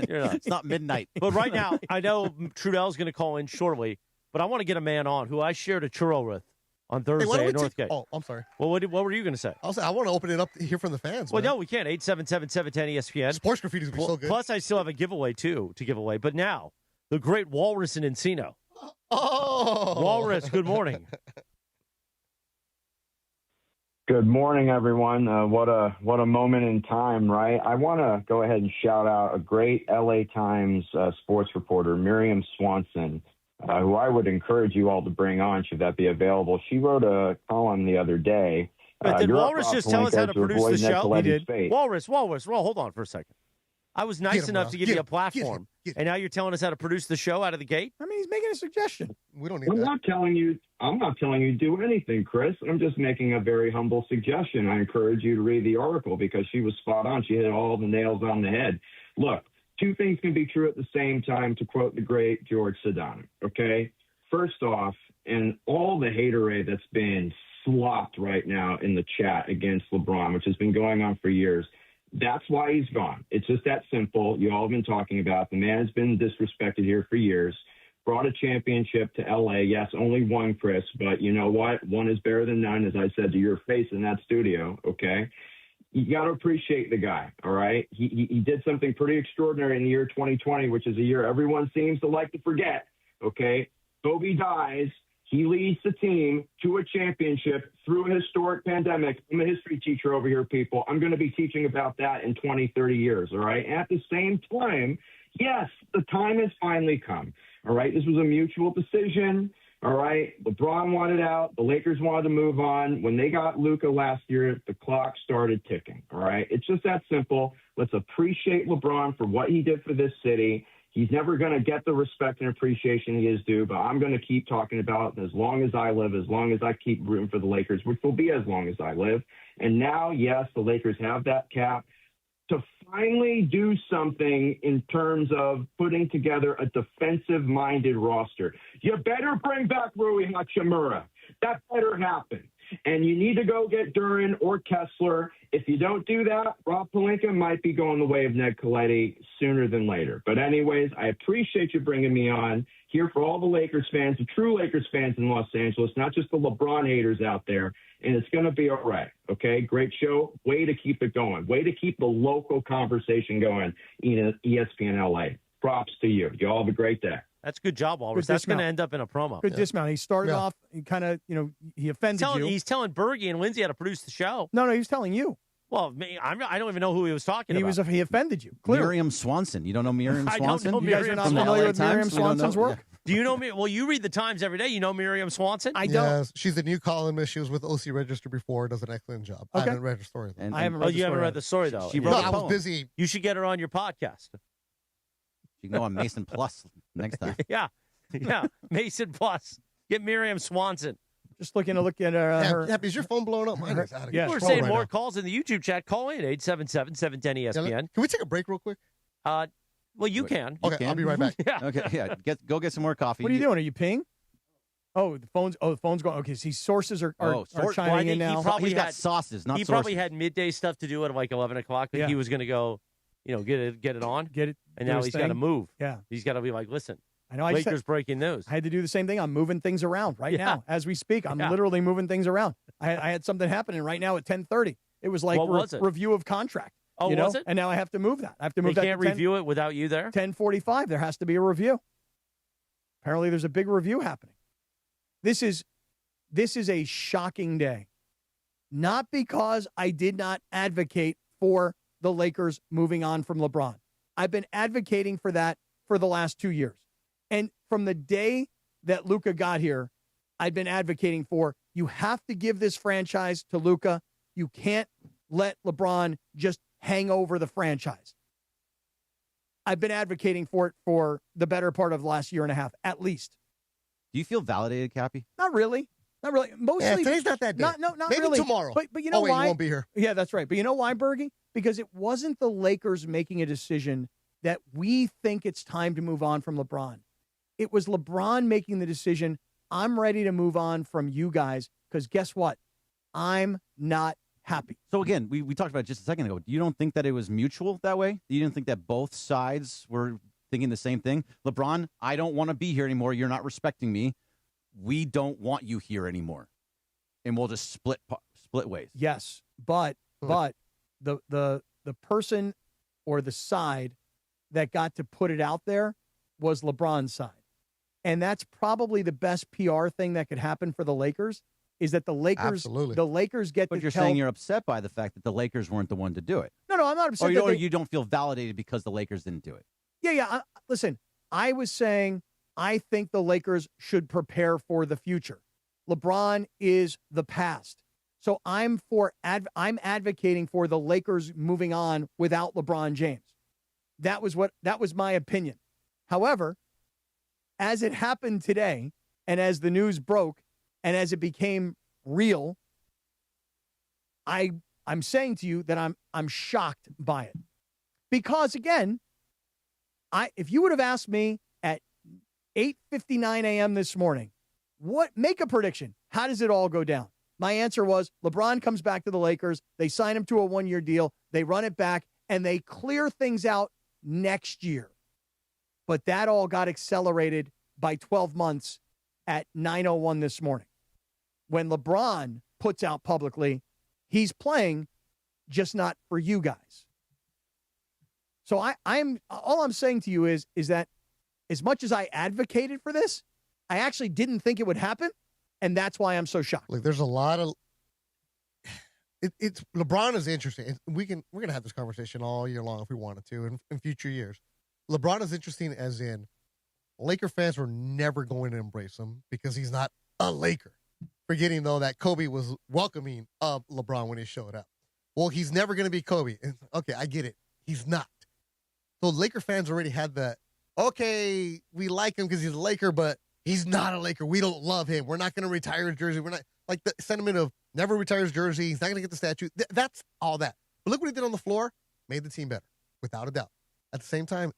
S2: You're not.
S7: It's not midnight.
S2: But right now, I know Trudell's going to call in shortly, but I want to get a man on who I shared a churro with on Thursday at Northgate.
S12: Oh, I'm sorry.
S2: Well, what were you going to say?
S12: I want to open it up to hear from the fans.
S2: Well,
S12: man.
S2: no, we can't. 877-710-ESPN.
S12: Sports Graffiti is going to be so good.
S2: Plus, I still have a giveaway, too, to give away. But now, the great Walrus in Encino.
S12: Oh!
S2: Walrus, good morning.
S9: Good morning, everyone. What a moment in time, right? I want to go ahead and shout out a great LA Times sports reporter, Miriam Swanson, who I would encourage you all to bring on should that be available. She wrote a column the other day.
S2: Did Walrus just tell us how to produce the show?
S9: He did.
S2: Walrus, hold on for a second. I was nice enough to give you a platform, and now you're telling us how to produce the show out of the gate?
S3: I mean, he's making a suggestion.
S12: We don't need
S9: I'm
S12: that.
S9: not telling you to do anything, Chris. I'm just making a very humble suggestion. I encourage you to read the article because she was spot on. She hit all the nails on the head. Look, two things can be true at the same time, to quote the great George Sedano, okay? First off, and all the haterade that's been slopped right now in the chat against LeBron, which has been going on for years, that's why he's gone. It's just that simple. You all have been talking about the man has been disrespected here for years. brought a championship to L.A. Yes, only one, Chris, but you know what? One is better than none, as I said to your face in that studio, okay? You got to appreciate the guy, all right? He did something pretty extraordinary in the year 2020, which is a year everyone seems to like to forget, okay? Kobe dies. He leads the team to a championship through a historic pandemic. I'm a history teacher over here, people. I'm going to be teaching about that in 20, 30 years, all right? At the same time, yes, the time has finally come, all right? This was a mutual decision, all right? LeBron wanted out. The Lakers wanted to move on. When they got Luka last year, the clock started ticking, all right? It's just that simple. Let's appreciate LeBron for what he did for this city. He's never going to get the respect and appreciation he is due, but I'm going to keep talking about it as long as I live, as long as I keep rooting for the Lakers, which will be as long as I live. And now, yes, the Lakers have that cap to finally do something in terms of putting together a defensive-minded roster. You better bring back Rui Hachimura. That better happen. And you need to go get Duran or Kessler. If you don't do that, Rob Pelinka might be going the way of Ned Coletti sooner than later. But anyways, I appreciate you bringing me on here for all the Lakers fans, the true Lakers fans in Los Angeles, not just the LeBron haters out there. And it's going to be all right, okay? Great show. Way to keep it going. Way to keep the local conversation going in ESPN LA. Props to you. You all have a great day.
S2: That's a good job, Walrus. That's going to end up in a promo.
S3: Good dismount. He started off, he kind of, he offended you.
S2: He's telling Bergie and Lindsay how to produce the show.
S3: No, he was telling you.
S2: Well, I don't even know who he was talking about.
S3: He offended you. Clearly.
S7: Miriam Swanson. You don't know Miriam Swanson?
S2: I don't know
S3: You guys are not familiar with Miriam Swanson's work?
S2: Do you know me? Well, you read the Times every day. You know Miriam Swanson?
S3: I don't.
S12: Yes, she's a new columnist. She was with OC Register before. Does an excellent job.
S3: Okay.
S12: I haven't read her story, though.
S3: I haven't read the story.
S2: You haven't read the story, though.
S7: She wrote a
S12: I was
S7: poem.
S12: busy.
S2: You should get her on your podcast.
S7: You can go on Mason Plus next time.
S2: Yeah, Mason Plus. Get Miriam Swanson.
S3: Just looking to look at her.
S12: Is your phone blowing up? Mine is out of
S2: We're
S12: control
S2: saying
S12: right
S2: more
S12: now.
S2: calls in the YouTube chat. Call in 877-710-ESPN.
S12: Can we take a break real quick?
S2: Well, you can.
S12: Okay, I'll be right back.
S2: Yeah.
S7: Okay, yeah. Go get some more coffee.
S3: What are you doing? Are you peeing? The phone's going. Okay, see, sources are chiming in now.
S2: He's
S7: got sauces, not
S2: He
S7: sources.
S2: probably had midday stuff to do at like 11 o'clock. But he was going to go, get it on.
S3: Get it.
S2: And now he's got to move.
S3: Yeah.
S2: He's got to be like, listen,
S3: I know.
S2: Lakers breaking news.
S3: I had to do the same thing. I'm moving things around right now as we speak. I'm literally moving things around. I had something happening right now at 10:30. It was like review of contract.
S2: Oh, was it?
S3: And now I have to move that. I have to move that.
S2: They can't review it without you there?
S3: 10:45. There has to be a review. Apparently, there's a big review happening. This is a shocking day. Not because I did not advocate for the Lakers moving on from LeBron. I've been advocating for that for the last 2 years. And from the day that Luka got here, I've been advocating for you have to give this franchise to Luka. You can't let LeBron just hang over the franchise. I've been advocating for it for the better part of the last year and a half, at least.
S7: Do you feel validated, Cappy?
S3: Not really. Not really. Mostly.
S12: Today's not that day.
S3: Not
S12: Maybe
S3: really.
S12: tomorrow.
S3: But you know why?
S12: You won't be here.
S3: Yeah, that's right. But you know why, Bergie? Because it wasn't the Lakers making a decision that we think it's time to move on from LeBron. It was LeBron making the decision, I'm ready to move on from you guys because guess what? I'm not happy.
S7: So again, we talked about it just a second ago. You don't think that it was mutual that way? You didn't think that both sides were thinking the same thing? LeBron, I don't want to be here anymore. You're not respecting me. We don't want you here anymore. And we'll just split ways.
S3: Yes, but the person or the side that got to put it out there was LeBron's side. And that's probably the best PR thing that could happen for the Lakers is that the Lakers get
S7: But
S3: to
S7: you're
S3: tell...
S7: saying you're upset by the fact that the Lakers weren't the one to do it.
S3: No, I'm not upset.
S7: Or you don't feel validated because the Lakers didn't do it.
S3: Yeah. Listen, I was saying I think the Lakers should prepare for the future. LeBron is the past. So I'm advocating for the Lakers moving on without LeBron James. That was my opinion. However, as it happened today, and as the news broke, and as it became real, I'm saying to you that I'm shocked by it. Because again, if you would have asked me at 8:59 a.m. this morning, make a prediction. How does it all go down? My answer was LeBron comes back to the Lakers. They sign him to a 1-year deal. They run it back and they clear things out next year. But that all got accelerated by 12 months at 9:01 this morning. When LeBron puts out publicly, he's playing, just not for you guys. So all I'm saying to you is that as much as I advocated for this, I actually didn't think it would happen, and that's why I'm so shocked.
S12: Look, there's a lot of it's LeBron is interesting. We're gonna have this conversation all year long if we wanted to in future years. LeBron is interesting as in Laker fans were never going to embrace him because he's not a Laker. Forgetting though that Kobe was welcoming of LeBron when he showed up. Well, he's never going to be Kobe. Okay, I get it. He's not. So Laker fans already had the, okay, we like him because he's a Laker, but he's not a Laker. We don't love him. We're not going to retire his jersey. We're not like the sentiment of never retire his jersey. He's not going to get the statue. That's all that. But look what he did on the floor. Made the team better, without a doubt. At the same time,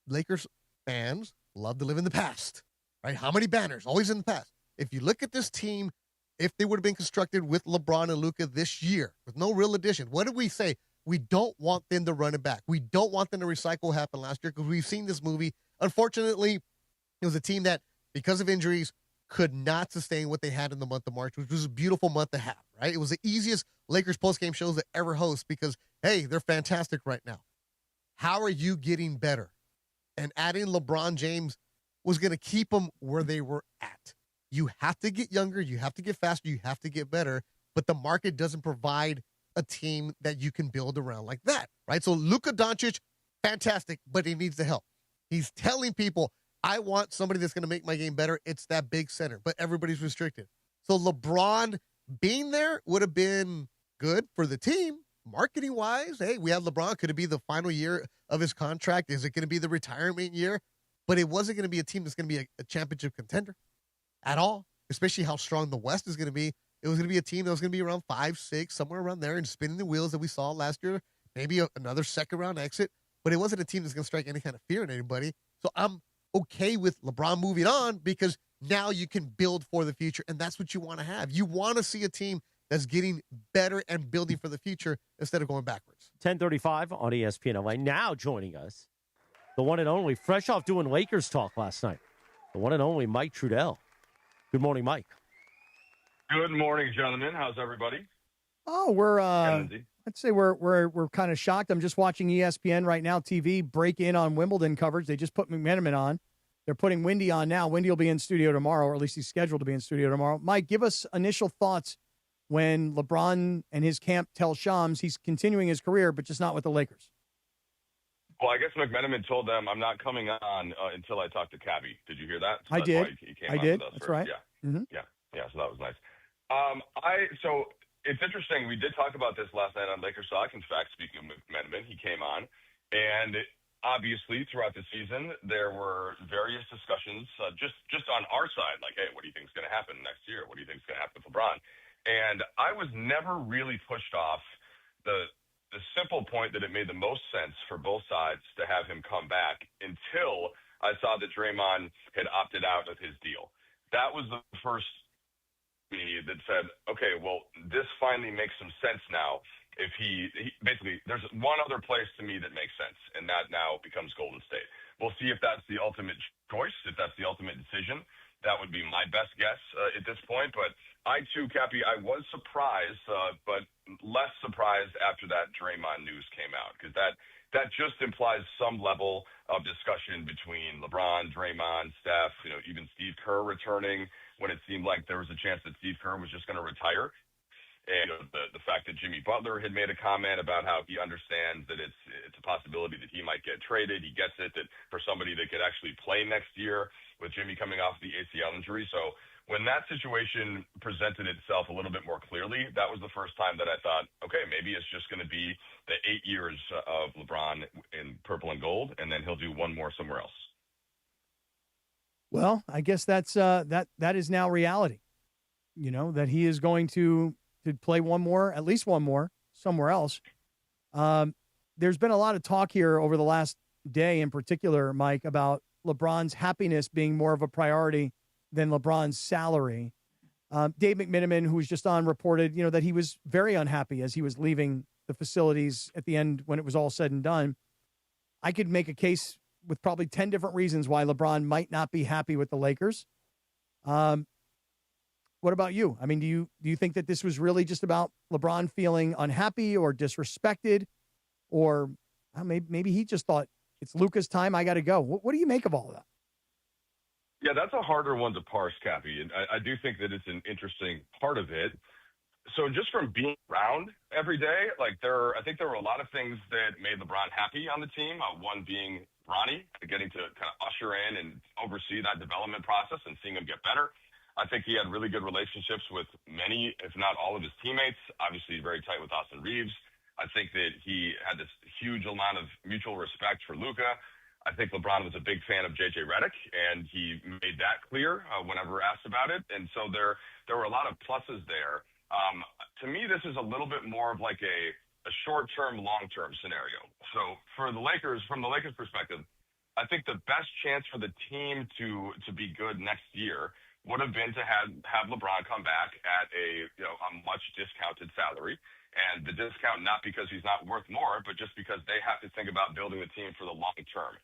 S12: Lakers fans love to live in the past, right? How many banners? Always in the past. If you look at this team, if they would have been constructed with LeBron and Luka this year, with no real addition, what did we say? We don't want them to run it back. We don't want them to recycle what happened last year because we've seen this movie. Unfortunately, it was a team that, because of injuries, could not sustain what they had in the month of March, which was a beautiful month to have, right? It was the easiest Lakers postgame shows to ever host because, hey, they're fantastic right now. How are you getting better? And adding LeBron James was going to keep them where they were at. You have to get younger. You have to get faster. You have to get better. But the market doesn't provide a team that you can build around like that, right? So Luka Doncic, fantastic, but he needs the help. He's telling people, I want somebody that's going to make my game better. It's that big center, but everybody's restricted. So LeBron being there would have been good for the team, marketing-wise. Hey, we have LeBron. Could it be the final year of his contract? Is it going to be the retirement year? But it wasn't going to be a team that's going to be a championship contender at all, especially how strong the West is going to be. It was going to be a team that was going to be around 5, 6, somewhere around there and spinning the wheels that we saw last year, maybe another second-round exit. But it wasn't a team that's going to strike any kind of fear in anybody. So I'm okay with LeBron moving on because now you can build for the future, and that's what you want to have. You want to see a team that's getting better and building for the future instead of going backwards.
S2: 10:35 on ESPN LA. Now joining us, the one and only, fresh off doing Lakers talk last night, the one and only Mike Trudell. Good morning, Mike.
S10: Good morning, gentlemen. How's everybody?
S3: Oh, we're I'd say we're kind of shocked. I'm just watching ESPN right now, TV break in on Wimbledon coverage. They just put McMenamin on. They're putting Wendy on now. Wendy will be in studio tomorrow, or at least he's scheduled to be in studio tomorrow. Mike, give us initial thoughts when LeBron and his camp tell Shams he's continuing his career, but just not with the Lakers.
S10: Well, I guess McMenamin told them, I'm not coming on until I talk to Cabby. Did you hear that? So
S3: I did.
S10: He came
S3: I
S10: on
S3: did.
S10: with us
S3: That's
S10: first.
S3: right.
S10: Yeah.
S3: Mm-hmm.
S10: Yeah. So that was nice. So it's interesting. We did talk about this last night on Lakers Talk. In fact, speaking of McMenamin, he came on. And obviously, throughout the season, there were various discussions just on our side, like, hey, what do you think is going to happen next year? What do you think is going to happen with LeBron? And I was never really pushed off the simple point that it made the most sense for both sides to have him come back until I saw that Draymond had opted out of his deal. That was the first me that said, okay, well, this finally makes some sense now. If he basically, there's one other place to me that makes sense, and that now becomes Golden State. We'll see if that's the ultimate choice, if that's the ultimate decision. That would be my best guess at this point. But I, too, Cappy, I was surprised, but less surprised after that Draymond news came out, because that just implies some level of discussion between LeBron, Draymond, Steph, even Steve Kerr returning when it seemed like there was a chance that Steve Kerr was just going to retire. And the fact that Jimmy Butler had made a comment about how he understands that it's a possibility that he might get traded. He gets it, that for somebody that could actually play next year with Jimmy coming off the ACL injury. So when that situation presented itself a little bit more clearly, that was the first time that I thought, okay, maybe it's just going to be the 8 years of LeBron in purple and gold, and then he'll do one more somewhere else.
S3: Well, I guess that's that is now reality. That he is going to play at least one more somewhere else. There's been a lot of talk here over the last day in particular, Mike, about LeBron's happiness being more of a priority than LeBron's salary. Dave McMenamin, who was just on, reported, that he was very unhappy as he was leaving the facilities at the end when it was all said and done. I could make a case with probably 10 different reasons why LeBron might not be happy with the Lakers. What about you? I mean, do you think that this was really just about LeBron feeling unhappy or disrespected, or maybe he just thought it's Luka's time, I got to go? What do you make of all of that?
S10: Yeah, that's a harder one to parse, Cappy. And I do think that it's an interesting part of it. So just from being around every day, I think there were a lot of things that made LeBron happy on the team. One being Bronny, getting to kind of usher in and oversee that development process and seeing him get better. I think he had really good relationships with many, if not all, of his teammates. Obviously, very tight with Austin Reeves. I think that he had this huge amount of mutual respect for Luka. I think LeBron was a big fan of J.J. Redick, and he made that clear whenever asked about it. And so there were a lot of pluses there. To me, this is a little bit more of like a short-term, long-term scenario. So for the Lakers, from the Lakers' perspective, I think the best chance for the team to be good next year would have been to have LeBron come back at a much discounted salary. And the discount, not because he's not worth more, but just because they have to think about building the team for the long term.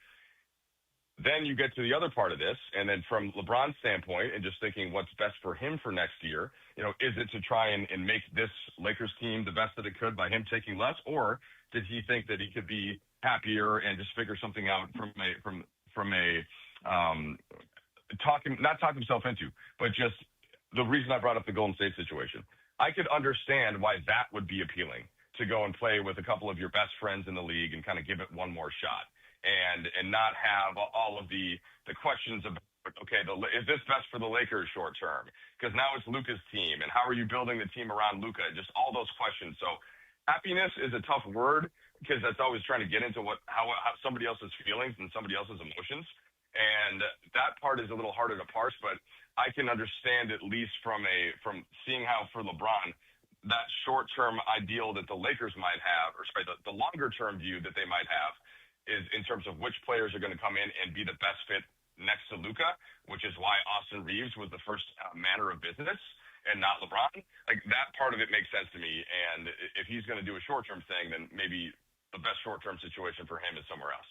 S10: Then you get to the other part of this, and then from LeBron's standpoint, and just thinking what's best for him for next year, is it to try and make this Lakers team the best that it could by him taking less, or did he think that he could be happier and just figure something out not talk himself into, but just the reason I brought up the Golden State situation. I could understand why that would be appealing, to go and play with a couple of your best friends in the league and kind of give it one more shot. And not have all of the questions about, okay, is this best for the Lakers short term? Because now it's Luka's team, and how are you building the team around Luka? Just all those questions. So happiness is a tough word, because that's always trying to get into how somebody else's feelings and somebody else's emotions. And that part is a little harder to parse, but I can understand, at least from seeing how for LeBron, that short-term ideal that the Lakers might have, or sorry, the longer-term view that they might have, is in terms of which players are going to come in and be the best fit next to Luka, which is why Austin Reeves was the first manner of business and not LeBron. Like, that part of it makes sense to me. And if he's going to do a short-term thing, then maybe the best short-term situation for him is somewhere else.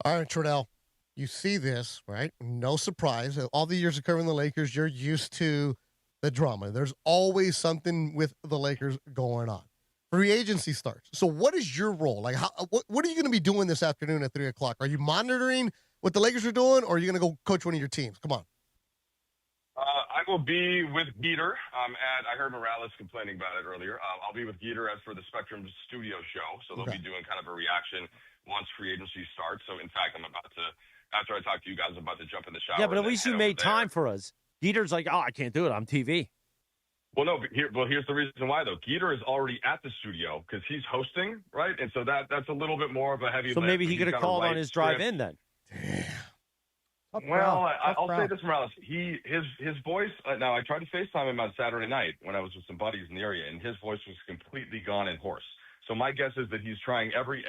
S12: All right, Trudell, you see this, right? No surprise. All the years of covering the Lakers, you're used to the drama. There's always something with the Lakers going on. Free agency starts. So what is your role? Like, what are you going to be doing this afternoon at 3 o'clock? Are you monitoring what the Lakers are doing, or are you going to go coach one of your teams? Come on.
S10: I will be with Geeter. I heard Morales complaining about it earlier. I'll be with Geeter as for the Spectrum Studio show. So they'll be doing kind of a reaction once free agency starts. So, in fact, I'm about to, after I talk to you guys, I'm about to jump in the shower.
S2: Yeah, but at least you made time for us. Geeter's like, I can't do it on TV.
S10: Well, no, here's the reason why, though. Geeter is already at the studio because he's hosting, right? And so that's a little bit more of a heavy lift.
S2: So maybe he could have called on his drive in then.
S10: Well, I'll say this, Morales. His voice. Now, I tried to FaceTime him on Saturday night when I was with some buddies in the area, and his voice was completely gone and hoarse. So my guess is that he's trying every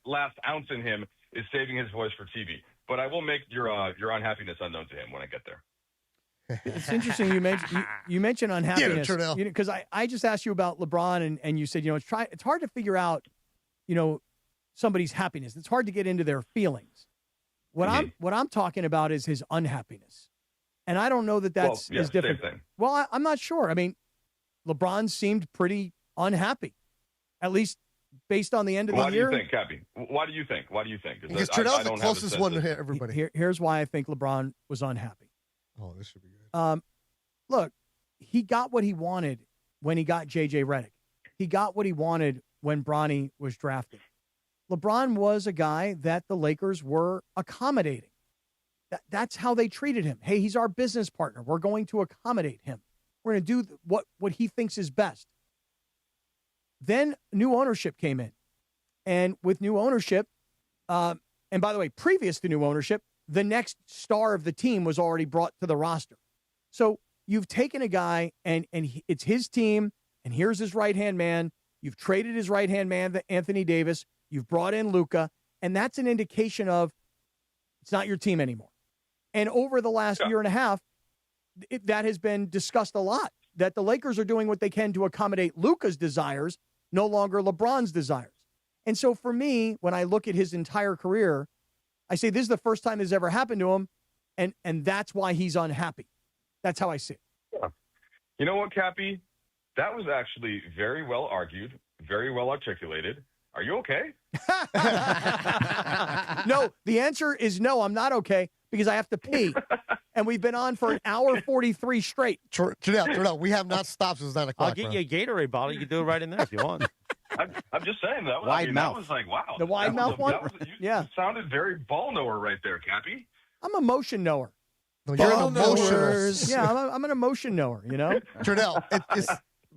S10: last ounce in him is saving his voice for TV. But I will make your unhappiness unknown to him when I get there.
S3: It's interesting you mentioned unhappiness, because I just asked you about LeBron and you said, it's hard to figure out, somebody's happiness. It's hard to get into their feelings. What I'm talking about is his unhappiness. And I don't know that's as different.
S10: Same thing.
S3: Well, I'm not sure. I mean, LeBron seemed pretty unhappy, at least based on the end of the year.
S10: Why do you think, Cappy? Why do you think?
S12: Because Trudell's the closest one to everybody.
S3: Here's why I think LeBron was unhappy.
S12: Oh, this should be good.
S3: Look, he got what he wanted when he got J.J. Redick. He got what he wanted when Bronny was drafted. LeBron was a guy that the Lakers were accommodating. That's how they treated him. Hey, he's our business partner. We're going to accommodate him. We're going to do what he thinks is best. Then new ownership came in. And with new ownership, and by the way, previous to new ownership, the next star of the team was already brought to the roster. So you've taken a guy and it's his team, and here's his right-hand man. You've traded his right-hand man, Anthony Davis. You've brought in Luka, and that's an indication of it's not your team anymore. And over the last year and a half, that has been discussed a lot, that the Lakers are doing what they can to accommodate Luka's desires, no longer LeBron's desires. And so for me, when I look at his entire career, I say this is the first time this ever happened to him, and that's why he's unhappy. That's how I see it.
S10: Yeah. You know what, Cappy? That was actually very well argued, very well articulated. Are you okay?
S3: No, the answer is no, I'm not okay because I have to pee. And we've been on for an hour 43 straight.
S12: Trudell, we have not stopped since 9 o'clock.
S2: I'll get you a Gatorade bottle. You can do it right in there if you want.
S10: I'm just saying that.
S7: Wide mouth.
S10: That was like, wow.
S3: The wide mouth one?
S10: You sounded very ball knower right there, Cappy.
S3: I'm a motion knower.
S12: No, you're an emotional.
S3: Yeah, I'm an emotion knower, you know?
S12: Trudell, it's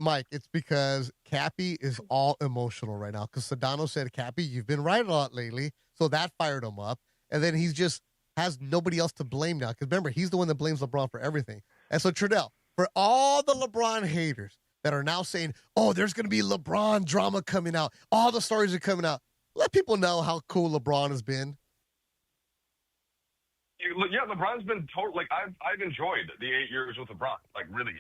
S12: Mike, it's because Cappy is all emotional right now because Sedano said, Cappy, you've been right a lot lately, so that fired him up. And then he's just has nobody else to blame now because remember, he's the one that blames LeBron for everything. And so, Trudell, for all the LeBron haters that are now saying, oh, there's going to be LeBron drama coming out, all the stories are coming out, let people know how cool LeBron has been.
S10: Yeah, LeBron's been total. Like I've enjoyed the 8 years with LeBron. Like really,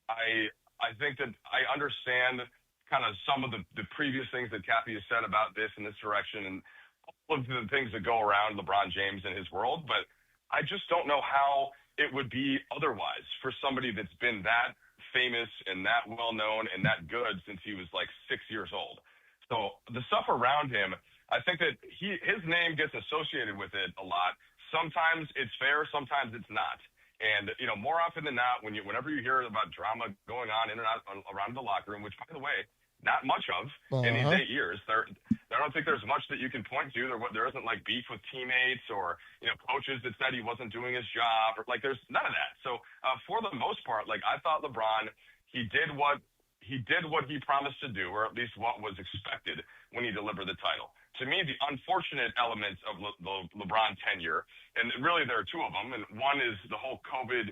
S10: I think that I understand kind of some of the previous things that Cappy has said about this and this direction and all of the things that go around LeBron James and his world. But I just don't know how it would be otherwise for somebody that's been that famous and that well known and that good since he was like 6 years old. So the stuff around him, I think that his name gets associated with it a lot. Sometimes it's fair, sometimes it's not. And, you know, more often than not, whenever you hear about drama going on in and out around the locker room, which, by the way, not much of in these 8 years, I don't think there's much that you can point to. There isn't, like, beef with teammates or, you know, coaches that said he wasn't doing his job. Or, like, there's none of that. So, for the most part, like, I thought LeBron, he did what he promised to do, or at least what was expected when he delivered the title. To me, the unfortunate elements of the LeBron tenure, and really there are two of them, and one is the whole COVID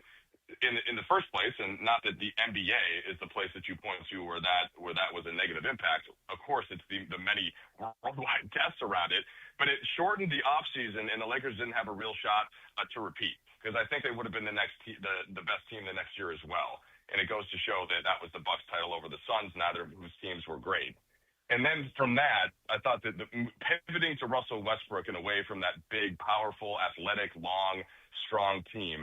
S10: in the first place, and not that the NBA is the place that you point to where that was a negative impact. Of course, it's the many worldwide deaths around it, but it shortened the offseason, and the Lakers didn't have a real shot to repeat because I think they would have been the best team the next year as well. And it goes to show that was the Bucks title over the Suns, neither of whose teams were great. And then from that, I thought that pivoting to Russell Westbrook and away from that big, powerful, athletic, long, strong team,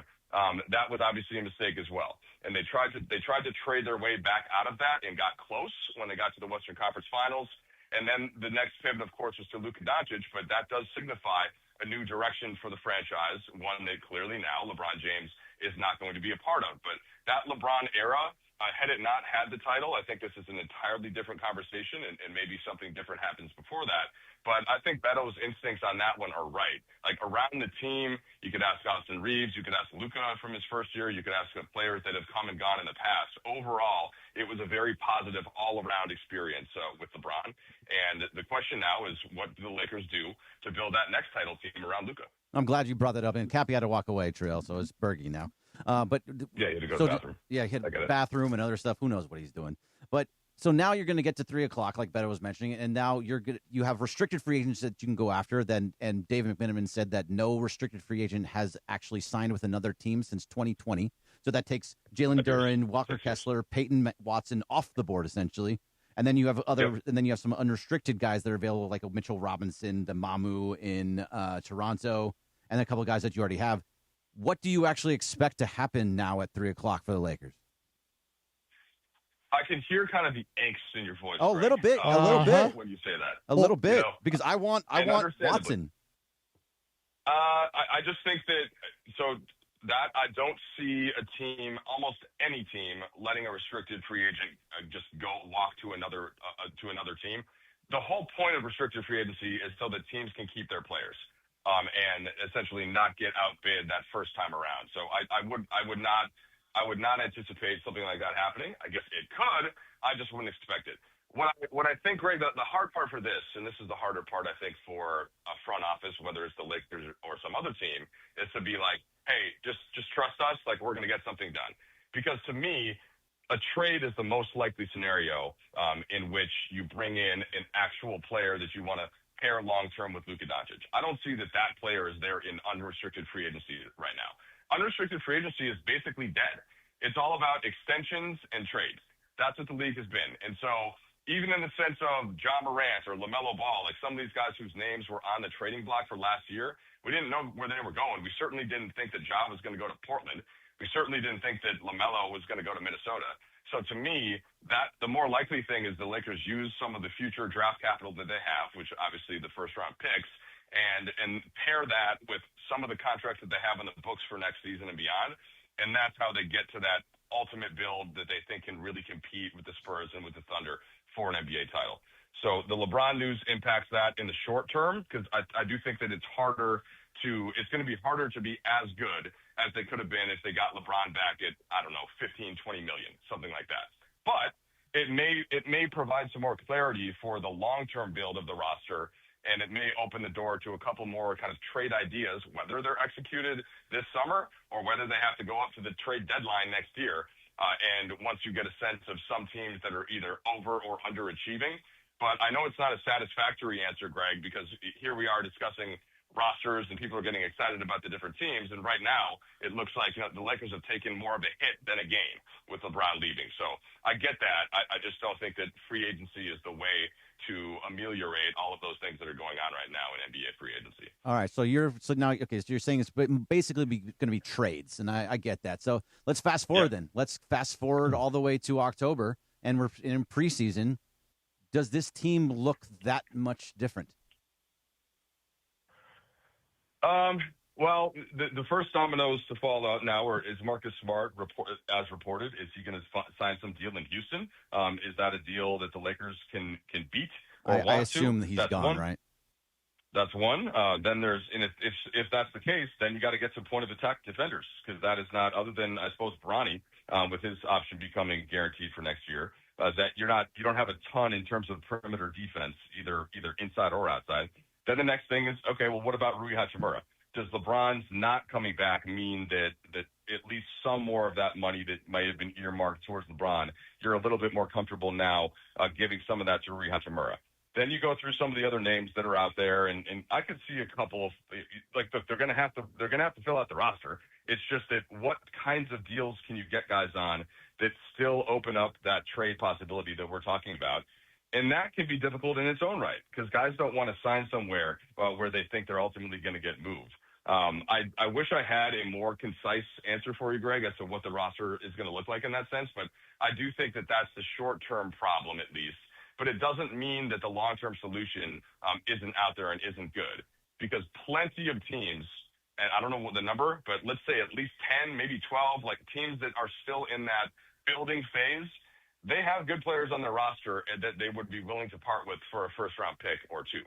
S10: that was obviously a mistake as well. And they tried to trade their way back out of that and got close when they got to the Western Conference Finals. And then the next pivot, of course, was to Luka Doncic, but that does signify a new direction for the franchise, one that clearly now LeBron James is not going to be a part of. But that LeBron era, had it not had the title, I think this is an entirely different conversation, and maybe something different happens before that. But I think Beto's instincts on that one are right. Like around the team, you could ask Austin Reeves, you could ask Luka from his first year, you could ask players that have come and gone in the past. Overall, it was a very positive all-around experience with LeBron. And the question now is, what do the Lakers do to build that next title team around Luka?
S7: I'm glad you brought that up. And Cappy had to walk away, Trudell, so it's Bergie now. But
S10: yeah, he had to go to the bathroom.
S7: Yeah, he had the bathroom and other stuff. Who knows what he's doing? But so now you're going to get to 3 o'clock, like Beto was mentioning, and now you have restricted free agents that you can go after. And David McMenamin said that no restricted free agent has actually signed with another team since 2020. So that takes Jalen Duren, Walker Kessler, Peyton Watson off the board essentially. And then you have and then you have some unrestricted guys that are available, like a Mitchell Robinson, the Mamu in Toronto, and a couple of guys that you already have. What do you actually expect to happen now at 3 o'clock for the Lakers?
S10: I can hear kind of the angst in your voice.
S7: Oh, a little bit,
S10: when you say that.
S7: A little bit,
S10: you know,
S7: because I want Watson.
S10: I just think that I don't see a team, almost any team, letting a restricted free agent just walk to another team. The whole point of restricted free agency is so that teams can keep their players. And essentially not get outbid that first time around. So I would not anticipate something like that happening. I guess it could. I just wouldn't expect it. What I think, Greg, the hard part for this, and this is the harder part I think for a front office, whether it's the Lakers or some other team, is to be like, hey, just trust us. Like we're going to get something done. Because to me, a trade is the most likely scenario in which you bring in an actual player that you want to pair long-term with Luka Doncic. I don't see that player is there in unrestricted free agency right now. Unrestricted free agency is basically dead. It's all about extensions and trades. That's what the league has been. And so even in the sense of John Morant or LaMelo Ball, like some of these guys whose names were on the trading block for last year, we didn't know where they were going. We certainly didn't think that Ja was going to go to Portland. We certainly didn't think that LaMelo was going to go to Minnesota. So to me, that the more likely thing is the Lakers use some of the future draft capital that they have, which obviously the first-round picks, and pair that with some of the contracts that they have on the books for next season and beyond, and that's how they get to that ultimate build that they think can really compete with the Spurs and with the Thunder for an NBA title. So the LeBron news impacts that in the short term because I do think that it's going to be harder to be as good as they could have been if they got LeBron back at, I don't know, 15, 20 million, something like that. But it may provide some more clarity for the long-term build of the roster, and it may open the door to a couple more kind of trade ideas, whether they're executed this summer or whether they have to go up to the trade deadline next year. And once you get a sense of some teams that are either over or underachieving. But I know it's not a satisfactory answer, Greg, because here we are discussing rosters and people are getting excited about the different teams. And right now, it looks like the Lakers have taken more of a hit than a gain with LeBron leaving. So I get that. I just don't think that free agency is the way to ameliorate all of those things that are going on right now in NBA free agency.
S7: All right, so you're saying it's basically going to be trades, and I get that. So let's fast forward then. Let's fast forward all the way to October, and we're in preseason. Does this team look that much different?
S10: Well, the first dominoes to fall out now is Marcus Smart, as reported. Is he going to sign some deal in Houston? Is that a deal that the Lakers can beat?
S7: I assume that he's gone, right?
S10: That's one. Then there's, and if that's the case, then you got to get some point of attack defenders because that is not, other than I suppose Bronny, with his option becoming guaranteed for next year, that you don't have a ton in terms of perimeter defense, either inside or outside. Then the next thing is, okay, well, what about Rui Hachimura? Does LeBron's not coming back mean that at least some more of that money that may have been earmarked towards LeBron, you're a little bit more comfortable now giving some of that to Rui Hachimura? Then you go through some of the other names that are out there, and I could see a couple of they're going to have to fill out the roster. It's just that what kinds of deals can you get guys on that still open up that trade possibility that we're talking about? And that can be difficult in its own right because guys don't want to sign somewhere where they think they're ultimately going to get moved. I wish I had a more concise answer for you, Greg, as to what the roster is going to look like in that sense, but I do think that that's the short-term problem at least. But it doesn't mean that the long-term solution isn't out there and isn't good because plenty of teams, and I don't know what the number, but let's say at least 10, maybe 12, like teams that are still in that building phase, they have good players on their roster that they would be willing to part with for a first-round pick or two.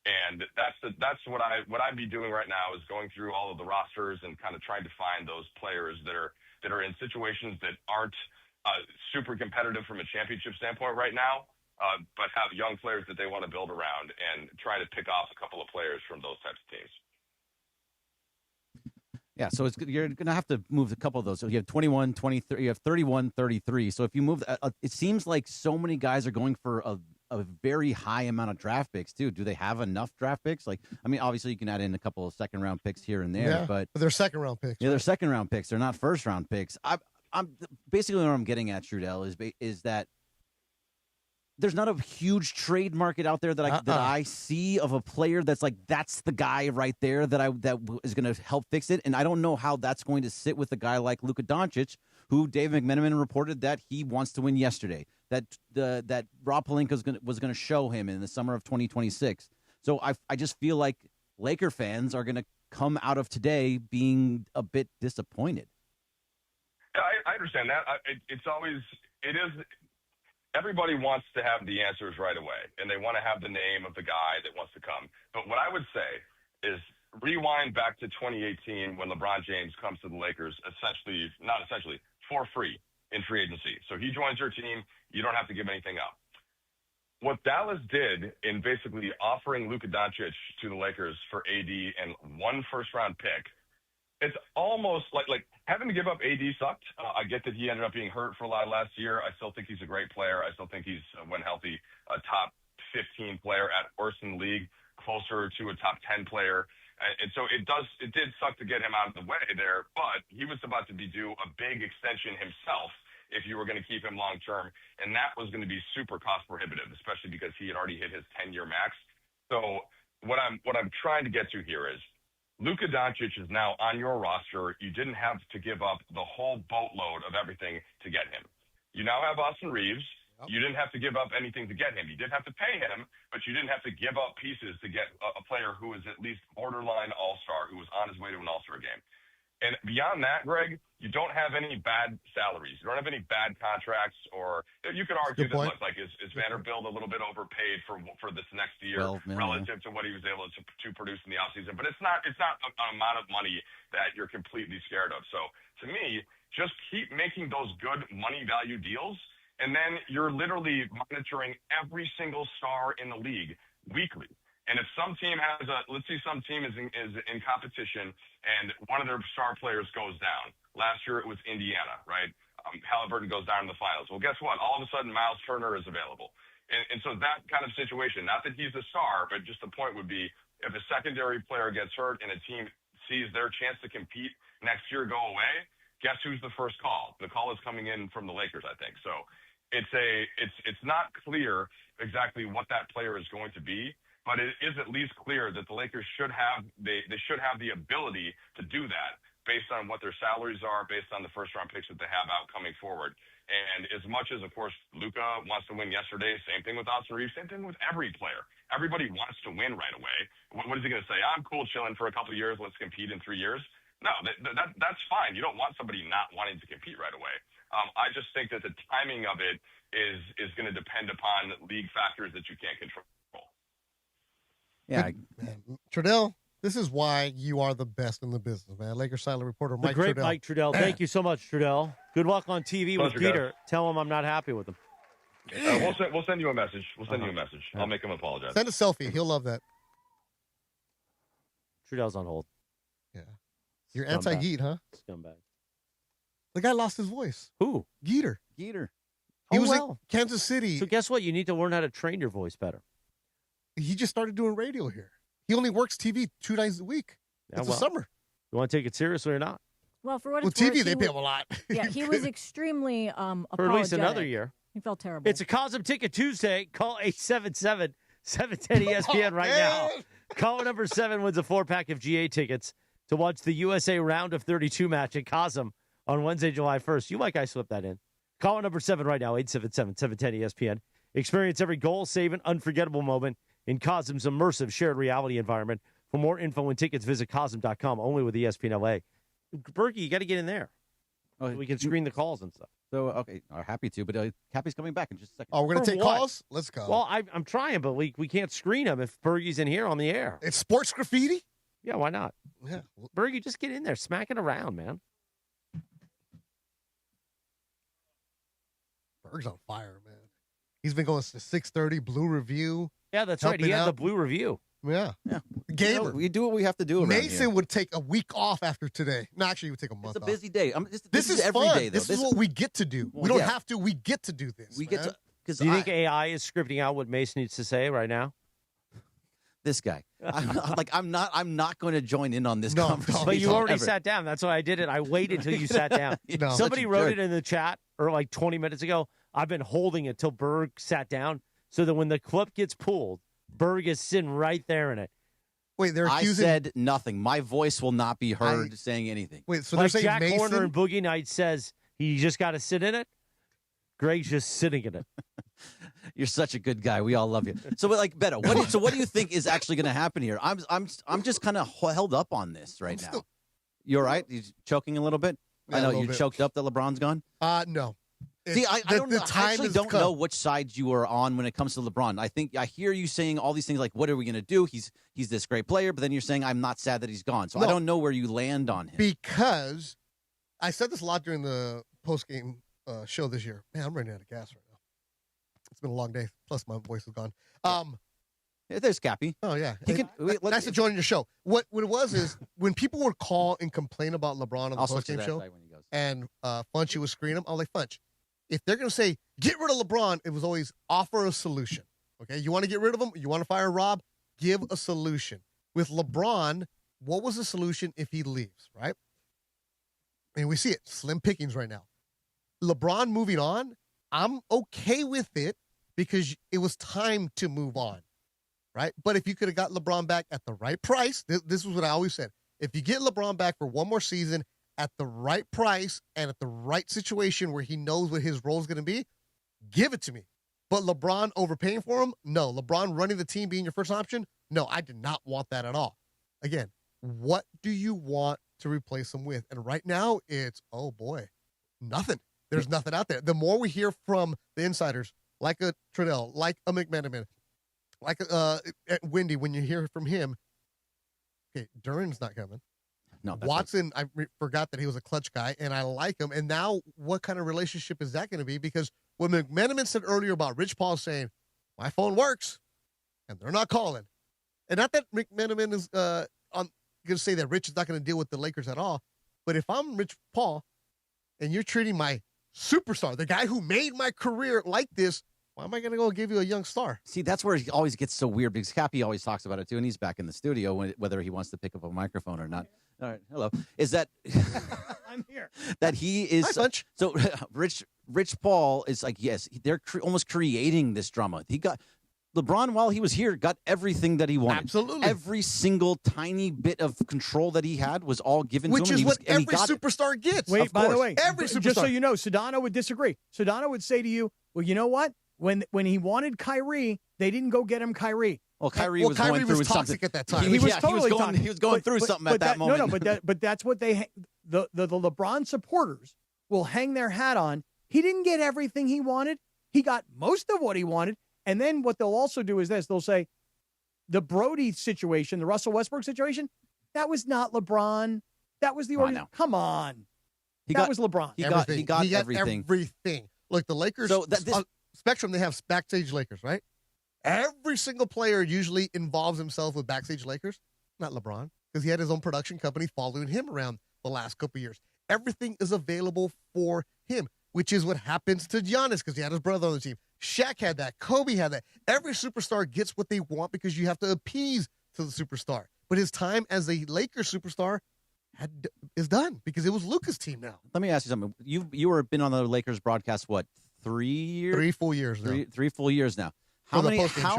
S10: And that's what I'd be doing right now is going through all of the rosters and kind of trying to find those players that are in situations that aren't super competitive from a championship standpoint right now, but have young players that they want to build around and try to pick off a couple of players from those types of teams.
S7: Yeah, so you're going to have to move a couple of those. So you have 21, 23, you have 31, 33. So if you move, it seems like so many guys are going for a very high amount of draft picks too. Do they have enough draft picks? Like, I mean, obviously you can add in a couple of second round picks here and there, but
S12: they're second round picks.
S7: Yeah, they're second round picks. They're not first round picks. I'm basically what I'm getting at, Trudell, is that there's not a huge trade market out there that I see of a player that's like that's the guy right there that is going to help fix it, and I don't know how that's going to sit with a guy like Luka Doncic, who Dave McMenamin reported that he wants to win yesterday. That Rob Pelinka was going to show him in the summer of 2026. So I just feel like Laker fans are going to come out of today being a bit disappointed.
S10: Yeah, I understand that. It is. Everybody wants to have the answers right away, and they want to have the name of the guy that wants to come. But what I would say is rewind back to 2018 when LeBron James comes to the Lakers, for free in free agency. So he joins your team. You don't have to give anything up. What Dallas did in basically offering Luka Doncic to the Lakers for AD and one first-round pick, it's almost like having to give up AD sucked. I get that he ended up being hurt for a lot last year. I still think he's a great player. I still think he's, when healthy, a top 15 player at worst in the league, closer to a top 10 player. And so it did suck to get him out of the way there, but he was about to be due a big extension himself. if you were going to keep him long term, and that was going to be super cost prohibitive, especially because he had already hit his 10-year max. So what I'm trying to get to here is Luka Doncic is now on your roster. You didn't have to give up the whole boatload of everything to get him. You now have Austin Reeves. You didn't have to give up anything to get him. You did have to pay him, but you didn't have to give up pieces to get a player who is at least borderline all-star, who was on his way to an all-star game. And beyond that, Greg, you don't have any bad salaries. You don't have any bad contracts, or you could argue that, look, like, is Vanderbilt a little bit overpaid for this next year relative to what he was able to produce in the offseason? But it's not an amount of money that you're completely scared of. So to me, just keep making those good money value deals, and then you're literally monitoring every single star in the league weekly. And if some team has let's say some team is in competition and one of their star players goes down. Last year it was Indiana, right? Halliburton goes down in the finals. Well, guess what? All of a sudden Miles Turner is available. And so that kind of situation, not that he's a star, but just the point would be if a secondary player gets hurt and a team sees their chance to compete next year go away, guess who's the first call? The call is coming in from the Lakers, I think. So it's not clear exactly what that player is going to be. But it is at least clear that the Lakers should have the ability to do that based on what their salaries are, based on the first-round picks that they have out coming forward. And as much as, of course, Luka wants to win yesterday, same thing with Austin Reeves, same thing with every player. Everybody wants to win right away. What is he going to say? I'm cool chilling for a couple of years. Let's compete in 3 years. No, that's fine. You don't want somebody not wanting to compete right away. I just think that the timing of it is going to depend upon league factors that you can't control.
S7: Yeah,
S12: Trudell, this is why you are the best in the business, man. Lakers silent reporter Mike
S2: great
S12: Trudell.
S2: Mike Trudell. Thank you so much, Trudell. Good luck on TV with Peter. Tell him I'm not happy with him.
S10: We'll send you a message. We'll send you a message. I'll make him apologize.
S12: Send a selfie. He'll love that.
S2: Trudell's on hold.
S12: Yeah. You're anti-Geet, huh?
S2: Scumbag.
S12: The guy lost his voice.
S2: Who?
S12: Geeter.
S2: He
S12: was in Kansas City.
S2: So guess what? You need to learn how to train your voice better.
S12: He just started doing radio here. He only works TV 2 nights a week. It's the summer.
S2: You want to take it seriously or not?
S13: Well, for what it's
S12: TV,
S13: worth,
S12: they pay him a lot.
S13: Yeah, he was extremely apologetic.
S2: For at least another year.
S13: He felt terrible.
S2: It's a Cosm Ticket Tuesday. Call 877-710-ESPN right now. Caller number 7 wins a 4-pack of GA tickets to watch the USA Round of 32 match at Cosm on Wednesday, July 1st. You might guys slip that in. Caller number 7 right now, 877-710-ESPN. Experience every goal-saving, unforgettable moment in Cosm's immersive shared reality environment. For more info and tickets, visit Cosm.com, only with ESPN LA. Berkey, you got to get in there. So we can screen the calls and stuff.
S7: So, okay, happy to, but Cappy's coming back in just a second.
S12: Oh, we're going to take calls? Let's go.
S2: Well, I'm trying, but we can't screen him if Bergey's in here on the air.
S12: It's sports graffiti?
S2: Yeah, why not?
S12: Yeah.
S2: Bergey, just get in there. Smack it around, man.
S12: Berg's on fire, man. He's been going to 6:30 Blue Review.
S2: Yeah, that's right. He had the Blue Review.
S12: Yeah.
S7: You
S12: Gamer.
S7: know, we do what we have to do around
S12: Mason
S7: here.
S12: would take a week off after today. No, actually, he would take a month
S7: It's a
S12: off.
S7: busy day.
S12: This is
S7: every
S12: fun.
S7: day, though.
S12: This is what we get to do.
S7: Well,
S12: we don't
S7: yeah.
S12: have to. We get to do this.
S7: We get to.
S2: Do you think AI is scripting out what Mason needs to say right now?
S7: This guy. I'm not going to join in on this conversation.
S2: But you already sat down. That's why I did it. I waited till you sat down.
S12: No.
S2: Somebody wrote it in the chat or like 20 minutes ago. I've been holding it till Berg sat down so that when the clip gets pulled, Berg is sitting right there in it.
S12: Wait, they're accusing.
S7: I said nothing. My voice will not be heard saying anything.
S12: Wait, so
S2: like
S12: they're saying
S2: Jack
S12: Mason?
S2: Horner and Boogie Nights says he just got to sit in it. Greg's just sitting in it.
S7: You're such a good guy. We all love you. So, like, Beto, what do you think is actually going to happen here? I'm just kind of held up on this right now. You all right? You choking a little bit?
S12: Yeah,
S7: I know
S12: a little
S7: you're
S12: bit.
S7: choked up that LeBron's gone.
S12: No.
S7: See, I don't know. I actually don't
S12: come.
S7: know which side you are on when it comes to LeBron. I think I hear you saying all these things like, "What are we going to do?" He's this great player, but then you're saying, "I'm not sad that he's gone." So I don't know where you land on him.
S12: Because I said this a lot during the post-game show this year. Man, I'm running out of gas right now. It's been a long day. Plus, my voice is gone.
S7: There's Cappy.
S12: Oh, yeah.
S7: Let's
S12: Nice to join your show. What it was is when people would call and complain about LeBron on the
S7: I'll switch to
S12: post-game
S7: that
S12: show,
S7: side when he goes.
S12: and Funchy would screen him, I was like, Funch, if they're going to say, get rid of LeBron, it was always offer a solution. Okay? You want to get rid of him? You want to fire Rob? Give a solution. With LeBron, what was the solution if he leaves, right? And we see it. Slim pickings right now. LeBron moving on, I'm okay with it because it was time to move on, right? But if you could have got LeBron back at the right price, this is what I always said. If you get LeBron back for one more season at the right price and at the right situation where he knows what his role is going to be, give it to me. But LeBron overpaying for him? No. LeBron running the team being your first option? No, I did not want that at all. Again, what do you want to replace him with? And right now, it's, oh boy, nothing. There's nothing out there. The more we hear from the insiders, like a Trudell, like a McMenamin, like Wendy, when you hear from him, okay, Duran's not coming.
S7: No,
S12: Watson, I forgot that he was a clutch guy, and I like him. And now what kind of relationship is that going to be? Because what McMenamin said earlier about Rich Paul saying, my phone works, and they're not calling. And not that McMenamin is going to say that Rich is not going to deal with the Lakers at all. But if I'm Rich Paul, and you're treating my superstar, the guy who made my career like this, why am I going to go give you a young star?
S7: See, that's where he always gets so weird because Cappy always talks about it too, and he's back in the studio whether he wants to pick up a microphone or not. All right, hello. Is that
S3: I'm here?
S7: That he is so Rich Paul is like, yes, they're almost creating this drama. He got LeBron while he was here got everything that he wanted.
S12: Absolutely,
S7: every single tiny bit of control that he had was all given
S12: Which
S7: to him.
S12: Which is what every superstar gets.
S3: Wait, by the way,
S12: every superstar.
S3: Just so you know, Sedano would disagree. Sedano would say to you, "Well, you know what? When he wanted Kyrie, they didn't go get him Kyrie."
S7: Well, Kyrie was going through
S12: toxic
S7: something
S12: at that time.
S3: He was totally
S7: he was going through something at that moment.
S3: No, but that's what the LeBron supporters will hang their hat on. He didn't get everything he wanted. He got most of what he wanted. And then what they'll also do is this. They'll say the Brody situation, the Russell Westbrook situation, that was not LeBron. That was the organization. Come on. That was LeBron.
S7: He got everything.
S12: Look, the Lakers,
S7: so
S12: Spectrum, they have backstage Lakers, right? Every single player usually involves himself with backstage Lakers. Not LeBron, because he had his own production company following him around the last couple of years. Everything is available for him, which is what happens to Giannis because he had his brother on the team. Shaq had that. Kobe had that. Every superstar gets what they want because you have to appease to the superstar. But his time as a Lakers superstar is done because it was Luka's team now.
S7: Let me ask you something. You were been on the Lakers broadcast, what, 3 years?
S12: 3 full years now.
S7: Three full years now. How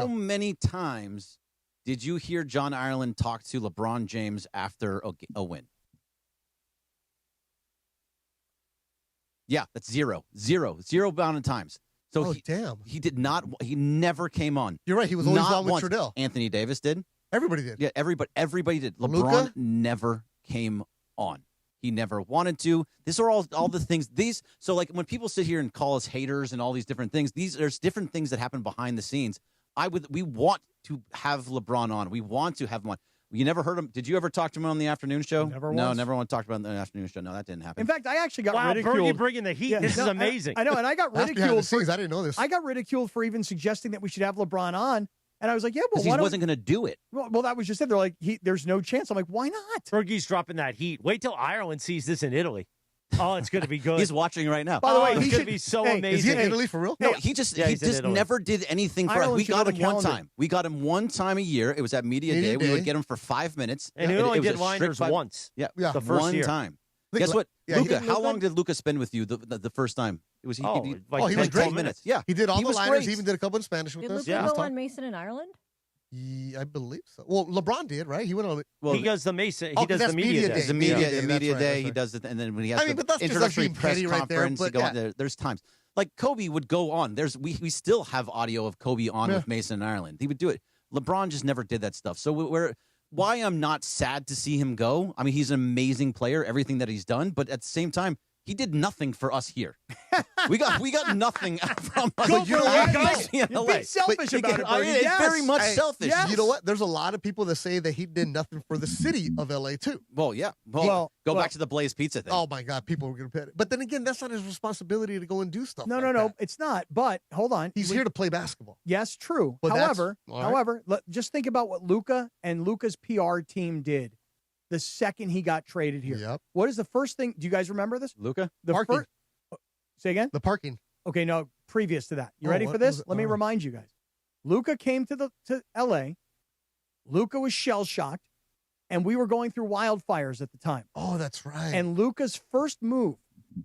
S7: many times did you hear John Ireland talk to LeBron James after a win? Yeah, that's zero bound of times. So he did not. He never came on.
S12: You're right. He was always on with Trudell.
S7: Anthony Davis did.
S12: Everybody did.
S7: Yeah, everybody did. LeBron
S12: Luka?
S7: never came on. He never wanted to. These are all the things. So like when people sit here and call us haters and all these different things, there's different things that happen behind the scenes. We want to have LeBron on. We want to have him on. You never heard him. Did you ever talk to him on the afternoon show?
S3: Never.
S7: Never want to talk about him on the afternoon show. No, that didn't happen.
S3: In fact, I actually got ridiculed.
S2: Bergie bringing the heat. This is amazing.
S3: I know, and I got ridiculed.
S12: I didn't know this.
S3: I got ridiculed for even suggesting that we should have LeBron on. And I was like, yeah, well,
S7: he wasn't going to do it.
S3: Well, that was just it. They're like, there's no chance. I'm like, why not?
S2: Bergie's dropping that heat. Wait till Ireland sees this in Italy. Oh, it's going to be good.
S7: He's watching right now.
S3: By the way,
S2: it's going to be so amazing.
S12: Is he in Italy for real?
S7: No, he just never did anything for us. We got him one time. We got him one time a year. It was at Media Day. We would get him for 5 minutes.
S2: And he only did Liners once.
S7: Yeah,
S2: the first
S7: one
S2: year.
S7: time. Guess what? Luka, how long did Luka spend with you the first time? It was
S12: he was great.
S7: 12 minutes. Yeah.
S12: He did all the liners. He even did a couple in Spanish with
S13: us.
S12: us.
S13: Did Luka go on Mason in Ireland?
S12: Yeah, I believe so. Well, LeBron did, right? He went on.
S2: Well, he does the Mason. He does the media day.
S7: The media day. He does it, and then when he has the introductory press conference, there's times like Kobe would go on. We still have audio of Kobe on with Mason in Ireland. He would do it. LeBron just never did that stuff. So why I'm not sad to see him go. I mean, he's an amazing player, everything that he's done, but at the same time, he did nothing for us here. We got nothing from us.
S3: You're being selfish about it, Bergie.
S7: It's very much selfish.
S12: Yes. You know what? There's a lot of people that say that he did nothing for the city of LA too.
S7: Well, yeah. Go back to the Blaze Pizza thing.
S12: Oh my God, people were going to pay it. But then again, that's not his responsibility to go and do stuff.
S3: No, it's not. But hold on,
S12: he's here to play basketball.
S3: Yes, true.
S12: But
S3: however, just think about what Luka and Luka's PR team did the second he got traded here.
S12: Yep.
S3: What is the first thing? Do you guys remember this?
S7: Luka?
S3: The
S12: parking.
S3: Say again?
S12: The parking.
S3: Okay, no, previous to that. You ready for this? Let me remind you guys. Luka came to L.A. Luka was shell-shocked, and we were going through wildfires at the time.
S12: Oh, that's right.
S3: And Luka's first move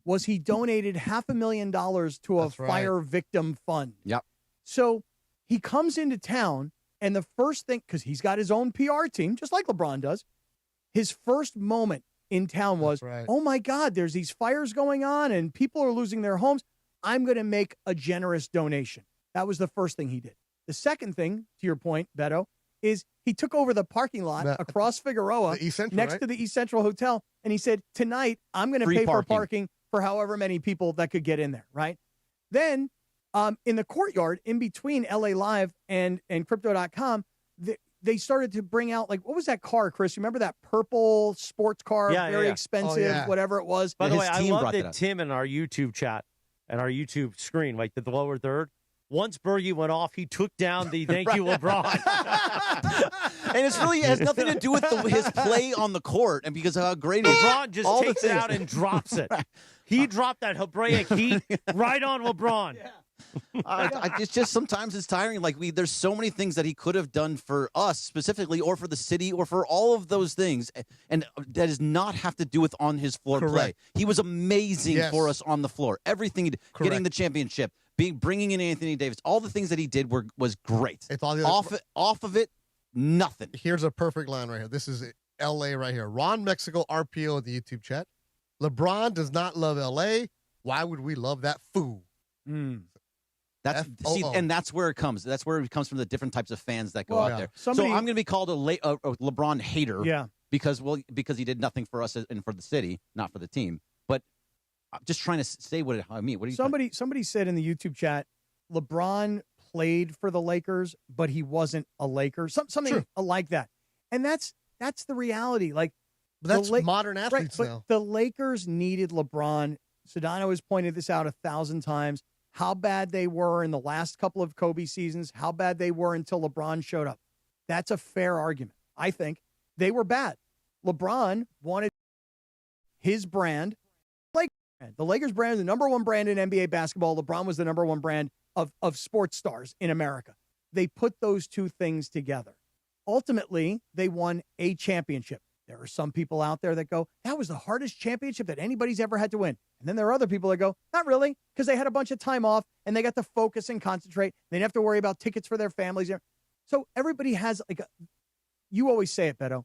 S3: was he donated $500,000 to a
S12: That's right.
S3: fire victim fund.
S7: Yep.
S3: So he comes into town, and the first thing, because he's got his own PR team, just like LeBron does, his first moment in town was, oh, my God, there's these fires going on, and people are losing their homes. I'm going to make a generous donation. That was the first thing he did. The second thing, to your point, Beto, is he took over the parking lot across Figueroa next to the East Central Hotel, and he said, tonight, I'm going to pay for parking for however many people that could get in there, right? Then in the courtyard, in between LA Live and Crypto.com, they started to bring out, like, what was that car, Chris? You remember that purple sports car, very expensive, whatever it was?
S2: By the way, I love that Tim in our YouTube chat and our YouTube screen, like the lower third, once Bergie went off, he took down the thank you, LeBron.
S7: And it really has nothing to do with his play on the court and because of how great
S2: LeBron just takes it out and drops it. He dropped that Hebraic heat right on LeBron.
S7: It's just sometimes it's tiring. Like there's so many things that he could have done for us specifically, or for the city, or for all of those things, and that does not have to do with on his floor play. He was amazing for us on the floor. Everything he did, getting the championship, bringing in Anthony Davis, all the things that he did was great.
S12: It's all the
S7: off of it, nothing.
S12: Here's a perfect line right here. This is L.A. right here. Ron Mexico RPO in the YouTube chat. LeBron does not love L.A. Why would we love that fool?
S7: And that's where it comes. That's where it comes from, the different types of fans that go out there. So I'm going to be called a LeBron hater, because he did nothing for us and for the city, not for the team. But I'm just trying to say what I mean. What do you?
S3: Somebody said in the YouTube chat, LeBron played for the Lakers, but he wasn't a Laker. Something like that, and that's the reality. Like,
S12: that's modern athletes now.
S3: But the Lakers needed LeBron. Sedano has pointed this out 1,000 times. How bad they were in the last couple of Kobe seasons, how bad they were until LeBron showed up. That's a fair argument. I think they were bad. LeBron wanted his brand. The Lakers brand is the number one brand in NBA basketball. LeBron was the number one brand of sports stars in America. They put those two things together. Ultimately, they won a championship. There are some people out there that go, that was the hardest championship that anybody's ever had to win. And then there are other people that go, not really, because they had a bunch of time off and they got to focus and concentrate. They didn't have to worry about tickets for their families. So everybody has, you always say it, Beto.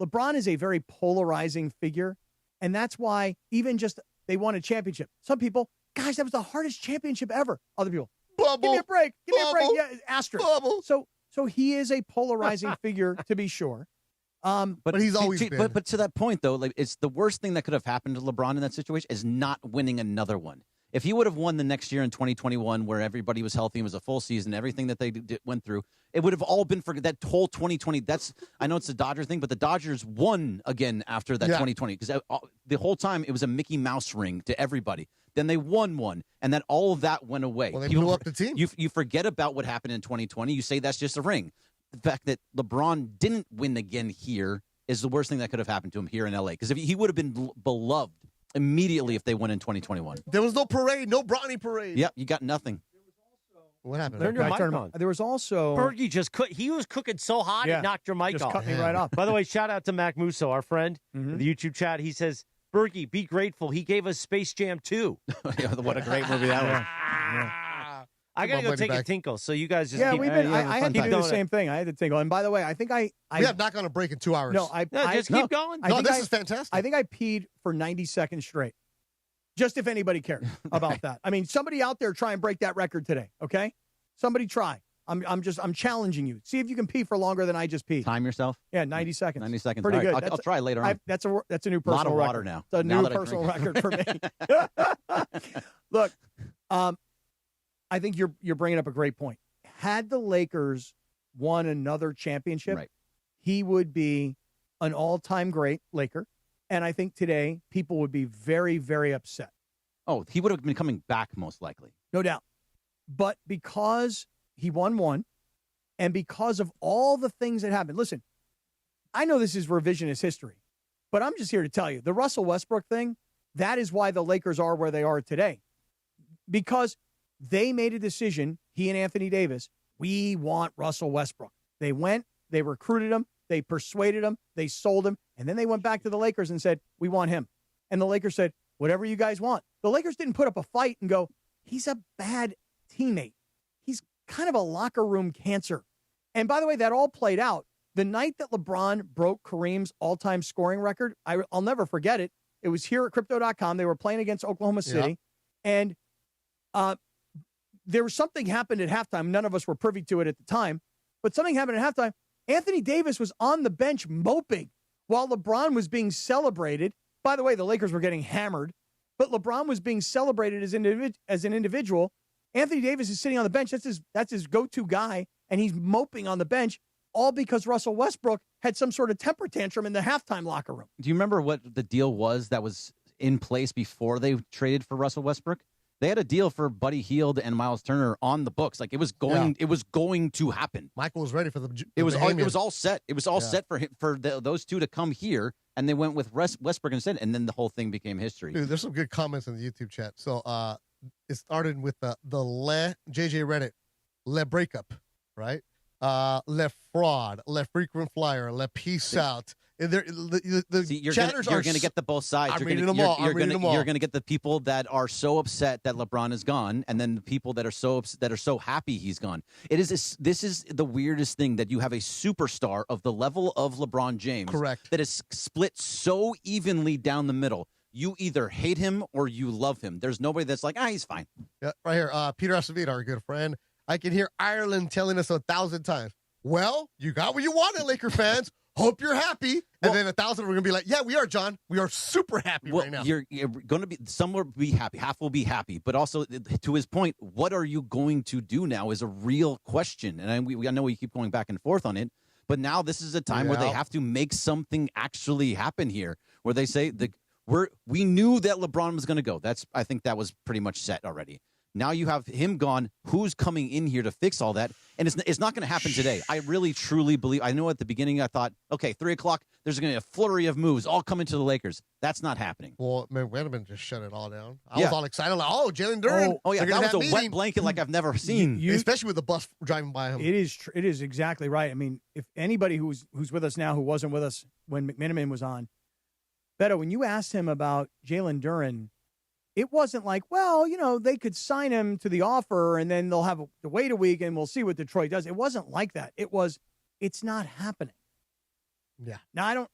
S3: LeBron is a very polarizing figure. And that's why even just they won a championship. Some people, gosh, that was the hardest championship ever. Other people, give me a break. Give me a break. Yeah, asterisk. So he is a polarizing figure, to be sure.
S12: But he's always been.
S7: But to that point, though, like, it's the worst thing that could have happened to LeBron in that situation is not winning another one. If he would have won the next year in 2021, where everybody was healthy and was a full season, everything that they went through, it would have all been for that whole 2020. I know it's a Dodger thing, but the Dodgers won again after that 2020 because the whole time it was a Mickey Mouse ring to everybody. Then they won one, and then all of that went away.
S12: Well, they blew up the team.
S7: You forget about what happened in 2020. You say that's just a ring. The fact that LeBron didn't win again here is the worst thing that could have happened to him here in LA. Because if he would have been beloved immediately if they won in 2021.
S12: There was no parade, no Bronny parade.
S7: Yep, you got nothing.
S12: What happened?
S2: Turn your mic on.
S3: There was also
S2: Bergie he was cooking so hot it knocked your mic off.
S3: Just cut me right off.
S2: By the way, shout out to Mac Musso, our friend, in the YouTube chat. He says, Bergie, be grateful. He gave us Space Jam 2.
S7: What a great movie that was.
S2: I got to go take a tinkle, so you guys just keep...
S3: I had to do the same thing. I had to tinkle. And by the way, I think we
S12: have not gone a break in 2 hours.
S3: No,
S2: just keep going.
S12: This is fantastic.
S3: I think I peed for 90 seconds straight. Just if anybody cares about that. I mean, somebody out there try and break that record today, okay? Somebody try. I'm challenging you. See if you can pee for longer than I just peed.
S7: Time yourself?
S3: Yeah, 90 seconds.
S7: 90 seconds.
S3: Pretty good.
S7: I'll try later on.
S3: That's a new personal record.
S7: A lot of water now.
S3: It's a new personal record for me. Look, I think you're bringing up a great point. Had the Lakers won another championship, he would be an all-time great Laker. And I think today people would be very, very upset.
S7: Oh, he would have been coming back most likely.
S3: No doubt. But because he won one and because of all the things that happened. Listen, I know this is revisionist history, but I'm just here to tell you the Russell Westbrook thing, that is why the Lakers are where they are today. Because they made a decision, he and Anthony Davis, we want Russell Westbrook. They went, they recruited him, they persuaded him, they sold him, and then they went back to the Lakers and said, we want him. And the Lakers said, whatever you guys want. The Lakers didn't put up a fight and go, he's a bad teammate. He's kind of a locker room cancer. And by the way, that all played out. The night that LeBron broke Kareem's all-time scoring record, I'll never forget it. It was here at Crypto.com. They were playing against Oklahoma City. And there was something happened at halftime. None of us were privy to it at the time. But something happened at halftime. Anthony Davis was on the bench moping while LeBron was being celebrated. By the way, the Lakers were getting hammered. But LeBron was being celebrated as an individual. Anthony Davis is sitting on the bench. That's his go-to guy. And he's moping on the bench, all because Russell Westbrook had some sort of temper tantrum in the halftime locker room.
S7: Do you remember what the deal was that was in place before they traded for Russell Westbrook? They had a deal for Buddy Hield and Miles Turner on the books. Like it was going to happen.
S12: Michael was ready for the.
S7: It was all set. It was all set for those two to come here, and they went with Westbrook instead, and then the whole thing became history.
S12: Dude, there's some good comments in the YouTube chat. So it started with the JJ Reddit Le breakup, right? Le fraud, Le frequent flyer, Le peace out. You're going
S7: to get the both sides.
S12: I'm reading them all.
S7: You're going to get the people that are so upset that LeBron is gone, and then the people that are so happy he's gone. This is the weirdest thing, that you have a superstar of the level of LeBron James,
S12: correct,
S7: that is split so evenly down the middle. You either hate him or you love him. There's nobody that's like, he's fine.
S12: Yeah, right here. Peter Acevedo, our good friend. I can hear Ireland telling us 1,000 times, well, you got what you wanted, Laker fans. Hope you're happy. And then 1,000 we're going to be like, yeah, we are, John. We are super happy right now.
S7: You're going to be, some will be happy. Half will be happy. But also, to his point, what are you going to do now is a real question. And I know we keep going back and forth on it. But now this is a time where they have to make something actually happen here, where they say, we knew that LeBron was going to go. I think that was pretty much set already. Now you have him gone. Who's coming in here to fix all that? And it's not going to happen today. I really, truly believe. I know at the beginning I thought, okay, 3 o'clock, there's going to be a flurry of moves all coming to the Lakers. That's not happening.
S12: Well, McMenamin just shut it all down. I was all excited. Like, Jalen Duren.
S7: Oh, yeah, that was a wet blanket like I've never seen.
S12: Especially with the bus driving by him.
S3: It is exactly right. I mean, if anybody who's with us now who wasn't with us when McMenamin was on, Beto, when you asked him about Jalen Duren, it wasn't like, well, they could sign him to the offer and then they'll have to wait a week and we'll see what Detroit does. It wasn't like that. It's not happening.
S12: Yeah.
S3: Now,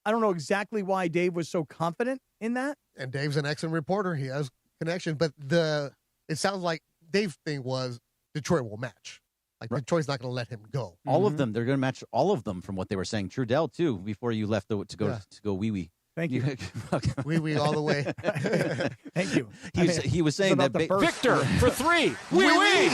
S3: I don't know exactly why Dave was so confident in that.
S12: And Dave's an excellent reporter. He has connection. But it sounds like Dave's thing was Detroit will match. Like Detroit's not going to let him go.
S7: All of them. They're going to match all of them from what they were saying. Trudell, too, before you left to go wee-wee.
S3: Thank you.
S12: Wee all the way.
S3: Thank you.
S7: He was saying that
S2: Victor for 3. Wee.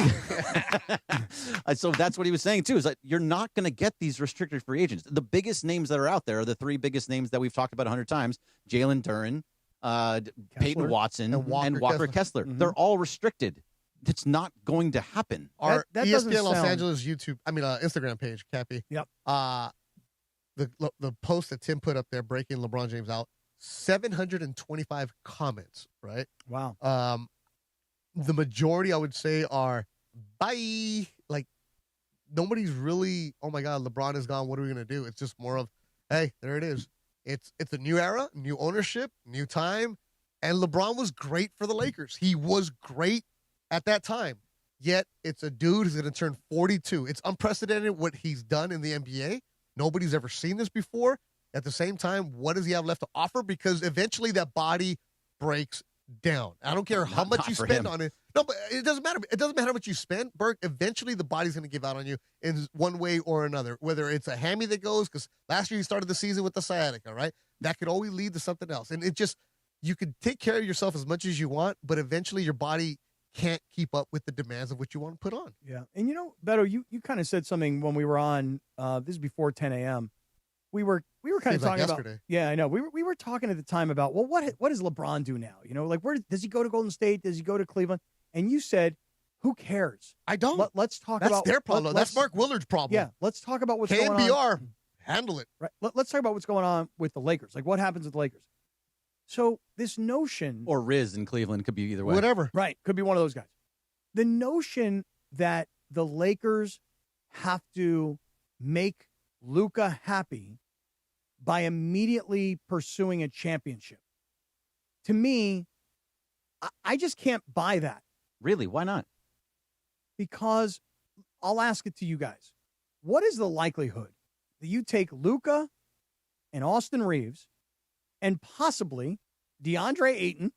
S7: So that's what he was saying too. Is like you're not going to get these restricted free agents. The biggest names that are out there are the 3 biggest names that we've talked about 100 times: Jalen Duren, Peyton Watson, and Walker Kessler. Mm-hmm. They're all restricted. It's not going to happen.
S12: Our ESPN Los Angeles Instagram page, Cappy.
S3: Yep.
S12: The post that Tim put up there breaking LeBron James out, 725 comments, right?
S3: Wow.
S12: The majority, I would say, are bye. Like, nobody's really, oh my God, LeBron is gone. What are we going to do? It's just more of, hey, there it is. It's a new era, new ownership, new time. And LeBron was great for the Lakers. He was great at that time. Yet, it's a dude who's going to turn 42. It's unprecedented what he's done in the NBA. Nobody's ever seen this before. At the same time, what does he have left to offer? Because eventually that body breaks down. I don't care how much you spend on it. No, but it doesn't matter. It doesn't matter how much you spend, Berg. Eventually the body's going to give out on you in one way or another. Whether it's a hammy that goes, because last year you started the season with the sciatica, right? That could always lead to something else. And you could take care of yourself as much as you want, but eventually your body can't keep up with the demands of what you want to put on.
S3: Yeah. And Beto, you kind of said something when we were on, this is before 10 a.m. We were kind of talking about, yeah, I know. We were talking at the time about, well, what does LeBron do now? Like where does he go to Golden State? Does he go to Cleveland? And you said, who cares?
S12: I don't.
S3: Let's talk
S12: That's
S3: about.
S12: That's their problem. That's Mark Willard's problem.
S3: Yeah. Let's talk about what's going on.
S12: KNBR, handle it.
S3: Right. Let's talk about what's going on with the Lakers. Like what happens with the Lakers? So this notion.
S7: Or Riz in Cleveland could be either way.
S12: Whatever.
S3: Right. Could be one of those guys. The notion that the Lakers have to make Luka happy by immediately pursuing a championship, to me, I just can't buy that.
S7: Really? Why not?
S3: Because I'll ask it to you guys. What is the likelihood that you take Luka and Austin Reeves and possibly DeAndre Ayton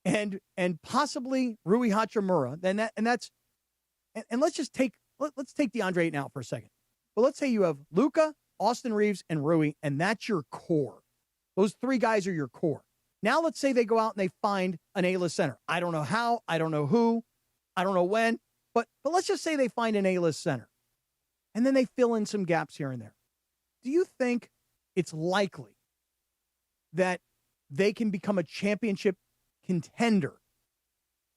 S3: and possibly Rui Hachimura, and let's just take DeAndre Ayton out for a second. But let's say you have Luka, Austin Reeves, and Rui, and that's your core. Those three guys are your core. Now let's say they go out and they find an A-list center. I don't know how, I don't know who, I don't know when, but let's just say they find an A-list center. And then they fill in some gaps here and there. Do you think it's likely that they can become a championship contender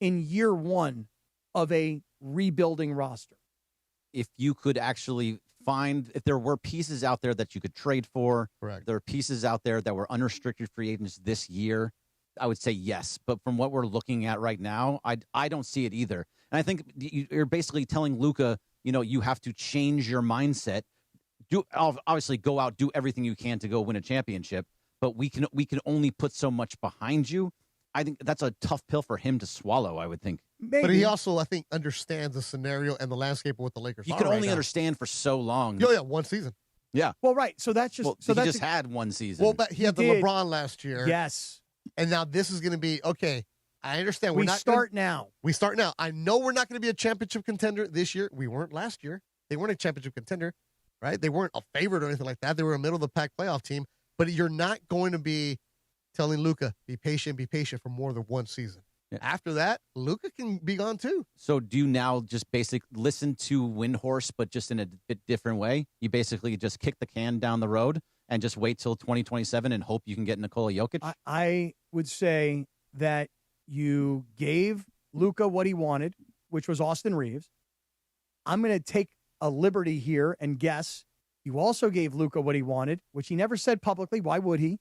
S3: in year one of a rebuilding roster?
S7: If you could actually find, if there were pieces out there that you could trade for,
S12: correct.
S7: There are pieces out there that were unrestricted free agents this year, I would say yes. But from what we're looking at right now, I don't see it either. And I think you're basically telling Luka, you have to change your mindset. Obviously go out, do everything you can to go win a championship, but we can only put so much behind you. I think that's a tough pill for him to swallow, I would think.
S3: Maybe.
S12: But he also, I think, understands the scenario and the landscape of what the Lakers
S7: You
S12: are
S7: can
S12: right
S7: only
S12: now.
S7: understand for so long.
S12: Yeah, one season.
S7: Yeah.
S3: Well, right. So that's just
S7: he just had one season.
S12: Well, but he had the
S3: did.
S12: LeBron last year.
S3: Yes.
S12: And now this is going to be, okay, I understand.
S3: We start now.
S12: We start now. I know we're not going to be a championship contender this year. We weren't last year. They weren't a championship contender, right? They weren't a favorite or anything like that. They were a middle-of-the-pack playoff team. But you're not going to be telling Luka, be patient for more than one season. Yeah. After that, Luka can be gone too.
S7: So do you now just basically listen to Windhorse, but just in a bit different way? You basically just kick the can down the road and just wait till 2027 and hope you can get Nikola Jokic?
S3: I would say that you gave Luka what he wanted, which was Austin Reeves. I'm going to take a liberty here and guess you also gave Luka what he wanted, which he never said publicly. Why would he?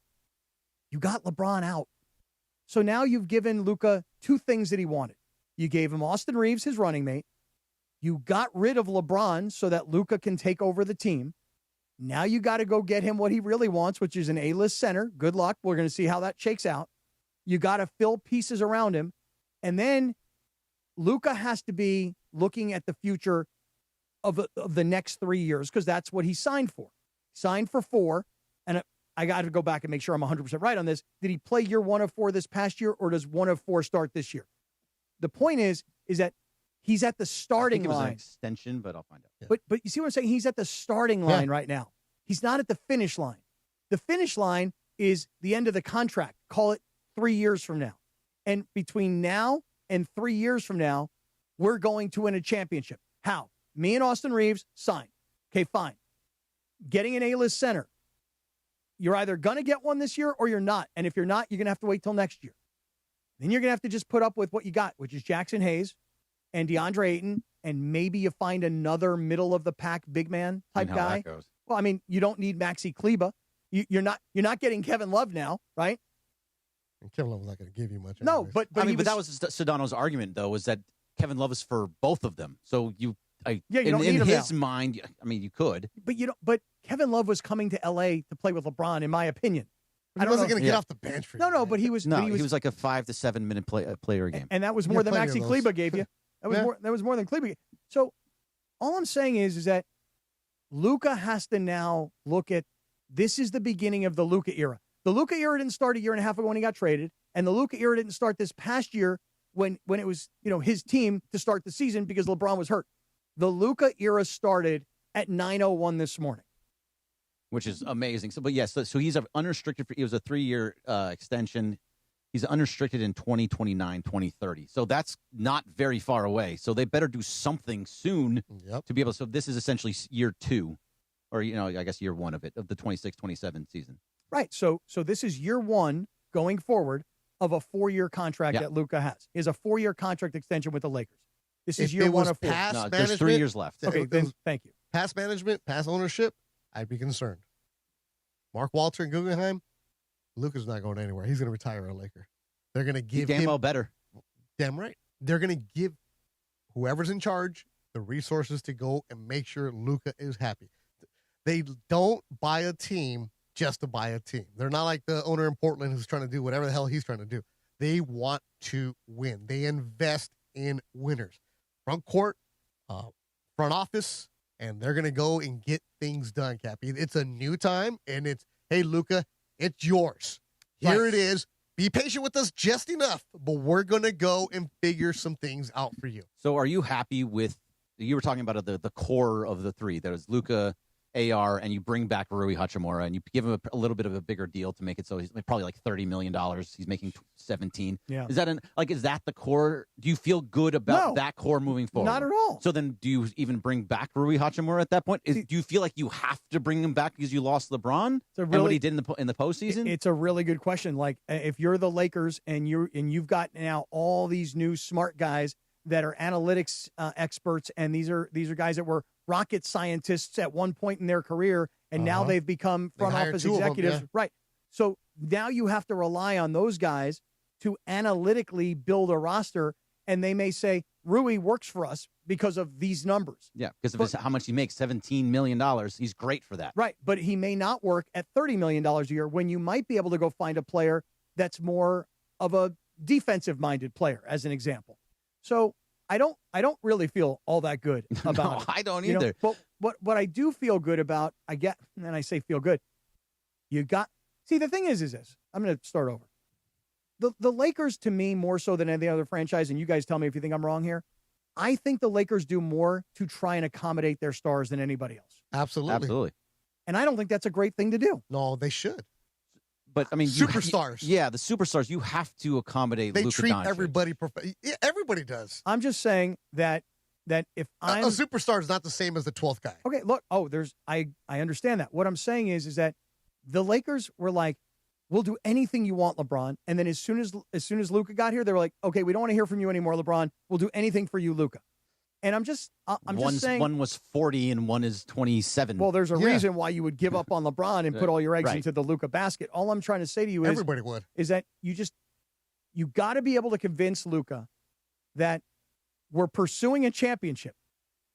S3: You got LeBron out. So now you've given Luka two things that he wanted. You gave him Austin Reeves, his running mate. You got rid of LeBron so that Luka can take over the team. Now you got to go get him what he really wants, which is an A-list center. Good luck. We're going to see how that shakes out. You got to fill pieces around him. And then Luka has to be looking at the future of the next 3 years because that's what he signed for. Signed for 4. And I got to go back and make sure I'm 100% right on this. Did he play year 1 of 4 this past year, or does 1 of 4 start this year? The point is that he's at the starting
S7: I think it was
S3: line.
S7: an extension, but I'll find out.
S3: Yeah. But you see what I'm saying? He's at the starting line right now. He's not at the finish line. The finish line is the end of the contract. Call it 3 years from now. And between now and 3 years from now, we're going to win a championship. How? Me and Austin Reeves sign. Okay, fine. Getting an A-list center. You're either going to get one this year or you're not. And if you're not, you're going to have to wait till next year. Then you're going to have to just put up with what you got, which is Jackson Hayes and DeAndre Ayton, and maybe you find another middle-of-the-pack big man type guy.
S7: That goes.
S3: Well, I mean, you don't need Maxi Kleba. You're not getting Kevin Love now, right?
S12: And Kevin Love was not going to give you much.
S3: No,
S12: anyways.
S3: but
S7: but that was Sedano's argument, though, was that Kevin Love is for both of them. So you
S3: don't need
S7: in
S3: him
S7: his
S3: now.
S7: mind, I mean, you could.
S3: But But Kevin Love was coming to L.A. to play with LeBron, in my opinion.
S12: He wasn't going to get off the bench for you.
S3: No, but he was.
S7: No,
S3: but
S7: he was like a 5 to 7 minute player game,
S3: and that was more than
S12: plenty
S3: Maxi
S12: of those.
S3: Kleba gave you. That was more. That was more than Kleba gave. So, all I'm saying is that Luka has to now look at this is the beginning of the Luka era. The Luka era didn't start a year and a half ago when he got traded, and the Luka era didn't start this past year when it was his team to start the season because LeBron was hurt. The Luka era started at 9:01 this morning,
S7: which is amazing. So, but yes, so he's unrestricted. It was a 3-year extension. He's unrestricted in 2029, 2030. So that's not very far away. So they better do something soon to be able to. So this is essentially year 2, or I guess year 1 of the 26-27 season.
S3: Right. So this is year 1 going forward of a 4-year contract that Luka has. He has a 4-year contract extension with the Lakers. This is year 1 of 4.
S7: No, there's 3 years left.
S3: Okay, then thank you.
S12: Past management, past ownership, I'd be concerned. Mark Walter and Guggenheim, Luka's not going anywhere. He's going to retire a Laker. They're going to give him
S7: well better.
S12: Damn right. They're going to give whoever's in charge the resources to go and make sure Luka is happy. They don't buy a team just to buy a team. They're not like the owner in Portland who's trying to do whatever the hell he's trying to do. They want to win. They invest in winners. Front court, front office, and they're going to go and get things done, Cappy. It's a new time, and it's, hey, Luka, it's yours. Here it is. Be patient with us just enough, but we're going to go and figure some things out for you.
S7: So are you happy with, you were talking about the core of the three. There's Luka, AR, and you bring back Rui Hachimura, and you give him a little bit of a bigger deal to make it so he's probably like $30 million. He's making 17.
S3: Yeah.
S7: Is that the core? Do you feel good about that core moving forward?
S3: Not at all.
S7: So then do you even bring back Rui Hachimura at that point? Do you feel like you have to bring him back because you lost LeBron and what he did in the postseason?
S3: It's a really good question. Like, if you're the Lakers and you've got now all these new smart guys that are analytics experts, and these are guys that were rocket scientists at one point in their career, and now they've become front office executives. Right. So now you have to rely on those guys to analytically build a roster, and they may say, Rui works for us because of these numbers.
S7: Yeah, because of how much he makes, $17 million. He's great for that.
S3: Right, but he may not work at $30 million a year when you might be able to go find a player that's more of a defensive-minded player, as an example. So I don't really feel all that good about it.
S7: I don't either.
S3: But what I do feel good about, and I say feel good, the thing is this. I'm going to start over. The Lakers, to me, more so than any other franchise, and you guys tell me if you think I'm wrong here, I think the Lakers do more to try and accommodate their stars than anybody else.
S12: Absolutely.
S3: And I don't think that's a great thing to do.
S12: No, they should.
S7: But I mean,
S12: superstars.
S7: The superstars. You have to accommodate.
S12: They
S7: Luka
S12: treat
S7: Doncic.
S12: everybody. Everybody does.
S3: I'm just saying that if I'm
S12: a superstar is not the same as the 12th guy.
S3: Okay, look. I understand that. What I'm saying is that the Lakers were like, we'll do anything you want, LeBron. And then as soon as Luka got here, they were like, okay, we don't want to hear from you anymore, LeBron. We'll do anything for you, Luka. And I'm just saying,
S7: one was 40 and one is 27.
S3: Well, there's a reason why you would give up on LeBron and put all your eggs into the Luka basket. All I'm trying to say to you is
S12: everybody would.
S3: Is that you got to be able to convince Luka that we're pursuing a championship.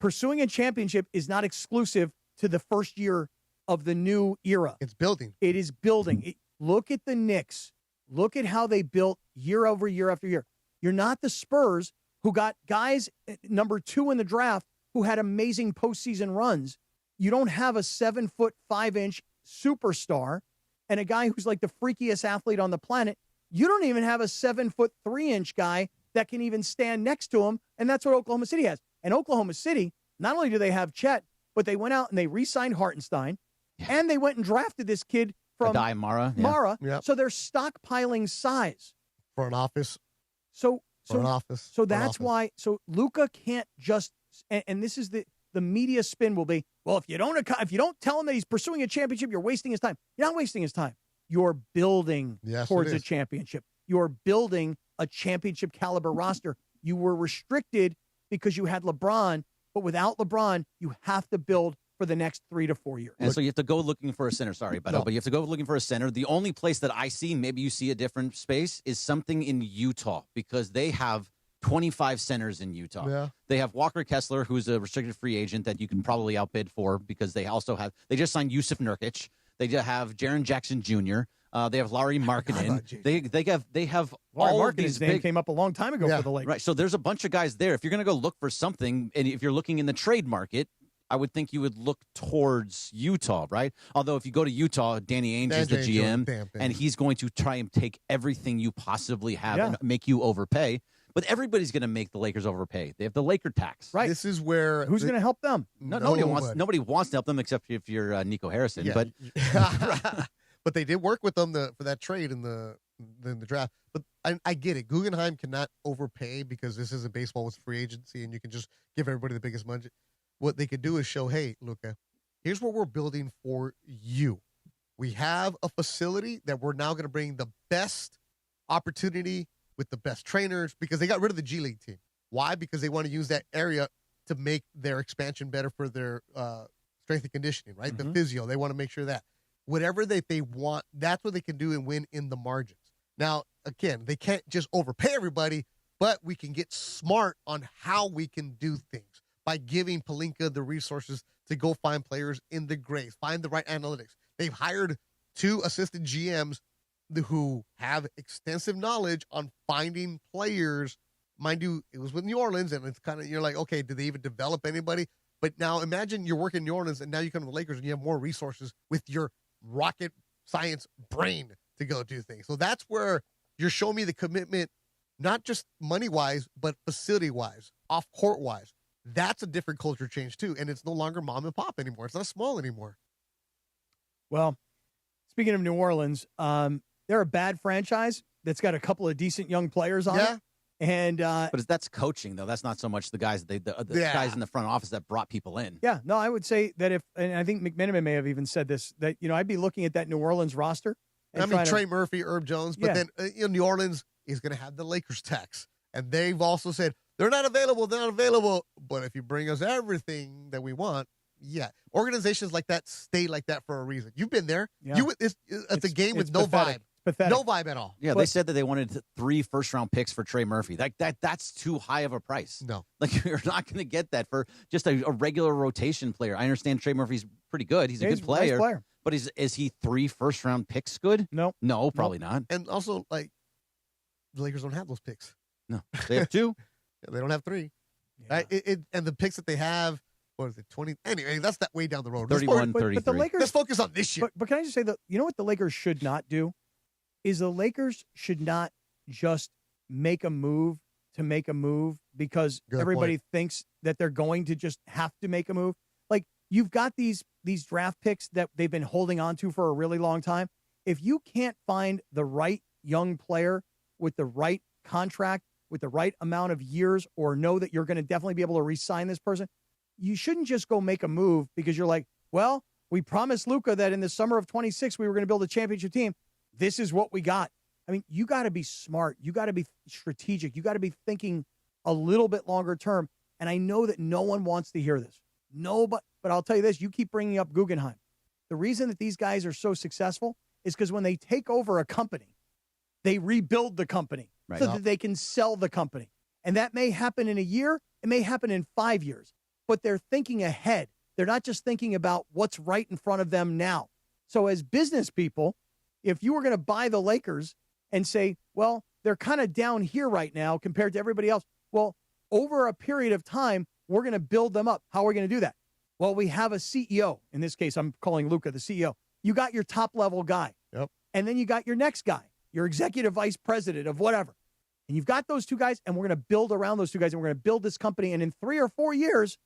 S3: Pursuing a championship is not exclusive to the first year of the new era.
S12: It's building.
S3: It is building. Look at the Knicks. Look at how they built year over year after year. You're not the Spurs, who got guys number 2 in the draft who had amazing postseason runs. You don't have a 7'5" superstar and a guy who's like the freakiest athlete on the planet. You don't even have a 7'3" guy that can even stand next to him, and that's what Oklahoma City has. And Oklahoma City, not only do they have Chet, but they went out and they re-signed Hartenstein, and they went and drafted this kid from
S7: Adai Mara.
S3: Mara.
S12: Yep.
S3: So they're stockpiling size.
S12: Front office.
S3: So
S12: office.
S3: That's why. So Luka can't just, and this is the media spin will be, well, if you don't tell him that he's pursuing a championship, you're wasting his time. You're not wasting his time. You're building towards a championship. You're building a championship caliber roster. You were restricted because you had LeBron, but without LeBron, you have to build for the next 3 to 4 years.
S7: And so you have to go looking for a center. Sorry, but you have to go looking for a center. The only place that I see, maybe you see a different space, is something in Utah, because they have 25 centers in Utah.
S12: Yeah.
S7: They have Walker Kessler, who's a restricted free agent that you can probably outbid for, because they just signed Yusuf Nurkic. They have Jaren Jackson Jr. They have Larry Markkinen. They have all of these
S3: name came up a long time ago for the Lakers.
S7: Right. So there's a bunch of guys there. If you're going to go look for something, and if you're looking in the trade market, I would think you would look towards Utah, right? Although if you go to Utah, Danny Ainge is the GM, and he's going to try and take everything you possibly have and make you overpay. But everybody's going to make the Lakers overpay. They have the Laker tax.
S3: Right.
S12: This is where
S3: who's going to help them?
S7: Nobody wants to help them except if you're Nico Harrison.
S12: Yeah.
S7: But
S12: but they did work with them for that trade in the draft. But I get it. Guggenheim cannot overpay because this isn't baseball with free agency, and you can just give everybody the biggest budget. What they could do is show, hey, Luka, here's what we're building for you. We have a facility that we're now going to bring the best opportunity with the best trainers, because they got rid of the G League team. Why? Because they want to use that area to make their expansion better for their strength and conditioning, right?
S7: Mm-hmm.
S12: The physio. They want to make sure that whatever they want, that's what they can do and win in the margins. Now, again, they can't just overpay everybody, but we can get smart on how we can do things by giving Pelinka the resources to go find players in the grades, find the right analytics. They've hired 2 assistant GMs who have extensive knowledge on finding players. Mind you, it was with New Orleans, and it's kind of, you're like, okay, did they even develop anybody? But now imagine you're working in New Orleans, and now you come to the Lakers, and you have more resources with your rocket science brain to go do things. So that's where you're showing me the commitment, not just money-wise, but facility-wise, off-court-wise. That's a different culture change, too, and it's no longer mom and pop anymore. It's not small anymore.
S3: Well, speaking of New Orleans, they're a bad franchise that's got a couple of decent young players on it. And
S7: but that's coaching, though. That's not so much the guys the guys in the front office that brought people in.
S3: Yeah, no, I would say that and I think McMenamin may have even said this, that, I'd be looking at that New Orleans roster.
S12: I mean, Trey Murphy, Herb Jones, but then New Orleans is going to have the Lakers tax. And they've also said, they're not available, but if you bring us everything that we want, yeah. Organizations like that stay like that for a reason. You've been there.
S3: Yeah.
S12: It's a game with no
S3: pathetic.
S12: vibe.
S3: Pathetic.
S12: No vibe at all.
S7: Yeah, they said that they wanted 3 first-round picks for Trey Murphy. That's too high of a price.
S12: No.
S7: Like, you're not going to get that for just a regular rotation player. I understand Trey Murphy's pretty good. He's a good player.
S3: Nice player.
S7: But is he 3 first-round picks good?
S3: No.
S7: No, probably not.
S12: And also, the Lakers don't have those picks.
S7: No. They have 2.
S12: They don't have 3. Yeah. And the picks that they have, what is it, 20? Anyway, that's that way down the road.
S7: 31,
S3: but
S7: 33.
S3: the Lakers,
S12: let's focus on this year.
S3: But can I just say that, what the Lakers should not do? Is the Lakers should not just make a move to make a move because everybody thinks that they're going to just have to make a move. Like, you've got these draft picks that they've been holding on to for a really long time. If you can't find the right young player with the right contract, with the right amount of years, or know that you're going to definitely be able to re-sign this person, you shouldn't just go make a move because you're like, well, we promised Luka that in the summer of 26 we were going to build a championship team. This is what we got. I mean, you got to be smart. You got to be strategic. You got to be thinking a little bit longer term. And I know that no one wants to hear this. But I'll tell you this. You keep bringing up Guggenheim. The reason that these guys are so successful is because when they take over a company, they rebuild the company so that they can sell the company. And that may happen in a year. It may happen in 5 years. But they're thinking ahead. They're not just thinking about what's right in front of them now. So as business people, if you were going to buy the Lakers and say, well, they're kind of down here right now compared to everybody else. Well, over a period of time, we're going to build them up. How are we going to do that? Well, we have a CEO. In this case, I'm calling Luka the CEO. You got your top level guy.
S12: Yep.
S3: And then you got your next guy, your executive vice president of whatever. And you've got those 2 guys, and we're going to build around those 2 guys, and we're going to build this company. And in 3 or 4 years,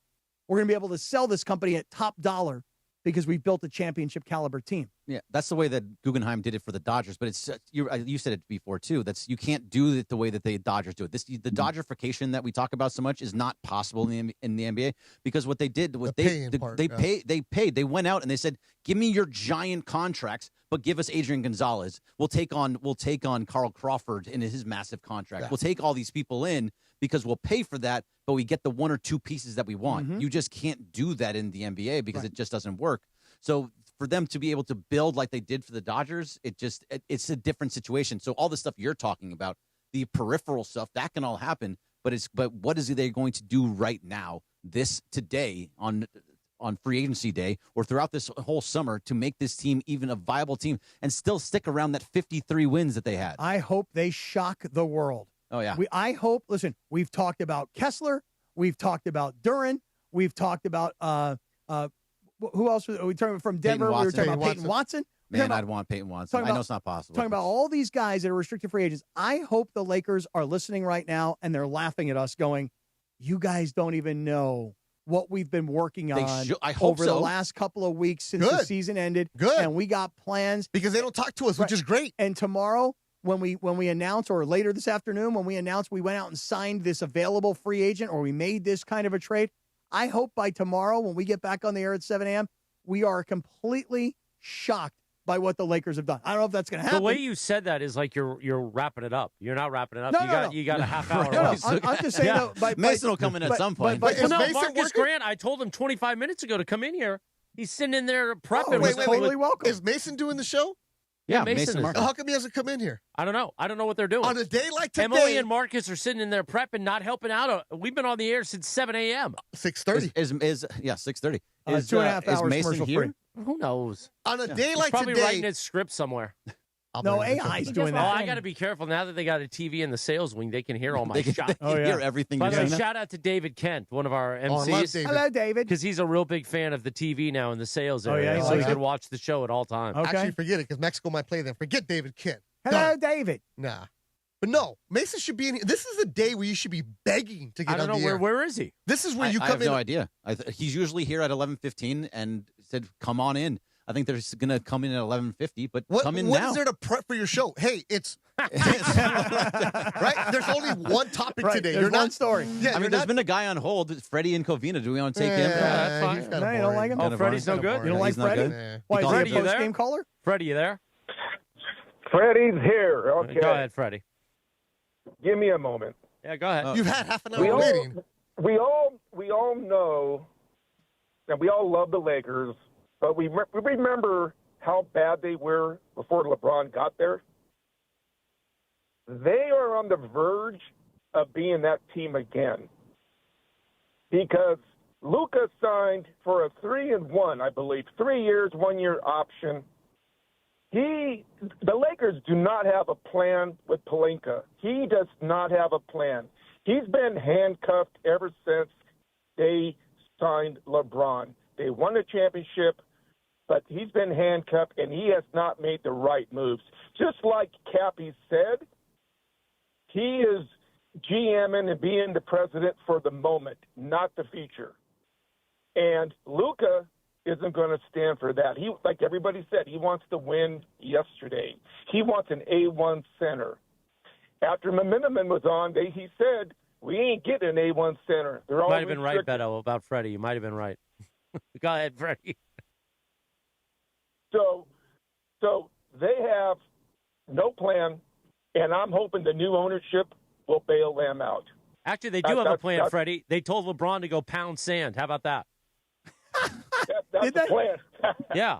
S3: we're going to be able to sell this company at top dollar because we've built a championship caliber team.
S7: Yeah, that's the way that Guggenheim did it for the Dodgers. But it's you said it before too. You can't do it the way that the Dodgers do it. The Dodgerification that we talk about so much is not possible in the NBA because what they did, they paid. They went out and they said, "Give me your giant contracts, but give us Adrian Gonzalez. We'll take on Carl Crawford in his massive contract. Yeah. We'll take all these people in because we'll pay for that, but we get the 1 or 2 pieces that we want. Mm-hmm. You just can't do that in the NBA because it just doesn't work. So for them to be able to build like they did for the Dodgers, it's a different situation. So all the stuff you're talking about, the peripheral stuff, that can all happen. But what is they going to do right now, today on free agency day or throughout this whole summer to make this team even a viable team and still stick around that 53 wins that they had?
S3: I hope they shock the world.
S7: Oh, yeah.
S3: I hope, listen, we've talked about Kessler. We've talked about Duran. We've talked about, who else? Are we talking about from Denver? We were talking about Peyton Watson.
S7: Man, I'd want Peyton Watson. I know it's not possible.
S3: Talking about all these guys that are restricted free agents. I hope the Lakers are listening right now and they're laughing at us going, you guys don't even know what we've been working on over the last couple of weeks since the season ended.
S12: Good.
S3: And we got plans.
S12: Because they don't talk to us, which is great.
S3: And tomorrow, when we announce, or later this afternoon, when we announce we went out and signed this available free agent or we made this kind of a trade, I hope by tomorrow when we get back on the air at 7 a.m., we are completely shocked by what the Lakers have done. I don't know if that's going to happen.
S2: The way you said that is like you're wrapping it up. You're not wrapping it up. You got a half hour
S3: left. I'm just saying,
S7: Mason will come in at some point.
S2: Marcus Grant, I told him 25 minutes ago to come in here. He's sitting in there prepping.
S3: Totally welcome.
S12: Is Mason doing the show?
S2: Yeah, Mason.
S12: How come he hasn't come in here?
S2: I don't know. I don't know what they're doing.
S12: On a day like today.
S2: Emily and Marcus are sitting in there prepping, not helping out. We've been on the air since 7 a.m.
S12: 6:30.
S7: 6:30.
S3: 2.5 hours
S7: Mason
S3: commercial
S7: here?
S3: free.
S2: Who knows?
S12: On a day like
S2: probably
S12: today.
S2: writing his script somewhere.
S3: No, AI's doing
S11: Oh,
S3: that.
S11: I got to be careful now that they got a TV in the sales wing. They can hear all my
S7: They can-
S11: shots.
S7: they can hear everything
S11: By
S7: you're
S11: the way,
S7: saying.
S11: shout out to David Kent, one of our
S12: I love
S11: MCs.
S12: David.
S3: Hello, David.
S11: Because he's a real big fan of the TV now in the sales
S3: Oh,
S11: area,
S3: yeah, he
S11: so he
S3: likes
S11: can
S3: it.
S11: watch the show at all times.
S3: Okay.
S12: Actually, forget it because Mexico might play them. Forget David Kidd.
S3: Hello, David.
S12: Nah. But no, Mason should be in here. This is a day where you should be begging to get
S11: I don't
S12: on
S11: know
S12: the air.
S11: where is he?
S12: This is where you
S7: I
S12: come
S7: have
S12: in.
S7: no idea. He's usually here at 11:15 and said, "Come on in." I think they're going to come in at 11:50, but come in
S12: What
S7: now.
S12: is there to prep for your show? Hey, it's right. There's only one topic
S3: Right,
S12: today.
S3: there's
S12: You're
S3: one
S12: not
S3: story.
S12: Yeah,
S7: I mean, there's been a guy on hold, Freddie and Covina. Do we want to take him?
S12: that's
S11: fine.
S12: He's kinda
S3: No, you don't
S12: boring.
S3: like him?
S11: Oh,
S7: Kinda
S11: Freddie's no
S7: boring.
S11: good?
S3: You don't like
S7: He's not
S3: Freddie?
S7: good.
S3: Why, is
S11: Freddie,
S3: he a
S11: you there?
S3: post-game caller?
S11: Freddie, you there?
S14: Freddie's here. Okay.
S11: Go ahead, Freddie.
S14: Give me a moment.
S11: Yeah, go ahead.
S12: You've had half an hour waiting.
S14: We all know, and we all love the Lakers, but we remember how bad they were before LeBron got there. They are on the verge of being that team again because Luka signed for a 3-1, I believe, 3 years, 1 year option. The Lakers do not have a plan with Pelinka. He does not have a plan. He's been handcuffed ever since they signed LeBron. They won a championship, but he's been handcuffed, and he has not made the right moves. Just like Cappy said, he is GMing and being the president for the moment, not the future. And Luka isn't going to stand for that. He, like everybody said, he wants to win yesterday. He wants an A1 center. After McMenamin was on, he said, we ain't getting an A1 center. They're all
S11: You might have been right,
S14: restricted.
S11: Beto, about Freddie. You might have been right. Go ahead, Freddie.
S14: So they have no plan, and I'm hoping the new ownership will bail them out.
S11: Actually, they do have a plan, Freddie. They told LeBron to go pound sand. How about that?
S14: That's the plan.
S11: Yeah,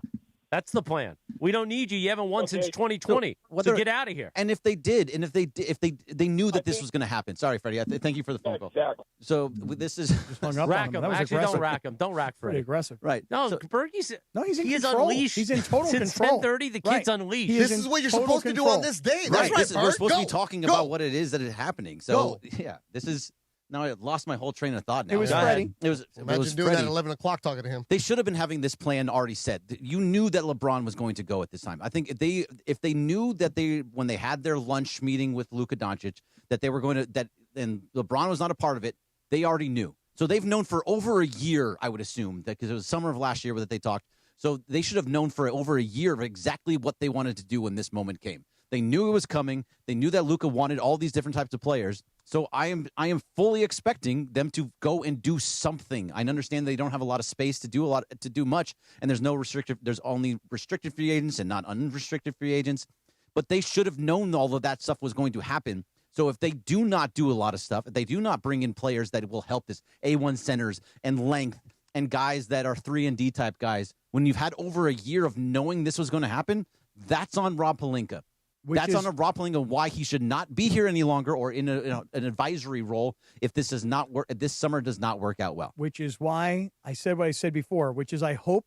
S11: that's the plan. We don't need you. You haven't won since 2020. So get out of here.
S7: And if they did, and if they knew that this was going to happen. Sorry, Freddie. Thank you for the phone call.
S14: Exactly.
S7: So this is
S11: Rack him. Actually, don't rack him. Don't rack
S3: Pretty
S11: Freddie.
S3: aggressive.
S7: right.
S11: No,
S7: So-
S11: Berkey's.
S3: No, he's in
S11: he is
S3: control.
S11: unleashed.
S3: He's in total
S11: Since
S3: control.
S11: 10:30, the
S3: Right.
S11: kid's unleashed.
S3: He
S12: This
S3: in
S12: is what you're
S3: total
S12: supposed to do
S3: control.
S12: on this day.
S7: Right.
S12: That's right,
S7: We're
S12: Bart.
S7: supposed to be
S12: Go.
S7: talking
S12: Go.
S7: about what it is that is happening. So yeah, this is. Now I lost my whole train of thought. Now
S3: It was
S7: Go ahead.
S3: Freddie.
S7: It was.
S12: Imagine
S7: it was
S12: doing
S7: Freddie.
S12: that at 11 o'clock talking to him.
S7: They should have been having this plan already set. You knew that LeBron was going to go at this time. I think if they knew that when they had their lunch meeting with Luka Doncic that they were going to and LeBron was not a part of it, they already knew. So they've known for over a year, I would assume, that because it was summer of last year that they talked. So they should have known for over a year of exactly what they wanted to do when this moment came. They knew it was coming. They knew that Luka wanted all these different types of players. So I am fully expecting them to go and do something. I understand they don't have a lot of space to do much, and there's only restricted free agents and not unrestricted free agents. But they should have known all of that stuff was going to happen. So if they do not do a lot of stuff, if they do not bring in players that will help this A1 centers and length and guys that are 3-and-D type guys, when you've had over a year of knowing this was going to happen, that's on Rob Pelinka. That's on Rob Pelinka why he should not be here any longer or in an advisory role if this does not work. This summer does not work out well.
S3: Which is why I said what I said before, which is I hope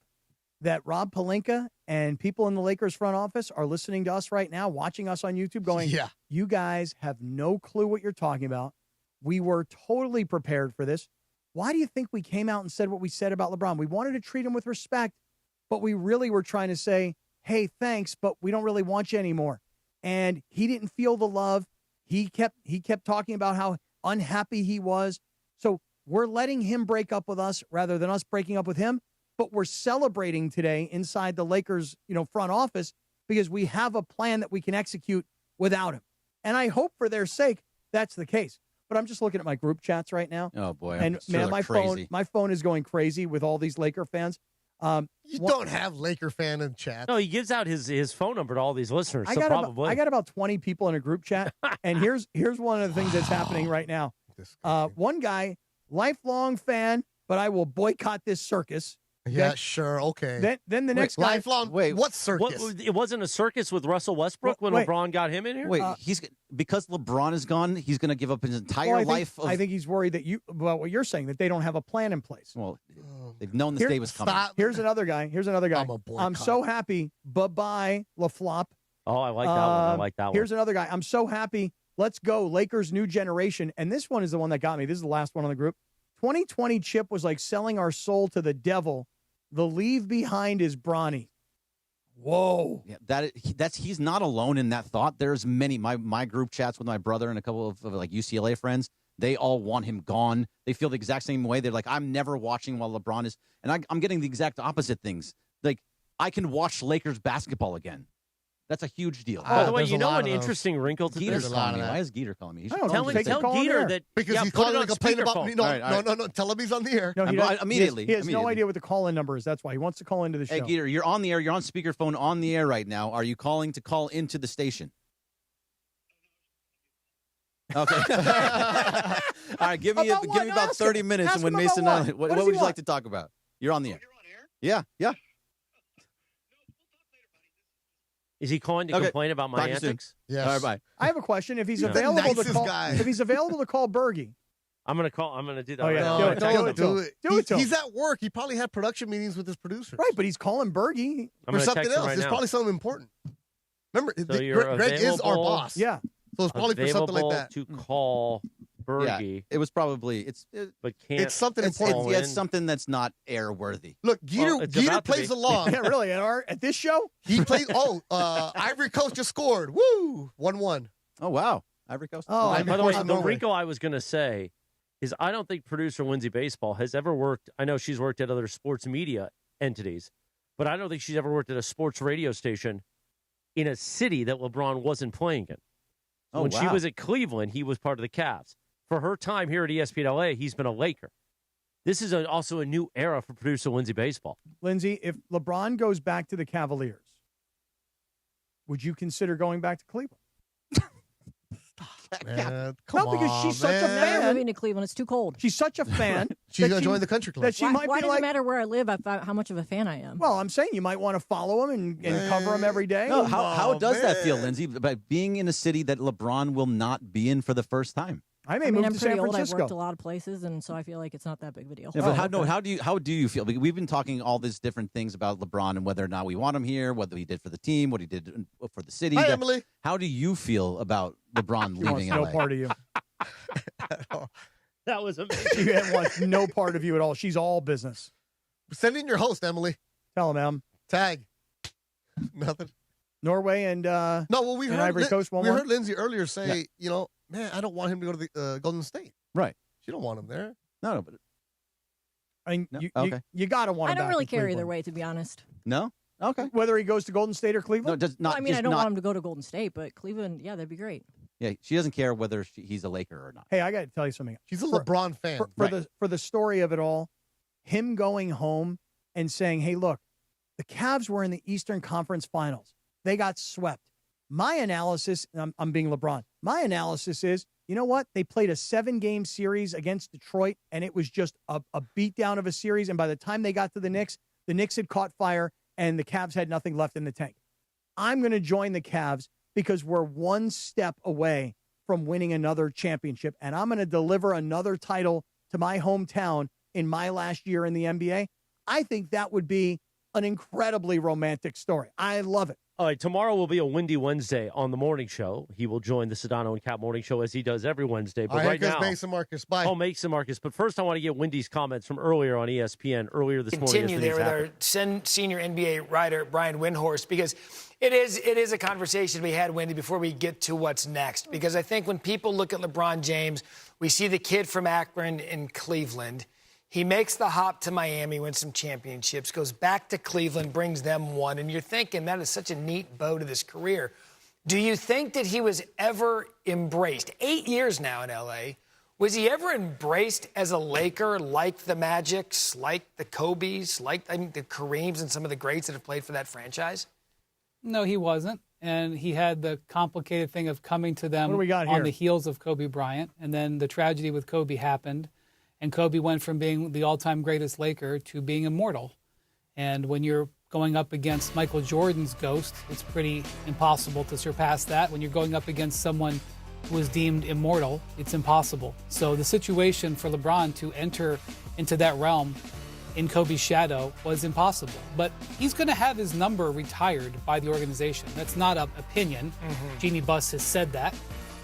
S3: that Rob Pelinka and people in the Lakers front office are listening to us right now, watching us on YouTube going,
S12: Yeah.
S3: You guys have no clue what you're talking about. We were totally prepared for this. Why do you think we came out and said what we said about LeBron? We wanted to treat him with respect, but we really were trying to say, hey, thanks, but we don't really want you anymore. And he didn't feel the love. He kept talking about how unhappy he was. So we're letting him break up with us rather than us breaking up with him. But we're celebrating today inside the Lakers, front office because we have a plan that we can execute without him. And I hope for their sake that's the case. But I'm just looking at my group chats right now.
S7: Oh boy,
S3: and man, my phone is going crazy with all these Laker fans.
S12: You don't have Laker fan in chat.
S11: No, he gives out his phone number to all these listeners.
S3: I
S11: So
S3: got
S11: probably.
S3: I got about 20 people in a group chat, and here's one of the things that's happening right now. One guy, lifelong fan, but I will boycott this circus.
S12: Yeah,
S3: Okay?
S12: sure, okay.
S3: Then the next guy.
S12: Lifelong. What circus?
S11: It wasn't a circus with Russell Westbrook when
S3: Wait.
S11: LeBron got him in here?
S7: Wait, because LeBron is gone, he's going to give up his entire life.
S3: I think he's worried that about what you're saying, that they don't have a plan in place.
S7: Well, they've known this day was coming.
S3: Here's another guy.
S12: I'm
S3: I'm so happy. Bye-bye, LaFlop.
S11: Oh, I like that one. I like that one.
S3: Here's another guy. I'm so happy. Let's go. Lakers new generation. And this one is the one that got me. This is the last one on the group. 2020 Chip was like selling our soul to the devil. The leave behind is Bronny. Whoa.
S7: Yeah, he's not alone in that thought. There's many, my group chats with my brother and a couple of like UCLA friends. They all want him gone. They feel the exact same way. They're like, I'm never watching while LeBron is. And I'm getting the exact opposite things. Like, I can watch Lakers basketball again. That's a huge deal.
S11: By the way, you know an interesting wrinkle to
S7: Geeter's
S11: this?
S7: calling me. Why is Geeter calling me? He should
S11: Tell Geeter that
S12: because he's calling to complain about me. No. Tell him he's on the air.
S3: No,
S7: immediately.
S3: He has no idea what the call-in number is. That's why he wants to call into the show.
S7: Hey, Geeter, you're on the air. You're on speakerphone on the air right now. Are you calling to call into the station? Okay. All right. Give me about 30 minutes, and when Mason, what would you like to talk about? You're on the air. Yeah.
S11: Is he calling to complain about my antics?
S12: Yes.
S7: All right, bye.
S3: I have a question. If he's available to call, if he's available to call Bergie,
S11: I'm gonna do that.
S3: Oh, yeah.
S12: Do it.
S3: Do it to him.
S12: He's at work. He probably had production meetings with his producers.
S3: Right, but he's calling Bergie
S12: for something else. It's probably something important. Remember, Greg is our boss.
S3: Yeah.
S12: So it's probably for something like that.
S11: To call Bergie.
S7: Yeah, it was probably
S11: but can't.
S12: It's something important.
S7: It's something that's not airworthy.
S12: Look, Geeter plays along.
S3: Yeah, really. At this show,
S12: he plays. Ivory Coast just scored. Woo, 1-1.
S7: Oh wow, Ivory Coast.
S11: By the way, the wrinkle I was gonna say is I don't think producer Lindsay Baseball has ever worked. I know she's worked at other sports media entities, but I don't think she's ever worked at a sports radio station in a city that LeBron wasn't playing in. When she was at Cleveland, he was part of the Cavs. For her time here at ESPN LA, he's been a Laker. This is also a new era for producer Lindsay Baseball.
S3: Lindsay, if LeBron goes back to the Cavaliers, would you consider going back to Cleveland? Because she's such a fan.
S13: I'm moving to Cleveland. It's too cold.
S3: She's such a fan.
S12: She's going to join the country club.
S3: That she might
S13: why
S3: be
S13: does
S3: like,
S13: it matter where I live? How much of a fan I am.
S3: Well, I'm saying you might want to follow him and cover him every day.
S7: No, how does that feel, Lindsay? By being in a city that LeBron will not be in for the first time.
S3: I
S13: mean,
S3: move
S13: I'm
S3: to
S13: pretty
S3: San
S13: old. I've
S3: Francisco.
S13: worked a lot of places, and so I feel like it's not that big of a deal.
S7: Yeah, but how do you feel? We've been talking all these different things about LeBron and whether or not we want him here, whether he did for the team, what he did for the city.
S12: Hi, Emily.
S7: How do you feel about LeBron leaving
S3: LA?
S7: LA?
S3: No part of you.
S11: That was amazing.
S3: She wants no part of you at all. She's all business.
S12: Send in your host, Emily.
S3: Tell him, Em.
S12: Tag. Nothing.
S3: Norway and
S12: we heard
S3: Ivory Coast 1-1.
S12: We heard Lindsay earlier say, man, I don't want him to go to the Golden State.
S7: Right.
S12: She don't want him there.
S7: No, but
S3: I mean, you got to want him
S13: I don't
S3: back
S13: really
S3: in
S13: care
S3: Cleveland.
S13: either way, to be honest.
S7: No? Okay.
S3: Whether he goes to Golden State or Cleveland?
S7: No,
S13: I mean, I don't want him to go to Golden State, but Cleveland, yeah, that'd be great.
S7: Yeah, she doesn't care whether he's a Laker or not.
S3: Hey, I got to tell you something.
S12: She's a LeBron fan.
S3: For the story of it all, him going home and saying, hey, look, the Cavs were in the Eastern Conference Finals. They got swept. My analysis, and I'm being LeBron, my analysis is, you know what? They played a 7-game series against Detroit, and it was just a beatdown of a series. And by the time they got to the Knicks had caught fire, and the Cavs had nothing left in the tank. I'm going to join the Cavs because we're one step away from winning another championship, and I'm going to deliver another title to my hometown in my last year in the NBA. I think that would be an incredibly romantic story. I love it.
S11: All right, tomorrow will be a windy Wednesday on the morning show. He will join the Sedano and Kap morning show as he does every Wednesday. But right now,
S12: Mason Marcus. Bye.
S11: Oh, Mason Marcus. But first, I want to get Wendy's comments from earlier on ESPN earlier this morning.
S1: Continue there with our senior NBA writer Brian Windhorst, because it is a conversation we had, Wendy, before we get to what's next. Because I think when people look at LeBron James, we see the kid from Akron in Cleveland. He makes the hop to Miami, wins some championships, goes back to Cleveland, brings them one. And you're thinking that is such a neat bow to this career. Do you think that he was ever embraced? 8 years now in L.A. Was he ever embraced as a Laker like the Magics, like the Kobes, like the Kareems and some of the greats that have played for that franchise?
S15: No, he wasn't. And he had the complicated thing of coming to them
S3: What do we got
S15: on
S3: here?
S15: the heels of Kobe Bryant. And then the tragedy with Kobe happened. And Kobe went from being the all-time greatest Laker to being immortal. And when you're going up against Michael Jordan's ghost, it's pretty impossible to surpass that. When you're going up against someone who was deemed immortal, it's impossible. So the situation for LeBron to enter into that realm in Kobe's shadow was impossible. But he's going to have his number retired by the organization. That's not an opinion. Jeannie Buss has said that.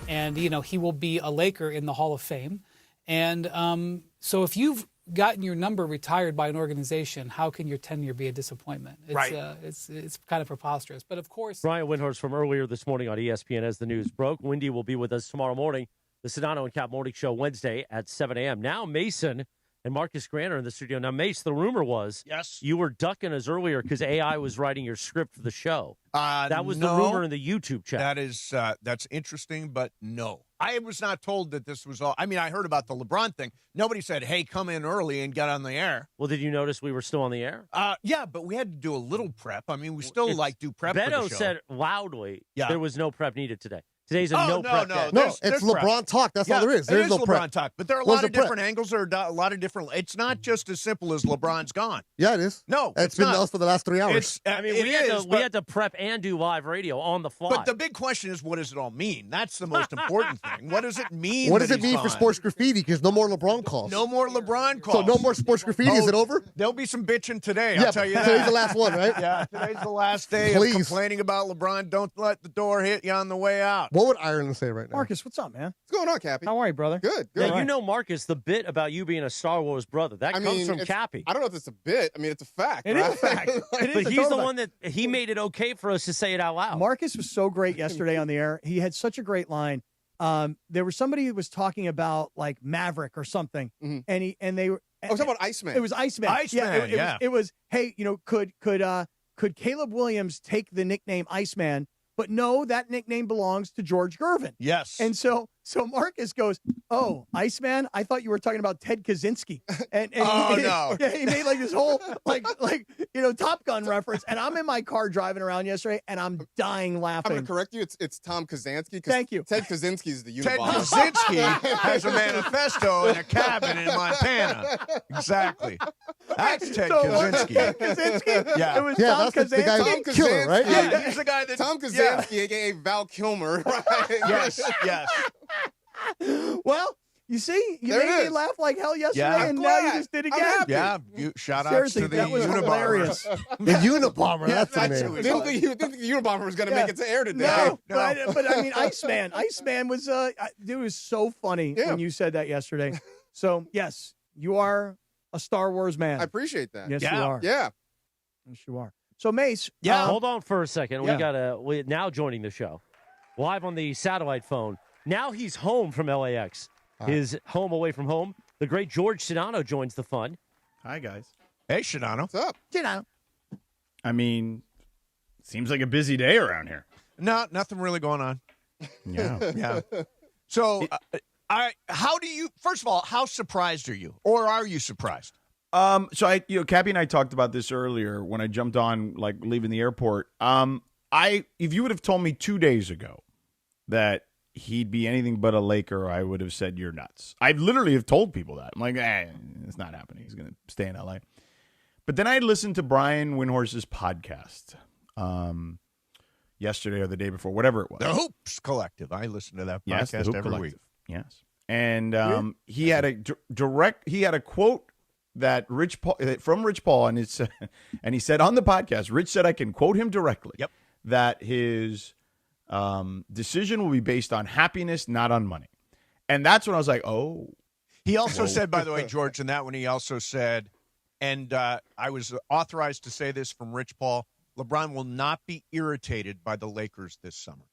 S15: And, he will be a Laker in the Hall of Fame. And so if you've gotten your number retired by an organization, how can your tenure be a disappointment? It's kind of preposterous. But, of course...
S11: Brian Windhorst from earlier this morning on ESPN as the news broke. Wendy will be with us tomorrow morning. The Sedano and Kap Morning Show Wednesday at 7 a.m. Now Mason and Marcus Grant are in the studio. Now, Mace, the rumor was you were ducking us earlier because AI was writing your script for the show. That was the rumor in the YouTube chat.
S6: That's interesting, but no. I was not told that this was all. I mean, I heard about the LeBron thing. Nobody said, hey, come in early and get on the air.
S11: Well, did you notice we were still on the air?
S6: Yeah, but we had to do a little prep. I mean, we still do prep for
S11: Beto
S6: the show.
S11: said loudly there was no prep needed today. Today's a prep day.
S12: No, it's LeBron talk. That's all there is. There's no
S6: LeBron
S12: prep.
S6: talk. But there are a lot of different angles. There are a lot of different. It's not just as simple as LeBron's gone.
S12: Yeah, it is.
S6: No,
S12: it's been us for the last 3 hours.
S11: We had to prep and do live radio on the fly.
S6: But the big question is, what does it all mean? That's the most important thing. What does it mean?
S12: What does it mean for sports graffiti? Because no more LeBron calls.
S6: No more LeBron calls.
S12: So no more sports graffiti. Is it over?
S6: There'll be some bitching today. I'll tell you that.
S12: Today's the last one, right?
S6: Yeah, today's the last day of complaining about LeBron. Don't let the door hit you on the way out.
S12: What would Ireland say right now?
S3: Marcus, what's up, man?
S16: What's going on, Cappy?
S3: How are you, brother?
S16: Good.
S11: Now, you know, Marcus, the bit about you being a Star Wars brother, that comes from Cappy.
S16: I don't know if it's a bit. I mean, it's a fact.
S3: It is a fact.
S11: But he's the one that he made it okay for us to say it out loud.
S3: Marcus was so great yesterday on the air. He had such a great line. There was somebody who was talking about like Maverick or something, and they were.
S16: I was talking about Iceman.
S3: It was Iceman. It was. Hey, could Caleb Williams take the nickname Iceman? But no, that nickname belongs to George Gervin.
S6: Yes.
S3: And so Marcus goes, "Oh, Iceman, I thought you were talking about Ted Kaczynski." And
S6: no.
S3: Yeah, he made like this whole like Top Gun reference. And I'm in my car driving around yesterday, and I'm dying laughing.
S16: I'm going to correct you. It's Tom Kaczynski.
S3: Thank you.
S16: Ted Kaczynski is the Unabomber.
S6: Ted Kaczynski has a manifesto in a cabin in Montana. Exactly. That's Ted Kaczynski.
S3: Ted Kaczynski?
S6: Yeah.
S3: It was Tom
S12: that's the guy
S3: Kaczynski.
S12: who killer, right?
S6: Yeah, he's the guy that
S16: Tom Kaczynski, a.k.a. Val Kilmer. Right?
S6: Yes.
S3: Well, you see, you made me laugh like hell yesterday, and now you just did again.
S6: Yeah, shout out
S3: Seriously,
S6: to the
S3: that was
S6: Unabomber.
S3: hilarious.
S12: The Unabomber. That's the name.
S16: Didn't think the Unabomber was going to make it to air today.
S3: No. But I mean, Iceman was it was so funny when you said that yesterday. So yes, you are a Star Wars man.
S16: I appreciate that.
S3: Yes, you are.
S16: Yeah.
S3: Yes, you are. So Mace,
S11: hold on for a second. We now joining the show live on the satellite phone. Now he's home from LAX. His home away from home. The great George Sedano joins the fun.
S23: Hi, guys.
S6: Hey, Sedano.
S16: What's up?
S3: Sedano.
S23: I mean, seems like a busy day around here.
S6: No, nothing really going on.
S23: Yeah.
S6: So, how do you? First of all, how surprised are you, or are you surprised?
S23: So Cappy and I talked about this earlier when I jumped on, like, leaving the airport. If you would have told me 2 days ago that he'd be anything but a Laker, I would have said you're nuts. I literally have told people that. I'm like, it's not happening. He's going to stay in LA. But then I listened to Brian Windhorst's podcast yesterday or the day before, whatever it was.
S6: The Hoops Collective. I listen to that podcast every week.
S23: Yes, and he had a quote that from Rich Paul, and he said on the podcast, Rich said, I can quote him directly.
S6: Yep.
S23: That his decision will be based on happiness, not on money. And that's when I was like, oh.
S6: He also said, by the way, George, in that one, he also said, and I was authorized to say this from Rich Paul, LeBron will not be irritated by the Lakers this summer.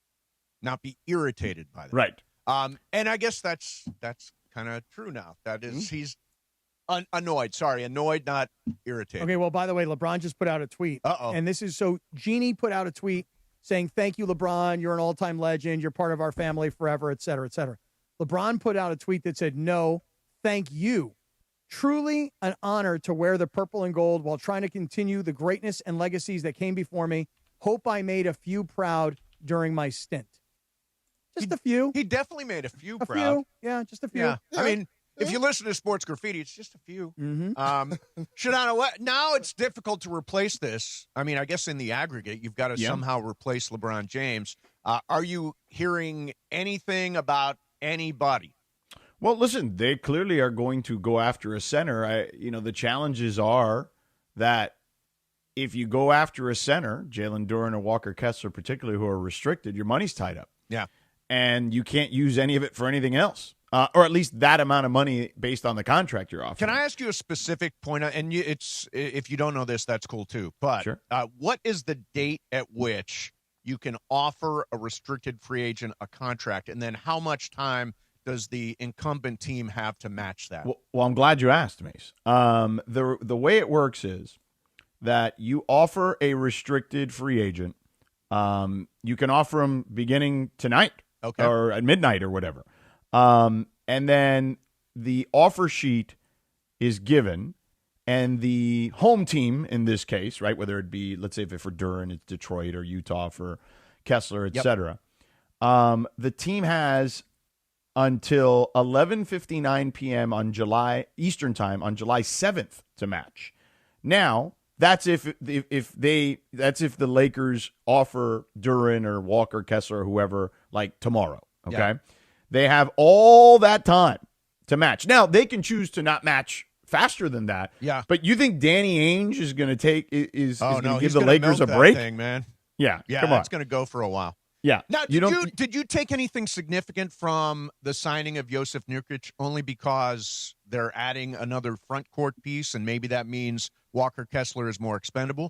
S6: Not be irritated by them.
S23: Right.
S6: And I guess that's kind of true now. That is, he's annoyed. Sorry, annoyed, not irritated.
S3: Okay, well, by the way, LeBron just put out a tweet.
S6: Uh-oh.
S3: And this is so Jeannie put out a tweet saying, thank you, LeBron. You're an all-time legend. You're part of our family forever, et cetera, et cetera. LeBron put out a tweet that said, no, thank you. Truly an honor to wear the purple and gold while trying to continue the greatness and legacies that came before me. Hope I made a few proud during my stint. Just a few.
S6: He definitely made a few proud.
S3: Few. Yeah, just a few.
S6: Yeah. I mean, if you listen to Sports Graffiti, it's just a few. Sedano, now it's difficult to replace this. I mean, I guess in the aggregate, you've got to somehow replace LeBron James. Are you hearing anything about anybody?
S23: Well, listen, they clearly are going to go after a center. The challenges are that if you go after a center, Jalen Duren or Walker Kessler particularly, who are restricted, your money's tied up.
S6: Yeah.
S23: And you can't use any of it for anything else, or at least that amount of money based on the contract you're offering.
S6: Can I ask you a specific point? And if you don't know this, that's cool too. But
S23: sure.
S6: What is the date at which you can offer a restricted free agent a contract, and then how much time does the incumbent team have to match that?
S23: Well, I'm glad you asked, Mace. The way it works is that you offer a restricted free agent. You can offer him beginning tonight, or at midnight or whatever. And then the offer sheet is given, and the home team in this case, right, whether it be, let's say if for Duren, it's Detroit or Utah for Kessler, et cetera. The team has until 11:59 p.m. on Eastern time on July 7th to match. Now, that's if the Lakers offer Duren or Walker Kessler or whoever like tomorrow. Okay,
S6: Yeah.
S23: They have all that time to match. Now they can choose to not match faster than that.
S6: Yeah.
S23: But you think Danny Ainge is going to
S6: he's
S23: give the
S6: gonna
S23: Lakers a
S6: milk that
S23: break?
S6: thing, man.
S23: Yeah.
S6: Yeah,
S23: Come on.
S6: it's going to go for a while.
S23: Yeah.
S6: Now, did you take anything significant from the signing of Josef Nurkic only because they're adding another front court piece, and maybe that means Walker Kessler is more expendable?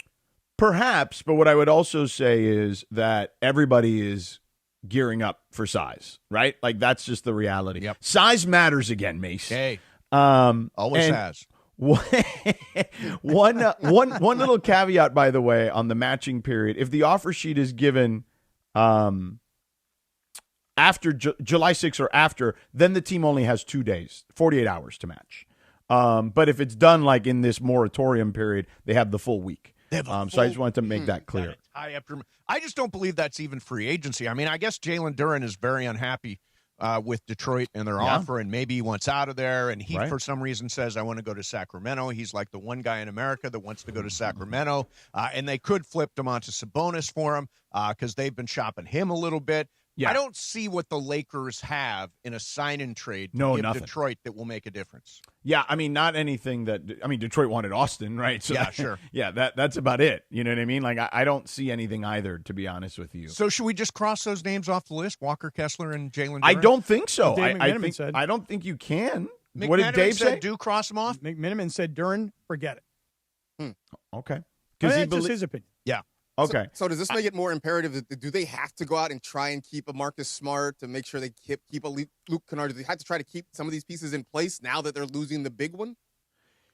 S23: Perhaps, but what I would also say is that everybody is gearing up for size, right? Like that's just the reality.
S6: Yep.
S23: Size matters again, Mace.
S6: Hey,
S23: always
S6: has.
S23: One little caveat, by the way, on the matching period. If the offer sheet is given after July 6th or after, then the team only has 2 days, 48 hours to match. But if it's done like in this moratorium period, they have the full week. So I just wanted to make that clear.
S6: I just don't believe that's even free agency. I mean, I guess Jalen Duren is very unhappy with Detroit and their offer, and maybe he wants out of there, and he, for some reason, says, I want to go to Sacramento. He's like the one guy in America that wants to go to Sacramento, and they could flip Domantas Sabonis for him because they've been shopping him a little bit.
S23: Yeah.
S6: I don't see what the Lakers have in a sign-and trade to give
S23: nothing.
S6: Detroit that will make a difference.
S23: Yeah, I mean, not anything that – I mean, Detroit wanted Austin, right? So
S6: yeah, sure.
S23: Yeah, that's about it. You know what I mean? Like, I don't see anything either, to be honest with you.
S6: So should we just cross those names off the list, Walker Kessler and Jalen Duren?
S23: I don't think so.
S3: Dave McMenamin said.
S23: I don't think you can.
S6: McMenamin
S23: What did Dave
S6: said
S23: say?
S6: do cross them off?
S3: McMenamin said, Duren, forget it.
S23: Okay.
S3: That's just his opinion.
S6: Yeah.
S23: Okay.
S16: So does this make it more imperative? Do they have to go out and try and keep a Marcus Smart to make sure they keep a Luke Kennard? Do they have to try to keep some of these pieces in place now that they're losing the big one?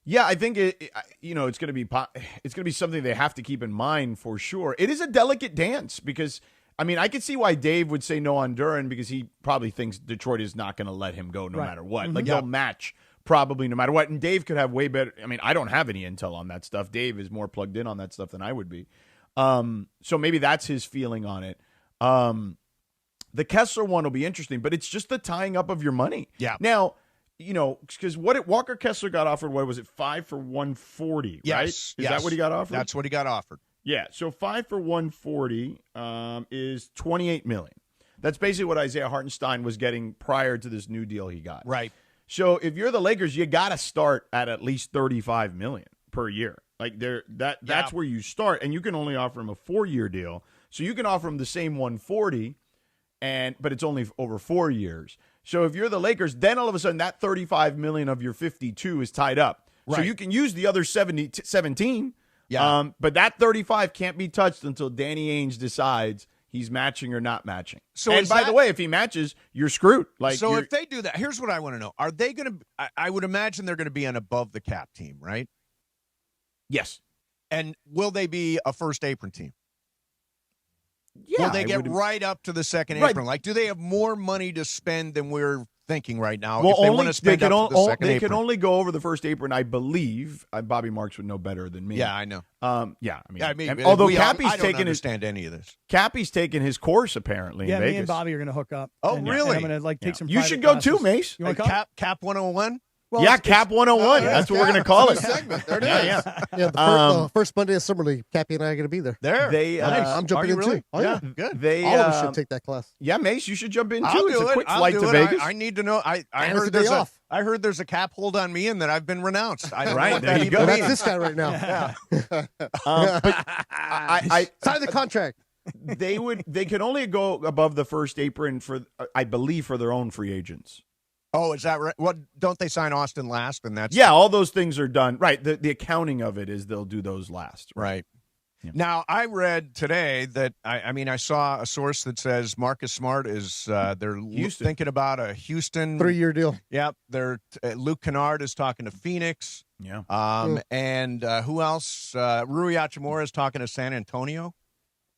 S23: Yeah, I think it's going to be something they have to keep in mind for sure. It is a delicate dance because I mean I could see why Dave would say no on Duren because he probably thinks Detroit is not going to let him go no matter what. Like they'll match probably no matter what. And Dave could have way better. I mean I don't have any intel on that stuff. Dave is more plugged in on that stuff than I would be. So maybe that's his feeling on it. The Kessler one will be interesting, but it's just the tying up of your money.
S6: Yeah.
S23: Now, because Walker Kessler got offered, what was it, 5 for $140, right? Is that what he got offered?
S6: That's what he got offered.
S23: Yeah. So 5 for $140 is $28 million. That's basically what Isaiah Hartenstein was getting prior to this new deal he got.
S6: Right.
S23: So if you're the Lakers, you got to start at least $35 million per year. Like that's where you start, and you can only offer him a 4-year deal. So you can offer him the same 140, but it's only over 4 years. So if you're the Lakers, then all of a sudden that $35 million of your 52 is tied up. Right. So you can use the other 17.
S6: Yeah.
S23: But that 35 can't be touched until Danny Ainge decides he's matching or not matching.
S6: So
S23: and by the way, if he matches, you're screwed.
S6: So if they do that, here's what I want to know: are they going to? I would imagine they're going to be an above the cap team, right?
S23: Yes.
S6: And will they be a first apron team?
S23: Yeah.
S6: Will they get right up to the second apron? Like, do they have more money to spend than we're thinking right now?
S23: Well,
S6: if they want to spend up to the second
S23: they
S6: apron?
S23: can only go over the first apron, I believe. Bobby Marks would know better than me.
S6: Yeah, I know.
S23: Although Cappy's
S6: I don't
S23: taking
S6: understand any of this.
S23: Cappy's taking his course apparently.
S3: Yeah,
S23: in
S3: me
S23: Vegas.
S3: and Bobby are going to hook up.
S6: Oh,
S3: and,
S6: really?
S3: And I'm going to take some.
S23: You should go too, Mace.
S3: You want to come?
S6: Cap 101.
S23: yeah, Cap 101. That's what we're going to call it.
S16: Segment. There it is.
S12: Yeah, the first Monday of Summer League, Cappy and I are going to be there.
S23: They,
S12: I'm jumping in
S23: really?
S12: too. Oh, yeah.
S23: Good. They,
S12: all of us should take that class.
S23: Yeah, Mace, you should jump in too.
S6: I'll
S23: It's
S6: do
S23: a quick
S6: I'll
S23: flight
S6: do
S23: to
S6: it.
S23: Vegas.
S6: I need to know. I
S12: And
S6: heard
S12: it's a day off.
S6: I heard there's a cap hold on me and that I've been renounced. I don't know what
S23: There
S6: that
S23: you
S6: even
S23: go.
S12: That's
S6: means.
S12: this guy right now.
S23: But I
S12: Sign the contract.
S23: they could only go above the first apron for, I believe, for their own free agents.
S6: Oh, is that right? What, don't they sign Austin last? And that's
S23: Yeah, all those things are done. Right. The accounting of it is they'll do those last.
S6: right. Now, I read today that, I saw a source that says Marcus Smart is, they're
S23: Houston.
S6: thinking about a Houston
S12: 3-year deal.
S6: Yep. Luke Kennard is talking to Phoenix.
S23: Yeah.
S6: And who else? Rui Hachimura is talking to San Antonio.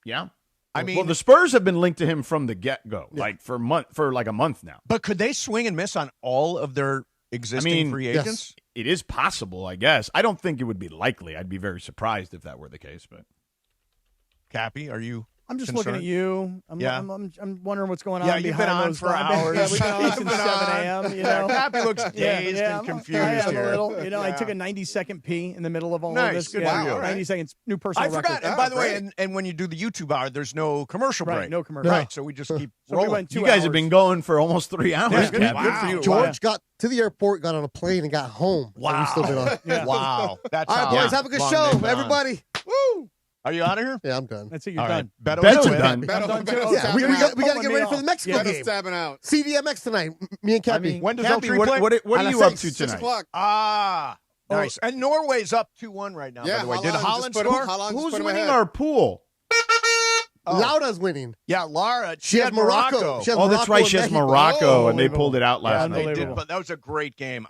S23: Yeah.
S6: I mean,
S23: well, the Spurs have been linked to him from the get-go, like for like a month now.
S6: but could they swing and miss on all of their existing free agents?
S23: Yes, it is possible, I guess. I don't think it would be likely. I'd be very surprised if that were the case. But
S6: Cappy, are you?
S3: I'm just
S6: concerned?
S3: looking at you.
S6: Yeah.
S3: I'm wondering what's going on.
S6: Yeah, you've been
S3: behind
S6: on
S3: those
S6: for
S3: guys.
S6: hours.
S3: Yeah, we've been on
S6: You've
S3: since
S6: been
S3: 7
S6: on.
S3: a.m. You
S6: Yeah,
S3: know,
S6: Cappy looks dazed and confused
S3: I am
S6: here.
S3: a little. You know, I
S6: Yeah.
S3: took a 90-second pee in the middle of all
S6: Nice.
S3: of this.
S6: Good
S3: Yeah,
S6: for you.
S3: 90 seconds, new personal
S6: I forgot.
S3: record.
S6: And by the way, and when you do the YouTube hour, there's no commercial break.
S3: Right, no commercial.
S6: Right, so we just keep
S3: So we
S6: rolling.
S3: went 2
S23: you guys
S3: hours.
S23: have been going for almost 3 hours.
S6: Yeah, good,
S23: Captain.
S6: good for you.
S12: George got to the airport, got on a plane, and got home. And we've still been on.
S3: Yeah.
S6: Wow. That's
S12: All right,
S6: how
S12: boys, have a good
S6: long
S12: show,
S6: they've been on.
S12: everybody.
S6: Woo! Are you out of here?
S12: Yeah, I'm done.
S3: That's it. You're
S6: All
S3: done.
S6: right.
S23: Beto's
S6: Beto's
S23: done.
S12: Yeah, we got to get ready for the Mexico game.
S16: Tapping out.
S12: CDMX tonight. Me and Cappy.
S6: When does
S23: Cappy,
S6: L3
S23: what,
S6: play?
S23: what
S12: A
S23: are
S12: las
S23: you up
S12: 6,
S23: to
S16: 6
S23: tonight?
S16: o'clock.
S6: Ah, nice. And Norway's up 2-1 right now, by the way. Did Holland score?
S23: Who's winning our pool?
S12: Laura's winning.
S6: Yeah, Laura.
S12: She has Morocco. She has
S23: Oh, that's
S12: Morocco
S23: right.
S12: and
S23: She has
S12: Mexico.
S23: Morocco, and they
S3: Unbelievable.
S23: pulled it out last
S3: Yeah,
S23: night.
S6: They did,
S3: Unbelievable.
S6: but that was a great game.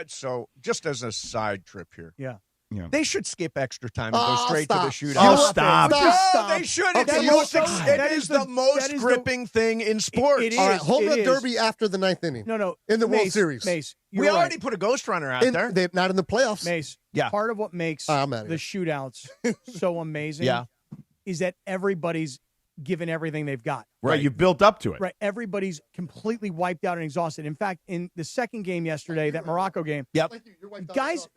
S6: So just as a side trip here.
S3: Yeah.
S23: Yeah.
S6: They should skip extra time and go straight
S12: stop.
S6: to the shootout.
S23: Oh, stop.
S6: No, they should. It's
S12: Okay,
S6: the
S12: you
S6: most,
S12: know-
S6: it is the most gripping thing in sports.
S3: It
S12: All right,
S3: is,
S12: hold
S3: it
S12: the
S3: is.
S12: derby after the 9th inning.
S3: No.
S12: In the World
S3: Mace,
S12: Series.
S3: Mace,
S6: We
S3: you're
S6: already
S3: right.
S6: put a ghost runner out there.
S12: They're not in the playoffs.
S3: Mace.
S6: Yeah.
S3: Part of what makes
S12: I'm outta
S3: the
S12: here.
S3: shootouts so amazing
S6: Yeah.
S3: is that everybody's given everything they've got.
S23: Right. You built up to it.
S3: Right. Everybody's completely wiped out and exhausted. In fact, in the second game yesterday, that Morocco game,
S6: Yep.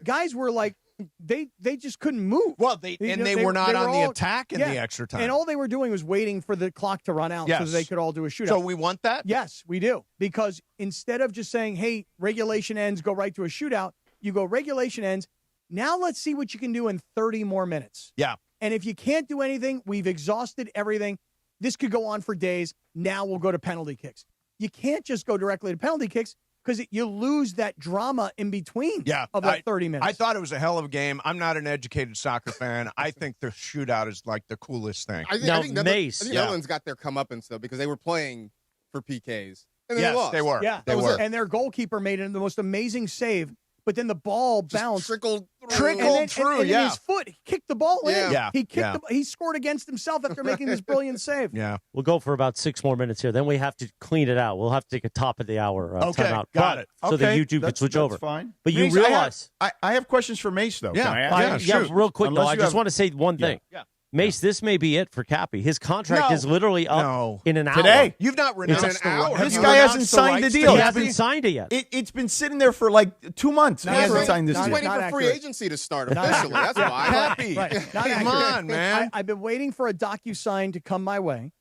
S3: guys were like, they just couldn't move.
S6: Well, they were not on the attack in the extra time.
S3: And all they were doing was waiting for the clock to run out so
S6: Yes.
S3: they could all do a shootout.
S6: So we want that?
S3: Yes, we do. Because instead of just saying, hey, regulation ends, go right to a shootout, you go regulation ends. Now let's see what you can do in 30 more minutes.
S6: Yeah.
S3: And if you can't do anything, we've exhausted everything. This could go on for days. Now we'll go to penalty kicks. You can't just go directly to penalty kicks because you lose that drama in between of that 30 minutes.
S6: I thought it was a hell of a game. I'm not an educated soccer fan. I think the shootout is like the coolest thing.
S16: I think Netherlands got their comeuppance, though, because they were playing for PKs. And then they lost.
S6: they were.
S3: Yeah,
S6: they were.
S3: And their goalkeeper made the most amazing save, but then the ball bounced.
S16: Trickled
S3: And then his foot kicked the ball in.
S6: Yeah.
S3: He kicked. He scored against himself after making this brilliant save.
S6: Yeah.
S11: We'll go for about 6 more minutes here. Then we have to clean it out. We'll have to take a top of the hour
S23: Okay,
S11: timeout.
S23: got it.
S11: So the
S23: Okay,
S11: YouTube can
S23: that's-
S11: switch
S23: that's
S11: over.
S23: fine.
S11: But you
S23: Mace,
S11: realize.
S23: I have questions for Mace, though.
S11: Yeah,
S23: Can I ask?
S11: yeah, real quick, though.
S23: Unless
S11: I
S23: you
S11: just
S23: have-
S11: want to say one thing.
S23: Yeah.
S11: Mace, this may be it for Cappy. His contract
S6: No.
S11: is literally up
S6: No.
S11: in an hour.
S23: Today.
S6: You've not renounced
S11: It's
S6: an hour.
S23: This guy hasn't signed the deal.
S11: He hasn't signed it yet.
S23: It's been sitting there for like 2 months. He hasn't signed this
S16: He's
S23: deal.
S16: waiting for free agency to start officially. That's why.
S6: Happy.
S3: Right. Not
S6: Come
S3: accurate.
S6: on, man.
S3: I've been waiting for a DocuSign to come my way.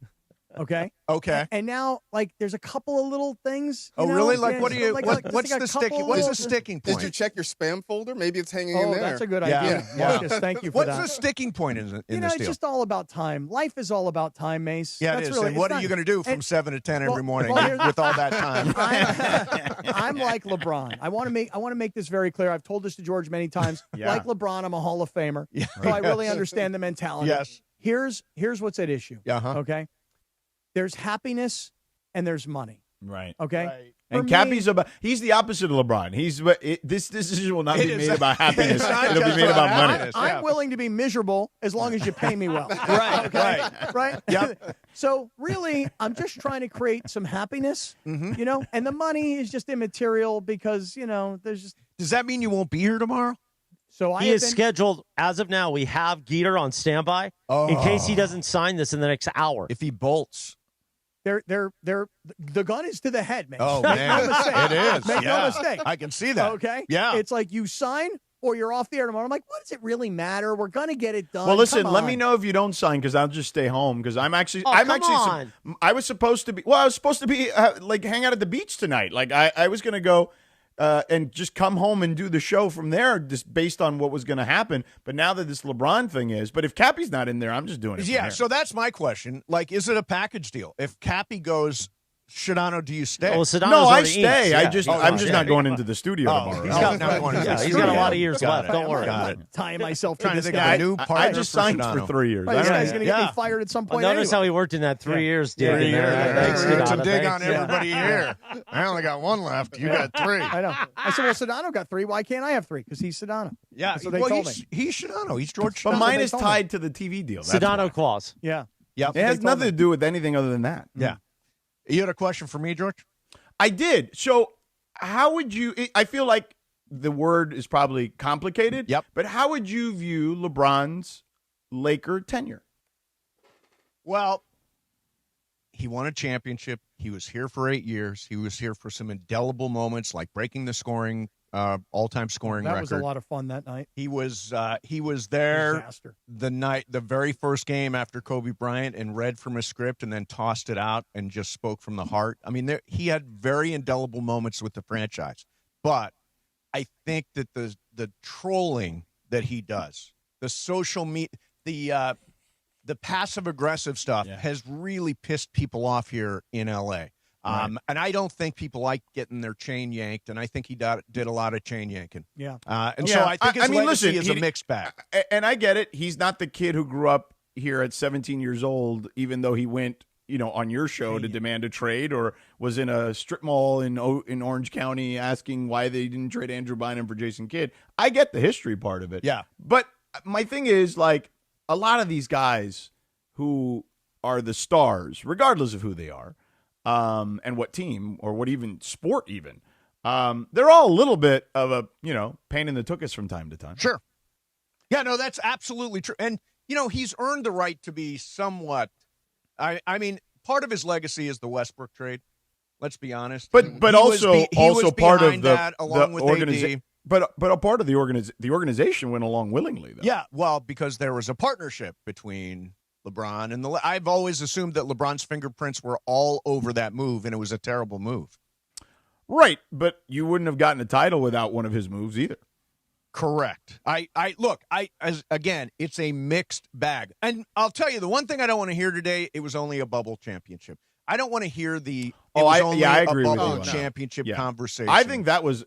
S3: Okay.
S6: Okay.
S3: And now, there's a couple of little things.
S6: Oh,
S3: know?
S6: really? Like,
S3: Yeah,
S6: what do you?
S3: just
S6: What's
S3: like a
S6: the sticking?
S3: couple
S6: What is
S3: little-
S6: the sticking point?
S16: Did you check your spam folder? Maybe it's hanging in
S3: Oh,
S16: there.
S3: that's a good
S6: Yeah.
S3: idea.
S6: Yeah.
S3: Marcus, thank you for
S6: What's
S3: that.
S6: the sticking point in
S3: You know,
S6: this
S3: it's
S6: deal?
S3: just all about time. Life is all about time, Mace.
S6: Yeah,
S3: That's
S6: it is.
S3: Really,
S6: And what
S3: it's
S6: are you
S3: not-
S6: going to do from
S3: and-
S6: 7 to 10 every morning
S3: well, here's-
S6: with all that time?
S3: I'm like LeBron. I want to make this very clear. I've told this to George many times.
S23: Yeah.
S3: Like LeBron, I'm a Hall of Famer.
S6: Yeah.
S3: So I really understand the mentality.
S6: Yes.
S3: Here's what's at issue.
S6: Uh-huh.
S3: Okay. There's happiness and there's money.
S23: Right.
S3: Okay.
S6: Right.
S3: For
S23: And
S3: me-
S23: Cappy's he's the opposite of LeBron. This decision will not
S6: It
S23: be
S6: is.
S23: made about happiness.
S6: It's not
S23: It'll be
S6: just
S23: made about
S6: about
S23: money.
S6: happiness.
S3: I'm
S6: Yeah.
S3: willing to be miserable as long as you pay me well.
S6: Right.
S3: Okay?
S6: Right.
S3: Right?
S6: Yep.
S3: So really, I'm just trying to create some happiness, you know, and the money is just immaterial because, you know, there's just.
S6: Does that mean you won't be here tomorrow?
S3: So I
S11: He
S3: have
S11: is
S3: been-
S11: scheduled, as of now, we have Geeter on standby in case he doesn't sign this in the next hour.
S6: If he bolts.
S3: the gun is to the head, man.
S6: Oh,
S3: Make
S6: man.
S3: no mistake.
S6: It is.
S3: Make
S6: Yeah.
S3: no mistake.
S6: I can see that.
S3: Okay?
S6: Yeah.
S3: It's like you sign or you're off the air tomorrow. I'm like, what does it really matter? We're going to get it done.
S23: Well, listen,
S3: Come
S23: let
S3: on.
S23: me know if you don't sign because I'll just stay home because I'm actually,
S3: Oh,
S23: I'm
S3: come
S23: actually,
S3: on.
S23: I was supposed to be, like hang out at the beach tonight. Like I was going to go and just come home and do the show from there just based on what was going to happen. But now that this LeBron thing is, but if Cappy's not in there, I'm just doing it.
S6: Yeah,
S23: from
S6: so that's my question. Like, is it a package deal? If Cappy goes, Sedano, do you stay?
S11: Well, Sedano's
S23: No, I
S11: already
S23: stay.
S11: in.
S23: I
S11: Yeah.
S23: just,
S11: Oh,
S23: I'm just
S11: yeah.
S23: not going into the studio tomorrow.
S11: He's got a lot of years left. Don't worry.
S23: Got it.
S3: Tying myself to
S23: Trying to
S3: this
S23: think
S3: guy.
S23: of a new partner I just signed for 3 years.
S3: Right, this
S23: I don't
S3: guy's
S23: know.
S3: going to get me fired at some point.
S11: Notice
S3: anyway.
S11: how he worked in that 3 years. Dick,
S23: Yeah.
S11: in there. Thanks,
S6: It's a
S11: Sedano.
S6: dig
S11: Thanks.
S6: on everybody here. I only got one left. You got 3.
S3: I know. I said, well, Sedano got 3. Why can't I have 3? Because he's Sedano.
S6: Yeah,
S3: That's what they
S6: well,
S3: told
S6: he's,
S3: me.
S6: he's Sedano. He's George
S23: But
S6: Sedano.
S23: mine
S3: they
S23: is
S3: told me.
S23: tied to the TV deal. That's
S11: Sedano
S23: why.
S11: clause.
S3: Yeah.
S6: Yep.
S23: It has nothing to do with anything other than that.
S6: Yeah. You had a question for me, George?
S23: I did. So how would you – I feel like the word is probably complicated.
S6: Yep.
S23: But how would you view LeBron's Laker tenure?
S6: Well, he won a championship. He was here for 8 years. He was here for some indelible moments like breaking the scoring all-time scoring
S3: That
S6: record.
S3: was a lot of fun that night.
S6: He was there
S3: Disaster.
S6: the very first game after Kobe Bryant, and read from a script and then tossed it out and just spoke from the heart. I mean, he had very indelible moments with the franchise. But I think that the trolling that he does, the social media, the passive aggressive stuff has really pissed people off here in LA. And I don't think people like getting their chain yanked, and I think he did a lot of chain yanking.
S3: Yeah.
S6: So I think his legacy is a mixed bag.
S23: And I get it. He's not the kid who grew up here at 17 years old, even though he went, on your show to demand a trade or was in a strip mall in Orange County asking why they didn't trade Andrew Bynum for Jason Kidd. I get the history part of it.
S6: Yeah.
S23: But my thing is, like, a lot of these guys who are the stars, regardless of who they are, and what team or what even sport even, they're all a little bit of a, pain in the tuchus from time to time.
S6: Sure. Yeah, no, that's absolutely true. And, he's earned the right to be somewhat, I mean, part of his legacy is the Westbrook trade. Let's be honest.
S23: But
S6: He
S23: also
S6: was
S23: part of
S6: behind that, along with
S23: organization.
S6: AD.
S23: But a part of the organization went along willingly, though.
S6: Yeah, well, because there was a partnership between LeBron and I've always assumed that LeBron's fingerprints were all over that move, and it was a terrible move.
S23: Right, but you wouldn't have gotten a title without one of his moves either.
S6: Correct. Again, it's a mixed bag. And I'll tell you, the one thing I don't want to hear today, it was only a bubble championship. I don't want to hear
S23: I
S6: a
S23: agree with
S6: bubble
S23: you on that.
S6: championship conversation.
S23: I think that was,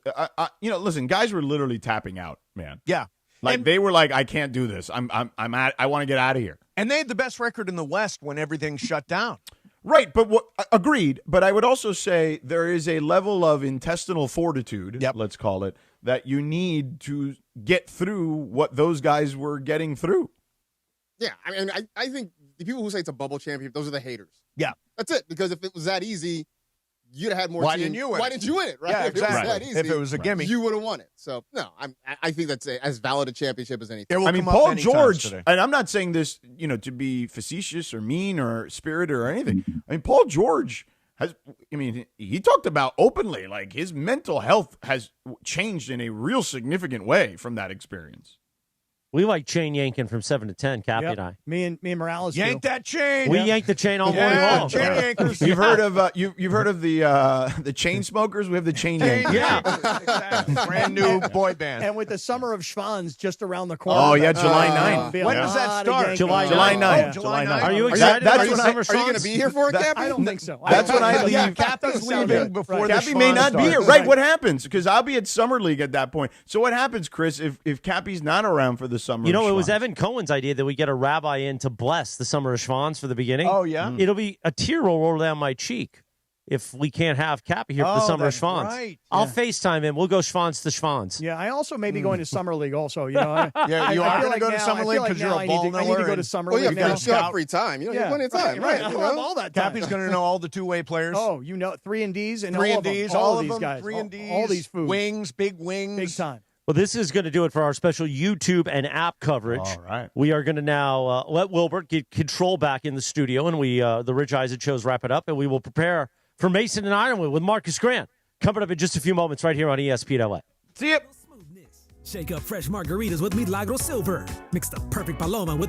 S23: listen, guys were literally tapping out, man.
S6: Yeah.
S23: Like they were like, I can't do this. I want to get out of here.
S6: And they had the best record in the West when everything shut down.
S23: Right, but agreed. But I would also say there is a level of intestinal fortitude, let's call it, that you need to get through what those guys were getting through.
S16: Yeah, I mean, I think the people who say it's a bubble championship, those are the haters.
S6: Yeah.
S16: That's it, because if it was that easy, you'd have had more
S6: Why
S16: teams.
S6: didn't you win
S16: Why
S6: it?
S16: didn't you win it, right?
S6: Yeah,
S16: If
S6: exactly.
S16: it was that easy,
S6: If it was a gimme.
S16: you would have won it. So, no, I think that's as valid a championship as anything.
S23: I mean, Paul George, and I'm not saying this, to be facetious or mean or spirited or anything. I mean, Paul George he talked about openly, like his mental health has changed in a real significant way from that experience.
S11: We like chain yanking from 7 to 10, Cappy and I.
S3: Me and Morales
S6: yank
S3: do.
S6: that chain.
S11: We yanked the chain all morning long.
S6: Chain yankers.
S23: You've heard of you've heard of the chain smokers? We have the chain yankers.
S6: Yeah. Brand new boy band.
S3: And with the summer of Schwann's just around the corner.
S23: Oh yeah, July 9th.
S6: When does that start?
S11: July
S23: 9th.
S6: Oh,
S23: July 9th.
S11: Are you excited about the summer
S16: Are you going to be here for it, Cappy?
S3: I don't think so.
S23: That's when I leave.
S6: Yeah, Cappy's leaving before the
S23: Cappy may
S6: Schwan
S23: not be here.
S6: starts.
S23: Right, what happens? Because I'll be at Summer League at that point. So what happens, Chris, if Cappy's not around for the summer?
S11: It was
S23: Schwans?
S11: Evan Cohen's idea that we get a rabbi in to bless the summer of Schwans for the beginning.
S6: Oh, yeah?
S11: It'll be a tear will roll down my cheek if we can't have Cappy here for the summer of
S6: that's
S11: Schwans.
S6: right.
S11: I'll FaceTime him. We'll go Schwans to Schwans.
S3: Yeah, I also may be going to Summer League also.
S6: Yeah, you are going to go to Summer League because you're a ball
S3: I need to
S6: knower.
S3: go to Summer
S16: Well,
S3: League
S16: yeah,
S3: now.
S16: you still have free time. You have plenty of time.
S3: Right.
S16: You
S3: I
S16: know?
S3: have all that time.
S6: Cappy's going to know all the two-way players.
S3: Oh, 3 and Ds and
S6: 3
S3: all
S6: and
S3: of them.
S6: Ds,
S3: all
S6: all
S3: of
S6: of
S3: these
S6: them.
S3: guys.
S6: 3 and Ds.
S3: All these foods.
S6: Wings, big wings.
S3: Big time.
S11: Well, this is going to do it for our special YouTube and app coverage.
S23: All right.
S11: We are going to now let Wilbert get control back in the studio, and the Rich Eisen shows wrap it up, and we will prepare for Mason and Ironwood with Marcus Grant. Coming up in just a few moments right here on ESPN LA.
S23: See ya.
S5: Shake up fresh margaritas with Milagro Silver. Mix the perfect paloma with